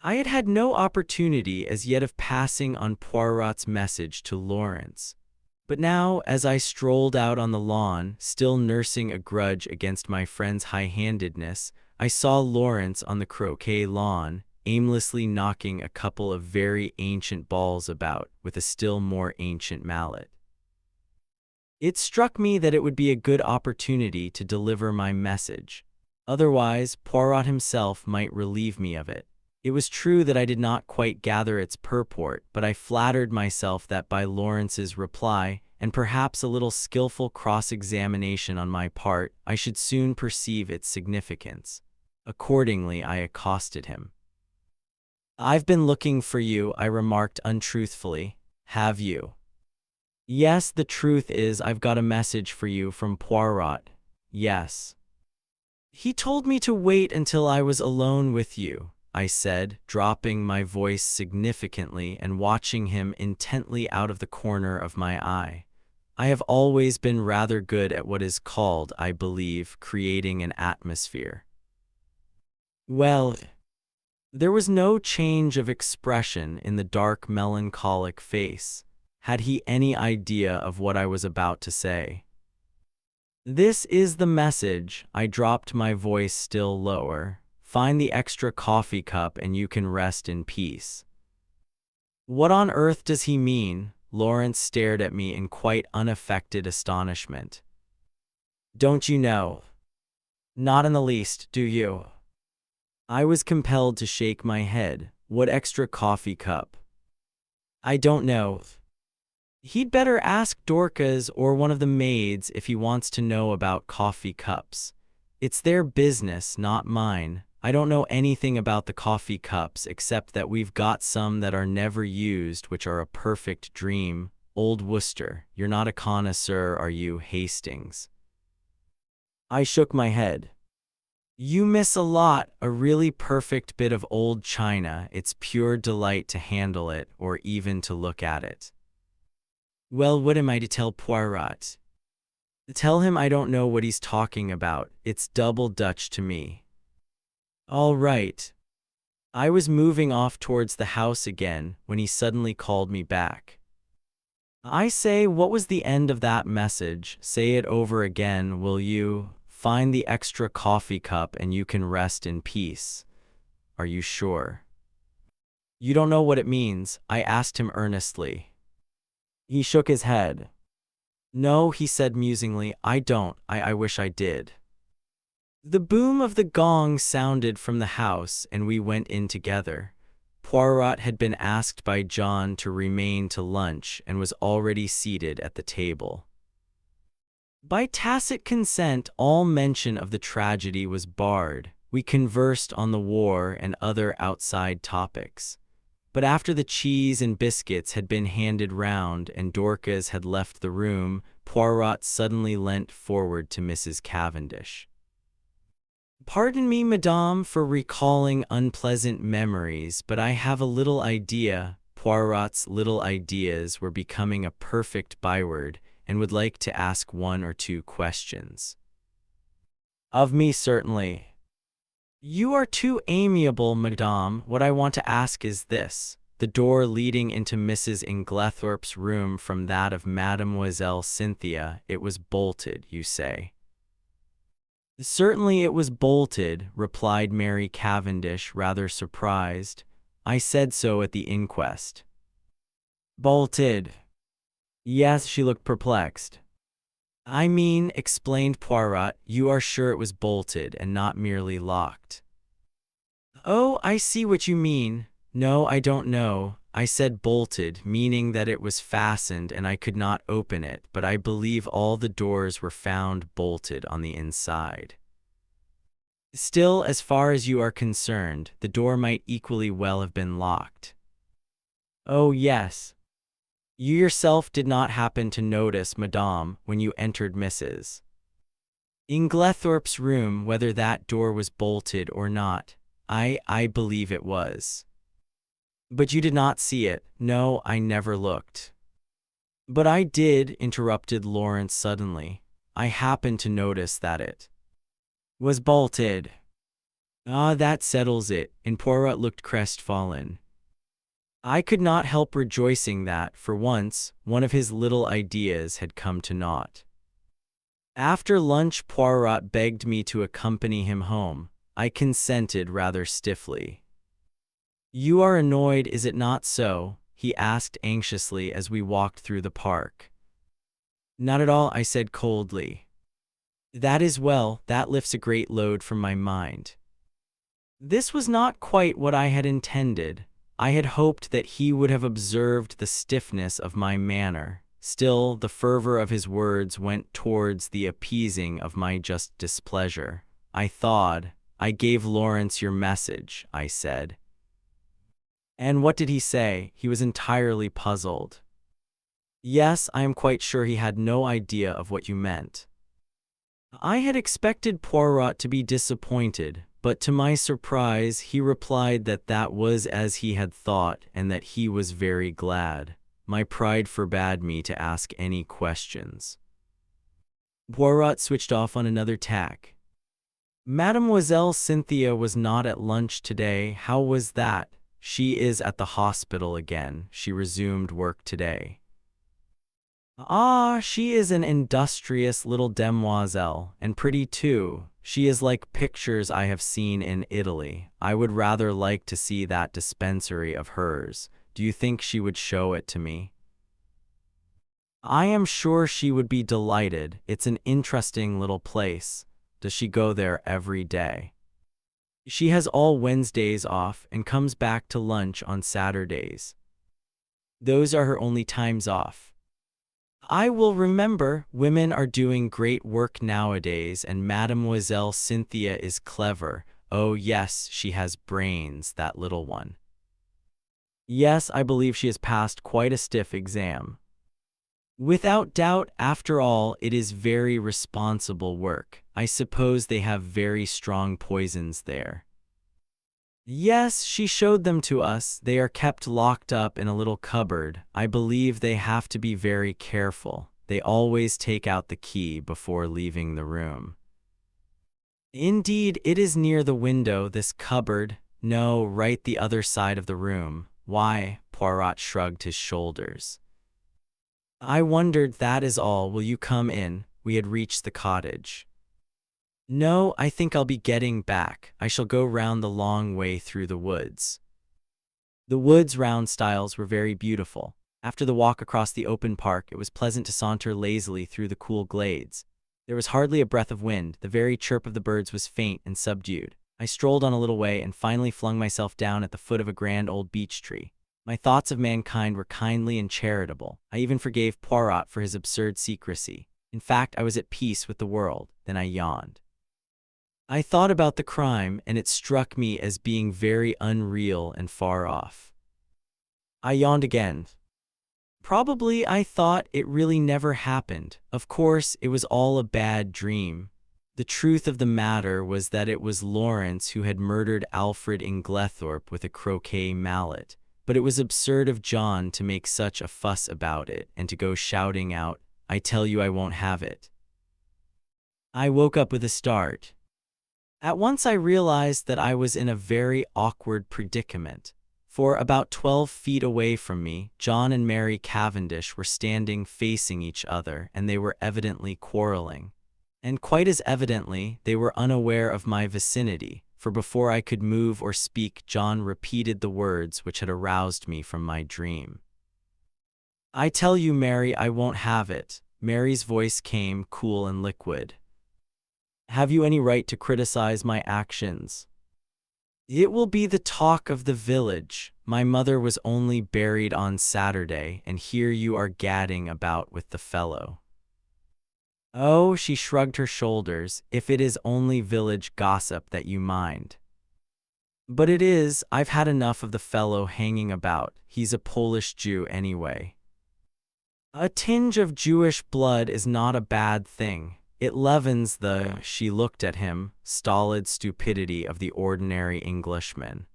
I had had no opportunity as yet of passing on Poirot's message to Lawrence. But now, as I strolled out on the lawn, still nursing a grudge against my friend's high-handedness, I saw Lawrence on the croquet lawn, aimlessly knocking a couple of very ancient balls about with a still more ancient mallet. It struck me that it would be a good opportunity to deliver my message. Otherwise, Poirot himself might relieve me of it. It was true that I did not quite gather its purport, but I flattered myself that by Lawrence's reply, and perhaps a little skillful cross-examination on my part, I should soon perceive its significance. Accordingly, I accosted him. "I've been looking for you," I remarked untruthfully. "Have you?" "Yes, the truth is I've got a message for you from Poirot. Yes. He told me to wait until I was alone with you," I said, dropping my voice significantly and watching him intently out of the corner of my eye. I have always been rather good at what is called, I believe, creating an atmosphere. Well, there was no change of expression in the dark, melancholic face. Had he any idea of what I was about to say? "This is the message." I dropped my voice still lower. "Find the extra coffee cup and you can rest in peace." What on earth does he mean? Lawrence stared at me in quite unaffected astonishment. "Don't you know?" "Not in the least, do you?" I was compelled to shake my head. "What extra coffee cup?" "I don't know." "He'd better ask Dorcas or one of the maids if he wants to know about coffee cups. It's their business, not mine. I don't know anything about the coffee cups except that we've got some that are never used, which are a perfect dream. Old Worcester. You're not a connoisseur, are you, Hastings?" I shook my head. "You miss a lot, a really perfect bit of old china. It's pure delight to handle it or even to look at it." "Well, what am I to tell Poirot?" "Tell him I don't know what he's talking about. It's double Dutch to me." "All right." I was moving off towards the house again when he suddenly called me back. "I say, what was the end of that message? Say it over again, will you? Find the extra coffee cup and you can rest in peace. Are you sure?" "You don't know what it means?" I asked him earnestly. He shook his head. "No," he said musingly, "I don't. I wish I did." The boom of the gong sounded from the house, and we went in together. Poirot had been asked by John to remain to lunch and was already seated at the table. By tacit consent, all mention of the tragedy was barred. We conversed on the war and other outside topics. But after the cheese and biscuits had been handed round and Dorcas had left the room, Poirot suddenly leant forward to Mrs. Cavendish. "Pardon me, madame, for recalling unpleasant memories, but I have a little idea." Poirot's little ideas were becoming a perfect byword, and would like to ask one or two questions. "Of me, certainly." "You are too amiable, madame. What I want to ask is this. The door leading into Mrs. Inglethorpe's room from that of Mademoiselle Cynthia, it was bolted, you say?" "Certainly it was bolted," replied Mary Cavendish, rather surprised. "I said so at the inquest." "Bolted?" "Yes." She looked perplexed. "I mean," explained Poirot, "you are sure it was bolted and not merely locked?" "Oh, I see what you mean. No, I don't know. I said bolted, meaning that it was fastened and I could not open it, but I believe all the doors were found bolted on the inside." "Still, as far as you are concerned, the door might equally well have been locked." "Oh, yes. You yourself did not happen to notice, madame, when you entered Mrs. Inglethorpe's room, whether that door was bolted or not?" I believe it was." "But you did not see it?" "No, I never looked." "But I did," interrupted Lawrence suddenly. "I happened to notice that it was bolted." "Ah, that settles it," and Poirot looked crestfallen. I could not help rejoicing that, for once, one of his little ideas had come to naught. After lunch, Poirot begged me to accompany him home. I consented rather stiffly. You are annoyed, is it not so? He asked anxiously as we walked through the park. Not at all, I said coldly. That is well, that lifts a great load from my mind. This was not quite what I had intended. I had hoped that he would have observed the stiffness of my manner. Still, the fervor of his words went towards the appeasing of my just displeasure. I thawed. I gave Lawrence your message, I said. And what did he say? He was entirely puzzled. Yes, I am quite sure he had no idea of what you meant. I had expected Poirot to be disappointed, but to my surprise he replied that that was as he had thought and that he was very glad. My pride forbade me to ask any questions. Poirot switched off on another tack. Mademoiselle Cynthia was not at lunch today. How was that? She is at the hospital again. She resumed work today. Ah, she is an industrious little demoiselle, and pretty too. She is like pictures I have seen in Italy. I would rather like to see that dispensary of hers. Do you think she would show it to me? I am sure she would be delighted. It's an interesting little place. Does she go there every day? She has all Wednesdays off and comes back to lunch on Saturdays. Those are her only times off. I will remember. Women are doing great work nowadays, and Mademoiselle Cynthia is clever. Oh yes, she has brains, that little one. Yes, I believe she has passed quite a stiff exam. Without doubt, after all, it is very responsible work. I suppose they have very strong poisons there. Yes, she showed them to us. They are kept locked up in a little cupboard. I believe they have to be very careful. They always take out the key before leaving the room. Indeed, it is near the window, this cupboard. No, right the other side of the room. Why? Poirot shrugged his shoulders. I wondered, that is all. Will you come in? We had reached the cottage. No, I think I'll be getting back. I shall go round the long way through the woods. The woods round Styles were very beautiful. After the walk across the open park, it was pleasant to saunter lazily through the cool glades. There was hardly a breath of wind. The very chirp of the birds was faint and subdued. I strolled on a little way and finally flung myself down at the foot of a grand old beech tree. My thoughts of mankind were kindly and charitable. I even forgave Poirot for his absurd secrecy. In fact, I was at peace with the world. Then I yawned. I thought about the crime, and it struck me as being very unreal and far off. I yawned again. Probably, I thought, it really never happened. Of course, it was all a bad dream. The truth of the matter was that it was Lawrence who had murdered Alfred Inglethorpe with a croquet mallet. But it was absurd of John to make such a fuss about it and to go shouting out, "I tell you I won't have it." I woke up with a start. At once I realized that I was in a very awkward predicament. For about 12 feet away from me, John and Mary Cavendish were standing facing each other, and they were evidently quarreling. And quite as evidently, they were unaware of my vicinity, for before I could move or speak, John repeated the words which had aroused me from my dream. I tell you, Mary, I won't have it. Mary's voice came cool and liquid. Have you any right to criticize my actions? It will be the talk of the village. My mother was only buried on Saturday, and here you are gadding about with the fellow. Oh, she shrugged her shoulders, if it is only village gossip that you mind. But it is. I've had enough of the fellow hanging about. He's a Polish Jew anyway. A tinge of Jewish blood is not a bad thing. It leavens the, she looked at him, stolid stupidity of the ordinary Englishman.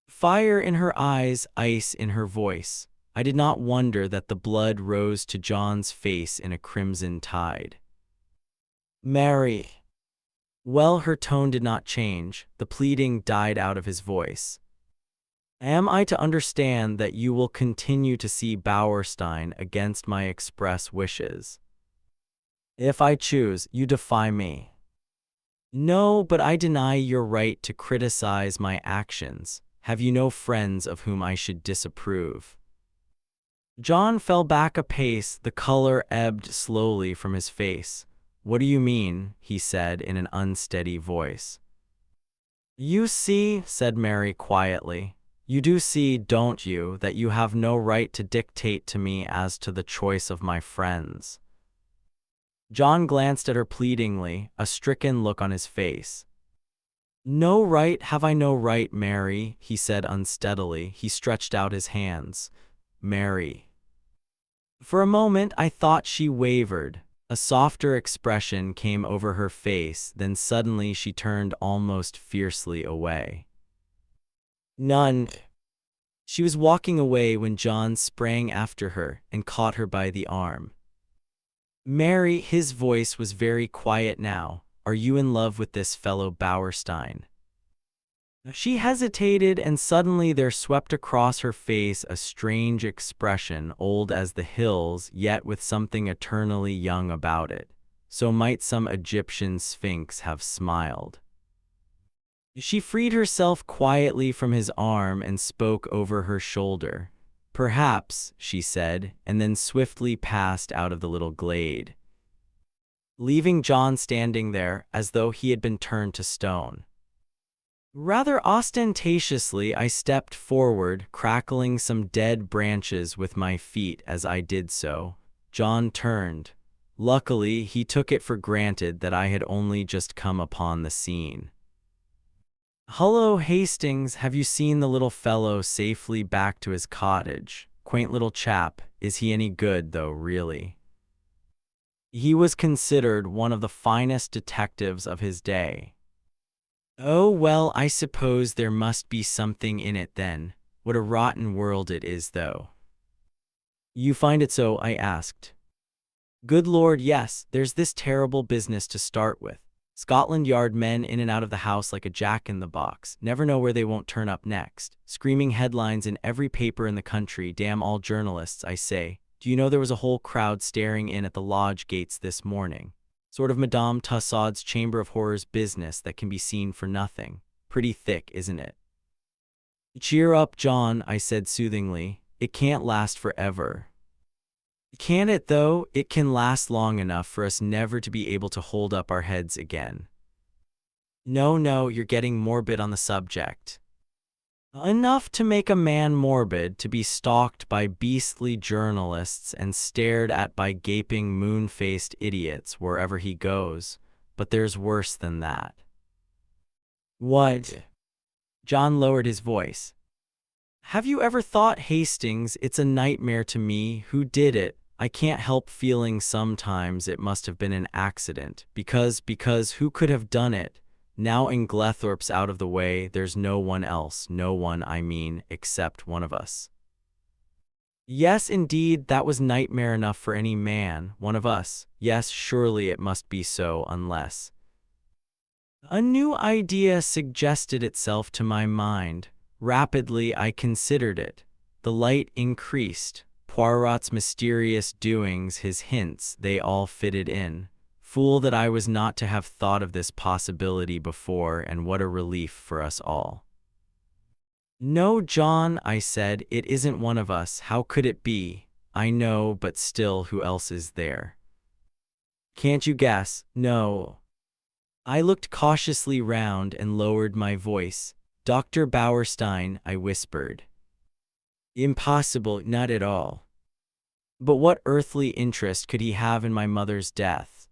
Fire in her eyes, ice in her voice. I did not wonder that the blood rose to John's face in a crimson tide. Mary. Well, her tone did not change. The pleading died out of his voice. Am I to understand that you will continue to see Bauerstein against my express wishes? If I choose, you defy me. No, but I deny your right to criticize my actions. Have you no friends of whom I should disapprove?" John fell back a pace, the color ebbed slowly from his face. "What do you mean?" he said in an unsteady voice. "You see," said Mary quietly, "you do see, don't you, that you have no right to dictate to me as to the choice of my friends?" John glanced at her pleadingly, a stricken look on his face. "No right? Have I no right, Mary?" he said unsteadily. He stretched out his hands. "Mary." For a moment I thought she wavered. A softer expression came over her face, then suddenly she turned almost fiercely away. "None." She was walking away when John sprang after her and caught her by the arm. "Mary," his voice was very quiet now, "are you in love with this fellow Bauerstein?" She hesitated, and suddenly there swept across her face a strange expression, old as the hills, yet with something eternally young about it. So might some Egyptian sphinx have smiled. She freed herself quietly from his arm and spoke over her shoulder. "Perhaps," she said, and then swiftly passed out of the little glade, leaving John standing there as though he had been turned to stone. Rather ostentatiously I stepped forward, crackling some dead branches with my feet as I did so. John turned. Luckily, he took it for granted that I had only just come upon the scene. "Hullo, Hastings, have you seen the little fellow safely back to his cottage? Quaint little chap. Is he any good, though, really?" He was considered one of the finest detectives of his day. "Oh, well, I suppose there must be something in it then. What a rotten world it is, though." "You find it so?" I asked. "Good Lord, yes. There's this terrible business to start with. Scotland Yard men in and out of the house like a jack-in-the-box. Never know where they won't turn up next. Screaming headlines in every paper in the country. Damn all journalists, I say. Do you know there was a whole crowd staring in at the lodge gates this morning? Sort of Madame Tussaud's Chamber of Horrors business that can be seen for nothing. Pretty thick, isn't it?" "Cheer up, John," I said soothingly. "It can't last forever." "Can it, though? It can last long enough for us never to be able to hold up our heads again." No, you're getting morbid on the subject." "Enough to make a man morbid, to be stalked by beastly journalists and stared at by gaping moon-faced idiots wherever he goes. But there's worse than that." "What?" John lowered his voice. "Have you ever thought, Hastings, it's a nightmare to me who did it? I can't help feeling sometimes it must have been an accident, because who could have done it? Now Inglethorpe's out of the way, there's no one else, no one, I mean, except one of us." "Yes, indeed, that was nightmare enough for any man, one of us. Yes, surely it must be so, unless—" A new idea suggested itself to my mind. Rapidly I considered it. The light increased. Poirot's mysterious doings, his hints, they all fitted in. Fool that I was not to have thought of this possibility before, and what a relief for us all. "No, John," I said, "it isn't one of us. How could it be? I know, but still, who else is there?" "Can't you guess?" "No." I looked cautiously round and lowered my voice. "Dr. Bauerstein," I whispered. "Impossible, not at all." "But what earthly interest could he have in my mother's death?"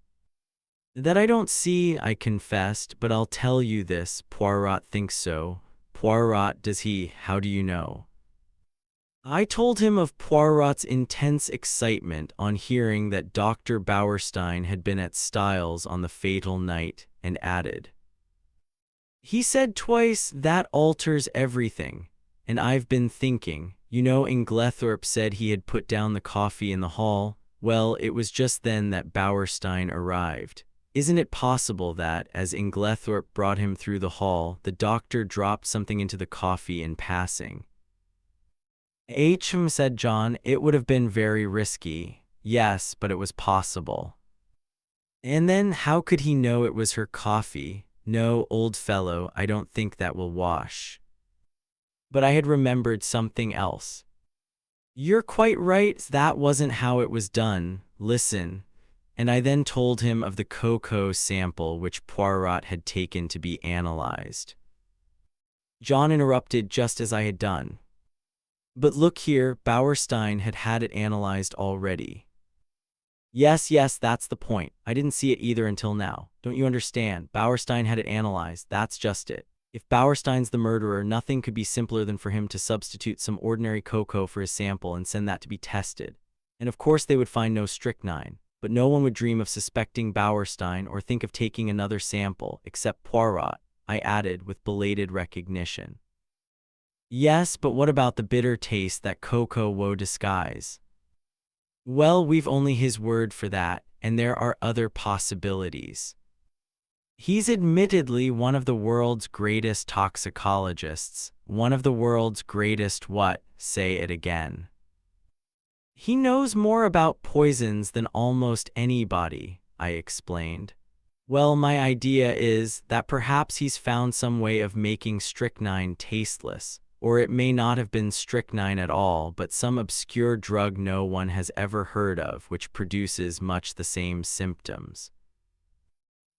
"That I don't see," I confessed, "but I'll tell you this. Poirot thinks so." "Poirot, does he? How do you know?" I told him of Poirot's intense excitement on hearing that Dr. Bauerstein had been at Styles on the fatal night, and added, "He said twice, that alters everything. And I've been thinking, you know, Inglethorpe said he had put down the coffee in the hall. Well, it was just then that Bauerstein arrived. Isn't it possible that, as Inglethorpe brought him through the hall, the doctor dropped something into the coffee in passing?" Said John, "it would have been very risky." "Yes, but it was possible." "And then how could he know it was her coffee?" "No, old fellow, I don't think that will wash." But I had remembered something else. "You're quite right, that wasn't how it was done. Listen." And I then told him of the cocoa sample which Poirot had taken to be analyzed. John interrupted just as I had done. "But look here, Bauerstein had had it analyzed already." Yes, that's the point. I didn't see it either until now. Don't you understand? Bauerstein had it analyzed, that's just it. If Bauerstein's the murderer, nothing could be simpler than for him to substitute some ordinary cocoa for his sample and send that to be tested. And of course they would find no strychnine, but no one would dream of suspecting Bauerstein or think of taking another sample, except Poirot, I added with belated recognition. Yes, but what about the bitter taste that cocoa would disguise? Well, we've only his word for that, and there are other possibilities. He's admittedly one of the world's greatest toxicologists, one of the world's greatest what? Say it again. He knows more about poisons than almost anybody, I explained. Well, my idea is that perhaps he's found some way of making strychnine tasteless, or it may not have been strychnine at all, but some obscure drug no one has ever heard of which produces much the same symptoms.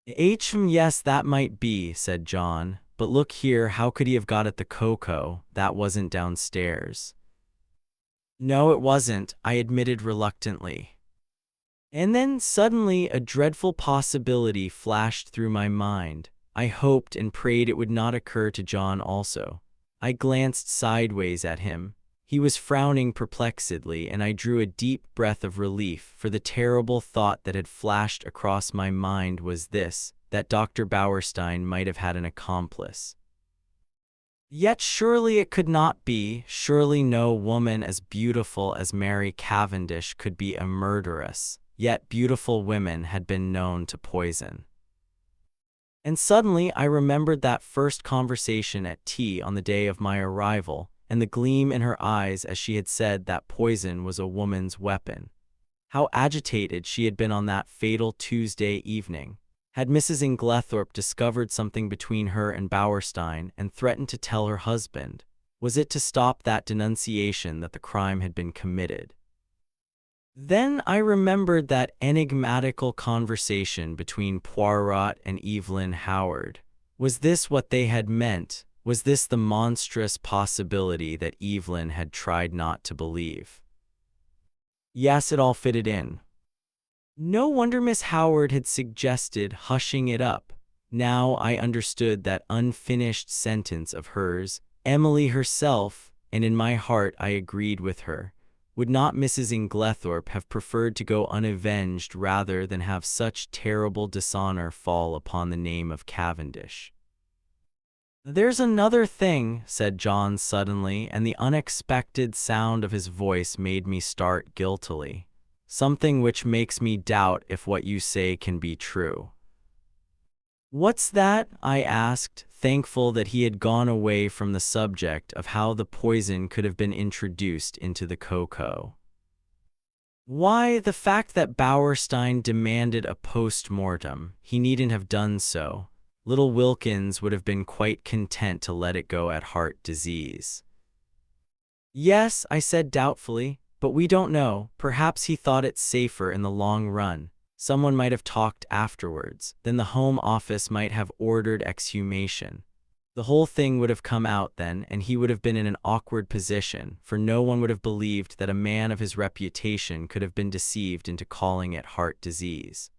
Yes, that might be, said John, but look here, how could he have got at the cocoa? That wasn't downstairs. No, it wasn't, I admitted reluctantly. And then suddenly a dreadful possibility flashed through my mind. I hoped and prayed it would not occur to John also. I glanced sideways at him. He was frowning perplexedly, and I drew a deep breath of relief, for the terrible thought that had flashed across my mind was this, that Dr. Bauerstein might have had an accomplice. Yet surely it could not be, surely no woman as beautiful as Mary Cavendish could be a murderess, yet beautiful women had been known to poison. And suddenly I remembered that first conversation at tea on the day of my arrival, and the gleam in her eyes as she had said that poison was a woman's weapon. How agitated she had been on that fatal Tuesday evening. Had Mrs. Inglethorpe discovered something between her and Bauerstein and threatened to tell her husband? Was it to stop that denunciation that the crime had been committed? Then I remembered that enigmatical conversation between Poirot and Evelyn Howard. Was this what they had meant? Was this the monstrous possibility that Evelyn had tried not to believe? Yes, it all fitted in. No wonder Miss Howard had suggested hushing it up. Now I understood that unfinished sentence of hers, Emily herself, and in my heart I agreed with her. Would not Mrs. Inglethorpe have preferred to go unavenged rather than have such terrible dishonor fall upon the name of Cavendish? There's another thing, said John suddenly, and the unexpected sound of his voice made me start guiltily. Something which makes me doubt if what you say can be true. What's that? I asked, thankful that he had gone away from the subject of how the poison could have been introduced into the cocoa. Why, the fact that Bauerstein demanded a post-mortem. He needn't have done so. Little Wilkins would have been quite content to let it go at heart disease. Yes, I said doubtfully, but we don't know. Perhaps he thought it safer in the long run. Someone might have talked afterwards. Then the Home Office might have ordered exhumation. The whole thing would have come out then, and he would have been in an awkward position, for no one would have believed that a man of his reputation could have been deceived into calling it heart disease.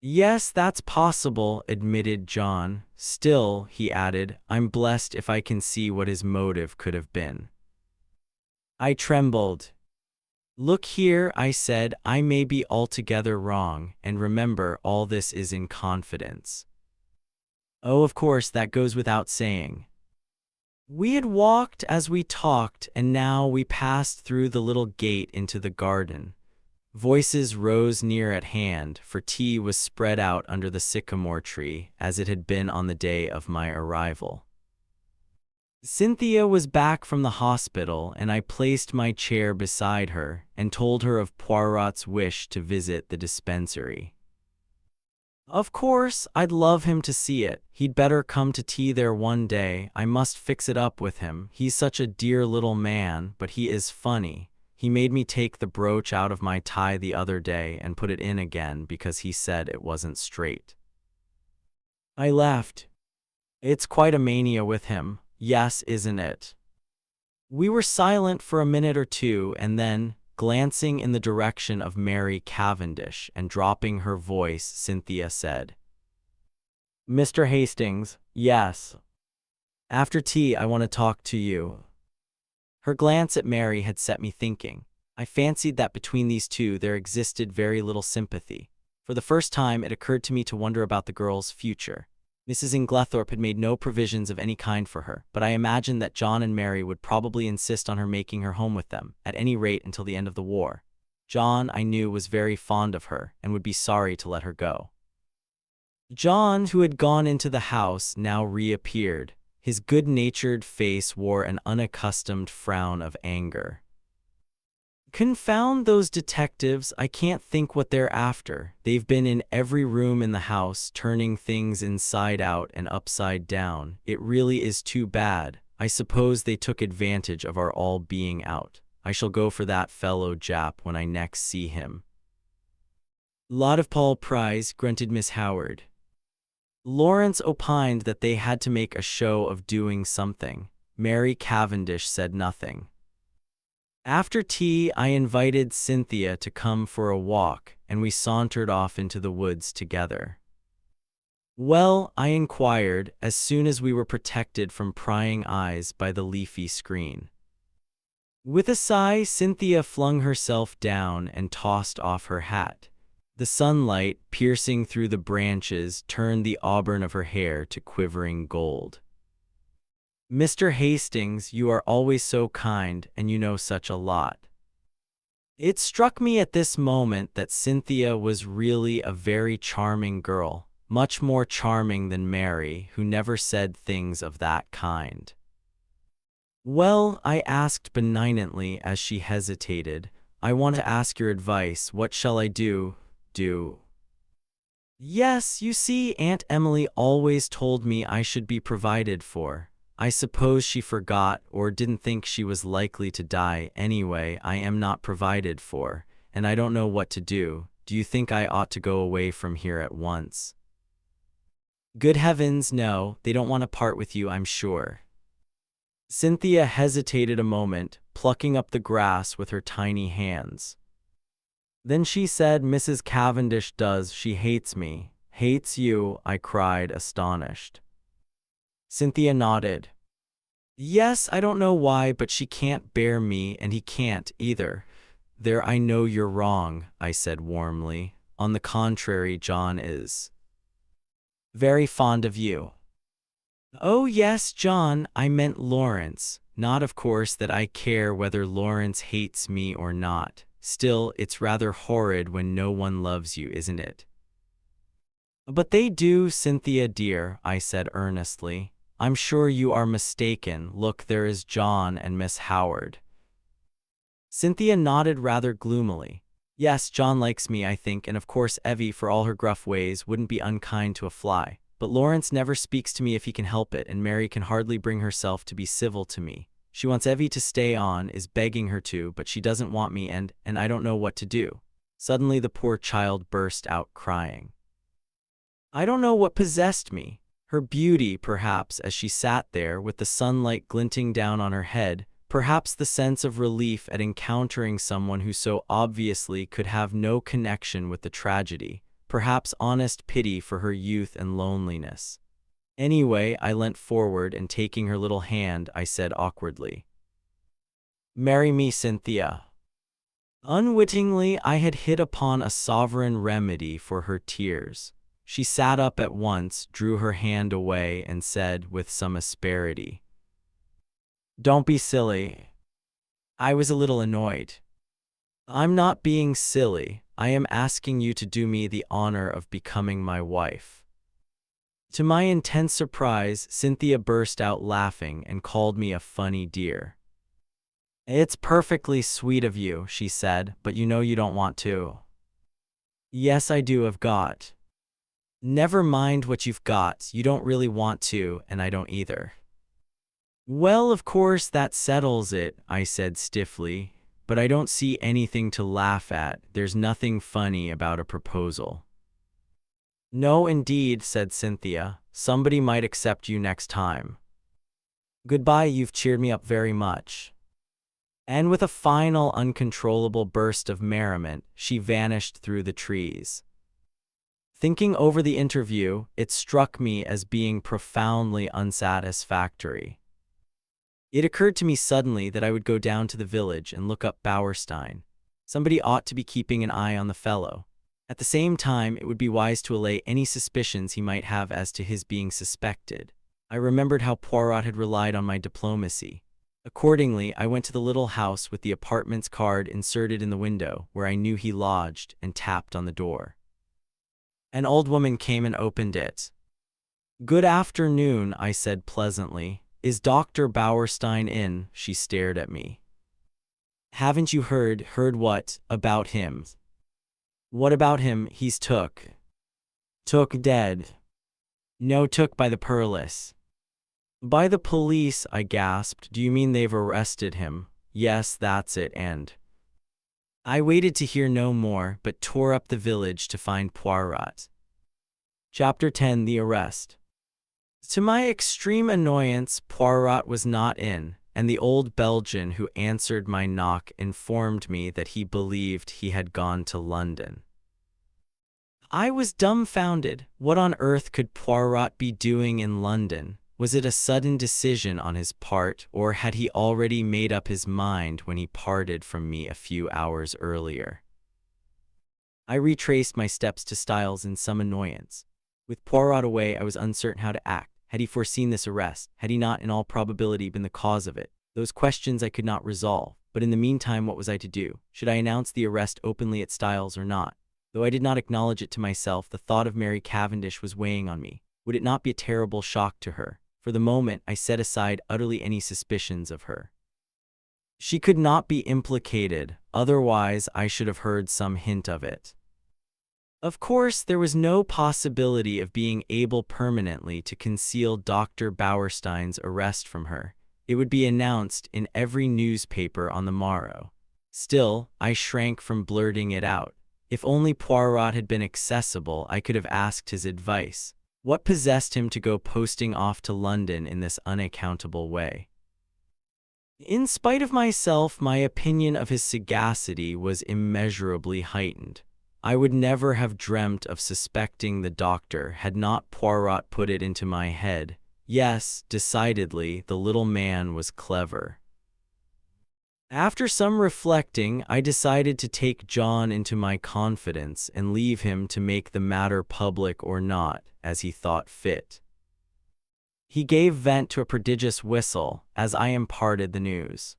Yes, that's possible, admitted John. Still, he added, I'm blessed if I can see what his motive could have been. I trembled. Look here, I said, I may be altogether wrong, and remember, all this is in confidence. Oh, of course, that goes without saying. We had walked as we talked, and now we passed through the little gate into the garden. Voices rose near at hand, for tea was spread out under the sycamore tree, as it had been on the day of my arrival. Cynthia was back from the hospital, and I placed my chair beside her, and told her of Poirot's wish to visit the dispensary. Of course, I'd love him to see it. He'd better come to tea there one day. I must fix it up with him. He's such a dear little man, but he is funny. He made me take the brooch out of my tie the other day and put it in again because he said it wasn't straight. I laughed. It's quite a mania with him. Yes, isn't it? We were silent for a minute or two, and then, glancing in the direction of Mary Cavendish and dropping her voice, Cynthia said, "Mr. Hastings, yes. After tea, I want to talk to you." Her glance at Mary had set me thinking. I fancied that between these two there existed very little sympathy. For the first time, it occurred to me to wonder about the girl's future. Mrs. Inglethorpe had made no provisions of any kind for her, but I imagined that John and Mary would probably insist on her making her home with them, at any rate until the end of the war. John, I knew, was very fond of her and would be sorry to let her go. John, who had gone into the house, now reappeared. His good-natured face wore an unaccustomed frown of anger. "Confound those detectives, I can't think what they're after. They've been in every room in the house, turning things inside out and upside down. It really is too bad. I suppose they took advantage of our all being out. I shall go for that fellow Jap when I next see him." "Lot of Paul Pryes," grunted Miss Howard. Lawrence opined that they had to make a show of doing something. Mary Cavendish said nothing. After tea, I invited Cynthia to come for a walk, and we sauntered off into the woods together. "Well," I inquired, as soon as we were protected from prying eyes by the leafy screen. With a sigh, Cynthia flung herself down and tossed off her hat. The sunlight, piercing through the branches, turned the auburn of her hair to quivering gold. "Mr. Hastings, you are always so kind, and you know such a lot." It struck me at this moment that Cynthia was really a very charming girl, much more charming than Mary, who never said things of that kind. "Well," I asked benignantly as she hesitated, "I want to ask your advice. What shall I do? Yes, you see, Aunt Emily always told me I should be provided for. I suppose she forgot or didn't think she was likely to die. Anyway, I am not provided for, and I don't know what to do. Do you think I ought to go away from here at once?" "Good heavens, no, they don't want to part with you, I'm sure." Cynthia hesitated a moment, plucking up the grass with her tiny hands. Then she said, "Mrs. Cavendish does. She hates me." "Hates you?" I cried, astonished. Cynthia nodded. "Yes, I don't know why, but she can't bear me, and he can't either." "There, I know you're wrong," I said warmly. "On the contrary, John is very fond of you." "Oh yes, John, I meant Lawrence. Not, of course, that I care whether Lawrence hates me or not. Still, it's rather horrid when no one loves you, isn't it?" "But they do, Cynthia dear," I said earnestly. "I'm sure you are mistaken. Look, there is John and Miss Howard." Cynthia nodded rather gloomily. "Yes, John likes me, I think, and of course Evie, for all her gruff ways, wouldn't be unkind to a fly. But Lawrence never speaks to me if he can help it, and Mary can hardly bring herself to be civil to me. She wants Evie to stay on, is begging her to, but she doesn't want me, and I don't know what to do." Suddenly the poor child burst out crying. I don't know what possessed me. Her beauty, perhaps, as she sat there with the sunlight glinting down on her head, perhaps the sense of relief at encountering someone who so obviously could have no connection with the tragedy, perhaps honest pity for her youth and loneliness. Anyway, I leant forward and taking her little hand, I said awkwardly, "Marry me, Cynthia." Unwittingly, I had hit upon a sovereign remedy for her tears. She sat up at once, drew her hand away, and said with some asperity, "Don't be silly." I was a little annoyed. "I'm not being silly. I am asking you to do me the honor of becoming my wife." To my intense surprise, Cynthia burst out laughing and called me a funny dear. "It's perfectly sweet of you," she said, "but you know you don't want to." "Yes, I do, I've got Never mind what you've got, you don't really want to, and I don't either. Well, of course that settles it, I said stiffly, but I don't see anything to laugh at. There's nothing funny about a proposal. No, indeed, said Cynthia. Somebody might accept you next time. Goodbye, you've cheered me up very much. And with a final, uncontrollable burst of merriment, she vanished through the trees. Thinking over the interview, it struck me as being profoundly unsatisfactory. It occurred to me suddenly that I would go down to the village and look up Bauerstein. Somebody ought to be keeping an eye on the fellow. At the same time, it would be wise to allay any suspicions he might have as to his being suspected. I remembered how Poirot had relied on my diplomacy. Accordingly, I went to the little house with the apartment's card inserted in the window, where I knew he lodged, and tapped on the door. An old woman came and opened it. "Good afternoon," I said pleasantly. "Is Dr. Bauerstein in?" She stared at me. "Haven't you heard?" "Heard what? About him?" "What about him? He's took dead." "No, took by the police." "By the police?" I gasped. "Do you mean they've arrested him?" "Yes, that's it, and—" I waited to hear no more, but tore up the village to find Poirot. Chapter 10: The Arrest. To my extreme annoyance, Poirot was not in, and the old Belgian who answered my knock informed me that he believed he had gone to London. I was dumbfounded. What on earth could Poirot be doing in London? Was it a sudden decision on his part, or had he already made up his mind when he parted from me a few hours earlier? I retraced my steps to Styles in some annoyance. With Poirot away, I was uncertain how to act. Had he foreseen this arrest? Had he not, in all probability, been the cause of it? Those questions I could not resolve, but in the meantime, what was I to do? Should I announce the arrest openly at Styles or not? Though I did not acknowledge it to myself, the thought of Mary Cavendish was weighing on me. Would it not be a terrible shock to her? For the moment, I set aside utterly any suspicions of her. She could not be implicated, otherwise I should have heard some hint of it. Of course, there was no possibility of being able permanently to conceal Dr. Bauerstein's arrest from her. It would be announced in every newspaper on the morrow. Still, I shrank from blurting it out. If only Poirot had been accessible, I could have asked his advice. What possessed him to go posting off to London in this unaccountable way? In spite of myself, my opinion of his sagacity was immeasurably heightened. I would never have dreamt of suspecting the doctor had not Poirot put it into my head. Yes, decidedly, the little man was clever. After some reflecting, I decided to take John into my confidence and leave him to make the matter public or not, as he thought fit. He gave vent to a prodigious whistle as I imparted the news.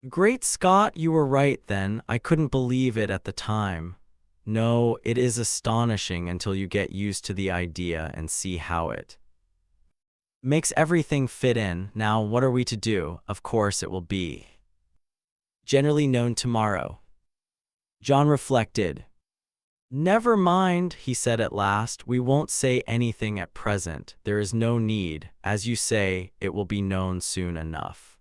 "Great Scott, you were right then. I couldn't believe it at the time." "No, it is astonishing until you get used to the idea and see how it makes everything fit in. Now, what are we to do? Of course it will be generally known tomorrow." John reflected. "Never mind," he said at last. "We won't say anything at present. There is no need. As you say, it will be known soon enough."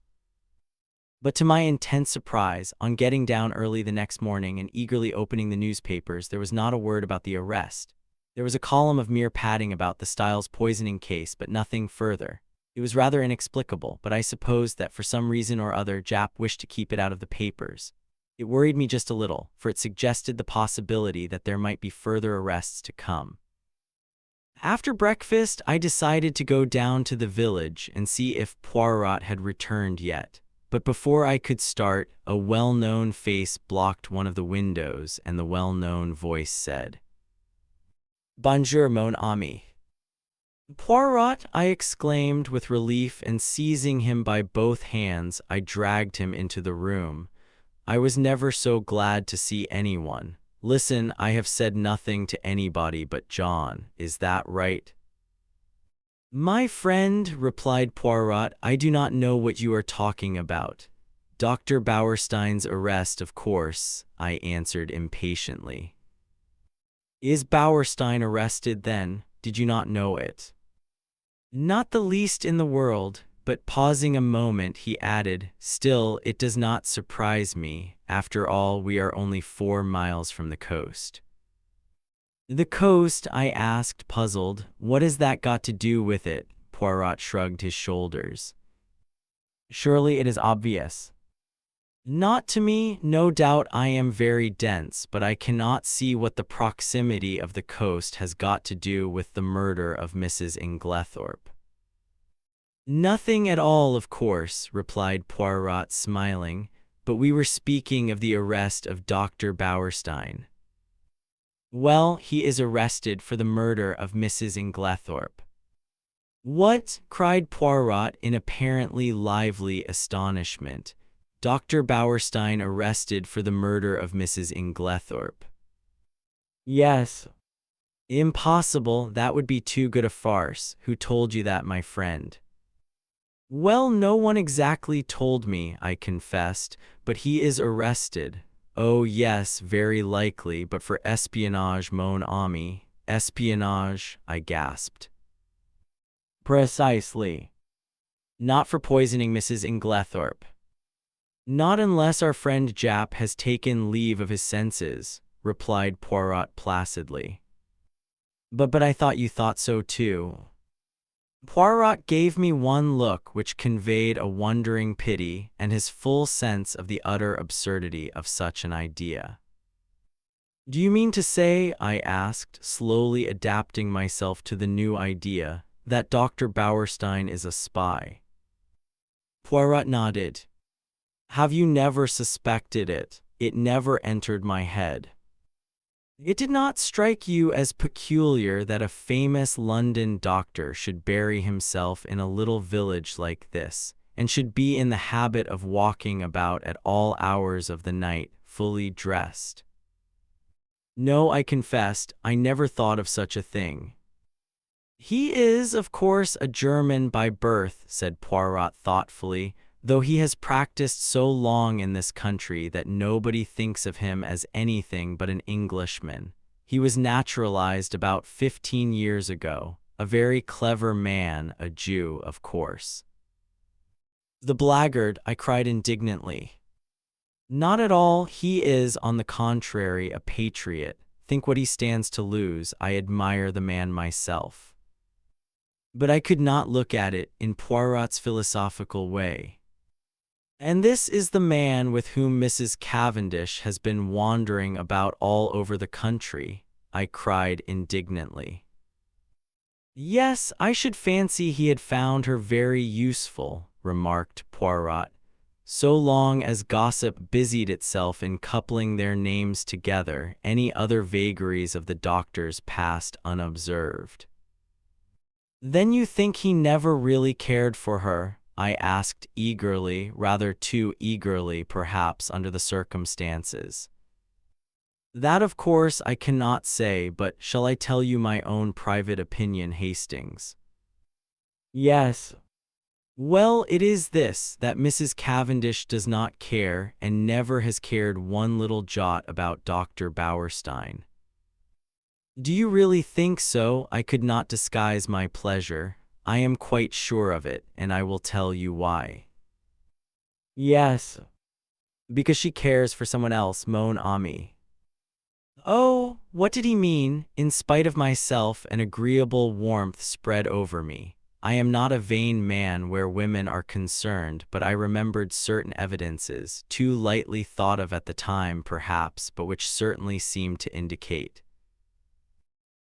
But to my intense surprise, on getting down early the next morning and eagerly opening the newspapers, there was not a word about the arrest. There was a column of mere padding about the Styles poisoning case, but nothing further. It was rather inexplicable, but I supposed that for some reason or other Jap wished to keep it out of the papers. It worried me just a little, for it suggested the possibility that there might be further arrests to come. After breakfast, I decided to go down to the village and see if Poirot had returned yet. But before I could start, a well-known face blocked one of the windows, and the well-known voice said, "Bonjour, mon ami." "Poirot!" I exclaimed with relief, and seizing him by both hands, I dragged him into the room. I was never so glad to see anyone. "Listen, I have said nothing to anybody but John. Is that right?" "My friend," replied Poirot, "I do not know what you are talking about." "Dr. Bauerstein's arrest, of course," I answered impatiently. Is Bauerstein arrested then? Did you not know it? Not the least in the world, but pausing a moment he added, still, it does not surprise me. After all, we are only 4 miles from the coast. The coast, I asked, puzzled. What has that got to do with it? Poirot shrugged his shoulders. Surely it is obvious. Not to me, no doubt I am very dense, but I cannot see what the proximity of the coast has got to do with the murder of Mrs. Inglethorpe. Nothing at all, of course, replied Poirot, smiling, but we were speaking of the arrest of Dr. Bauerstein. Well, he is arrested for the murder of Mrs. Inglethorpe. What? Cried Poirot in apparently lively astonishment. Dr. Bauerstein arrested for the murder of Mrs. Inglethorpe. Yes. Impossible, that would be too good a farce. Who told you that, my friend? Well, no one exactly told me, I confessed, but he is arrested. Oh yes, very likely, but for espionage, mon ami. Espionage, I gasped. Precisely. Not for poisoning Mrs. Inglethorpe. Not unless our friend Japp has taken leave of his senses, replied Poirot placidly. But I thought you thought so too. Poirot gave me one look which conveyed a wondering pity and his full sense of the utter absurdity of such an idea. Do you mean to say, I asked, slowly adapting myself to the new idea, that Dr. Bauerstein is a spy? Poirot nodded. Have you never suspected it? It never entered my head. It did not strike you as peculiar that a famous London doctor should bury himself in a little village like this, and should be in the habit of walking about at all hours of the night, fully dressed? No, I confessed, I never thought of such a thing. He is, of course, a German by birth, said Poirot thoughtfully, though he has practiced so long in this country that nobody thinks of him as anything but an Englishman. He was naturalized about 15 years ago, a very clever man, a Jew, of course. The blackguard, I cried indignantly. Not at all, he is, on the contrary, a patriot. Think what he stands to lose. I admire the man myself. But I could not look at it in Poirot's philosophical way. And this is the man with whom Mrs. Cavendish has been wandering about all over the country, I cried indignantly. Yes, I should fancy he had found her very useful, remarked Poirot, so long as gossip busied itself in coupling their names together, any other vagaries of the doctor's passed unobserved. Then you think he never really cared for her? I asked eagerly, rather too eagerly perhaps under the circumstances. That of course I cannot say, but shall I tell you my own private opinion, Hastings? Yes. Well, it is this, that Mrs. Cavendish does not care, and never has cared one little jot about Dr. Bauerstein. Do you really think so? I could not disguise my pleasure. I am quite sure of it, and I will tell you why. Yes. Because she cares for someone else, mon ami. Oh, what did he mean? In spite of myself, an agreeable warmth spread over me. I am not a vain man where women are concerned, but I remembered certain evidences, too lightly thought of at the time perhaps, but which certainly seemed to indicate.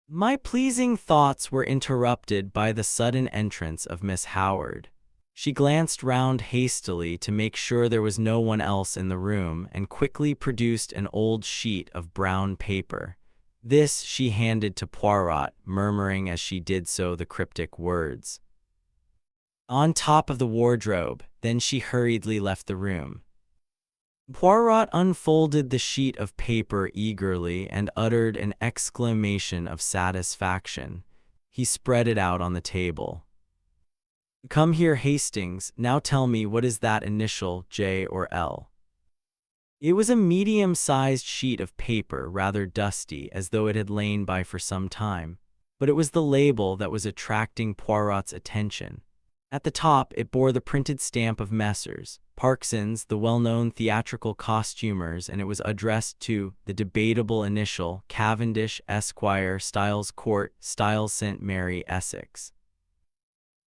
My pleasing thoughts were interrupted by the sudden entrance of Miss Howard. She glanced round hastily to make sure there was no one else in the room, and quickly produced an old sheet of brown paper. This she handed to Poirot, murmuring as she did so the cryptic words, "On top of the wardrobe." Then she hurriedly left the room. Poirot unfolded the sheet of paper eagerly and uttered an exclamation of satisfaction. He spread it out on the table. Come here, Hastings, now tell me, what is that initial, J or L? It was a medium-sized sheet of paper, rather dusty, as though it had lain by for some time, but it was the label that was attracting Poirot's attention. At the top, it bore the printed stamp of Messrs. Parksons, the well-known theatrical costumers, and it was addressed to the debatable initial Cavendish, Esquire, Styles Court, Styles St. Mary, Essex.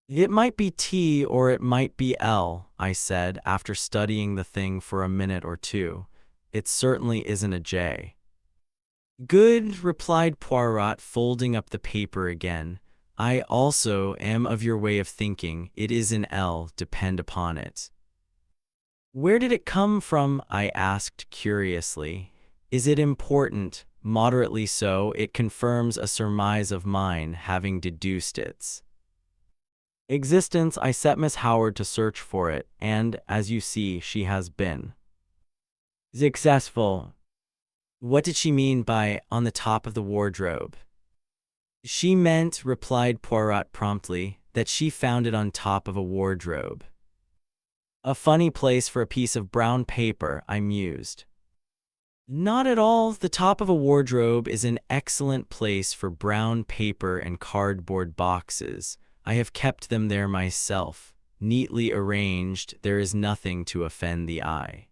"It might be T or it might be L," I said, after studying the thing for a minute or two. "It certainly isn't a J." "Good," replied Poirot, folding up the paper again. "I also am of your way of thinking. It is an L, depend upon it." "Where did it come from?" I asked curiously. "Is it important?" "Moderately so. It confirms a surmise of mine, having deduced its existence. I set Miss Howard to search for it, and, as you see, she has been successful." "What did she mean by 'on the top of the wardrobe'?" "She meant," replied Poirot promptly, "that she found it on top of a wardrobe." "A funny place for a piece of brown paper," I mused. "Not at all. The top of a wardrobe is an excellent place for brown paper and cardboard boxes. I have kept them there myself. Neatly arranged, there is nothing to offend the eye."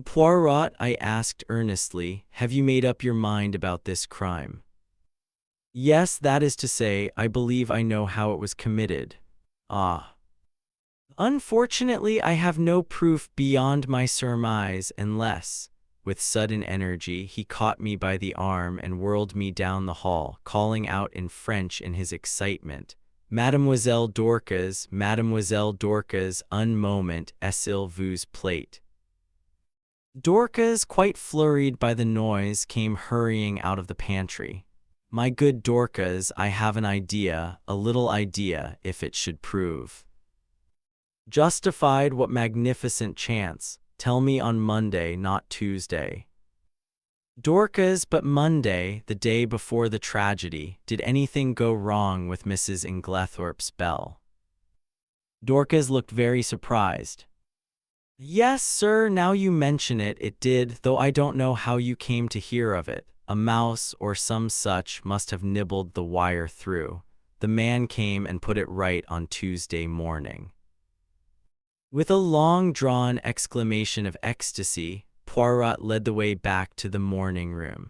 "Poirot," I asked earnestly, "have you made up your mind about this crime?" "Yes, that is to say, I believe I know how it was committed." "Ah." "Unfortunately, I have no proof beyond my surmise unless—" With sudden energy, he caught me by the arm and whirled me down the hall, calling out in French in his excitement, "Mademoiselle Dorcas, Mademoiselle Dorcas, un moment, s'il vous plaît." Dorcas, quite flurried by the noise, came hurrying out of the pantry. "My good Dorcas, I have an idea, a little idea, if it should prove justified. What magnificent chance! Tell me on Monday, not Tuesday." "Dorcas, but Monday, the day before the tragedy. Did anything go wrong with Mrs. Inglethorpe's bell?" Dorcas looked very surprised. "Yes, sir, now you mention it, it did, though I don't know how you came to hear of it. A mouse or some such must have nibbled the wire through. The man came and put it right on Tuesday morning." With a long-drawn exclamation of ecstasy, Poirot led the way back to the morning room.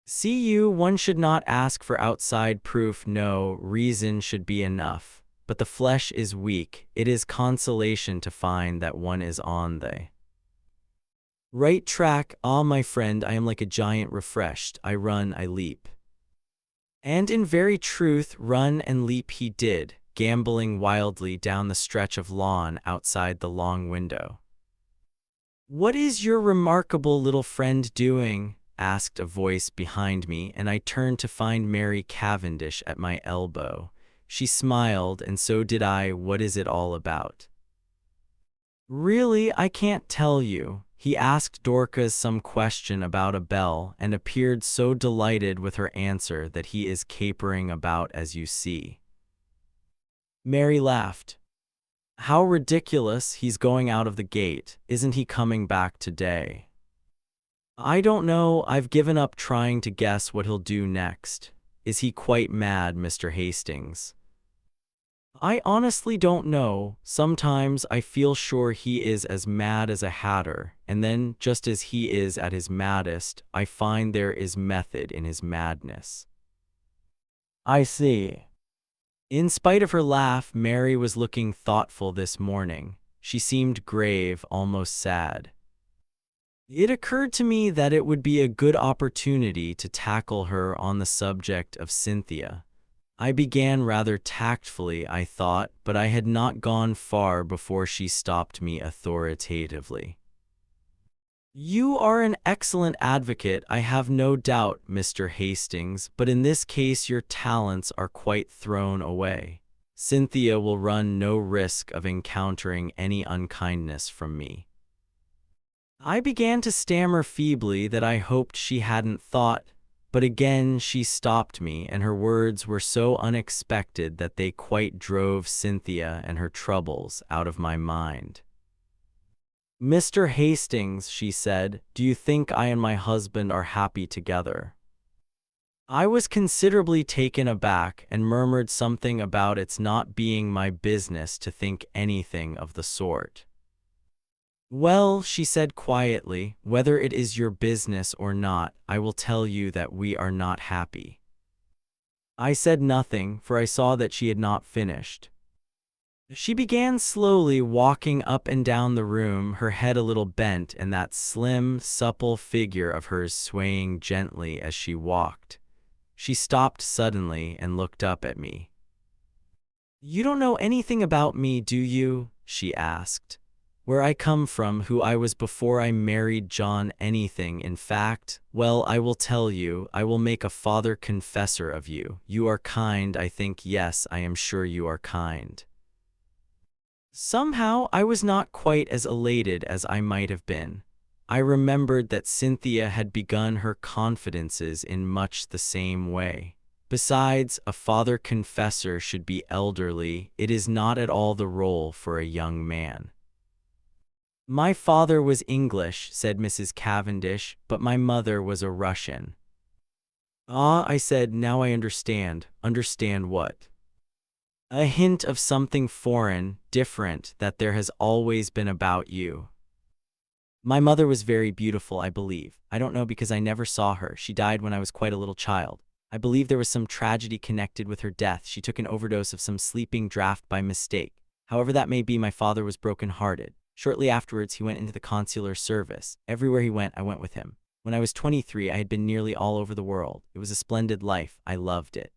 "See you, one should not ask for outside proof. No, reason should be enough. But the flesh is weak. It is consolation to find that one is on the right track. Ah, my friend, I am like a giant refreshed. I run, I leap." And in very truth, run and leap he did, gambolling wildly down the stretch of lawn outside the long window. "What is your remarkable little friend doing?" asked a voice behind me, and I turned to find Mary Cavendish at my elbow. She smiled, and so did I. "What is it all about?" "Really, I can't tell you." He asked Dorcas some question about a bell, and appeared so delighted with her answer that he is capering about, as you see. Mary laughed. "How ridiculous! He's going out of the gate. Isn't he coming back today?" "I don't know. I've given up trying to guess what he'll do next." "Is he quite mad, Mr. Hastings?" "I honestly don't know. Sometimes I feel sure he is as mad as a hatter, and then, just as he is at his maddest, I find there is method in his madness." "I see." In spite of her laugh, Mary was looking thoughtful this morning. She seemed grave, almost sad. It occurred to me that it would be a good opportunity to tackle her on the subject of Cynthia. I began rather tactfully, I thought, but I had not gone far before she stopped me authoritatively. "You are an excellent advocate, I have no doubt, Mr. Hastings, but in this case your talents are quite thrown away. Cynthia will run no risk of encountering any unkindness from me." I began to stammer feebly that I hoped she hadn't thought, but again she stopped me, and her words were so unexpected that they quite drove Cynthia and her troubles out of my mind. "Mr. Hastings," she said, "do you think I and my husband are happy together?" I was considerably taken aback and murmured something about its not being my business to think anything of the sort. "Well," she said quietly, "whether it is your business or not, I will tell you that we are not happy." I said nothing, for I saw that she had not finished. She began slowly walking up and down the room, her head a little bent and that slim, supple figure of hers swaying gently as she walked. She stopped suddenly and looked up at me. "You don't know anything about me, do you?" she asked. "Where I come from, who I was before I married John, anything, in fact? Well, I will tell you. I will make a father confessor of you. You are kind, I think. Yes, I am sure you are kind." Somehow, I was not quite as elated as I might have been. I remembered that Cynthia had begun her confidences in much the same way. Besides, a father confessor should be elderly. It is not at all the role for a young man. "My father was English," said Mrs. Cavendish, "but my mother was a Russian." "Ah," I said, "now I understand." "Understand what?" "A hint of something foreign, different, that there has always been about you." "My mother was very beautiful, I believe. I don't know because I never saw her. She died when I was quite a little child. I believe there was some tragedy connected with her death. She took an overdose of some sleeping draught by mistake. However that may be, my father was broken-hearted. Shortly afterwards, he went into the consular service. Everywhere he went, I went with him. When I was 23, I had been nearly all over the world. It was a splendid life. I loved it."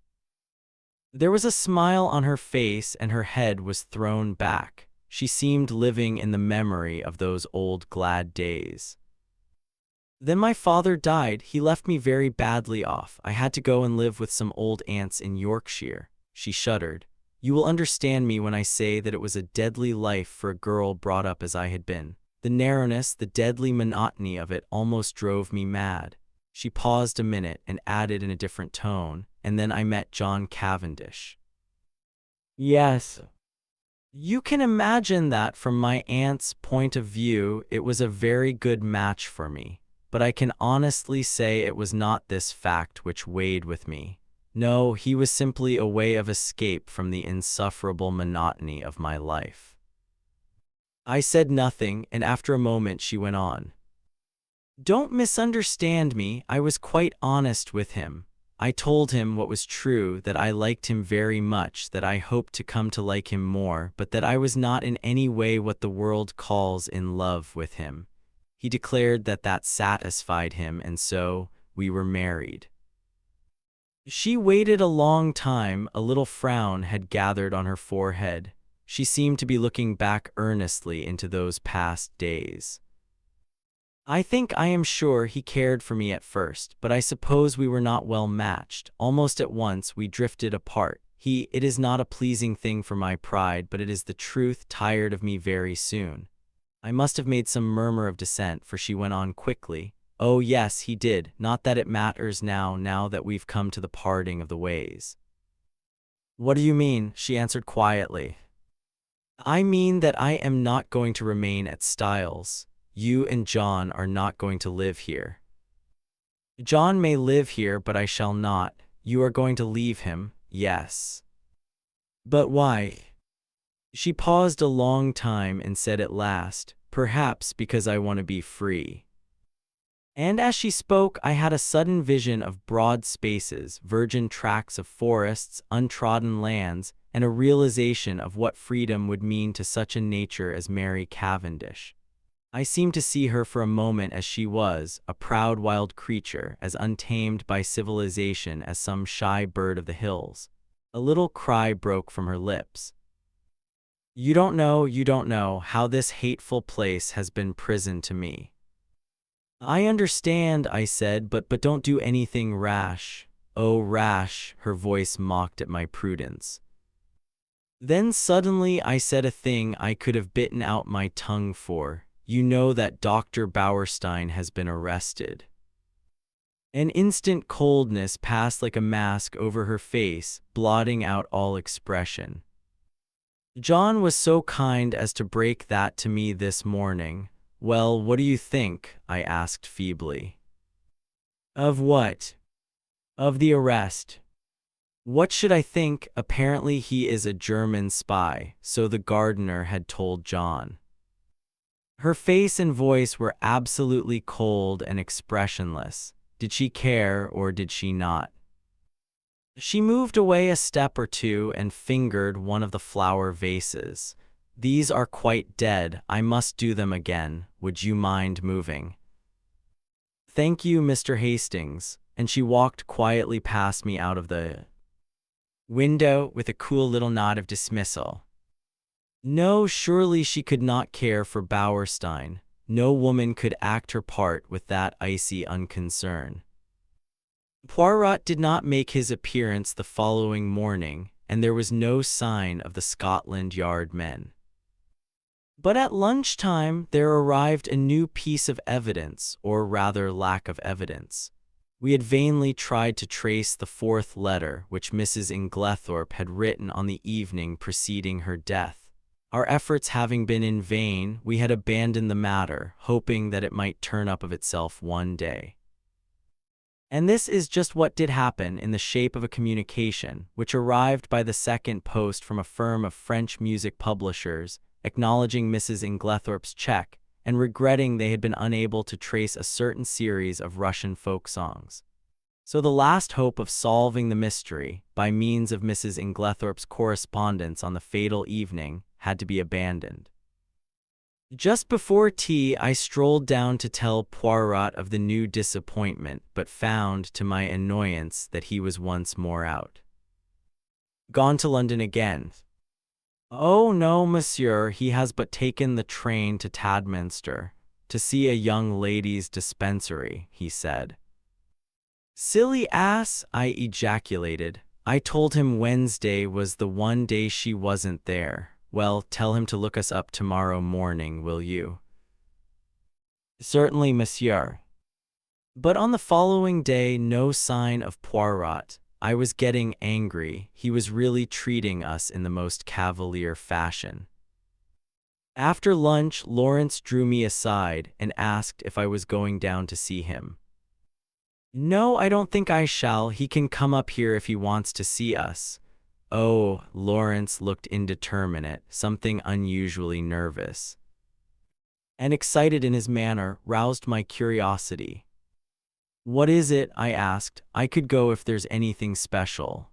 There was a smile on her face and her head was thrown back. She seemed living in the memory of those old glad days. "Then my father died. He left me very badly off. I had to go and live with some old aunts in Yorkshire." She shuddered. "You will understand me when I say that it was a deadly life for a girl brought up as I had been. The narrowness, the deadly monotony of it almost drove me mad." She paused a minute and added in a different tone, "And then I met John Cavendish." "Yes." You can imagine that from my aunt's point of view, it was a very good match for me. But I can honestly say it was not this fact which weighed with me. No, he was simply a way of escape from the insufferable monotony of my life. I said nothing, and after a moment she went on. "Don't misunderstand me. I was quite honest with him. I told him what was true, that I liked him very much, that I hoped to come to like him more, but that I was not in any way what the world calls in love with him. He declared that that satisfied him, and so we were married." She waited a long time. A little frown had gathered on her forehead. She seemed to be looking back earnestly into those past days. "I think I am sure he cared for me at first, but I suppose we were not well matched. Almost at once we drifted apart. It is not a pleasing thing for my pride, but it is the truth, tired of me very soon." I must have made some murmur of dissent, for she went on quickly. "Oh yes, he did. Not that it matters now that we've come to the parting of the ways." "What do you mean?" she answered quietly. "I mean that I am not going to remain at Styles. You and John are not going to live here." "John may live here, but I shall not." "You are going to leave him?" "Yes." "But why?" She paused a long time and said at last, "Perhaps because I want to be free." And as she spoke, I had a sudden vision of broad spaces, virgin tracts of forests, untrodden lands, and a realization of what freedom would mean to such a nature as Mary Cavendish. I seemed to see her for a moment as she was, a proud wild creature, as untamed by civilization as some shy bird of the hills. A little cry broke from her lips. You don't know how this hateful place has been prison to me." "I understand," I said, but don't do anything rash." "Oh, rash," her voice mocked at my prudence. Then suddenly I said a thing I could have bitten out my tongue for. "You know that Dr. Bauerstein has been arrested." An instant coldness passed like a mask over her face, blotting out all expression. "John was so kind as to break that to me this morning." "Well, what do you think?" I asked feebly. "Of what?" "Of the arrest." What should I think? Apparently he is a German spy, so the gardener had told John. Her face and voice were absolutely cold and expressionless. Did she care or did she not? She moved away a step or two and fingered one of the flower vases. "These are quite dead. I must do them again. Would you mind moving?" "Thank you, Mr. Hastings," and she walked quietly past me out of the window with a cool little nod of dismissal. No, surely she could not care for Bauerstein. No woman could act her part with that icy unconcern. Poirot did not make his appearance the following morning, and there was no sign of the Scotland Yard men. But at lunchtime there arrived a new piece of evidence, or rather lack of evidence. We had vainly tried to trace the fourth letter which Mrs. Inglethorpe had written on the evening preceding her death. Our efforts having been in vain, we had abandoned the matter, hoping that it might turn up of itself one day. And this is just what did happen in the shape of a communication, which arrived by the second post from a firm of French music publishers, acknowledging Mrs. Inglethorpe's check, and regretting they had been unable to trace a certain series of Russian folk songs. So the last hope of solving the mystery, by means of Mrs. Inglethorpe's correspondence on the fatal evening, had to be abandoned. Just before tea, I strolled down to tell Poirot of the new disappointment, but found, to my annoyance, that he was once more out. "Gone to London again?" "Oh, no, monsieur, he has but taken the train to Tadminster, to see a young ladies' dispensary," he said. "Silly ass," I ejaculated. "I told him Wednesday was the one day she wasn't there." "Well, tell him to look us up tomorrow morning, will you?" "Certainly, monsieur." But on the following day, no sign of Poirot. I was getting angry. He was really treating us in the most cavalier fashion. After lunch, Lawrence drew me aside and asked if I was going down to see him. "No, I don't think I shall. He can come up here if he wants to see us." "Oh," Lawrence looked indeterminate, something unusually nervous and excited in his manner roused my curiosity. "What is it?" I asked. "I could go if there's anything special."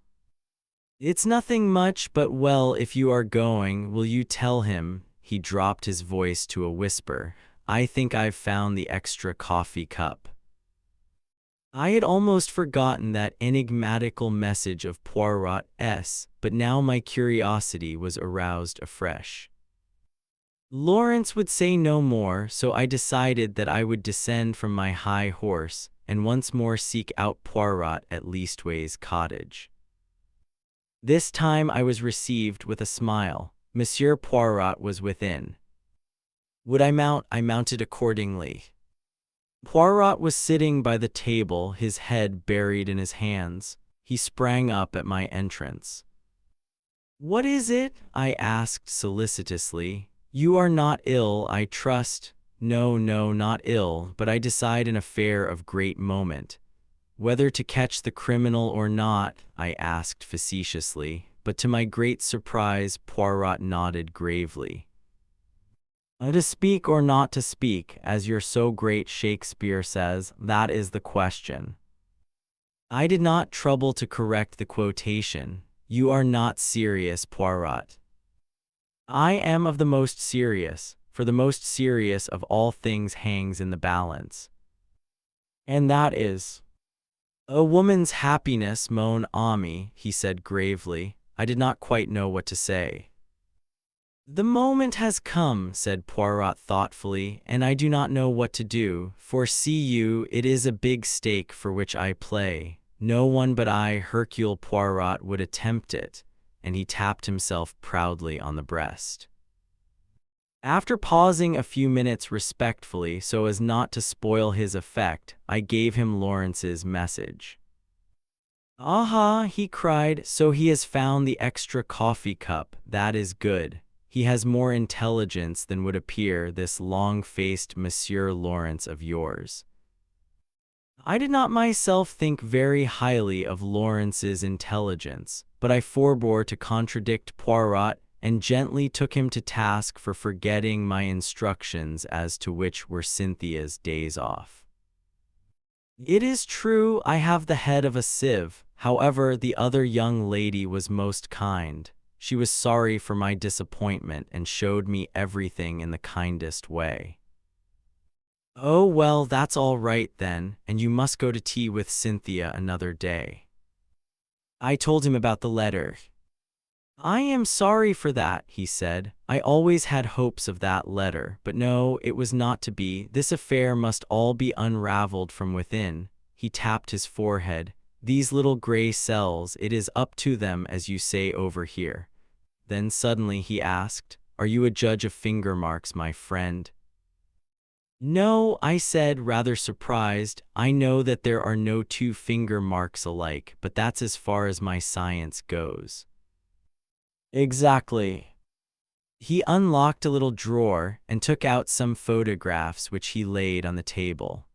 "It's nothing much, but well, if you are going, will you tell him?" He dropped his voice to a whisper. "I think I've found the extra coffee cup." I had almost forgotten that enigmatical message of Poirot's, but now my curiosity was aroused afresh. Lawrence would say no more, so I decided that I would descend from my high horse and once more seek out Poirot at Leastways Cottage. This time I was received with a smile. Monsieur Poirot was within. Would I mount? I mounted accordingly. Poirot was sitting by the table, his head buried in his hands. He sprang up at my entrance. "What is it?" I asked solicitously. "You are not ill, I trust?" "No, no, not ill, but I decide an affair of great moment." "Whether to catch the criminal or not?" I asked facetiously, but to my great surprise Poirot nodded gravely. "To speak or not to speak, as your so great Shakespeare says, that is the question." I did not trouble to correct the quotation. "You are not serious, Poirot." "I am of the most serious, for the most serious of all things hangs in the balance." "And that is?" "A woman's happiness, mon ami," he said gravely. I did not quite know what to say. "The moment has come," said Poirot thoughtfully, "and I do not know what to do, for see you, it is a big stake for which I play. No one but I, Hercule Poirot, would attempt it," and he tapped himself proudly on the breast. After pausing a few minutes respectfully so as not to spoil his effect, I gave him Lawrence's message. "Aha!" he cried, "so he has found the extra coffee cup. That is good. He has more intelligence than would appear, this long-faced Monsieur Lawrence of yours." I did not myself think very highly of Lawrence's intelligence, but I forbore to contradict Poirot and gently took him to task for forgetting my instructions as to which were Cynthia's days off. "It is true I have the head of a sieve. However, the other young lady was most kind. She was sorry for my disappointment and showed me everything in the kindest way." "Oh, well, that's all right then, and you must go to tea with Cynthia another day." I told him about the letter. "I am sorry for that," he said. "I always had hopes of that letter, but no, it was not to be. This affair must all be unraveled from within." He tapped his forehead. "These little gray cells, it is up to them, as you say over here." Then suddenly he asked, "Are you a judge of finger marks, my friend?" "No," I said, rather surprised. "I know that there are no two finger marks alike, but that's as far as my science goes." "Exactly." He unlocked a little drawer and took out some photographs which he laid on the table.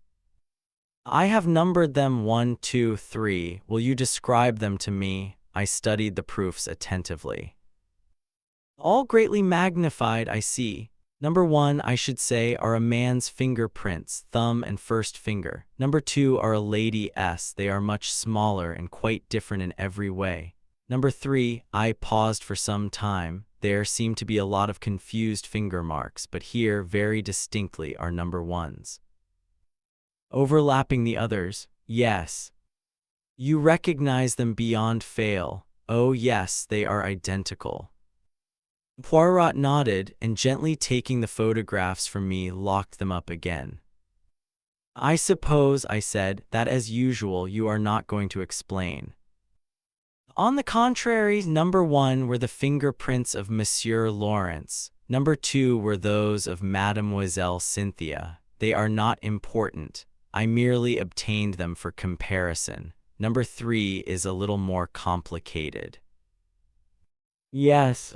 "I have numbered them 1, 2, 3. Will you describe them to me?" I studied the proofs attentively. "All greatly magnified, I see. Number 1, I should say, are a man's fingerprints, thumb and first finger. Number 2 are a lady's. They are much smaller and quite different in every way. Number 3, I paused for some time. There seemed to be a lot of confused finger marks, but here, very distinctly, are number 1's. Overlapping the others?" "Yes." "You recognize them beyond fail?" "Oh yes, they are identical." Poirot nodded, and gently taking the photographs from me, locked them up again. "I suppose," I said, "that as usual you are not going to explain." "On the contrary, number 1 were the fingerprints of Monsieur Lawrence. Number 2 were those of Mademoiselle Cynthia. They are not important. I merely obtained them for comparison. Number 3 is a little more complicated." "Yes.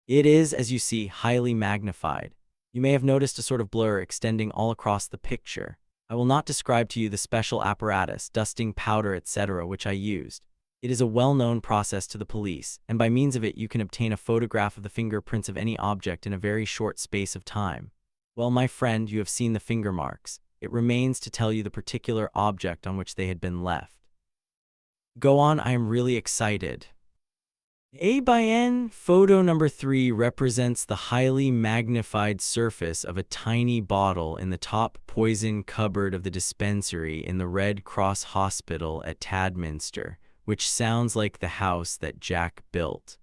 It is, as you see, highly magnified. You may have noticed a sort of blur extending all across the picture. I will not describe to you the special apparatus, dusting powder, etc., which I used. It is a well-known process to the police, and by means of it you can obtain a photograph of the fingerprints of any object in a very short space of time. Well, my friend, you have seen the finger marks. It remains to tell you the particular object on which they had been left." "Go on, I am really excited." A by N, photo number 3 represents the highly magnified surface of a tiny bottle in the top poison cupboard of the dispensary in the Red Cross Hospital at Tadminster, which sounds like the house that Jack built.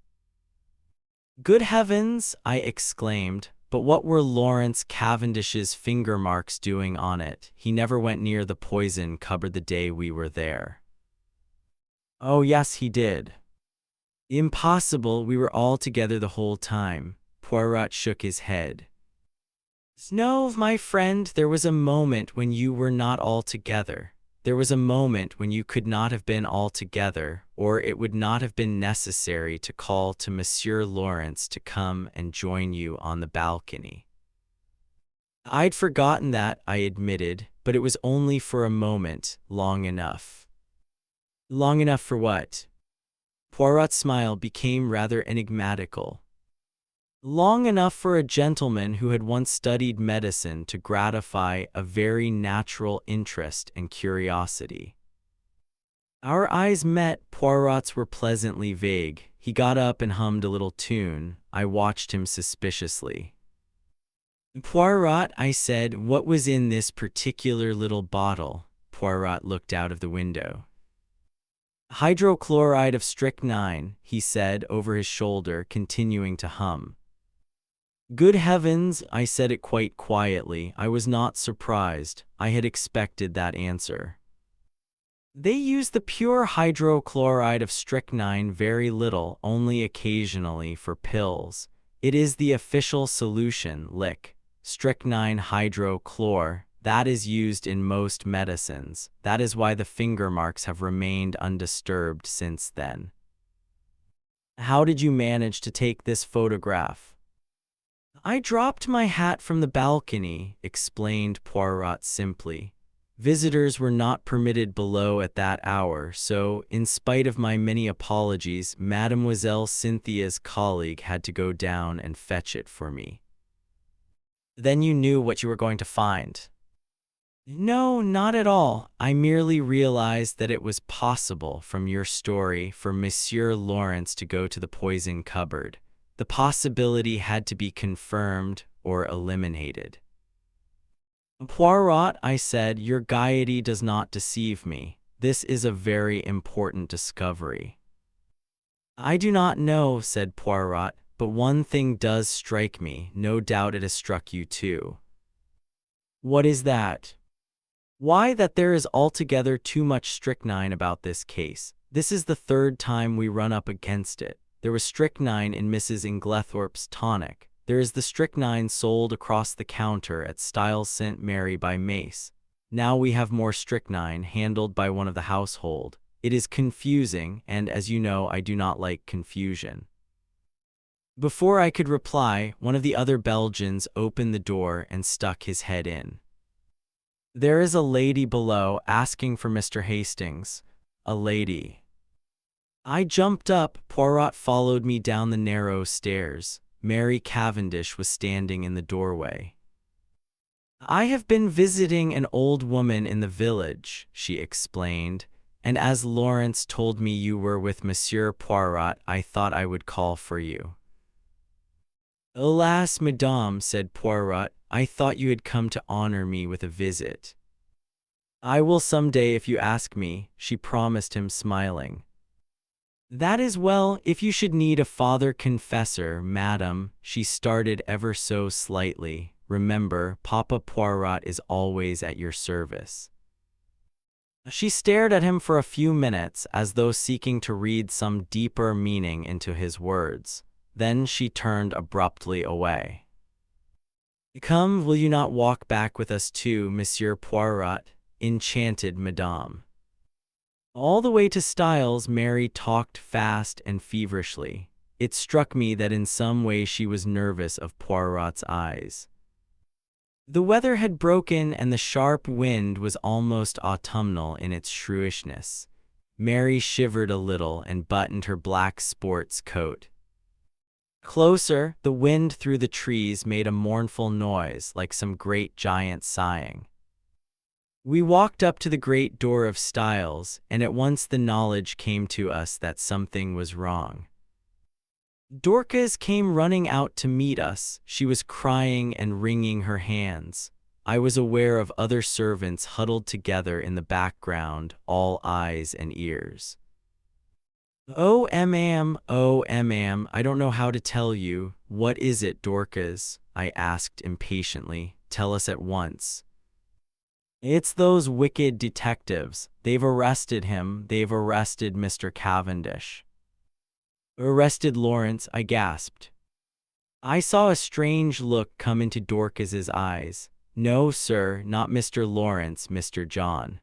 "Good heavens!" I exclaimed. "But what were Lawrence Cavendish's finger marks doing on it? He never went near the poison cupboard the day we were there." "Oh yes, he did." "Impossible, we were all together the whole time." Poirot shook his head. "No, my friend, there was a moment when you were not all together. There was a moment when you could not have been all together, or it would not have been necessary to call to Monsieur Lawrence to come and join you on the balcony." "I'd forgotten that," I admitted, "but it was only for a moment, long enough." "Long enough for what?" Poirot's smile became rather enigmatical. "Long enough for a gentleman who had once studied medicine to gratify a very natural interest and curiosity." Our eyes met. Poirot's were pleasantly vague. He got up and hummed a little tune. I watched him suspiciously. "Poirot," I said, "what was in this particular little bottle?" Poirot looked out of the window. "Hydrochloride of strychnine," he said over his shoulder, continuing to hum. "Good heavens," I said it quite quietly. I was not surprised. I had expected that answer. "They use the pure hydrochloride of strychnine very little, only occasionally, for pills. It is the official solution, lick. Strychnine hydrochlor. That is used in most medicines. That is why the finger marks have remained undisturbed since then." "How did you manage to take this photograph?" I dropped my hat from the balcony, explained Poirot simply. Visitors were not permitted below at that hour, so, in spite of my many apologies, Mademoiselle Cynthia's colleague had to go down and fetch it for me. Then you knew what you were going to find. No, not at all. I merely realized that it was possible, from your story, for Monsieur Lawrence to go to the poison cupboard. The possibility had to be confirmed or eliminated. Poirot, I said, your gaiety does not deceive me. This is a very important discovery. I do not know, said Poirot, but one thing does strike me. No doubt it has struck you too. What is that? Why, that there is altogether too much strychnine about this case. This is the third time we run up against it. There was strychnine in Mrs. Inglethorpe's tonic. There is the strychnine sold across the counter at Styles St. Mary by Mace. Now we have more strychnine handled by one of the household. It is confusing, and as you know, I do not like confusion. Before I could reply, one of the other Belgians opened the door and stuck his head in. There is a lady below asking for Mr. Hastings. A lady. I jumped up. Poirot followed me down the narrow stairs. Mary Cavendish was standing in the doorway. I have been visiting an old woman in the village, she explained, and as Lawrence told me you were with Monsieur Poirot, I thought I would call for you. Alas, madame, said Poirot, I thought you had come to honor me with a visit. I will some day if you ask me, she promised him, smiling. That is well. If you should need a father confessor, madam, she started ever so slightly. Remember, Papa Poirot is always at your service. She stared at him for a few minutes, as though seeking to read some deeper meaning into his words. Then she turned abruptly away. Come, will you not walk back with us too, Monsieur Poirot? Enchanted, madame. All the way to Styles, Mary talked fast and feverishly. It struck me that in some way she was nervous of Poirot's eyes. The weather had broken and the sharp wind was almost autumnal in its shrewishness. Mary shivered a little and buttoned her black sports coat. Closer, the wind through the trees made a mournful noise like some great giant sighing. We walked up to the great door of Styles, and at once the knowledge came to us that something was wrong. Dorcas came running out to meet us. She was crying and wringing her hands. I was aware of other servants huddled together in the background, all eyes and ears. Oh, ma'am, I don't know how to tell you. What is it, Dorcas? I asked impatiently. Tell us at once. It's those wicked detectives. They've arrested him. They've arrested Mr. Cavendish. Arrested Lawrence, I gasped. I saw a strange look come into Dorcas's eyes. No, sir, not Mr. Lawrence, Mr. John.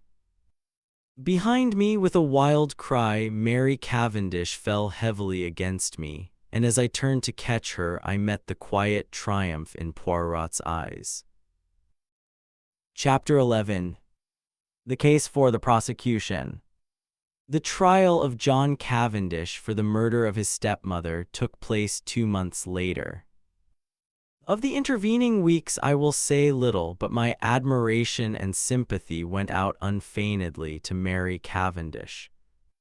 Behind me, with a wild cry, Mary Cavendish fell heavily against me, and as I turned to catch her, I met the quiet triumph in Poirot's eyes. Chapter 11. The case for the prosecution. The trial of John Cavendish for the murder of his stepmother took place 2 months later. Of the intervening weeks I will say little, but my admiration and sympathy went out unfeignedly to Mary Cavendish.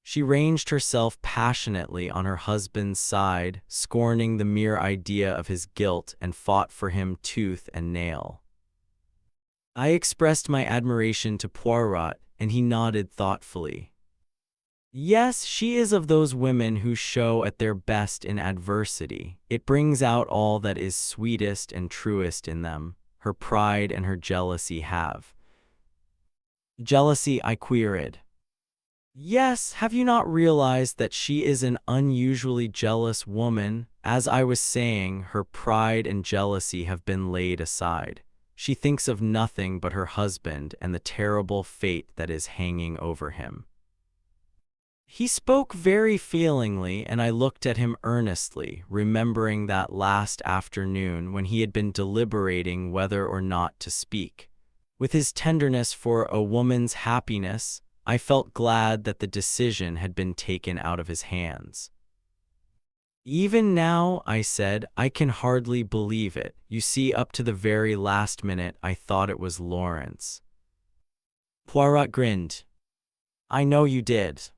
She ranged herself passionately on her husband's side, scorning the mere idea of his guilt, and fought for him tooth and nail. I expressed my admiration to Poirot, and he nodded thoughtfully. Yes, she is of those women who show at their best in adversity. It brings out all that is sweetest and truest in them. Her pride and her jealousy have. Jealousy, I queried. Yes, have you not realized that she is an unusually jealous woman? As I was saying, her pride and jealousy have been laid aside. She thinks of nothing but her husband and the terrible fate that is hanging over him. He spoke very feelingly, and I looked at him earnestly, remembering that last afternoon when he had been deliberating whether or not to speak. With his tenderness for a woman's happiness, I felt glad that the decision had been taken out of his hands. "Even now," I said, "I can hardly believe it. You see, up to the very last minute, I thought it was Lawrence." Poirot grinned. "I know you did.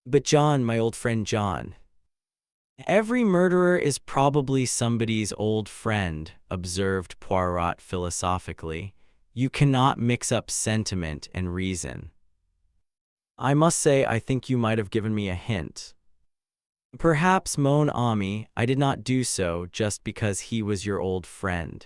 But John, my old friend John." "Every murderer is probably somebody's old friend," observed Poirot philosophically. "You cannot mix up sentiment and reason." "I must say I think you might have given me a hint." "Perhaps, mon ami, I did not do so just because he was your old friend."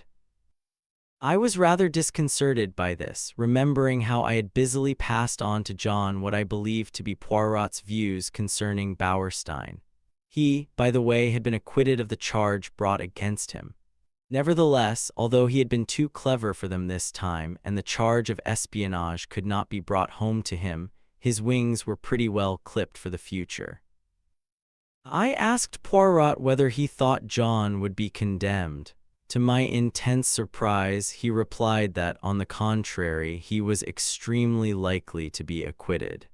I was rather disconcerted by this, remembering how I had busily passed on to John what I believed to be Poirot's views concerning Bauerstein. He, by the way, had been acquitted of the charge brought against him. Nevertheless, although he had been too clever for them this time, and the charge of espionage could not be brought home to him, his wings were pretty well clipped for the future. I asked Poirot whether he thought John would be condemned. To my intense surprise, he replied that, on the contrary, he was extremely likely to be acquitted.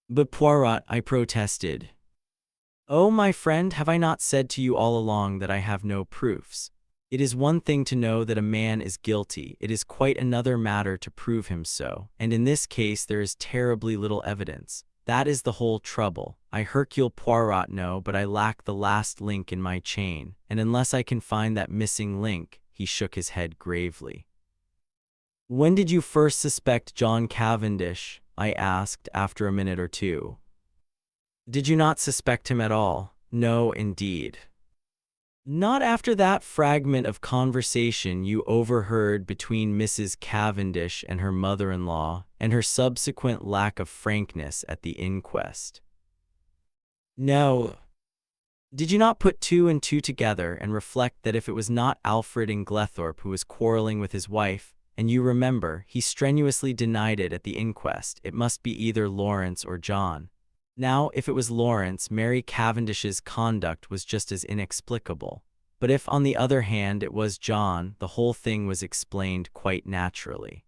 "But Poirot," I protested. "Oh, my friend, have I not said to you all along that I have no proofs? It is one thing to know that a man is guilty, it is quite another matter to prove him so, and in this case there is terribly little evidence. That is the whole trouble. I Hercule Poirot know, but I lack the last link in my chain, and unless I can find that missing link," he shook his head gravely. "When did you first suspect John Cavendish?" I asked after a minute or two. "Did you not suspect him at all?" "No, indeed." "Not after that fragment of conversation you overheard between Mrs. Cavendish and her mother-in-law, and her subsequent lack of frankness at the inquest?" "No." "Did you not put two and two together and reflect that if it was not Alfred Inglethorpe who was quarreling with his wife, and you remember, he strenuously denied it at the inquest, it must be either Lawrence or John. Now, if it was Lawrence, Mary Cavendish's conduct was just as inexplicable. But if, on the other hand, it was John, the whole thing was explained quite naturally."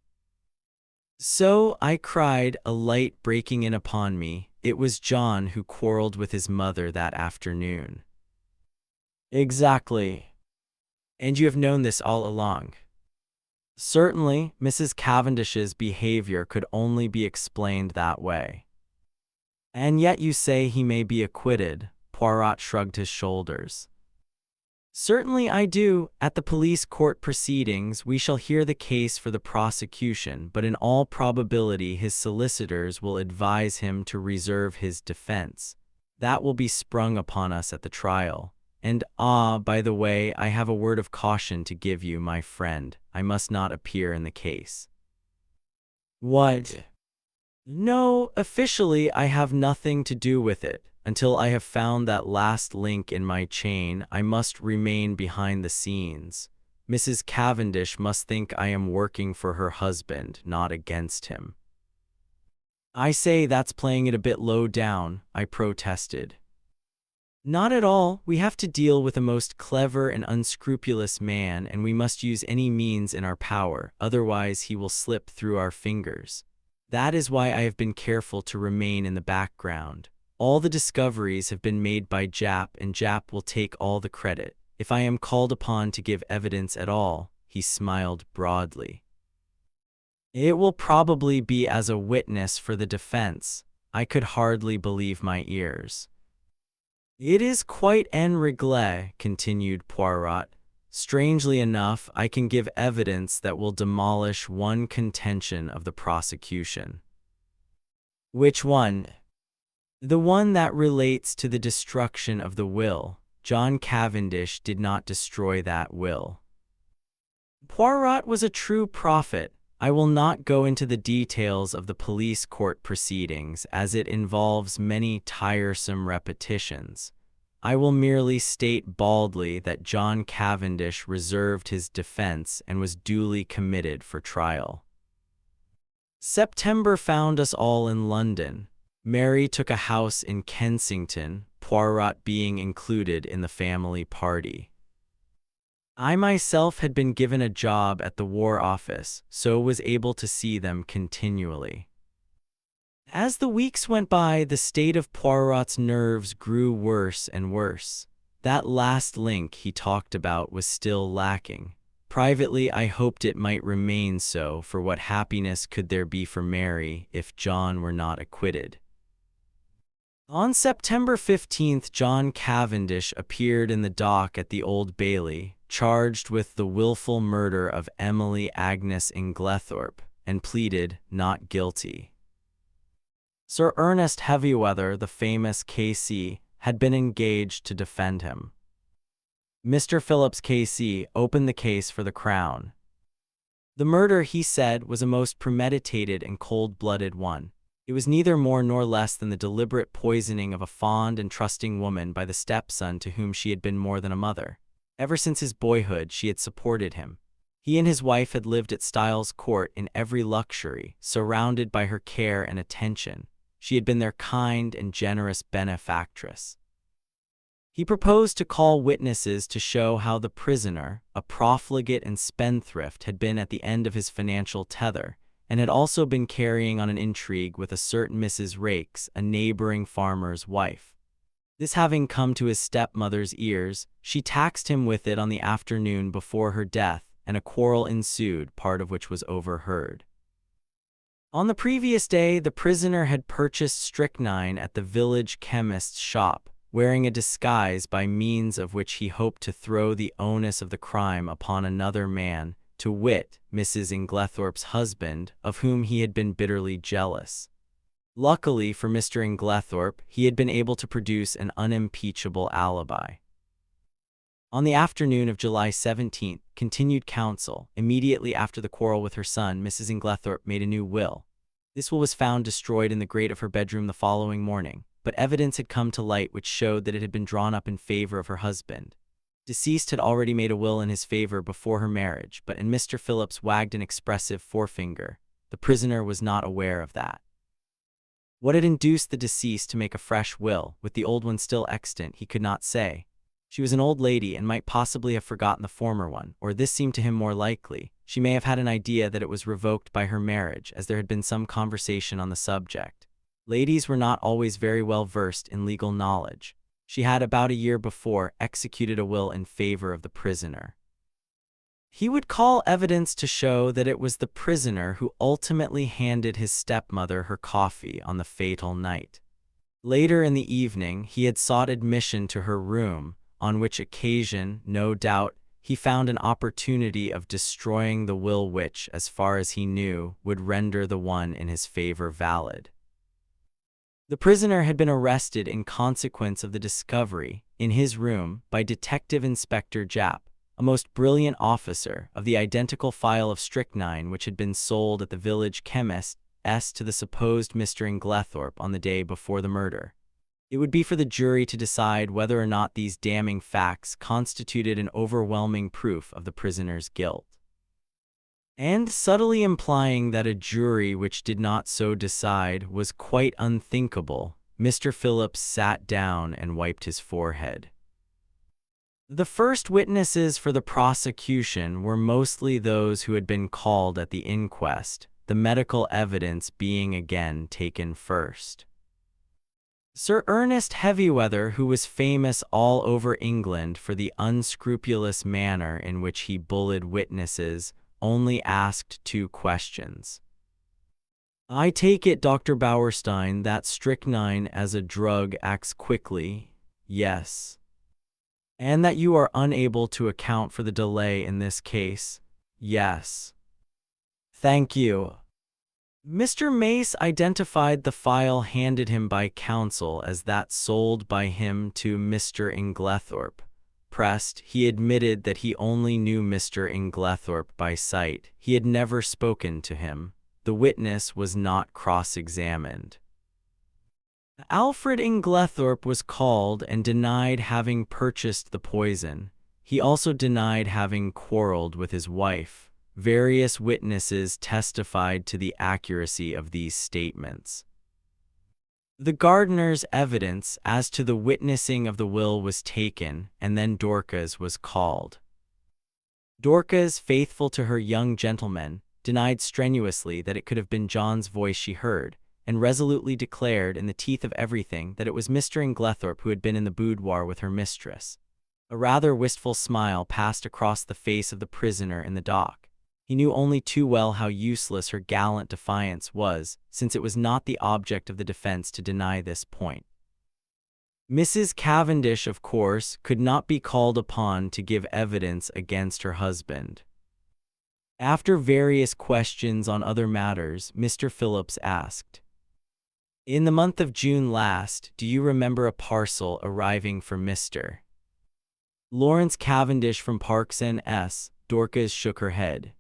"So," I cried, a light breaking in upon me, "it was John who quarreled with his mother that afternoon." "Exactly." "And you have known this all along?" "Certainly. Mrs. Cavendish's behavior could only be explained that way." "And yet you say he may be acquitted?" Poirot shrugged his shoulders. "Certainly I do. At the police court proceedings we shall hear the case for the prosecution, but in all probability his solicitors will advise him to reserve his defense. That will be sprung upon us at the trial. And by the way, I have a word of caution to give you, my friend. I must not appear in the case." "What?" "No, officially I have nothing to do with it. Until I have found that last link in my chain, I must remain behind the scenes. Mrs. Cavendish must think I am working for her husband, not against him." "I say, that's playing it a bit low down," I protested. "Not at all. We have to deal with a most clever and unscrupulous man, and we must use any means in our power, otherwise he will slip through our fingers. That is why I have been careful to remain in the background. All the discoveries have been made by Jap, and Jap will take all the credit. If I am called upon to give evidence at all," he smiled broadly, "it will probably be as a witness for the defense." I could hardly believe my ears. "It is quite en règle," continued Poirot. "Strangely enough, I can give evidence that will demolish one contention of the prosecution." "Which one?" "The one that relates to the destruction of the will. John Cavendish did not destroy that will." Poirot was a true prophet. I will not go into the details of the police court proceedings, as it involves many tiresome repetitions. I will merely state baldly that John Cavendish reserved his defense and was duly committed for trial. September found us all in London. Mary took a house in Kensington, Poirot being included in the family party. I myself had been given a job at the War Office, so was able to see them continually. As the weeks went by, the state of Poirot's nerves grew worse and worse. That last link he talked about was still lacking. Privately, I hoped it might remain so, for what happiness could there be for Mary if John were not acquitted? On September 15th, John Cavendish appeared in the dock at the Old Bailey, charged with the willful murder of Emily Agnes Inglethorpe, and pleaded not guilty. Sir Ernest Heavyweather, the famous K.C., had been engaged to defend him. Mr. Phillips, K.C., opened the case for the Crown. The murder, he said, was a most premeditated and cold-blooded one. It was neither more nor less than the deliberate poisoning of a fond and trusting woman by the stepson to whom she had been more than a mother. Ever since his boyhood, she had supported him. He and his wife had lived at Styles Court in every luxury, surrounded by her care and attention. She had been their kind and generous benefactress. He proposed to call witnesses to show how the prisoner, a profligate and spendthrift, had been at the end of his financial tether, and had also been carrying on an intrigue with a certain Mrs. Raikes, a neighboring farmer's wife. This having come to his stepmother's ears, she taxed him with it on the afternoon before her death, and a quarrel ensued, part of which was overheard. On the previous day, the prisoner had purchased strychnine at the village chemist's shop, wearing a disguise by means of which he hoped to throw the onus of the crime upon another man, to wit, Mrs. Inglethorpe's husband, of whom he had been bitterly jealous. Luckily for Mr. Inglethorpe, he had been able to produce an unimpeachable alibi. On the afternoon of July 17th, continued counsel, immediately after the quarrel with her son, Mrs. Inglethorpe made a new will. This will was found destroyed in the grate of her bedroom the following morning, but evidence had come to light which showed that it had been drawn up in favor of her husband. Deceased had already made a will in his favor before her marriage, but and Mr. Phillips wagged an expressive forefinger. The prisoner was not aware of that. What had induced the deceased to make a fresh will, with the old one still extant, he could not say. She was an old lady and might possibly have forgotten the former one, or this seemed to him more likely. She may have had an idea that it was revoked by her marriage, as there had been some conversation on the subject. Ladies were not always very well versed in legal knowledge. She had, about a year before, executed a will in favor of the prisoner. He would call evidence to show that it was the prisoner who ultimately handed his stepmother her coffee on the fatal night. Later in the evening, he had sought admission to her room, on which occasion, no doubt, he found an opportunity of destroying the will which, as far as he knew, would render the one in his favor valid. The prisoner had been arrested in consequence of the discovery, in his room, by Detective Inspector Japp, a most brilliant officer, of the identical phial of strychnine which had been sold at the village chemist's to the supposed Mr. Inglethorpe on the day before the murder. It would be for the jury to decide whether or not these damning facts constituted an overwhelming proof of the prisoner's guilt. And subtly implying that a jury which did not so decide was quite unthinkable, Mr. Phillips sat down and wiped his forehead. The first witnesses for the prosecution were mostly those who had been called at the inquest, the medical evidence being again taken first. Sir Ernest Heavyweather, who was famous all over England for the unscrupulous manner in which he bullied witnesses, only asked 2 questions. "I take it, Dr. Bauerstein, that strychnine as a drug acts quickly?" "Yes." "And that you are unable to account for the delay in this case?" "Yes." "Thank you." Mr. Mace identified the phial handed him by counsel as that sold by him to Mr. Inglethorpe. Pressed, he admitted that he only knew Mr. Inglethorpe by sight. He had never spoken to him. The witness was not cross-examined. Alfred Inglethorpe was called and denied having purchased the poison. He also denied having quarreled with his wife. Various witnesses testified to the accuracy of these statements. The gardener's evidence as to the witnessing of the will was taken, and then Dorcas was called. Dorcas, faithful to her young gentleman, denied strenuously that it could have been John's voice she heard, and resolutely declared in the teeth of everything that it was Mr. Inglethorpe who had been in the boudoir with her mistress. A rather wistful smile passed across the face of the prisoner in the dock. He knew only too well how useless her gallant defiance was, since it was not the object of the defense to deny this point. Mrs. Cavendish, of course, could not be called upon to give evidence against her husband. After various questions on other matters, Mr. Phillips asked, "In the month of June last, do you remember a parcel arriving for Mr. Lawrence Cavendish from Parks N.S.?" Dorcas shook her head.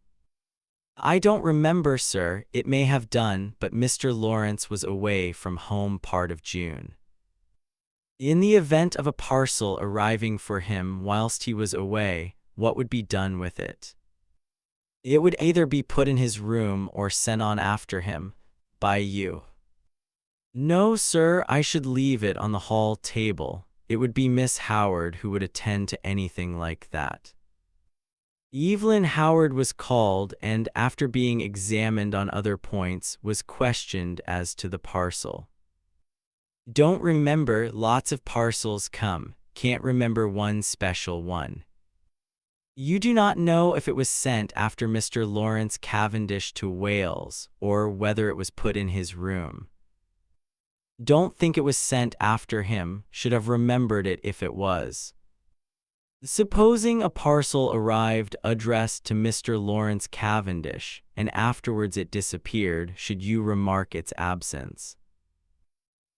"I don't remember, sir. It may have done, but Mr. Lawrence was away from home part of June. In the event of a parcel arriving for him whilst he was away, what would be done with it?" "It would either be put in his room or sent on after him, by you." "No, sir, I should leave it on the hall table. It would be Miss Howard who would attend to anything like that." Evelyn Howard was called and, after being examined on other points, was questioned as to the parcel. "Don't remember, lots of parcels come, can't remember one special one." "You do not know if it was sent after Mr. Lawrence Cavendish to Wales, or whether it was put in his room?" "Don't think it was sent after him, should have remembered it if it was." "Supposing a parcel arrived addressed to Mr. Lawrence Cavendish, and afterwards it disappeared, should you remark its absence?"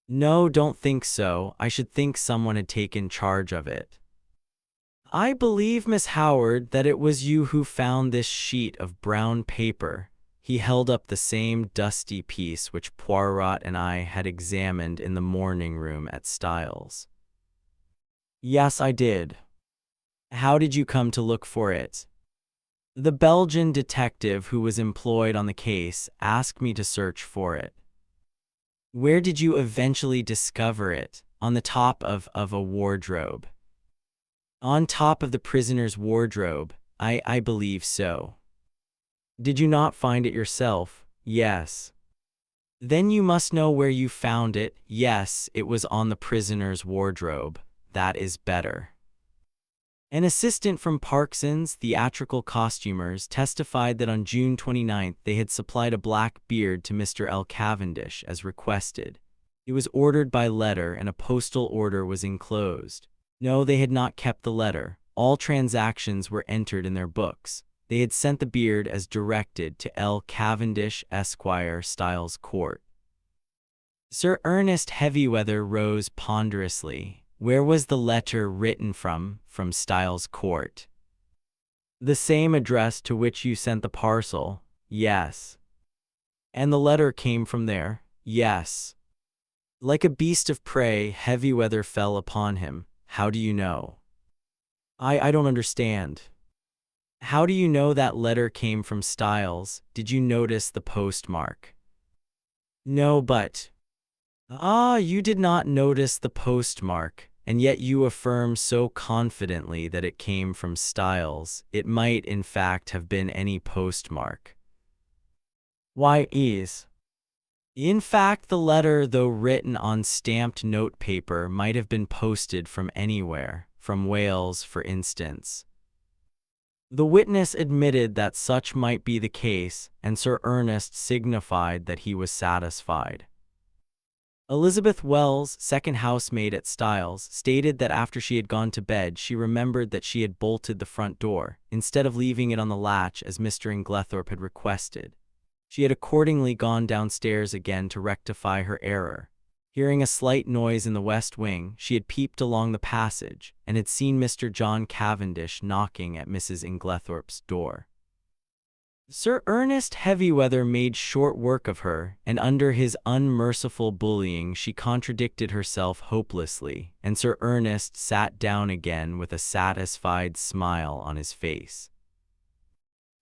"No, don't think so. I should think someone had taken charge of it." "I believe, Miss Howard, that it was you who found this sheet of brown paper." He held up the same dusty piece which Poirot and I had examined in the morning room at Styles. "Yes, I did." "How did you come to look for it?" "The Belgian detective who was employed on the case asked me to search for it." "Where did you eventually discover it? On the top of a wardrobe?" "On top of the prisoner's wardrobe, I believe so." "Did you not find it yourself?" "Yes." "Then you must know where you found it." "Yes, it was on the prisoner's wardrobe." "That is better." An assistant from Parkson's theatrical costumers testified that on June 29 they had supplied a black beard to Mr. L. Cavendish as requested. It was ordered by letter and a postal order was enclosed. No, they had not kept the letter. All transactions were entered in their books. They had sent the beard as directed to L. Cavendish, Esquire, Styles Court. Sir Ernest Heavyweather rose ponderously. "Where was the letter written from?" "From Styles Court." "The same address to which you sent the parcel?" "Yes." "And the letter came from there?" "Yes." Like a beast of prey, Heavyweather fell upon him. "How do you know?" I don't understand." "How do you know that letter came from Styles? Did you notice the postmark?" "No, but—" "Ah, you did not notice the postmark, and yet you affirm so confidently that it came from Styles. It might, in fact, have been any postmark." "Why, is?" "In fact, the letter, though written on stamped notepaper, might have been posted from anywhere, from Wales, for instance." The witness admitted that such might be the case, and Sir Ernest signified that he was satisfied. Elizabeth Wells, second housemaid at Styles, stated that after she had gone to bed she remembered that she had bolted the front door, instead of leaving it on the latch as Mr. Inglethorpe had requested. She had accordingly gone downstairs again to rectify her error. Hearing a slight noise in the west wing, she had peeped along the passage, and had seen Mr. John Cavendish knocking at Mrs. Inglethorpe's door. Sir Ernest Heavyweather made short work of her, and under his unmerciful bullying she contradicted herself hopelessly, and Sir Ernest sat down again with a satisfied smile on his face.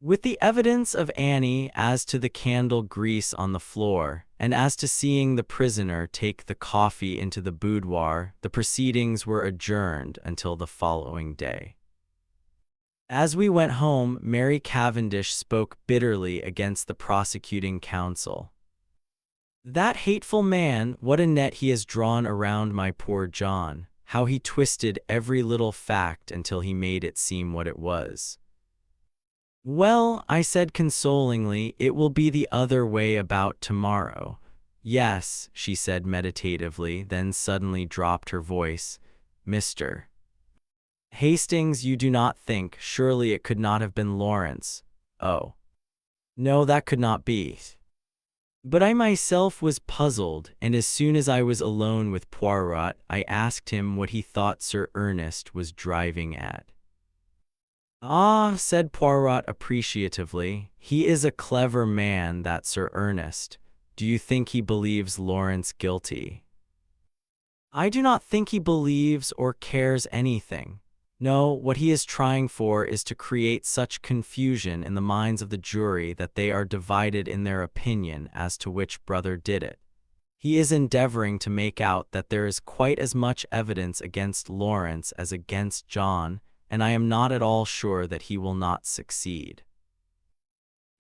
With the evidence of Annie as to the candle grease on the floor, and as to seeing the prisoner take the coffee into the boudoir, the proceedings were adjourned until the following day. As we went home, Mary Cavendish spoke bitterly against the prosecuting counsel. "That hateful man, what a net he has drawn around my poor John, how he twisted every little fact until he made it seem what it was." "Well," I said consolingly, "it will be the other way about tomorrow." "Yes," she said meditatively, then suddenly dropped her voice. "Mr. Hastings, you do not think, surely it could not have been Lawrence?" "Oh, no, that could not be." But I myself was puzzled, and as soon as I was alone with Poirot, I asked him what he thought Sir Ernest was driving at. "Ah," said Poirot appreciatively, "he is a clever man, that Sir Ernest. Do you think he believes Lawrence guilty?" "I do not think he believes or cares anything. No, what he is trying for is to create such confusion in the minds of the jury that they are divided in their opinion as to which brother did it. He is endeavoring to make out that there is quite as much evidence against Lawrence as against John, and I am not at all sure that he will not succeed."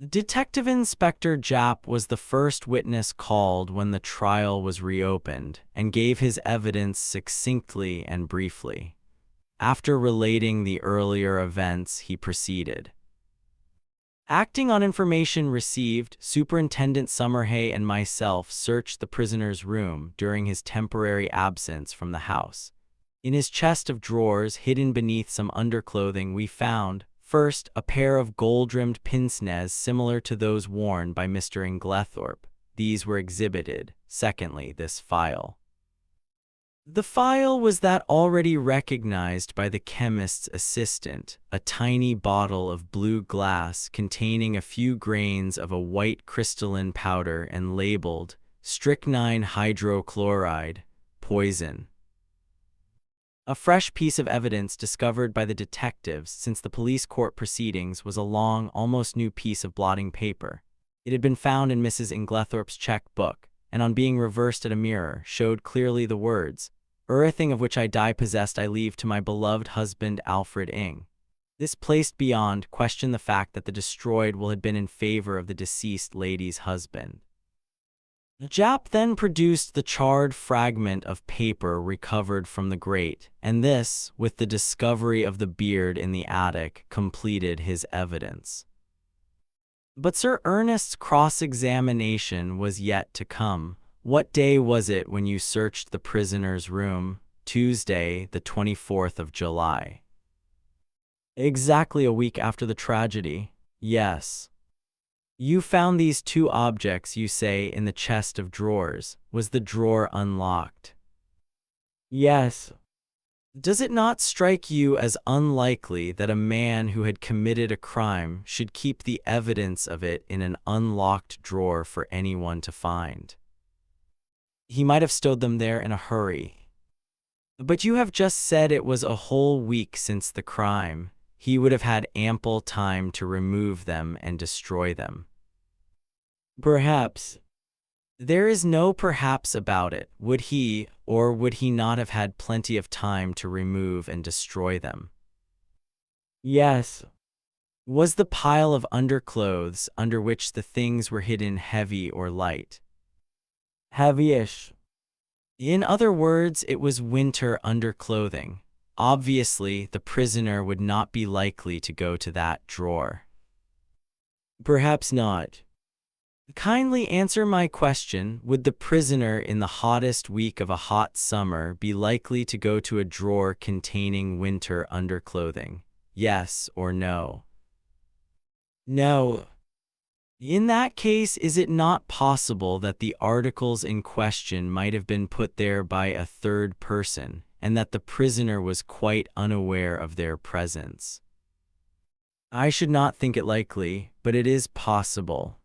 Detective Inspector Japp was the first witness called when the trial was reopened, and gave his evidence succinctly and briefly. After relating the earlier events, he proceeded. "Acting on information received, Superintendent Summerhay and myself searched the prisoner's room during his temporary absence from the house. In his chest of drawers, hidden beneath some underclothing, we found, first, a pair of gold-rimmed pince-nez similar to those worn by Mr. Inglethorpe. These were exhibited. Secondly, this file. The file was that already recognized by the chemist's assistant, a tiny bottle of blue glass containing a few grains of a white crystalline powder and labeled strychnine hydrochloride, poison. A fresh piece of evidence discovered by the detectives since the police court proceedings was a long, almost new piece of blotting paper. It had been found in Mrs. Inglethorpe's check book, and on being reversed at a mirror, showed clearly the words, "Everything of which I die possessed I leave to my beloved husband Alfred Ing." This placed beyond question the fact that the destroyed will had been in favor of the deceased lady's husband. Japp then produced the charred fragment of paper recovered from the grate, and this, with the discovery of the beard in the attic, completed his evidence. But Sir Ernest's cross-examination was yet to come. "What day was it when you searched the prisoner's room?" "Tuesday, the 24th of July. "Exactly a week after the tragedy?" "Yes." "You found these two objects, you say, in the chest of drawers. Was the drawer unlocked?" "Yes." "Does it not strike you as unlikely that a man who had committed a crime should keep the evidence of it in an unlocked drawer for anyone to find?" "He might have stowed them there in a hurry." "But you have just said it was a whole week since the crime. He would have had ample time to remove them and destroy them." "Perhaps." "There is no perhaps about it. Would he, or would he not have had plenty of time to remove and destroy them?" "Yes." "Was the pile of underclothes under which the things were hidden heavy or light?" "Heavyish." "In other words, it was winter underclothing. Obviously, the prisoner would not be likely to go to that drawer." "Perhaps not." "Kindly answer my question. Would the prisoner in the hottest week of a hot summer be likely to go to a drawer containing winter underclothing? Yes or no?" "No." "In that case, is it not possible that the articles in question might have been put there by a third person, and that the prisoner was quite unaware of their presence?" "I should not think it likely, but it is possible."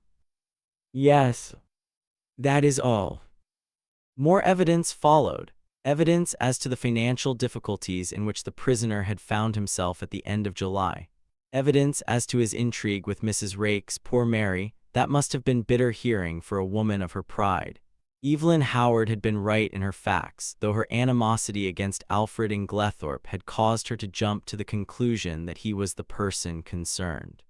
"Yes." "That is all." More evidence followed. Evidence as to the financial difficulties in which the prisoner had found himself at the end of July. Evidence as to his intrigue with Mrs. Raikes, poor Mary, that must have been bitter hearing for a woman of her pride. Evelyn Howard had been right in her facts, though her animosity against Alfred Inglethorpe had caused her to jump to the conclusion that he was the person concerned.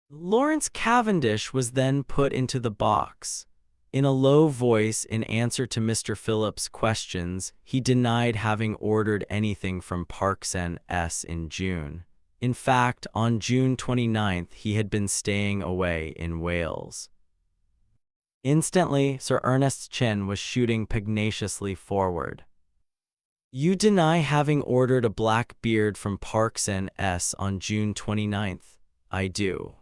Lawrence Cavendish was then put into the box. In a low voice, in answer to Mr. Phillips' questions, he denied having ordered anything from Parks N.S. in June. In fact, on June 29th, he had been staying away in Wales. Instantly, Sir Ernest's chin was shooting pugnaciously forward. "You deny having ordered a black beard from Parks N.S. on June 29th. "I do."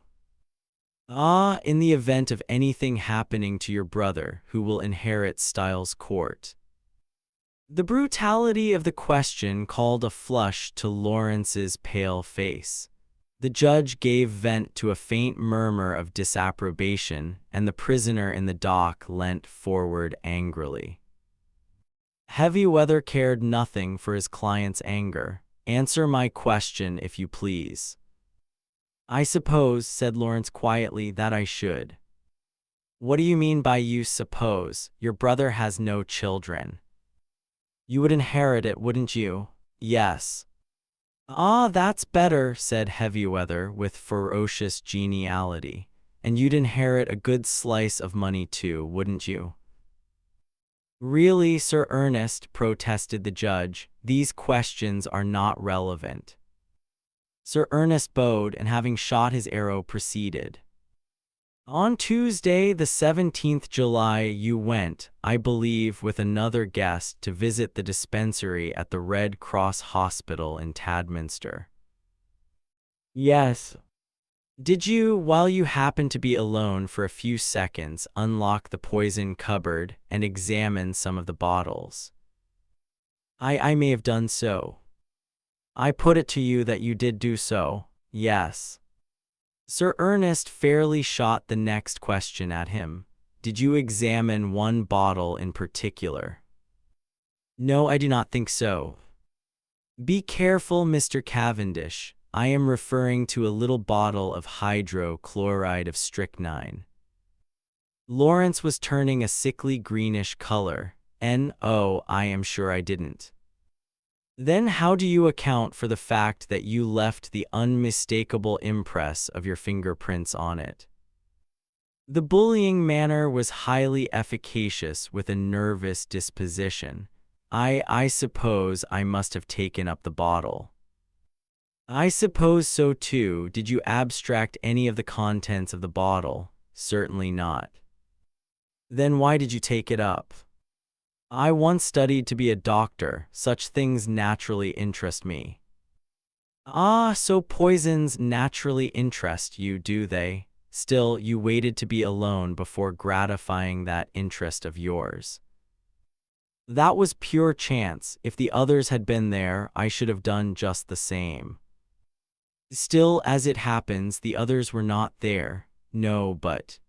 "Ah, in the event of anything happening to your brother, who will inherit Styles Court?" The brutality of the question called a flush to Lawrence's pale face. The judge gave vent to a faint murmur of disapprobation, and the prisoner in the dock leant forward angrily. Heavyweather cared nothing for his client's anger. "Answer my question, if you please." "I suppose," said Lawrence quietly, "that I should." "What do you mean by you suppose? Your brother has no children." "You would inherit it, wouldn't you?" "Yes." "Ah, that's better," said Heavyweather with ferocious geniality. "And you'd inherit a good slice of money too, wouldn't you?" "Really, Sir Ernest," protested the judge, "these questions are not relevant." Sir Ernest bowed and, having shot his arrow, proceeded. "On Tuesday, the 17th July, you went, I believe, with another guest to visit the dispensary at the Red Cross Hospital in Tadminster." "Yes." "Did you, while you happened to be alone for a few seconds, unlock the poison cupboard and examine some of the bottles?" I may have done so." "I put it to you that you did do so." "Yes." Sir Ernest fairly shot the next question at him. "Did you examine one bottle in particular?" "No, I do not think so." "Be careful, Mr. Cavendish. I am referring to a little bottle of hydrochloride of strychnine." Lawrence was turning a sickly greenish color. "No, I am sure I didn't." "Then how do you account for the fact that you left the unmistakable impress of your fingerprints on it?" The bullying manner was highly efficacious with a nervous disposition. I suppose I must have taken up the bottle." "I suppose so too. Did you abstract any of the contents of the bottle?" "Certainly not." "Then why did you take it up?" "I once studied to be a doctor. Such things naturally interest me." "Ah, so poisons naturally interest you, do they? Still, you waited to be alone before gratifying that interest of yours." "That was pure chance. If the others had been there, I should have done just the same." "Still, as it happens, the others were not there." "No, but—"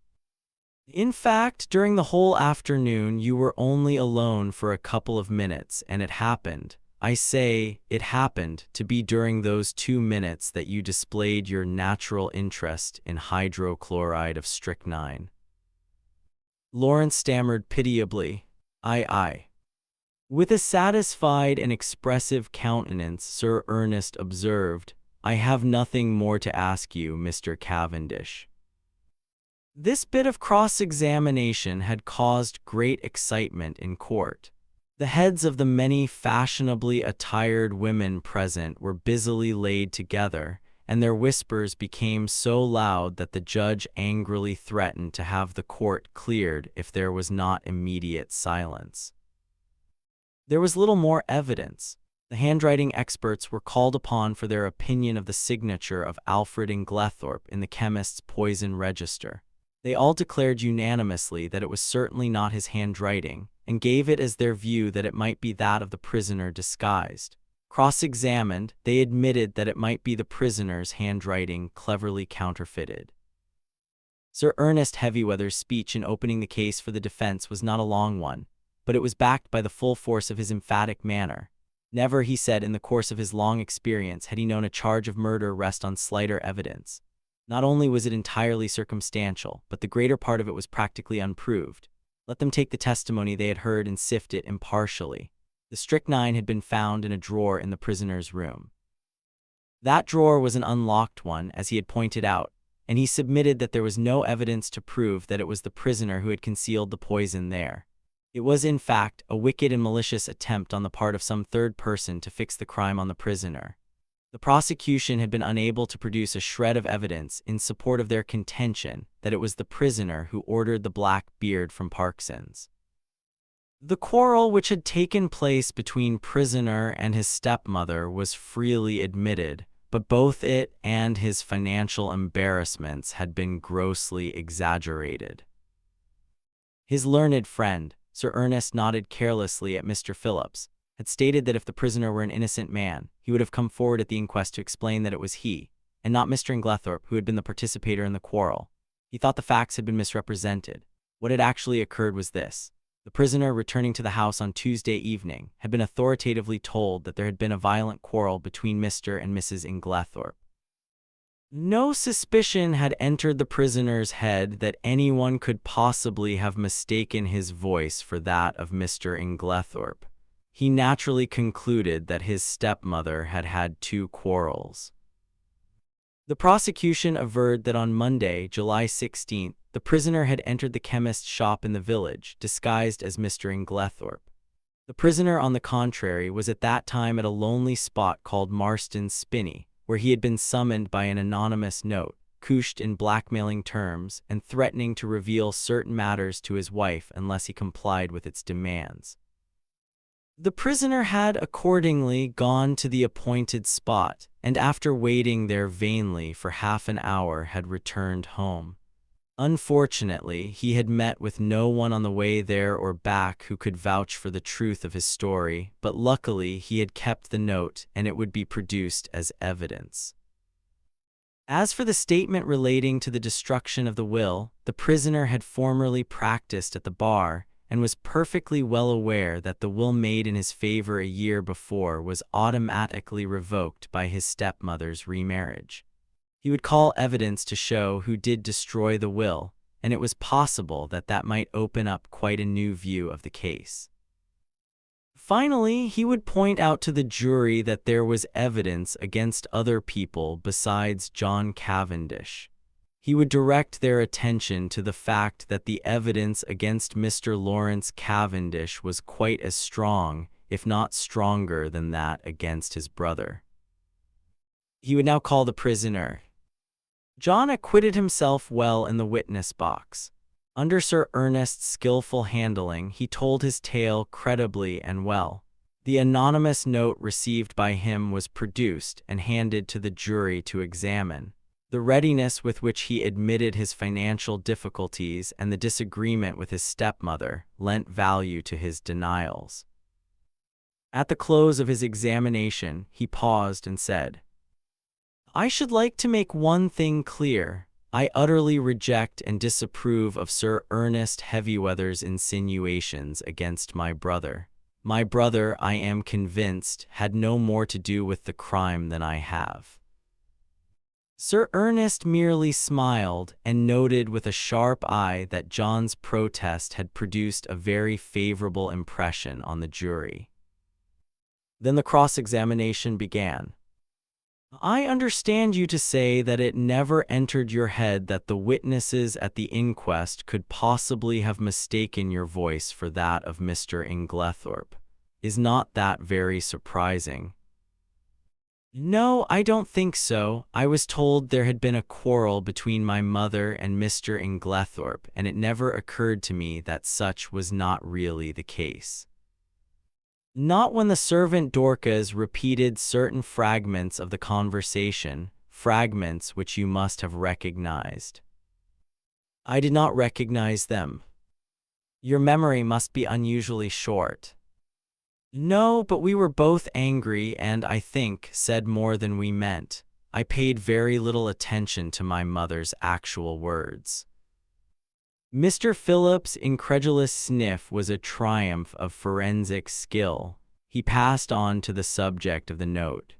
"In fact, during the whole afternoon you were only alone for a couple of minutes, and it happened, I say, it happened to be during those 2 minutes that you displayed your natural interest in hydrochloride of strychnine." Lawrence stammered pitiably, I. With a satisfied and expressive countenance, Sir Ernest observed, "I have nothing more to ask you, Mr. Cavendish." This bit of cross-examination had caused great excitement in court. The heads of the many fashionably attired women present were busily laid together, and their whispers became so loud that the judge angrily threatened to have the court cleared if there was not immediate silence. There was little more evidence. The handwriting experts were called upon for their opinion of the signature of Alfred Inglethorpe in the chemist's poison register. They all declared unanimously that it was certainly not his handwriting, and gave it as their view that it might be that of the prisoner disguised. Cross-examined, they admitted that it might be the prisoner's handwriting cleverly counterfeited. Sir Ernest Heavyweather's speech in opening the case for the defense was not a long one, but it was backed by the full force of his emphatic manner. Never, he said, in the course of his long experience had he known a charge of murder rest on slighter evidence. Not only was it entirely circumstantial, but the greater part of it was practically unproved. Let them take the testimony they had heard and sift it impartially. The strychnine had been found in a drawer in the prisoner's room. That drawer was an unlocked one, as he had pointed out, and he submitted that there was no evidence to prove that it was the prisoner who had concealed the poison there. It was, in fact, a wicked and malicious attempt on the part of some third person to fix the crime on the prisoner. The prosecution had been unable to produce a shred of evidence in support of their contention that it was the prisoner who ordered the black beard from Parkinson's. The quarrel which had taken place between prisoner and his stepmother was freely admitted, but both it and his financial embarrassments had been grossly exaggerated. His learned friend, Sir Ernest, nodded carelessly at Mr. Phillips, had stated that if the prisoner were an innocent man, he would have come forward at the inquest to explain that it was he, and not Mr. Inglethorpe, who had been the participator in the quarrel. He thought the facts had been misrepresented. What had actually occurred was this. The prisoner, returning to the house on Tuesday evening, had been authoritatively told that there had been a violent quarrel between Mr. and Mrs. Inglethorpe. No suspicion had entered the prisoner's head that anyone could possibly have mistaken his voice for that of Mr. Inglethorpe. He naturally concluded that his stepmother had had two quarrels. The prosecution averred that on Monday, July 16th, the prisoner had entered the chemist's shop in the village, disguised as Mr. Inglethorpe. The prisoner, on the contrary, was at that time at a lonely spot called Marston's Spinney, where he had been summoned by an anonymous note, couched in blackmailing terms and threatening to reveal certain matters to his wife unless he complied with its demands. The prisoner had accordingly gone to the appointed spot, and after waiting there vainly for half an hour had returned home. Unfortunately, he had met with no one on the way there or back who could vouch for the truth of his story, but luckily he had kept the note and it would be produced as evidence. As for the statement relating to the destruction of the will, the prisoner had formerly practiced at the bar and was perfectly well aware that the will made in his favor a year before was automatically revoked by his stepmother's remarriage. He would call evidence to show who did destroy the will, and it was possible that that might open up quite a new view of the case. Finally, he would point out to the jury that there was evidence against other people besides John Cavendish. He would direct their attention to the fact that the evidence against Mr. Lawrence Cavendish was quite as strong, if not stronger, than that against his brother. He would now call the prisoner. John acquitted himself well in the witness box. Under Sir Ernest's skillful handling, he told his tale credibly and well. The anonymous note received by him was produced and handed to the jury to examine. The readiness with which he admitted his financial difficulties and the disagreement with his stepmother lent value to his denials. At the close of his examination, he paused and said, "I should like to make one thing clear. I utterly reject and disapprove of Sir Ernest Heavyweather's insinuations against my brother. My brother, I am convinced, had no more to do with the crime than I have." Sir Ernest merely smiled and noted with a sharp eye that John's protest had produced a very favorable impression on the jury. Then the cross-examination began. "I understand you to say that it never entered your head that the witnesses at the inquest could possibly have mistaken your voice for that of Mr. Inglethorpe. Is not that very surprising?" "No, I don't think so. I was told there had been a quarrel between my mother and Mr. Inglethorpe, and it never occurred to me that such was not really the case." "Not when the servant Dorcas repeated certain fragments of the conversation, fragments which you must have recognized." "I did not recognize them." "Your memory must be unusually short." "No, but we were both angry and, I think, said more than we meant. I paid very little attention to my mother's actual words." Mr. Phillips' incredulous sniff was a triumph of forensic skill. He passed on to the subject of the note.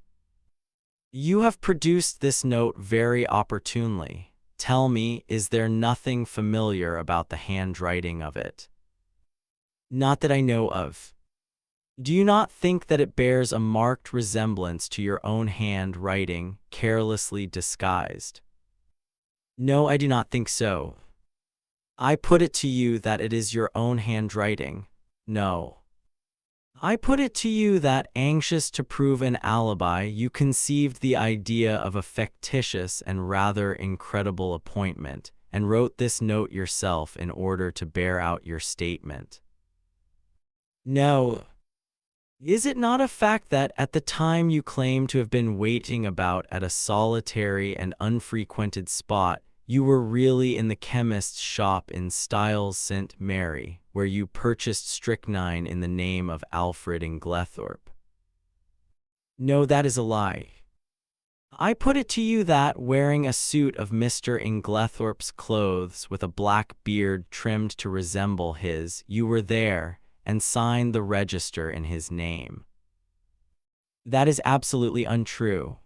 "You have produced this note very opportunely. Tell me, is there nothing familiar about the handwriting of it?" "Not that I know of." "Do you not think that it bears a marked resemblance to your own handwriting, carelessly disguised?" "No, I do not think so." "I put it to you that it is your own handwriting." "No." "I put it to you that, anxious to prove an alibi, you conceived the idea of a fictitious and rather incredible appointment, and wrote this note yourself in order to bear out your statement." "No." "Is it not a fact that, at the time you claim to have been waiting about at a solitary and unfrequented spot, you were really in the chemist's shop in Styles St. Mary, where you purchased strychnine in the name of Alfred Inglethorpe?" "No, that is a lie." "I put it to you that, wearing a suit of Mr. Inglethorpe's clothes with a black beard trimmed to resemble his, you were there, and signed the register in his name." "That is absolutely untrue."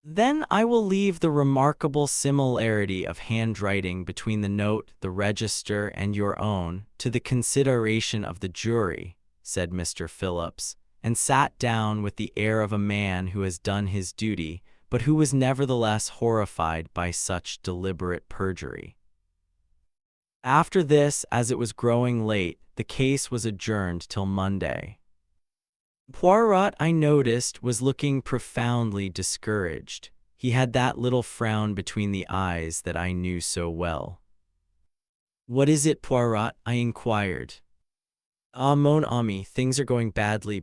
"Then I will leave the remarkable similarity of handwriting between the note, the register, and your own, to the consideration of the jury," said Mr. Phillips, and sat down with the air of a man who has done his duty, but who was nevertheless horrified by such deliberate perjury. After this, as it was growing late, the case was adjourned till Monday. Poirot, I noticed, was looking profoundly discouraged. He had that little frown between the eyes that I knew so well. "What is it, Poirot?" I inquired. "Ah, mon ami, things are going badly."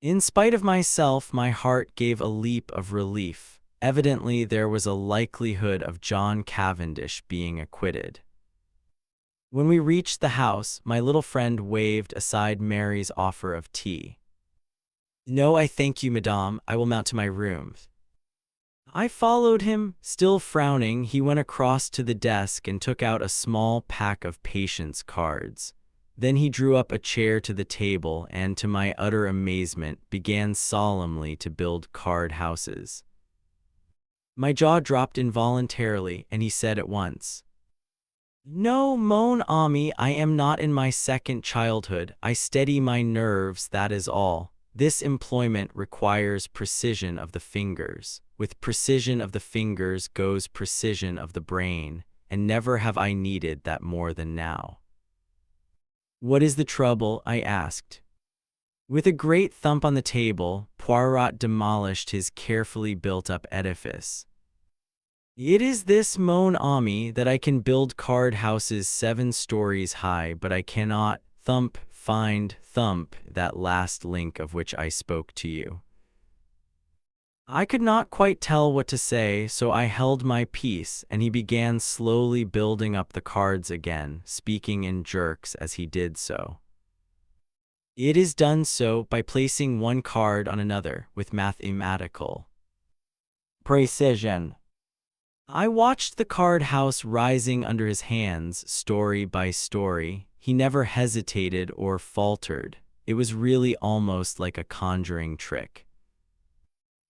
In spite of myself, my heart gave a leap of relief. Evidently, there was a likelihood of John Cavendish being acquitted. When we reached the house, my little friend waved aside Mary's offer of tea. "No, I thank you, madame. I will mount to my room." I followed him. Still frowning, he went across to the desk and took out a small pack of patience cards. Then he drew up a chair to the table and, to my utter amazement, began solemnly to build card houses. My jaw dropped involuntarily, and he said at once, "No, mon ami, I am not in my second childhood. I steady my nerves, that is all. This employment requires precision of the fingers. With precision of the fingers goes precision of the brain, and never have I needed that more than now." "What is the trouble?" I asked. With a great thump on the table, Poirot demolished his carefully built-up edifice. "It is this, mon ami, that I can build card houses 7 stories high, but I cannot find that last link of which I spoke to you." I could not quite tell what to say, so I held my peace, and he began slowly building up the cards again, speaking in jerks as he did so. "It is done so by placing one card on another with mathematical precision." I watched the card house rising under his hands, story by story. He never hesitated or faltered. It was really almost like a conjuring trick.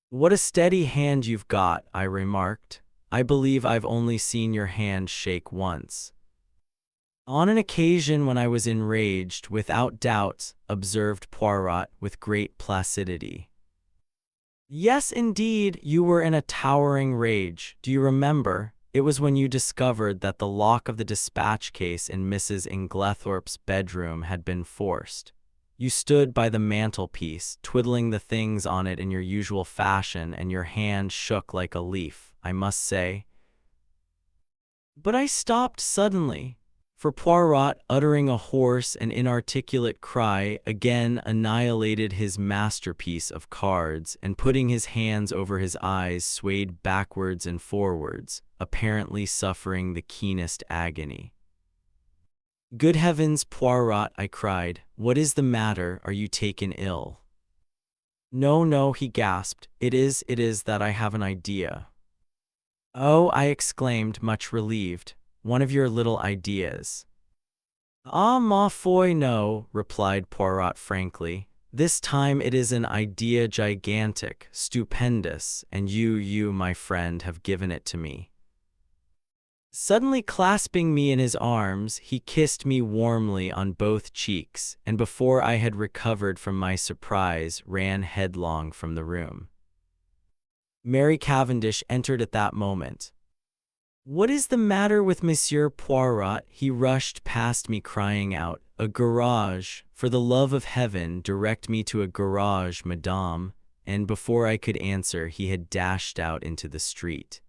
"What a steady hand you've got," I remarked. "I believe I've only seen your hand shake once." "On an occasion when I was enraged, without doubt," observed Poirot with great placidity. "Yes, indeed, you were in a towering rage. Do you remember? It was when you discovered that the lock of the dispatch case in Mrs. Inglethorpe's bedroom had been forced. You stood by the mantelpiece, twiddling the things on it in your usual fashion, and your hand shook like a leaf, I must say." But I stopped suddenly, for Poirot, uttering a hoarse and inarticulate cry, again annihilated his masterpiece of cards, and putting his hands over his eyes swayed backwards and forwards, apparently suffering the keenest agony. "Good heavens, Poirot," I cried, "what is the matter? Are you taken ill?" No, he gasped. It is that I have an idea." "Oh," I exclaimed, much relieved. "One of your little ideas." "Ah, ma foi no," replied Poirot frankly. "This time it is an idea gigantic, stupendous, and you, my friend, have given it to me." Suddenly clasping me in his arms, he kissed me warmly on both cheeks, and before I had recovered from my surprise, ran headlong from the room. Mary Cavendish entered at that moment. "What is the matter with Monsieur Poirot?" He rushed past me crying out, "A garage! For the love of heaven, direct me to a garage, madame!" And before I could answer, he had dashed out into the street.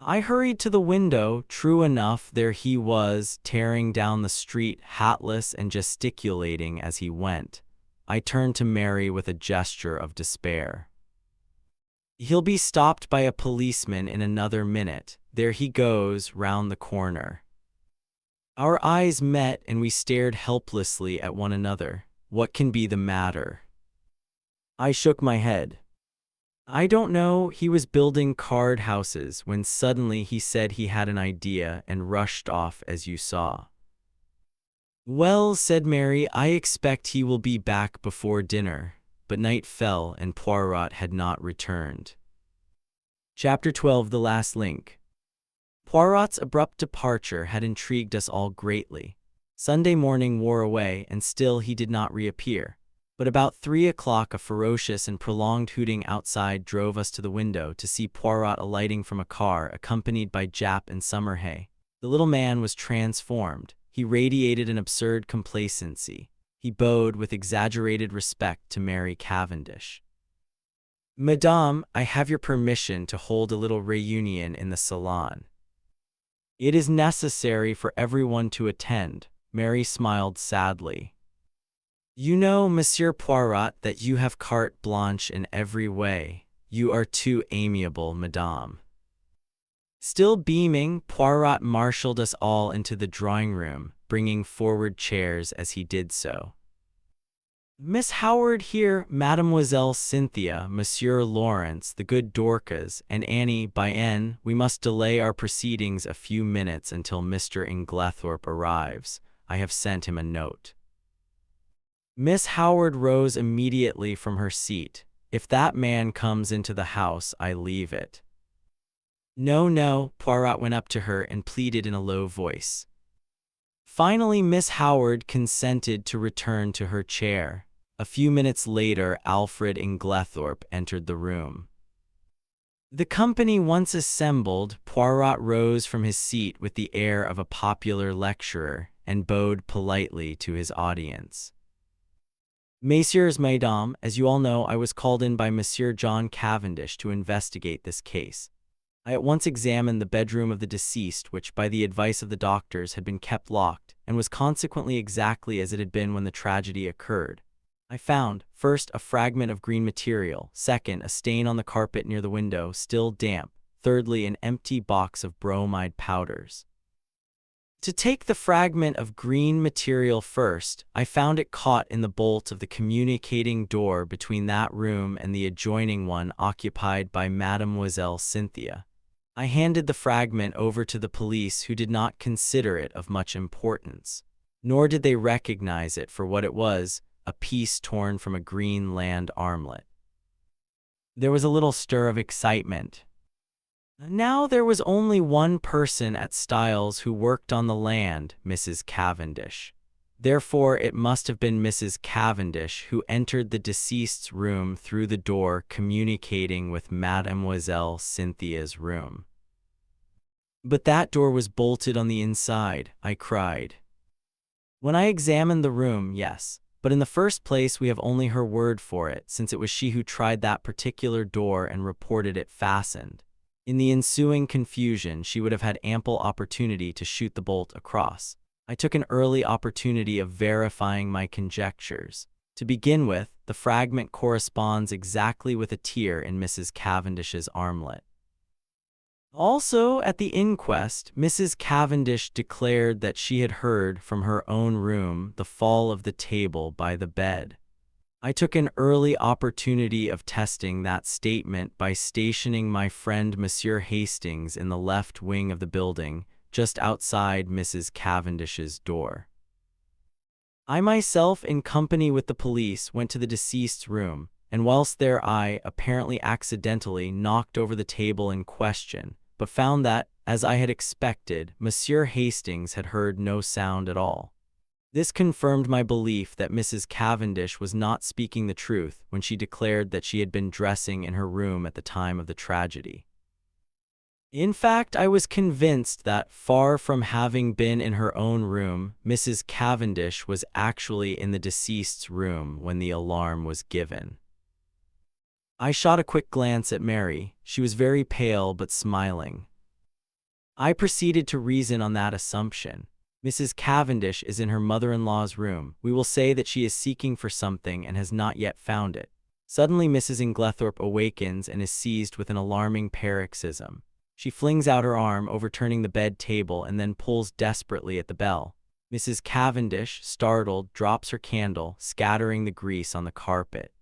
I hurried to the window. True enough, there he was, tearing down the street, hatless and gesticulating as he went. I turned to Mary with a gesture of despair. "He'll be stopped by a policeman in another minute. There he goes, round the corner." Our eyes met and we stared helplessly at one another. What can be the matter? I shook my head. "I don't know, he was building card houses when suddenly he said he had an idea and rushed off as you saw." "Well," said Mary, "I expect he will be back before dinner." But night fell and Poirot had not returned. Chapter 12: The Last Link. Poirot's abrupt departure had intrigued us all greatly. Sunday morning wore away and still he did not reappear. But about 3 o'clock a ferocious and prolonged hooting outside drove us to the window to see Poirot alighting from a car accompanied by Japp and Summerhay. The little man was transformed. He radiated an absurd complacency. He bowed with exaggerated respect to Mary Cavendish. "Madame, I have your permission to hold a little reunion in the salon." "It is necessary for everyone to attend." Mary smiled sadly. "You know, Monsieur Poirot, that you have carte blanche in every way. You are too amiable, madame." Still beaming, Poirot marshaled us all into the drawing-room, bringing forward chairs as he did so. "Miss Howard here, Mademoiselle Cynthia, Monsieur Lawrence, the good Dorcas, and Annie by N. We must delay our proceedings a few minutes until Mr. Inglethorpe arrives. I have sent him a note." Miss Howard rose immediately from her seat. "If that man comes into the house, I leave it." "No, no," Poirot went up to her and pleaded in a low voice. Finally, Miss Howard consented to return to her chair. A few minutes later, Alfred Inglethorpe entered the room. The company once assembled, Poirot rose from his seat with the air of a popular lecturer and bowed politely to his audience. "Messieurs, mesdames, as you all know, I was called in by Monsieur John Cavendish to investigate this case. I at once examined the bedroom of the deceased, which, by the advice of the doctors, had been kept locked, and was consequently exactly as it had been when the tragedy occurred. I found, first, a fragment of green material, second, a stain on the carpet near the window, still damp, thirdly, an empty box of bromide powders. To take the fragment of green material first, I found it caught in the bolt of the communicating door between that room and the adjoining one occupied by Mademoiselle Cynthia. I handed the fragment over to the police, who did not consider it of much importance, nor did they recognize it for what it was, a piece torn from a green land armlet. There was a little stir of excitement. Now there was only one person at Styles who worked on the land, Mrs. Cavendish. Therefore it must have been Mrs. Cavendish who entered the deceased's room through the door communicating with Mademoiselle Cynthia's room. "But that door was bolted on the inside," I cried. "When I examined the room, yes. But in the first place we have only her word for it, since it was she who tried that particular door and reported it fastened. In the ensuing confusion, she would have had ample opportunity to shoot the bolt across. I took an early opportunity of verifying my conjectures. To begin with, the fragment corresponds exactly with a tear in Mrs. Cavendish's armlet. Also, at the inquest, Mrs. Cavendish declared that she had heard from her own room the fall of the table by the bed. I took an early opportunity of testing that statement by stationing my friend Monsieur Hastings in the left wing of the building, just outside Mrs. Cavendish's door. I myself, in company with the police, went to the deceased's room, and whilst there I, apparently accidentally, knocked over the table in question, but found that, as I had expected, Monsieur Hastings had heard no sound at all. This confirmed my belief that Mrs. Cavendish was not speaking the truth when she declared that she had been dressing in her room at the time of the tragedy. In fact, I was convinced that, far from having been in her own room, Mrs. Cavendish was actually in the deceased's room when the alarm was given. I shot a quick glance at Mary. She was very pale but smiling. I proceeded to reason on that assumption. Mrs. Cavendish is in her mother-in-law's room. We will say that she is seeking for something and has not yet found it. Suddenly Mrs. Inglethorpe awakens and is seized with an alarming paroxysm. She flings out her arm, overturning the bed table, and then pulls desperately at the bell. Mrs. Cavendish, startled, drops her candle, scattering the grease on the carpet.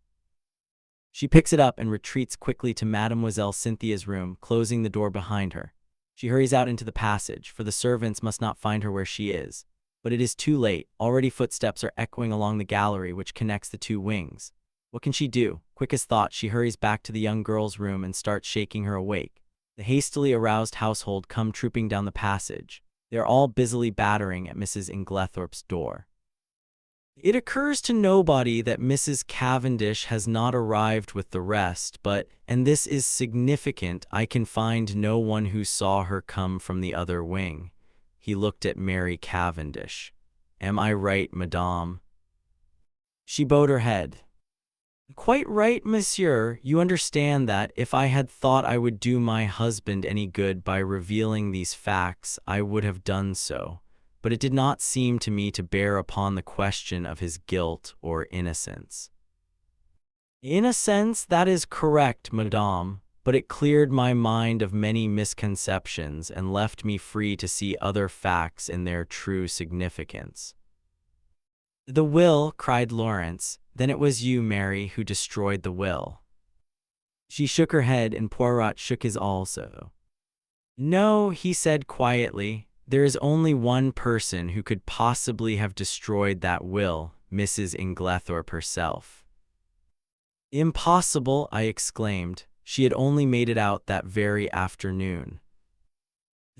She picks it up and retreats quickly to Mademoiselle Cynthia's room, closing the door behind her. She hurries out into the passage, for the servants must not find her where she is. But it is too late. Already footsteps are echoing along the gallery which connects the two wings. What can she do? Quick as thought, she hurries back to the young girl's room and starts shaking her awake. The hastily aroused household come trooping down the passage. They are all busily battering at Mrs. Inglethorpe's door. It occurs to nobody that Mrs. Cavendish has not arrived with the rest, but, and this is significant, I can find no one who saw her come from the other wing. He looked at Mary Cavendish. Am I right, madame? She bowed her head. Quite right, monsieur. You understand that, if I had thought I would do my husband any good by revealing these facts, I would have done so. But it did not seem to me to bear upon the question of his guilt or innocence. In a sense, that is correct, madame, but it cleared my mind of many misconceptions and left me free to see other facts in their true significance. The will, cried Lawrence. Then it was you, Mary, who destroyed the will. She shook her head, and Poirot shook his also. No, he said quietly. There is only one person who could possibly have destroyed that will, Mrs. Inglethorpe herself. Impossible, I exclaimed. She had only made it out that very afternoon.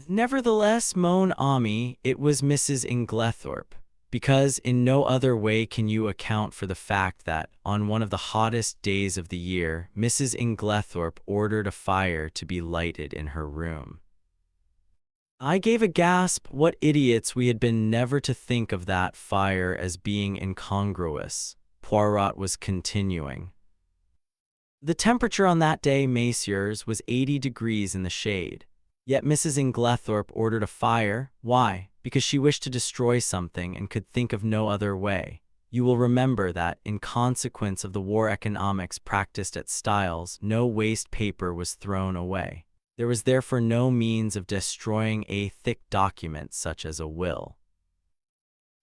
Nevertheless, mon ami, it was Mrs. Inglethorpe, because in no other way can you account for the fact that, on one of the hottest days of the year, Mrs. Inglethorpe ordered a fire to be lighted in her room. I gave a gasp. What idiots we had been never to think of that fire as being incongruous. Poirot was continuing. The temperature on that day, messieurs, was 80 degrees in the shade. Yet Mrs. Inglethorpe ordered a fire. Why? Because she wished to destroy something and could think of no other way. You will remember that, in consequence of the war economics practiced at Styles, no waste paper was thrown away. There was therefore no means of destroying a thick document such as a will.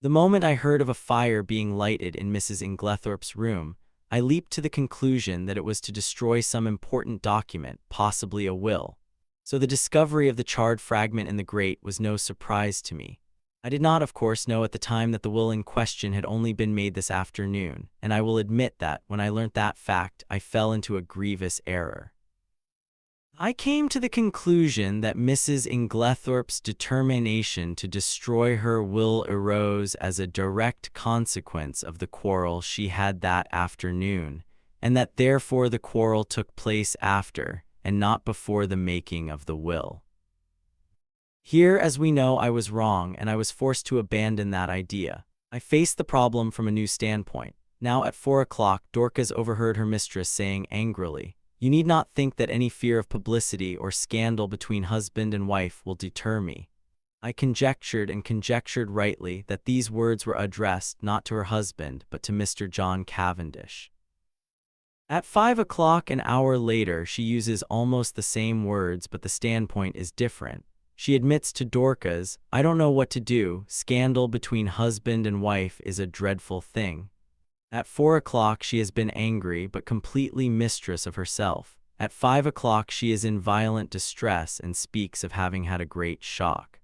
The moment I heard of a fire being lighted in Mrs. Inglethorpe's room, I leaped to the conclusion that it was to destroy some important document, possibly a will. So the discovery of the charred fragment in the grate was no surprise to me. I did not, of course, know at the time that the will in question had only been made this afternoon, and I will admit that, when I learnt that fact, I fell into a grievous error. I came to the conclusion that Mrs. Inglethorpe's determination to destroy her will arose as a direct consequence of the quarrel she had that afternoon, and that therefore the quarrel took place after, and not before the making of the will. Here, as we know, I was wrong, and I was forced to abandon that idea. I faced the problem from a new standpoint. Now at 4 o'clock, Dorcas overheard her mistress saying angrily, "You need not think that any fear of publicity or scandal between husband and wife will deter me." I conjectured, and conjectured rightly, that these words were addressed not to her husband, but to Mr. John Cavendish. At 5 o'clock, an hour later, she uses almost the same words, but the standpoint is different. She admits to Dorcas, "I don't know what to do. Scandal between husband and wife is a dreadful thing." At 4 o'clock she has been angry but completely mistress of herself. At 5 o'clock she is in violent distress and speaks of having had a great shock.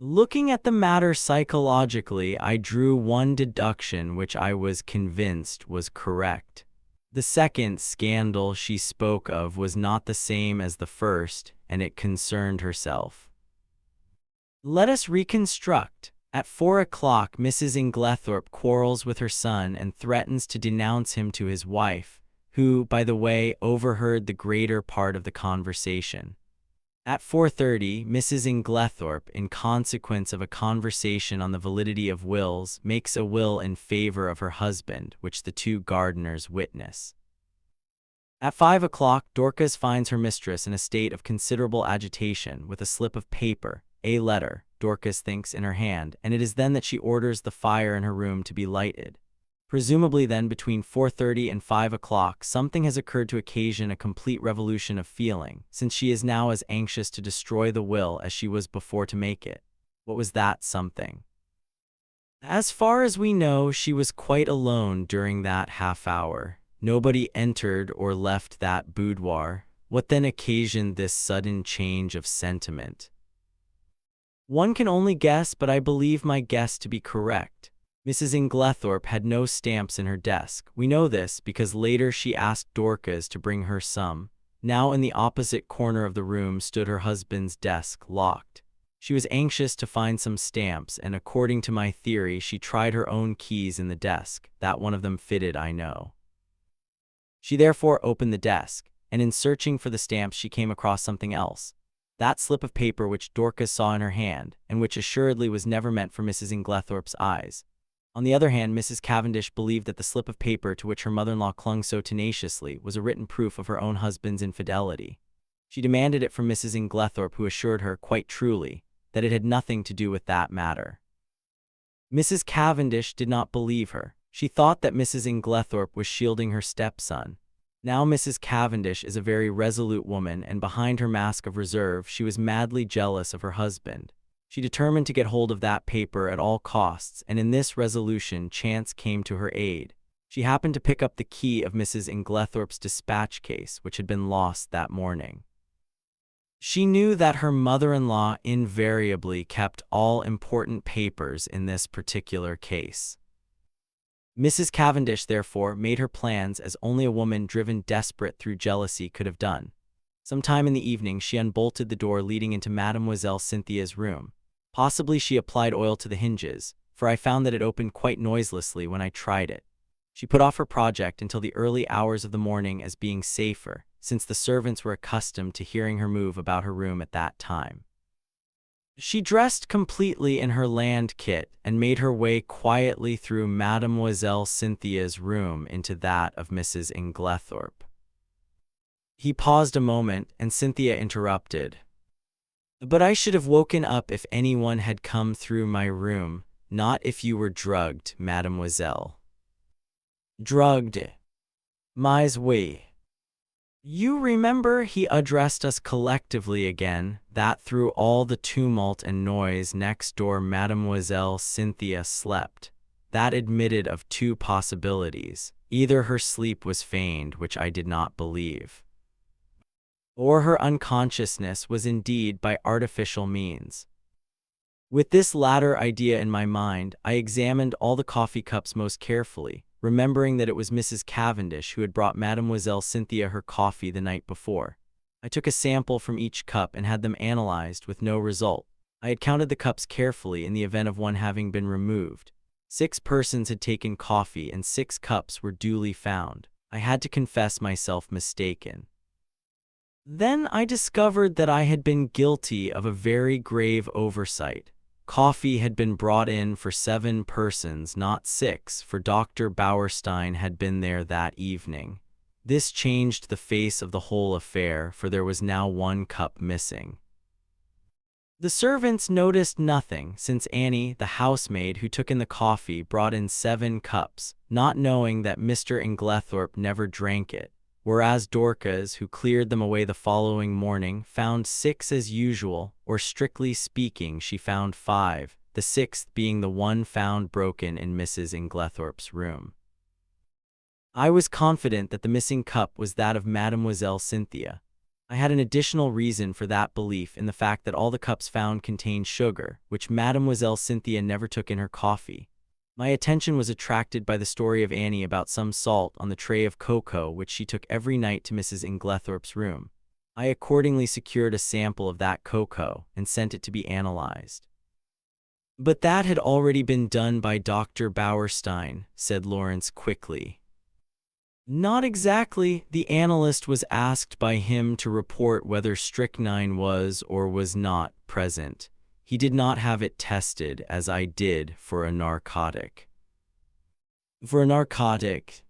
Looking at the matter psychologically, I drew one deduction which I was convinced was correct. The second scandal she spoke of was not the same as the first, and it concerned herself. Let us reconstruct. At 4 o'clock, Mrs. Inglethorpe quarrels with her son and threatens to denounce him to his wife, who, by the way, overheard the greater part of the conversation. At 4:30, Mrs. Inglethorpe, in consequence of a conversation on the validity of wills, makes a will in favor of her husband, which the two gardeners witness. At 5 o'clock, Dorcas finds her mistress in a state of considerable agitation, with a slip of paper, a letter, Dorcas thinks, in her hand, and it is then that she orders the fire in her room to be lighted. Presumably then, between 4:30 and 5 o'clock, something has occurred to occasion a complete revolution of feeling, since she is now as anxious to destroy the will as she was before to make it. What was that something? As far as we know, she was quite alone during that half hour. Nobody entered or left that boudoir. What then occasioned this sudden change of sentiment? One can only guess, but I believe my guess to be correct. Mrs. Inglethorpe had no stamps in her desk. We know this because later she asked Dorcas to bring her some. Now in the opposite corner of the room stood her husband's desk, locked. She was anxious to find some stamps, and according to my theory, she tried her own keys in the desk. That one of them fitted, I know. She therefore opened the desk, and in searching for the stamps she came across something else. That slip of paper which Dorcas saw in her hand, and which assuredly was never meant for Mrs. Inglethorpe's eyes. On the other hand, Mrs. Cavendish believed that the slip of paper to which her mother-in-law clung so tenaciously was a written proof of her own husband's infidelity. She demanded it from Mrs. Inglethorpe, who assured her, quite truly, that it had nothing to do with that matter. Mrs. Cavendish did not believe her. She thought that Mrs. Inglethorpe was shielding her stepson. Now Mrs. Cavendish is a very resolute woman, and behind her mask of reserve she was madly jealous of her husband. She determined to get hold of that paper at all costs, and in this resolution chance came to her aid. She happened to pick up the key of Mrs. Inglethorpe's dispatch case, which had been lost that morning. She knew that her mother-in-law invariably kept all important papers in this particular case. Mrs. Cavendish, therefore, made her plans as only a woman driven desperate through jealousy could have done. Sometime in the evening she unbolted the door leading into Mademoiselle Cynthia's room. Possibly she applied oil to the hinges, for I found that it opened quite noiselessly when I tried it. She put off her project until the early hours of the morning as being safer, since the servants were accustomed to hearing her move about her room at that time. She dressed completely in her land kit and made her way quietly through Mademoiselle Cynthia's room into that of Mrs. Inglethorpe. He paused a moment, and Cynthia interrupted. "But I should have woken up if anyone had come through my room, not if you were drugged, mademoiselle." "Drugged? Mais oui. You remember," he addressed us collectively again, "that through all the tumult and noise next door Mademoiselle Cynthia slept. That admitted of two possibilities. Either her sleep was feigned, which I did not believe, or her unconsciousness was indeed by artificial means." With this latter idea in my mind, I examined all the coffee cups most carefully, remembering that it was Mrs. Cavendish who had brought Mademoiselle Cynthia her coffee the night before. I took a sample from each cup and had them analyzed, with no result. I had counted the cups carefully in the event of one having been removed. 6 persons had taken coffee and 6 cups were duly found. I had to confess myself mistaken. Then I discovered that I had been guilty of a very grave oversight. Coffee had been brought in for 7 persons, not 6, for Dr. Bauerstein had been there that evening. This changed the face of the whole affair, for there was now 1 cup missing. The servants noticed nothing, since Annie, the housemaid who took in the coffee, brought in 7 cups, not knowing that Mr. Inglethorpe never drank it, whereas Dorcas, who cleared them away the following morning, found 6 as usual, or strictly speaking she found 5, the 6th being the one found broken in Mrs. Inglethorpe's room. I was confident that the missing cup was that of Mademoiselle Cynthia. I had an additional reason for that belief in the fact that all the cups found contained sugar, which Mademoiselle Cynthia never took in her coffee. My attention was attracted by the story of Annie about some salt on the tray of cocoa which she took every night to Mrs. Inglethorpe's room. I accordingly secured a sample of that cocoa and sent it to be analyzed. "But that had already been done by Dr. Bauerstein," said Lawrence quickly. "Not exactly. The analyst was asked by him to report whether strychnine was or was not present. He did not have it tested, as I did, for a narcotic." "For a narcotic?"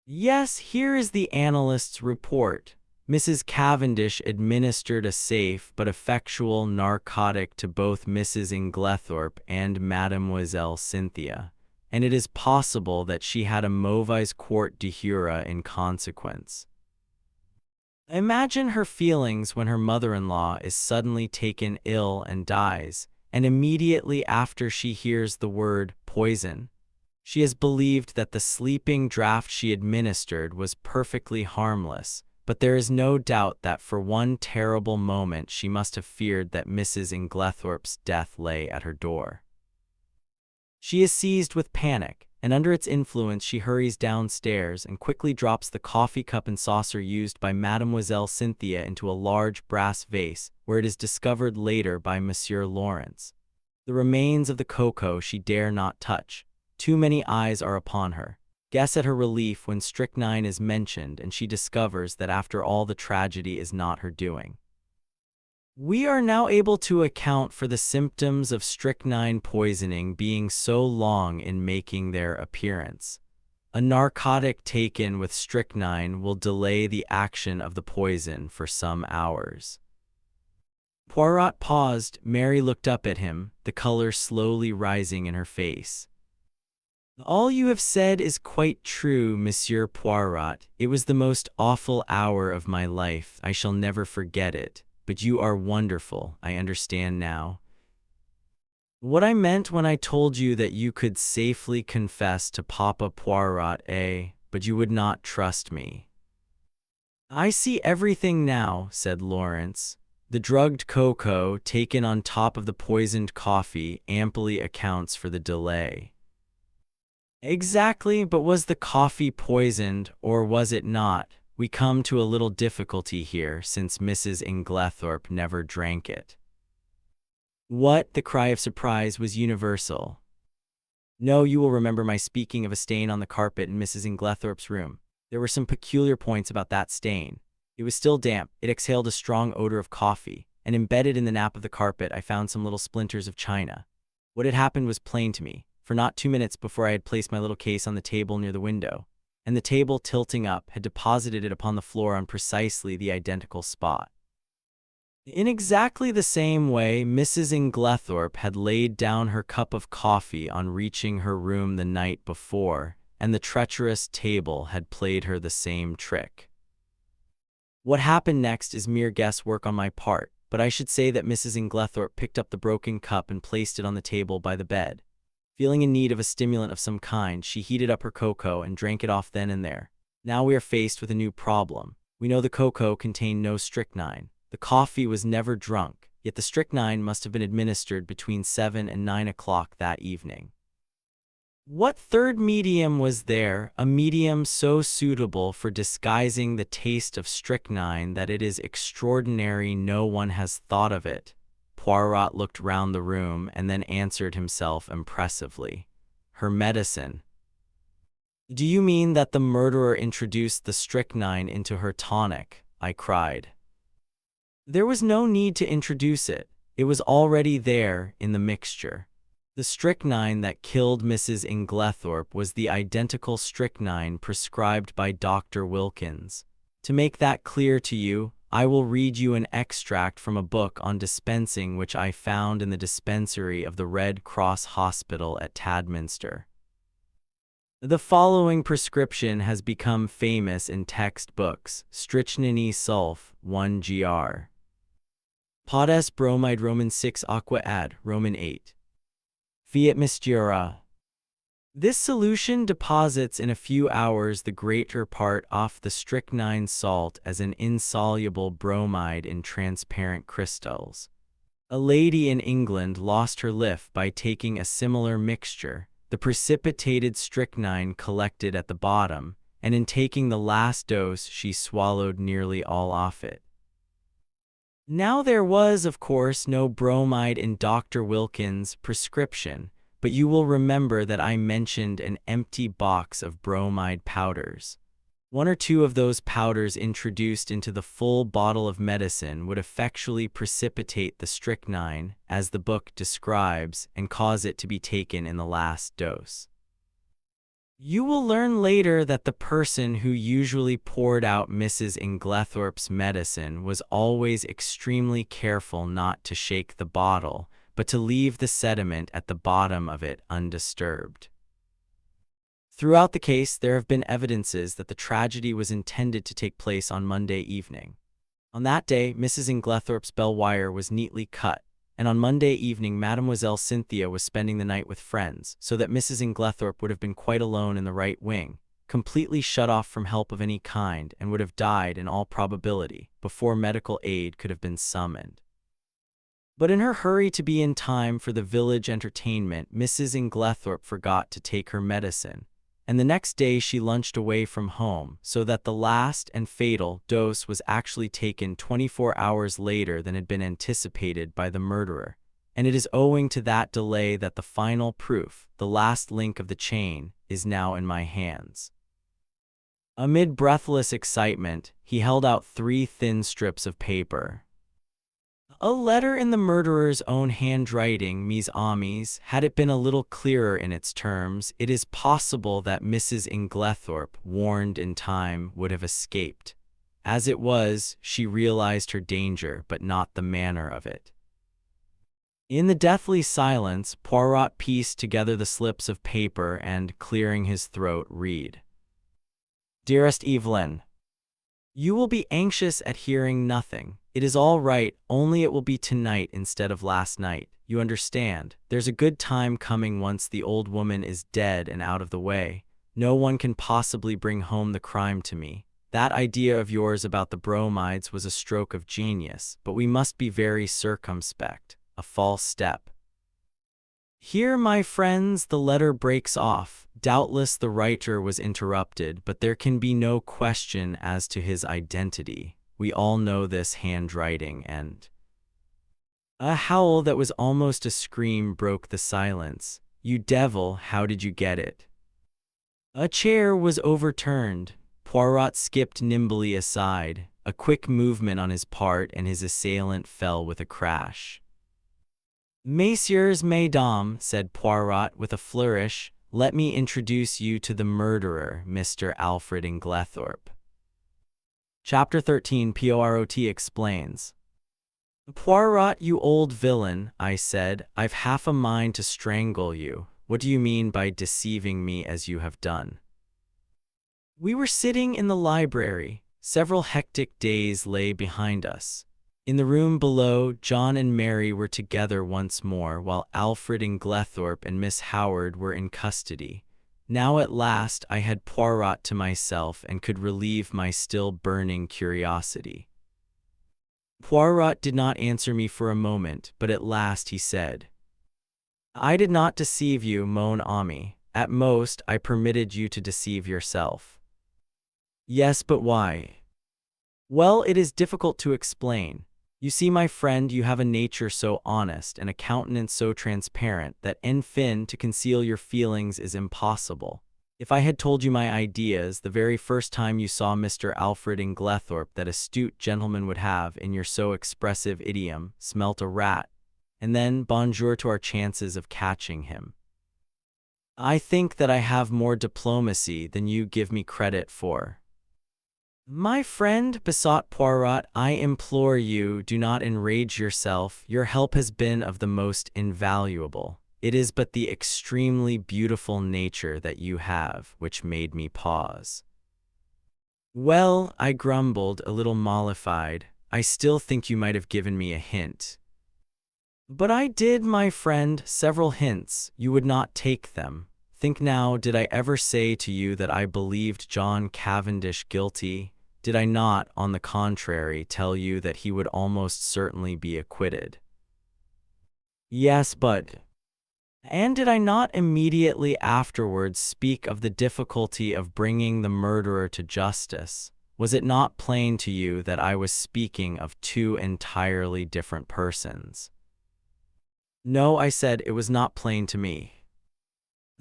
"Yes, here is the analyst's report. Mrs. Cavendish administered a safe but effectual narcotic to both Mrs. Inglethorpe and Mademoiselle Cynthia, and it is possible that she had a mauvaise quart d'Hura in consequence. Imagine her feelings when her mother-in-law is suddenly taken ill and dies, and immediately after she hears the word poison. She has believed that the sleeping draught she administered was perfectly harmless, but there is no doubt that for one terrible moment she must have feared that Mrs. Inglethorpe's death lay at her door. She is seized with panic, and under its influence she hurries downstairs and quickly drops the coffee cup and saucer used by Mademoiselle Cynthia into a large brass vase, where it is discovered later by Monsieur Lawrence. The remains of the cocoa she dare not touch. Too many eyes are upon her. Guess at her relief when strychnine is mentioned and she discovers that after all the tragedy is not her doing. We are now able to account for the symptoms of strychnine poisoning being so long in making their appearance. A narcotic taken with strychnine will delay the action of the poison for some hours. Poirot paused. Mary looked up at him, the color slowly rising in her face. "All you have said is quite true, Monsieur Poirot. It was the most awful hour of my life. I shall never forget it. But you are wonderful, I understand now. What I meant when I told you that you could safely confess to Papa Poirot, but you would not trust me." "I see everything now," said Lawrence. "The drugged cocoa taken on top of the poisoned coffee amply accounts for the delay." "Exactly, but was the coffee poisoned, or was it not? We come to a little difficulty here, since Mrs. Inglethorpe never drank it." "What?" The cry of surprise was universal. "No, you will remember my speaking of a stain on the carpet in Mrs. Inglethorpe's room. There were some peculiar points about that stain. It was still damp, it exhaled a strong odor of coffee, and embedded in the nap of the carpet I found some little splinters of china. What had happened was plain to me, for not 2 minutes before I had placed my little case on the table near the window, and the table, tilting up, had deposited it upon the floor on precisely the identical spot. In exactly the same way, Mrs. Inglethorpe had laid down her cup of coffee on reaching her room the night before, and the treacherous table had played her the same trick. What happened next is mere guesswork on my part, but I should say that Mrs. Inglethorpe picked up the broken cup and placed it on the table by the bed. Feeling in need of a stimulant of some kind, she heated up her cocoa and drank it off then and there. Now we are faced with a new problem. We know the cocoa contained no strychnine. The coffee was never drunk, yet the strychnine must have been administered between 7 and 9 o'clock that evening. What third medium was there, a medium so suitable for disguising the taste of strychnine that it is extraordinary no one has thought of it? Poirot looked round the room and then answered himself impressively. "Her medicine." "Do you mean that the murderer introduced the strychnine into her tonic?" I cried. "There was no need to introduce it. It was already there, in the mixture. The strychnine that killed Mrs. Inglethorpe was the identical strychnine prescribed by Dr. Wilkins. To make that clear to you, I will read you an extract from a book on dispensing which I found in the dispensary of the Red Cross Hospital at Tadminster. The following prescription has become famous in textbooks: strychnine sulf, 1 gr. Potass bromide Roman 6 aqua add, Roman 8. Fiat mistura. This solution deposits in a few hours the greater part of the strychnine salt as an insoluble bromide in transparent crystals. A lady in England lost her life by taking a similar mixture. The precipitated strychnine collected at the bottom, and in taking the last dose she swallowed nearly all of it. Now there was, of course, no bromide in Dr. Wilkins' prescription, but you will remember that I mentioned an empty box of bromide powders. One or two of those powders introduced into the full bottle of medicine would effectually precipitate the strychnine, as the book describes, and cause it to be taken in the last dose. You will learn later that the person who usually poured out Mrs. Inglethorpe's medicine was always extremely careful not to shake the bottle, but to leave the sediment at the bottom of it undisturbed. Throughout the case, there have been evidences that the tragedy was intended to take place on Monday evening. On that day, Mrs. Inglethorpe's bell wire was neatly cut, and on Monday evening Mademoiselle Cynthia was spending the night with friends, so that Mrs. Inglethorpe would have been quite alone in the right wing, completely shut off from help of any kind, and would have died in all probability before medical aid could have been summoned. But in her hurry to be in time for the village entertainment, Mrs. Inglethorpe forgot to take her medicine, and the next day she lunched away from home, so that the last and fatal dose was actually taken 24 hours later than had been anticipated by the murderer. And it is owing to that delay that the final proof, the last link of the chain, is now in my hands. Amid breathless excitement, he held out 3 thin strips of paper. A letter in the murderer's own handwriting, mes amis. Had it been a little clearer in its terms, it is possible that Mrs. Inglethorpe, warned in time, would have escaped. As it was, she realized her danger, but not the manner of it. In the deathly silence, Poirot pieced together the slips of paper and, clearing his throat, read. Dearest Evelyn, you will be anxious at hearing nothing. It is all right, only it will be tonight instead of last night. You understand, there's a good time coming once the old woman is dead and out of the way. No one can possibly bring home the crime to me. That idea of yours about the bromides was a stroke of genius, but we must be very circumspect. A false step. Here, my friends, the letter breaks off. Doubtless the writer was interrupted, but there can be no question as to his identity. We all know this handwriting, and a howl that was almost a scream broke the silence. You devil, how did you get it? A chair was overturned. Poirot skipped nimbly aside. A quick movement on his part, and his assailant fell with a crash. Messieurs, mesdames, said Poirot with a flourish, let me introduce you to the murderer, Mr. Alfred Inglethorpe. Chapter 13. Poirot explains. Poirot, you old villain, I said, I've half a mind to strangle you. What do you mean by deceiving me as you have done? We were sitting in the library. Several hectic days lay behind us. In the room below, John and Mary were together once more, while Alfred Inglethorpe and Miss Howard were in custody. Now at last I had Poirot to myself and could relieve my still burning curiosity. Poirot did not answer me for a moment, but at last he said, I did not deceive you, mon ami. At most, I permitted you to deceive yourself. Yes, but why? Well, it is difficult to explain. You see, my friend, you have a nature so honest and a countenance so transparent that en fin to conceal your feelings is impossible. If I had told you my ideas the very first time you saw Mr. Alfred Inglethorpe, that astute gentleman would have, in your so expressive idiom, smelt a rat, and then bonjour to our chances of catching him. I think that I have more diplomacy than you give me credit for. My friend, besought Poirot, I implore you, do not enrage yourself. Your help has been of the most invaluable. It is but the extremely beautiful nature that you have which made me pause. Well, I grumbled, a little mollified, I still think you might have given me a hint. But I did, my friend, several hints. You would not take them. Think now, did I ever say to you that I believed John Cavendish guilty? Did I not, on the contrary, tell you that he would almost certainly be acquitted? Yes, but... And did I not immediately afterwards speak of the difficulty of bringing the murderer to justice? Was it not plain to you that I was speaking of two entirely different persons? No, I said, it was not plain to me.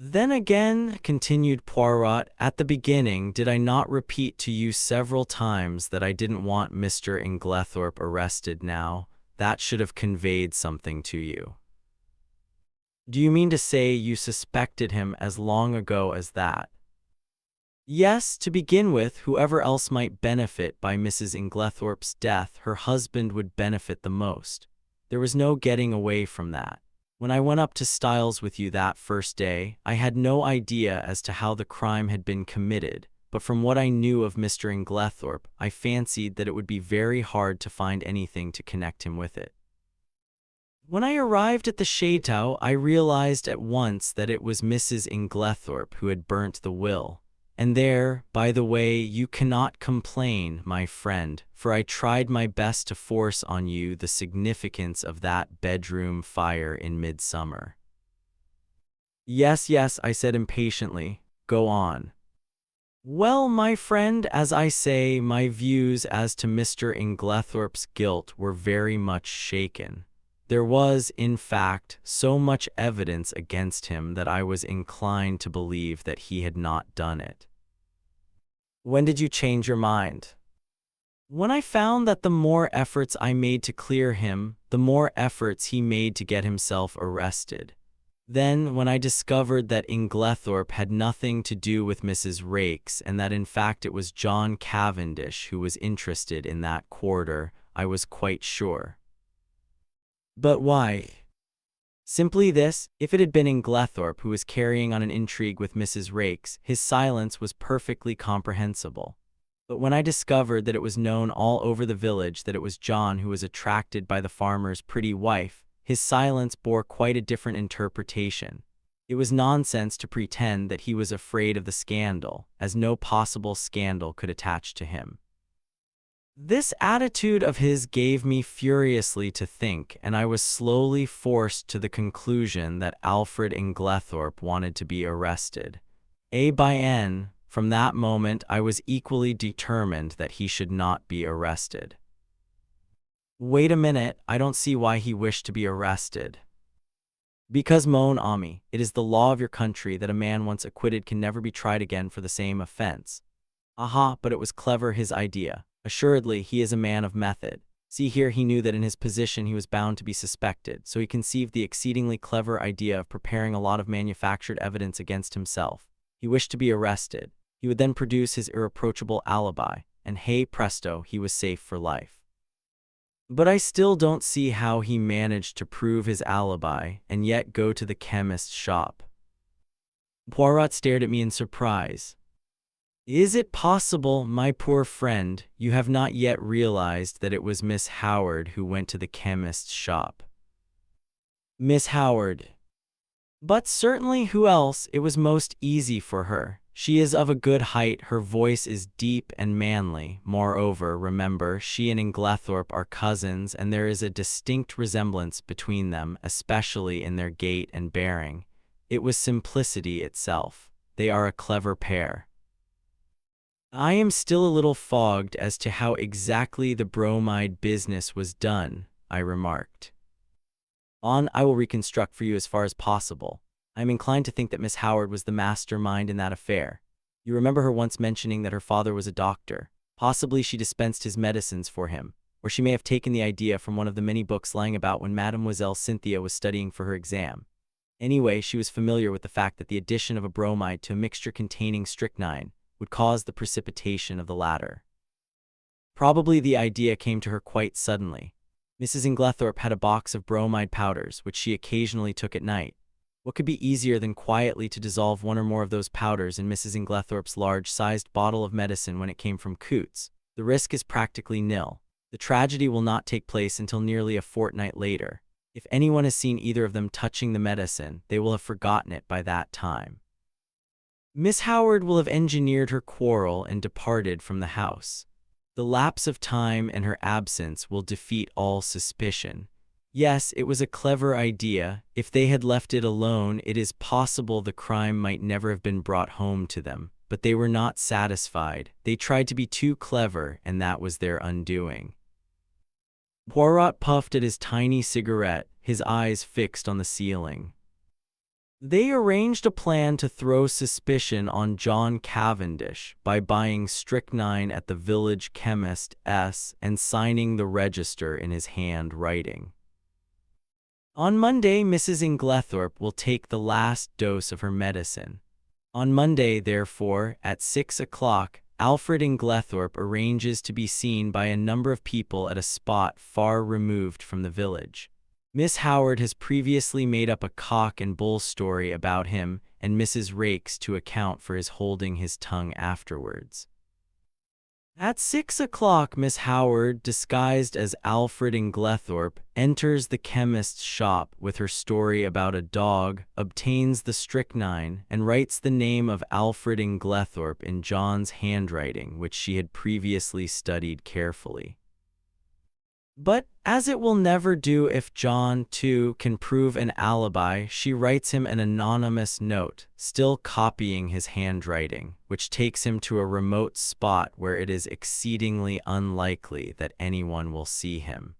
Then again, continued Poirot, at the beginning, did I not repeat to you several times that I didn't want Mr. Inglethorpe arrested now? That should have conveyed something to you. Do you mean to say you suspected him as long ago as that? Yes, to begin with, whoever else might benefit by Mrs. Inglethorpe's death, her husband would benefit the most. There was no getting away from that. When I went up to Styles with you that first day, I had no idea as to how the crime had been committed, but from what I knew of Mr. Inglethorpe, I fancied that it would be very hard to find anything to connect him with it. When I arrived at the chateau, I realized at once that it was Mrs. Inglethorpe who had burnt the will. And there, by the way, you cannot complain, my friend, for I tried my best to force on you the significance of that bedroom fire in midsummer. Yes, yes, I said impatiently. Go on. Well, my friend, as I say, my views as to Mr. Inglethorpe's guilt were very much shaken. There was, in fact, so much evidence against him that I was inclined to believe that he had not done it. When did you change your mind? When I found that the more efforts I made to clear him, the more efforts he made to get himself arrested. Then, when I discovered that Inglethorpe had nothing to do with Mrs. Raikes and that in fact it was John Cavendish who was interested in that quarter, I was quite sure. But why? Simply this: if it had been Inglethorpe who was carrying on an intrigue with Mrs. Raikes, his silence was perfectly comprehensible. But when I discovered that it was known all over the village that it was John who was attracted by the farmer's pretty wife, his silence bore quite a different interpretation. It was nonsense to pretend that he was afraid of the scandal, as no possible scandal could attach to him. This attitude of his gave me furiously to think, and I was slowly forced to the conclusion that Alfred Inglethorpe wanted to be arrested. From that moment I was equally determined that he should not be arrested. Wait a minute, I don't see why he wished to be arrested. Because, mon ami, it is the law of your country that a man once acquitted can never be tried again for the same offense. Aha, but it was clever, his idea. Assuredly, he is a man of method. See here, he knew that in his position he was bound to be suspected, so he conceived the exceedingly clever idea of preparing a lot of manufactured evidence against himself. He wished to be arrested. He would then produce his irreproachable alibi, and hey presto, he was safe for life. But I still don't see how he managed to prove his alibi and yet go to the chemist's shop. Poirot stared at me in surprise. Is it possible, my poor friend, you have not yet realized that it was Miss Howard who went to the chemist's shop? Miss Howard. But certainly, who else? It was most easy for her. She is of a good height, her voice is deep and manly. Moreover, remember, she and Inglethorpe are cousins, and there is a distinct resemblance between them, especially in their gait and bearing. It was simplicity itself. They are a clever pair. I am still a little fogged as to how exactly the bromide business was done, I remarked. I will reconstruct for you as far as possible. I am inclined to think that Miss Howard was the mastermind in that affair. You remember her once mentioning that her father was a doctor. Possibly she dispensed his medicines for him, or she may have taken the idea from one of the many books lying about when Mademoiselle Cynthia was studying for her exam. Anyway, she was familiar with the fact that the addition of a bromide to a mixture containing strychnine would cause the precipitation of the latter. Probably the idea came to her quite suddenly. Mrs. Inglethorpe had a box of bromide powders, which she occasionally took at night. What could be easier than quietly to dissolve one or more of those powders in Mrs. Inglethorpe's large-sized bottle of medicine when it came from Coots? The risk is practically nil. The tragedy will not take place until nearly a fortnight later. If anyone has seen either of them touching the medicine, they will have forgotten it by that time. Miss Howard will have engineered her quarrel and departed from the house. The lapse of time and her absence will defeat all suspicion. Yes, it was a clever idea. If they had left it alone, it is possible the crime might never have been brought home to them. But they were not satisfied. They tried to be too clever, and that was their undoing. Poirot puffed at his tiny cigarette, his eyes fixed on the ceiling. They arranged a plan to throw suspicion on John Cavendish by buying strychnine at the village chemist's and signing the register in his handwriting. On Monday, Mrs. Inglethorpe will take the last dose of her medicine. On Monday, therefore, at 6 o'clock, Alfred Inglethorpe arranges to be seen by a number of people at a spot far removed from the village. Miss Howard has previously made up a cock and bull story about him and Mrs. Raikes to account for his holding his tongue afterwards. At 6 o'clock, Miss Howard, disguised as Alfred Inglethorpe, enters the chemist's shop with her story about a dog, obtains the strychnine, and writes the name of Alfred Inglethorpe in John's handwriting, which she had previously studied carefully. But, as it will never do if John, too, can prove an alibi, she writes him an anonymous note, still copying his handwriting, which takes him to a remote spot where it is exceedingly unlikely that anyone will see him.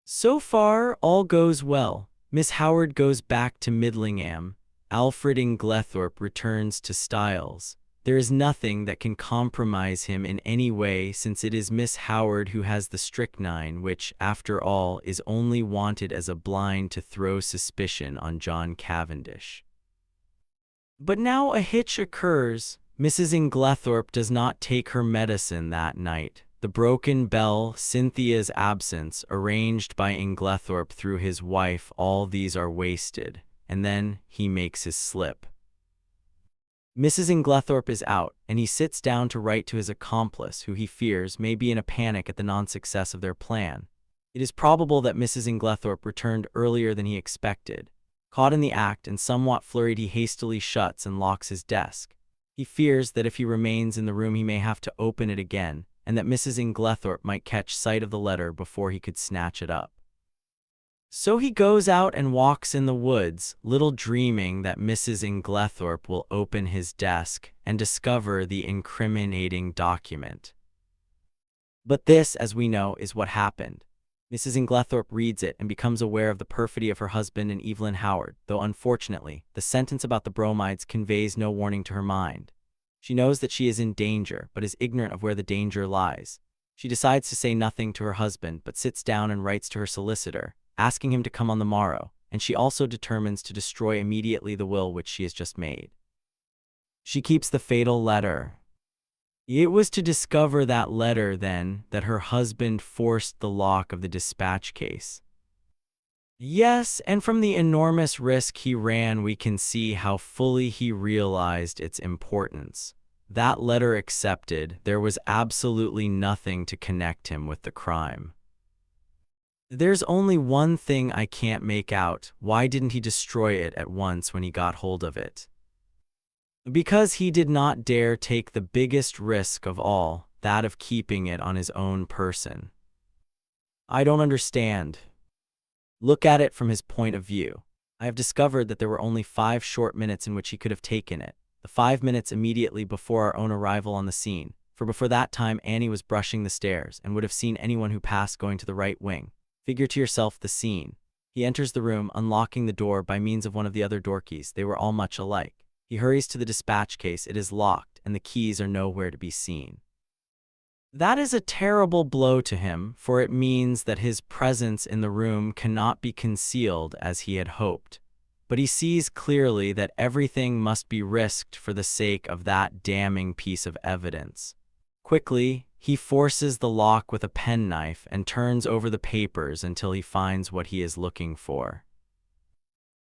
So far, all goes well. Miss Howard goes back to Midlingham. Alfred Inglethorpe returns to Styles. There is nothing that can compromise him in any way, since it is Miss Howard who has the strychnine, which, after all, is only wanted as a blind to throw suspicion on John Cavendish. But now a hitch occurs. Mrs. Inglethorpe does not take her medicine that night. The broken bell, Cynthia's absence, arranged by Inglethorpe through his wife, all these are wasted, and then he makes his slip. Mrs. Inglethorpe is out, and he sits down to write to his accomplice, who he fears may be in a panic at the non-success of their plan. It is probable that Mrs. Inglethorpe returned earlier than he expected. Caught in the act and somewhat flurried, he hastily shuts and locks his desk. He fears that if he remains in the room he may have to open it again, and that Mrs. Inglethorpe might catch sight of the letter before he could snatch it up. So he goes out and walks in the woods, little dreaming that Mrs. Inglethorpe will open his desk and discover the incriminating document. But this, as we know, is what happened. Mrs. Inglethorpe reads it and becomes aware of the perfidy of her husband and Evelyn Howard, though unfortunately, the sentence about the bromides conveys no warning to her mind. She knows that she is in danger, but is ignorant of where the danger lies. She decides to say nothing to her husband, but sits down and writes to her solicitor, asking him to come on the morrow, and she also determines to destroy immediately the will which she has just made. She keeps the fatal letter. It was to discover that letter, then, that her husband forced the lock of the dispatch case. Yes, and from the enormous risk he ran, we can see how fully he realized its importance. That letter accepted, there was absolutely nothing to connect him with the crime. There's only one thing I can't make out. Why didn't he destroy it at once when he got hold of it? Because he did not dare take the biggest risk of all, that of keeping it on his own person. I don't understand. Look at it from his point of view. I have discovered that there were only 5 short minutes in which he could have taken it. The 5 minutes immediately before our own arrival on the scene, for before that time Annie was brushing the stairs and would have seen anyone who passed going to the right wing. Figure to yourself the scene. He enters the room, unlocking the door by means of one of the other door keys. They were all much alike. He hurries to the dispatch case. It is locked, and the keys are nowhere to be seen. That is a terrible blow to him, for it means that his presence in the room cannot be concealed as he had hoped. But he sees clearly that everything must be risked for the sake of that damning piece of evidence. Quickly, he forces the lock with a penknife and turns over the papers until he finds what he is looking for.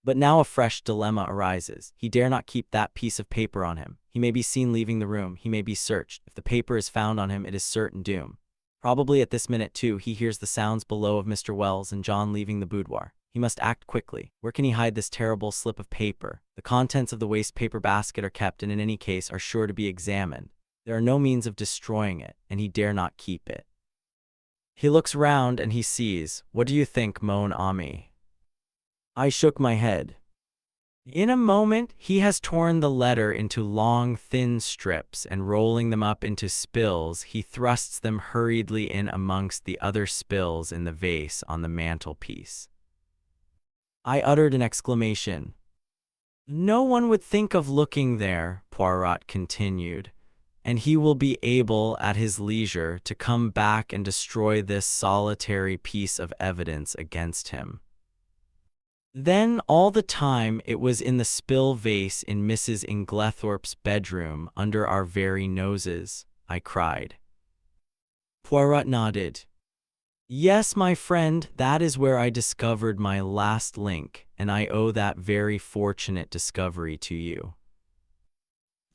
But now a fresh dilemma arises. He dare not keep that piece of paper on him. He may be seen leaving the room. He may be searched. If the paper is found on him, it is certain doom. Probably at this minute, too, he hears the sounds below of Mr. Wells and John leaving the boudoir. He must act quickly. Where can he hide this terrible slip of paper? The contents of the waste paper basket are kept and in any case are sure to be examined. There are no means of destroying it, and he dare not keep it. He looks round and he sees. What do you think, mon ami? I shook my head. In a moment, he has torn the letter into long, thin strips, and rolling them up into spills, he thrusts them hurriedly in amongst the other spills in the vase on the mantelpiece. I uttered an exclamation. No one would think of looking there, Poirot continued, and he will be able, at his leisure, to come back and destroy this solitary piece of evidence against him. Then, all the time, it was in the spill vase in Mrs. Inglethorpe's bedroom, under our very noses, I cried. Poirot nodded. Yes, my friend, that is where I discovered my last link, and I owe that very fortunate discovery to you.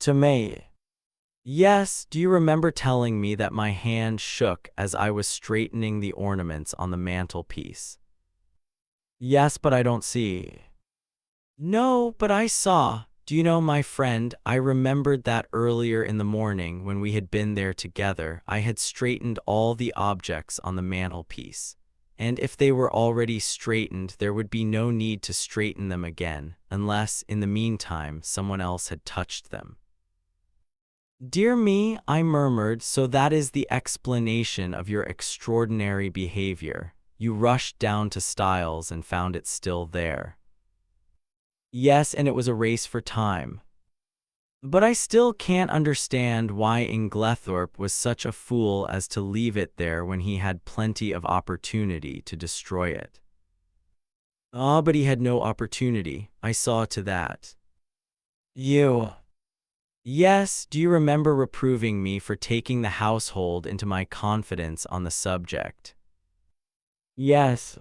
To me? Yes, do you remember telling me that my hand shook as I was straightening the ornaments on the mantelpiece? Yes, but I don't see. No, but I saw. Do you know, my friend, I remembered that earlier in the morning when we had been there together, I had straightened all the objects on the mantelpiece. And if they were already straightened, there would be no need to straighten them again, unless, in the meantime, someone else had touched them. Dear me, I murmured, so that is the explanation of your extraordinary behavior. You rushed down to Styles and found it still there. Yes, and it was a race for time. But I still can't understand why Inglethorpe was such a fool as to leave it there when he had plenty of opportunity to destroy it. Ah, but he had no opportunity. I saw to that. You. Yes, do you remember reproving me for taking the household into my confidence on the subject? Yes.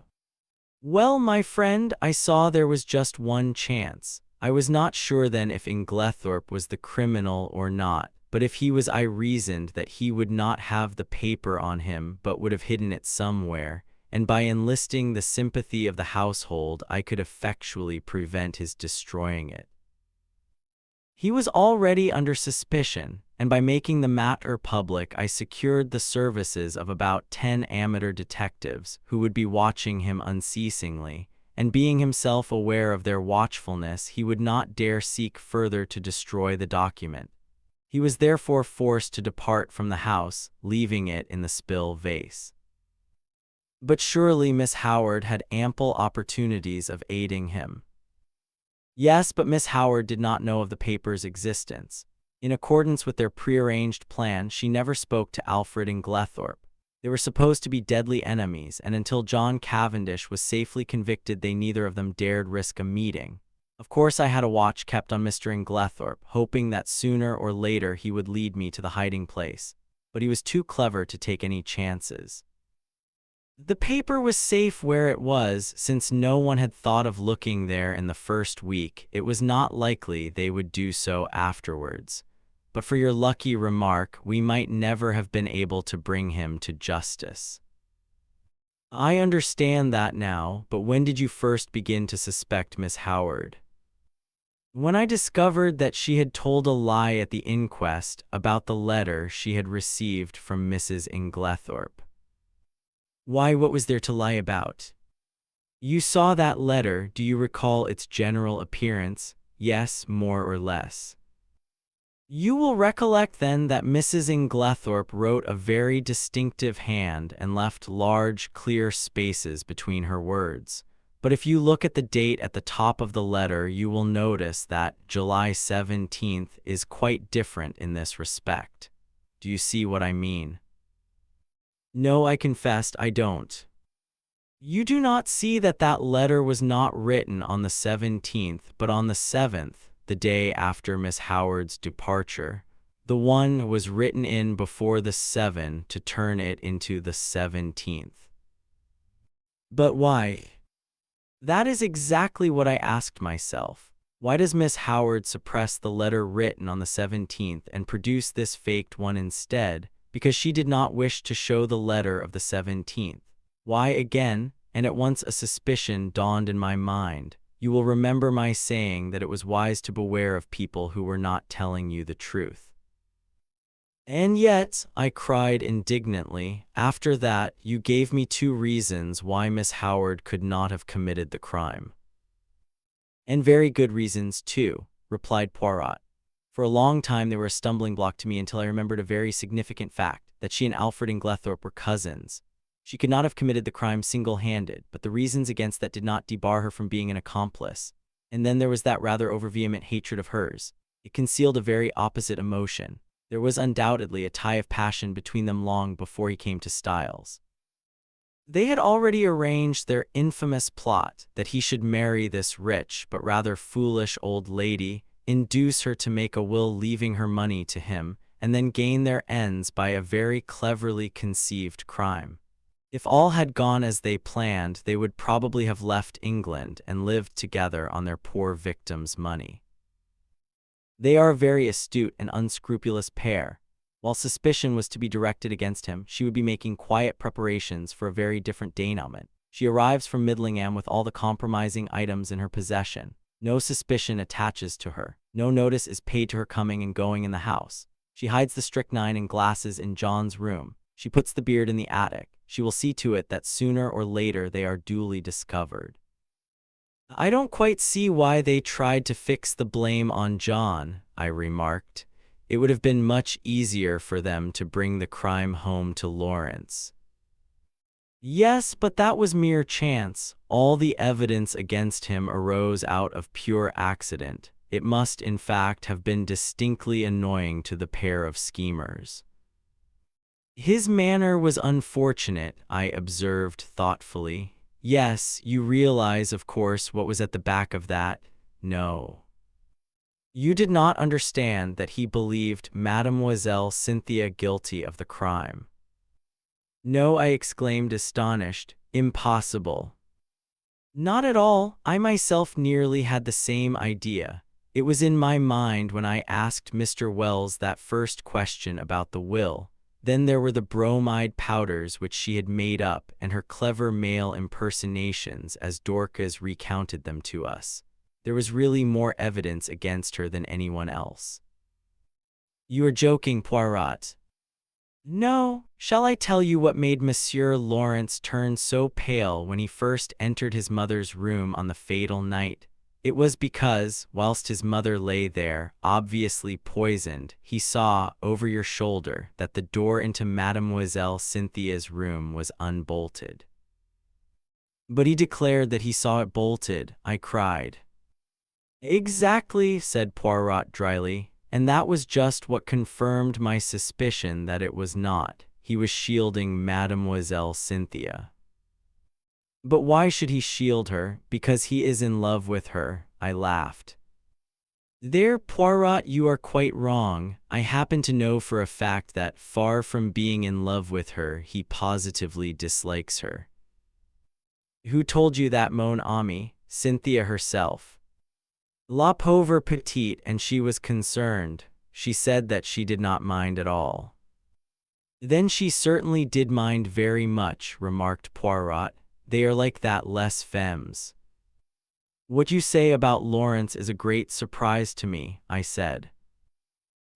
Well, my friend, I saw there was just one chance. I was not sure then if Inglethorpe was the criminal or not, but if he was, I reasoned that he would not have the paper on him but would have hidden it somewhere, and by enlisting the sympathy of the household I could effectually prevent his destroying it. He was already under suspicion, and by making the matter public I secured the services of about 10 amateur detectives who would be watching him unceasingly, and being himself aware of their watchfulness he would not dare seek further to destroy the document. He was therefore forced to depart from the house, leaving it in the spill vase. But surely Miss Howard had ample opportunities of aiding him. Yes, but Miss Howard did not know of the paper's existence. In accordance with their prearranged plan, she never spoke to Alfred Inglethorpe. They were supposed to be deadly enemies, and until John Cavendish was safely convicted they neither of them dared risk a meeting. Of course I had a watch kept on Mr. Inglethorpe, hoping that sooner or later he would lead me to the hiding place. But he was too clever to take any chances. The paper was safe where it was, since no one had thought of looking there in the first week. It was not likely they would do so afterwards. But for your lucky remark, we might never have been able to bring him to justice. I understand that now, but when did you first begin to suspect Miss Howard? When I discovered that she had told a lie at the inquest about the letter she had received from Mrs. Inglethorpe. Why, what was there to lie about? You saw that letter, do you recall its general appearance? Yes, more or less. You will recollect then that Mrs. Inglethorpe wrote a very distinctive hand and left large, clear spaces between her words. But if you look at the date at the top of the letter, you will notice that July 17th is quite different in this respect. Do you see what I mean? No, I confessed I don't. You do not see that that letter was not written on the 17th, but on the 7th, the day after Miss Howard's departure. The one was written in before the 7 to turn it into the 17th. But why? That is exactly what I asked myself. Why does Miss Howard suppress the letter written on the 17th and produce this faked one instead? Because she did not wish to show the letter of the 17th. Why again, and at once a suspicion dawned in my mind. You will remember my saying that it was wise to beware of people who were not telling you the truth. And yet, I cried indignantly, after that, you gave me 2 reasons why Miss Howard could not have committed the crime. And very good reasons, too, replied Poirot. For a long time they were a stumbling block to me until I remembered a very significant fact, that she and Alfred Inglethorpe were cousins. She could not have committed the crime single-handed, but the reasons against that did not debar her from being an accomplice. And then there was that rather over-vehement hatred of hers. It concealed a very opposite emotion. There was undoubtedly a tie of passion between them long before he came to Styles. They had already arranged their infamous plot that he should marry this rich but rather foolish old lady, induce her to make a will leaving her money to him, and then gain their ends by a very cleverly conceived crime. If all had gone as they planned, they would probably have left England and lived together on their poor victim's money. They are a very astute and unscrupulous pair. While suspicion was to be directed against him, she would be making quiet preparations for a very different denouement. She arrives from Midlingham with all the compromising items in her possession. No suspicion attaches to her. No notice is paid to her coming and going in the house. She hides the strychnine and glasses in John's room. She puts the beard in the attic. She will see to it that sooner or later they are duly discovered. I don't quite see why they tried to fix the blame on John, I remarked. It would have been much easier for them to bring the crime home to Lawrence. Yes, but that was mere chance. All the evidence against him arose out of pure accident. It must, in fact, have been distinctly annoying to the pair of schemers. His manner was unfortunate, I observed thoughtfully. Yes, you realize, of course, what was at the back of that. No. You did not understand that he believed Mademoiselle Cynthia guilty of the crime. No, I exclaimed astonished. Impossible. Not at all. I myself nearly had the same idea. It was in my mind when I asked Mr. Wells that first question about the will. Then there were the bromide powders which she had made up, and her clever male impersonations as Dorcas recounted them to us. There was really more evidence against her than anyone else. You are joking, Poirot. No. Shall I tell you what made Monsieur Lawrence turn so pale when he first entered his mother's room on the fatal night? It was because, whilst his mother lay there, obviously poisoned, he saw, over your shoulder, that the door into Mademoiselle Cynthia's room was unbolted. But he declared that he saw it bolted, I cried. Exactly, said Poirot dryly, and that was just what confirmed my suspicion that it was not. He was shielding Mademoiselle Cynthia. But why should he shield her? Because he is in love with her, I laughed. There, Poirot, you are quite wrong. I happen to know for a fact that, far from being in love with her, he positively dislikes her. Who told you that, mon ami? Cynthia herself. La pauvre petite, and she was concerned. She said that she did not mind at all. Then she certainly did mind very much, remarked Poirot. They are like that, les femmes. What you say about Lawrence is a great surprise to me, I said.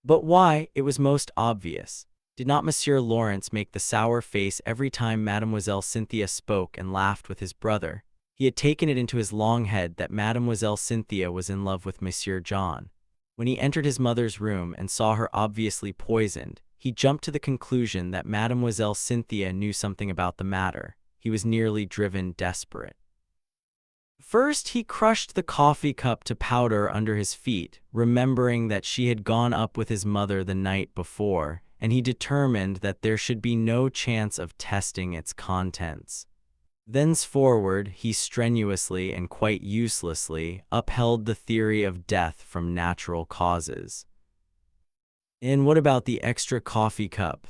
But why? It was most obvious. Did not Monsieur Lawrence make the sour face every time Mademoiselle Cynthia spoke and laughed with his brother? He had taken it into his long head that Mademoiselle Cynthia was in love with Monsieur John. When he entered his mother's room and saw her obviously poisoned, he jumped to the conclusion that Mademoiselle Cynthia knew something about the matter. He was nearly driven desperate. First, he crushed the coffee cup to powder under his feet, remembering that she had gone up with his mother the night before, and he determined that there should be no chance of testing its contents. Thenceforward, he strenuously and quite uselessly upheld the theory of death from natural causes. And what about the extra coffee cup?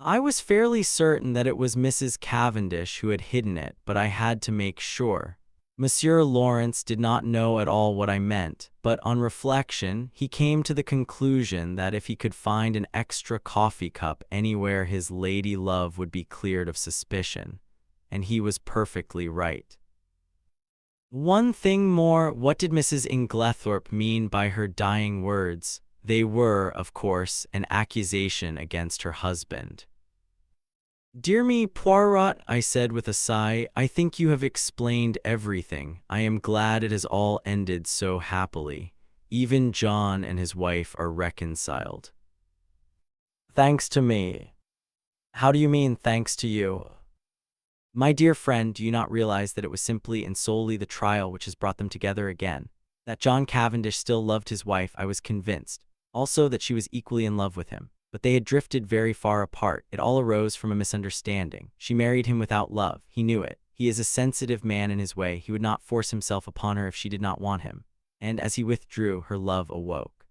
I was fairly certain that it was Mrs. Cavendish who had hidden it, but I had to make sure. Monsieur Lawrence did not know at all what I meant, but on reflection, he came to the conclusion that if he could find an extra coffee cup anywhere, his lady love would be cleared of suspicion. and he was perfectly right. One thing more, what did Mrs. Inglethorpe mean by her dying words? They were, of course, an accusation against her husband. "Dear me, Poirot," I said with a sigh, "I think you have explained everything. I am glad it has all ended so happily. Even John and his wife are reconciled." "Thanks to me." "How do you mean, thanks to you?" "My dear friend, do you not realize that it was simply and solely the trial which has brought them together again? That John Cavendish still loved his wife, I was convinced. Also that she was equally in love with him. But they had drifted very far apart. It all arose from a misunderstanding. She married him without love. He knew it. He is a sensitive man in his way. He would not force himself upon her if she did not want him. And as he withdrew, her love awoke.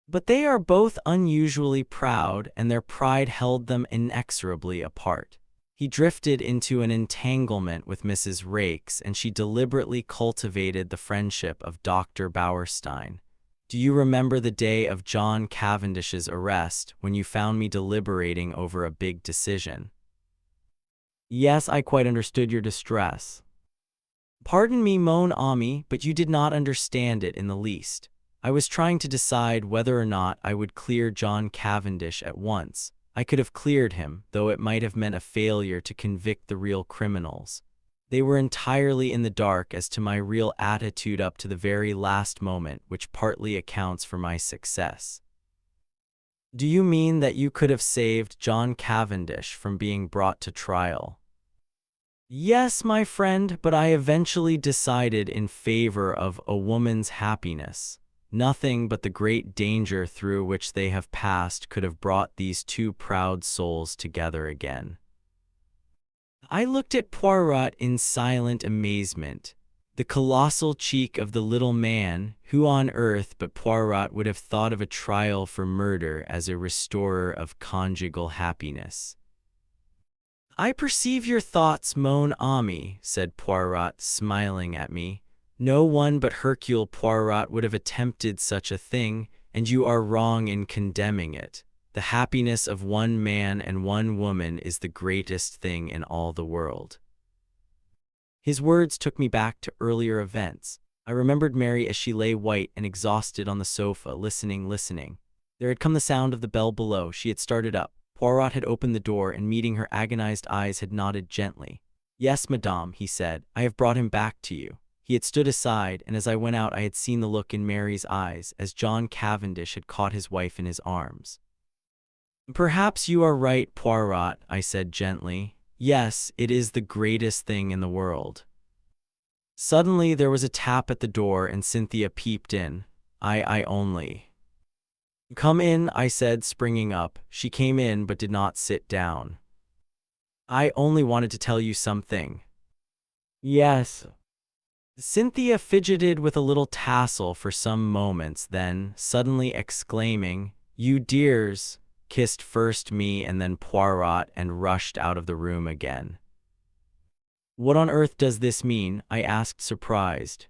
But they are both unusually proud, and their pride held them inexorably apart. He drifted into an entanglement with Mrs. Raikes, and she deliberately cultivated the friendship of Dr. Bauerstein. Do you remember the day of John Cavendish's arrest, when you found me deliberating over a big decision? Yes, I quite understood your distress. Pardon me, mon ami, but you did not understand it in the least. I was trying to decide whether or not I would clear John Cavendish at once. I could have cleared him, though it might have meant a failure to convict the real criminals. They were entirely in the dark as to my real attitude up to the very last moment, which partly accounts for my success. Do you mean that you could have saved John Cavendish from being brought to trial? Yes, my friend, but I eventually decided in favor of a woman's happiness. Nothing but the great danger through which they have passed could have brought these two proud souls together again. I looked at Poirot in silent amazement. The colossal cheek of the little man, who on earth but Poirot would have thought of a trial for murder as a restorer of conjugal happiness. I perceive your thoughts, mon ami, said Poirot, smiling at me. No one but Hercule Poirot would have attempted such a thing, and you are wrong in condemning it. The happiness of one man and one woman is the greatest thing in all the world. His words took me back to earlier events. I remembered Mary as she lay white and exhausted on the sofa, listening. There had come the sound of the bell below. She had started up. Poirot had opened the door and, meeting her agonized eyes, had nodded gently. Yes, madame, he said, I have brought him back to you. He had stood aside, and as I went out I had seen the look in Mary's eyes as John Cavendish had caught his wife in his arms. Perhaps you are right, Poirot, I said gently. Yes, it is the greatest thing in the world. Suddenly there was a tap at the door and Cynthia peeped in. I only. Come in, I said, springing up. She came in but did not sit down. I only wanted to tell you something. Yes. Cynthia fidgeted with a little tassel for some moments, then, suddenly exclaiming, You dears, kissed first me and then Poirot and rushed out of the room again. What on earth does this mean? I asked, surprised.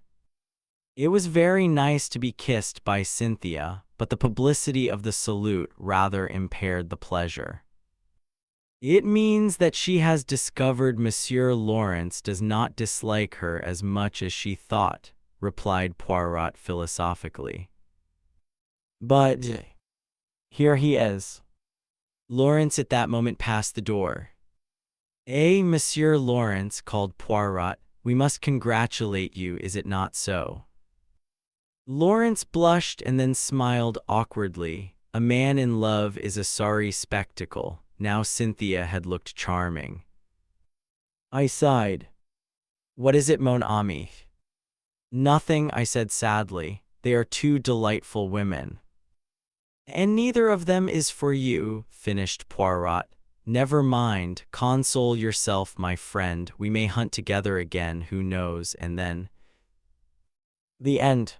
It was very nice to be kissed by Cynthia, but the publicity of the salute rather impaired the pleasure. It means that she has discovered Monsieur Lawrence does not dislike her as much as she thought, replied Poirot philosophically. But here he is. Lawrence at that moment passed the door. Monsieur Lawrence, called Poirot, we must congratulate you, is it not so? Lawrence blushed and then smiled awkwardly. A man in love is a sorry spectacle. Now Cynthia had looked charming. I sighed. What is it, mon ami? Nothing, I said sadly. They are two delightful women. And neither of them is for you, finished Poirot. Never mind, console yourself, my friend. We may hunt together again, who knows, and then... The end.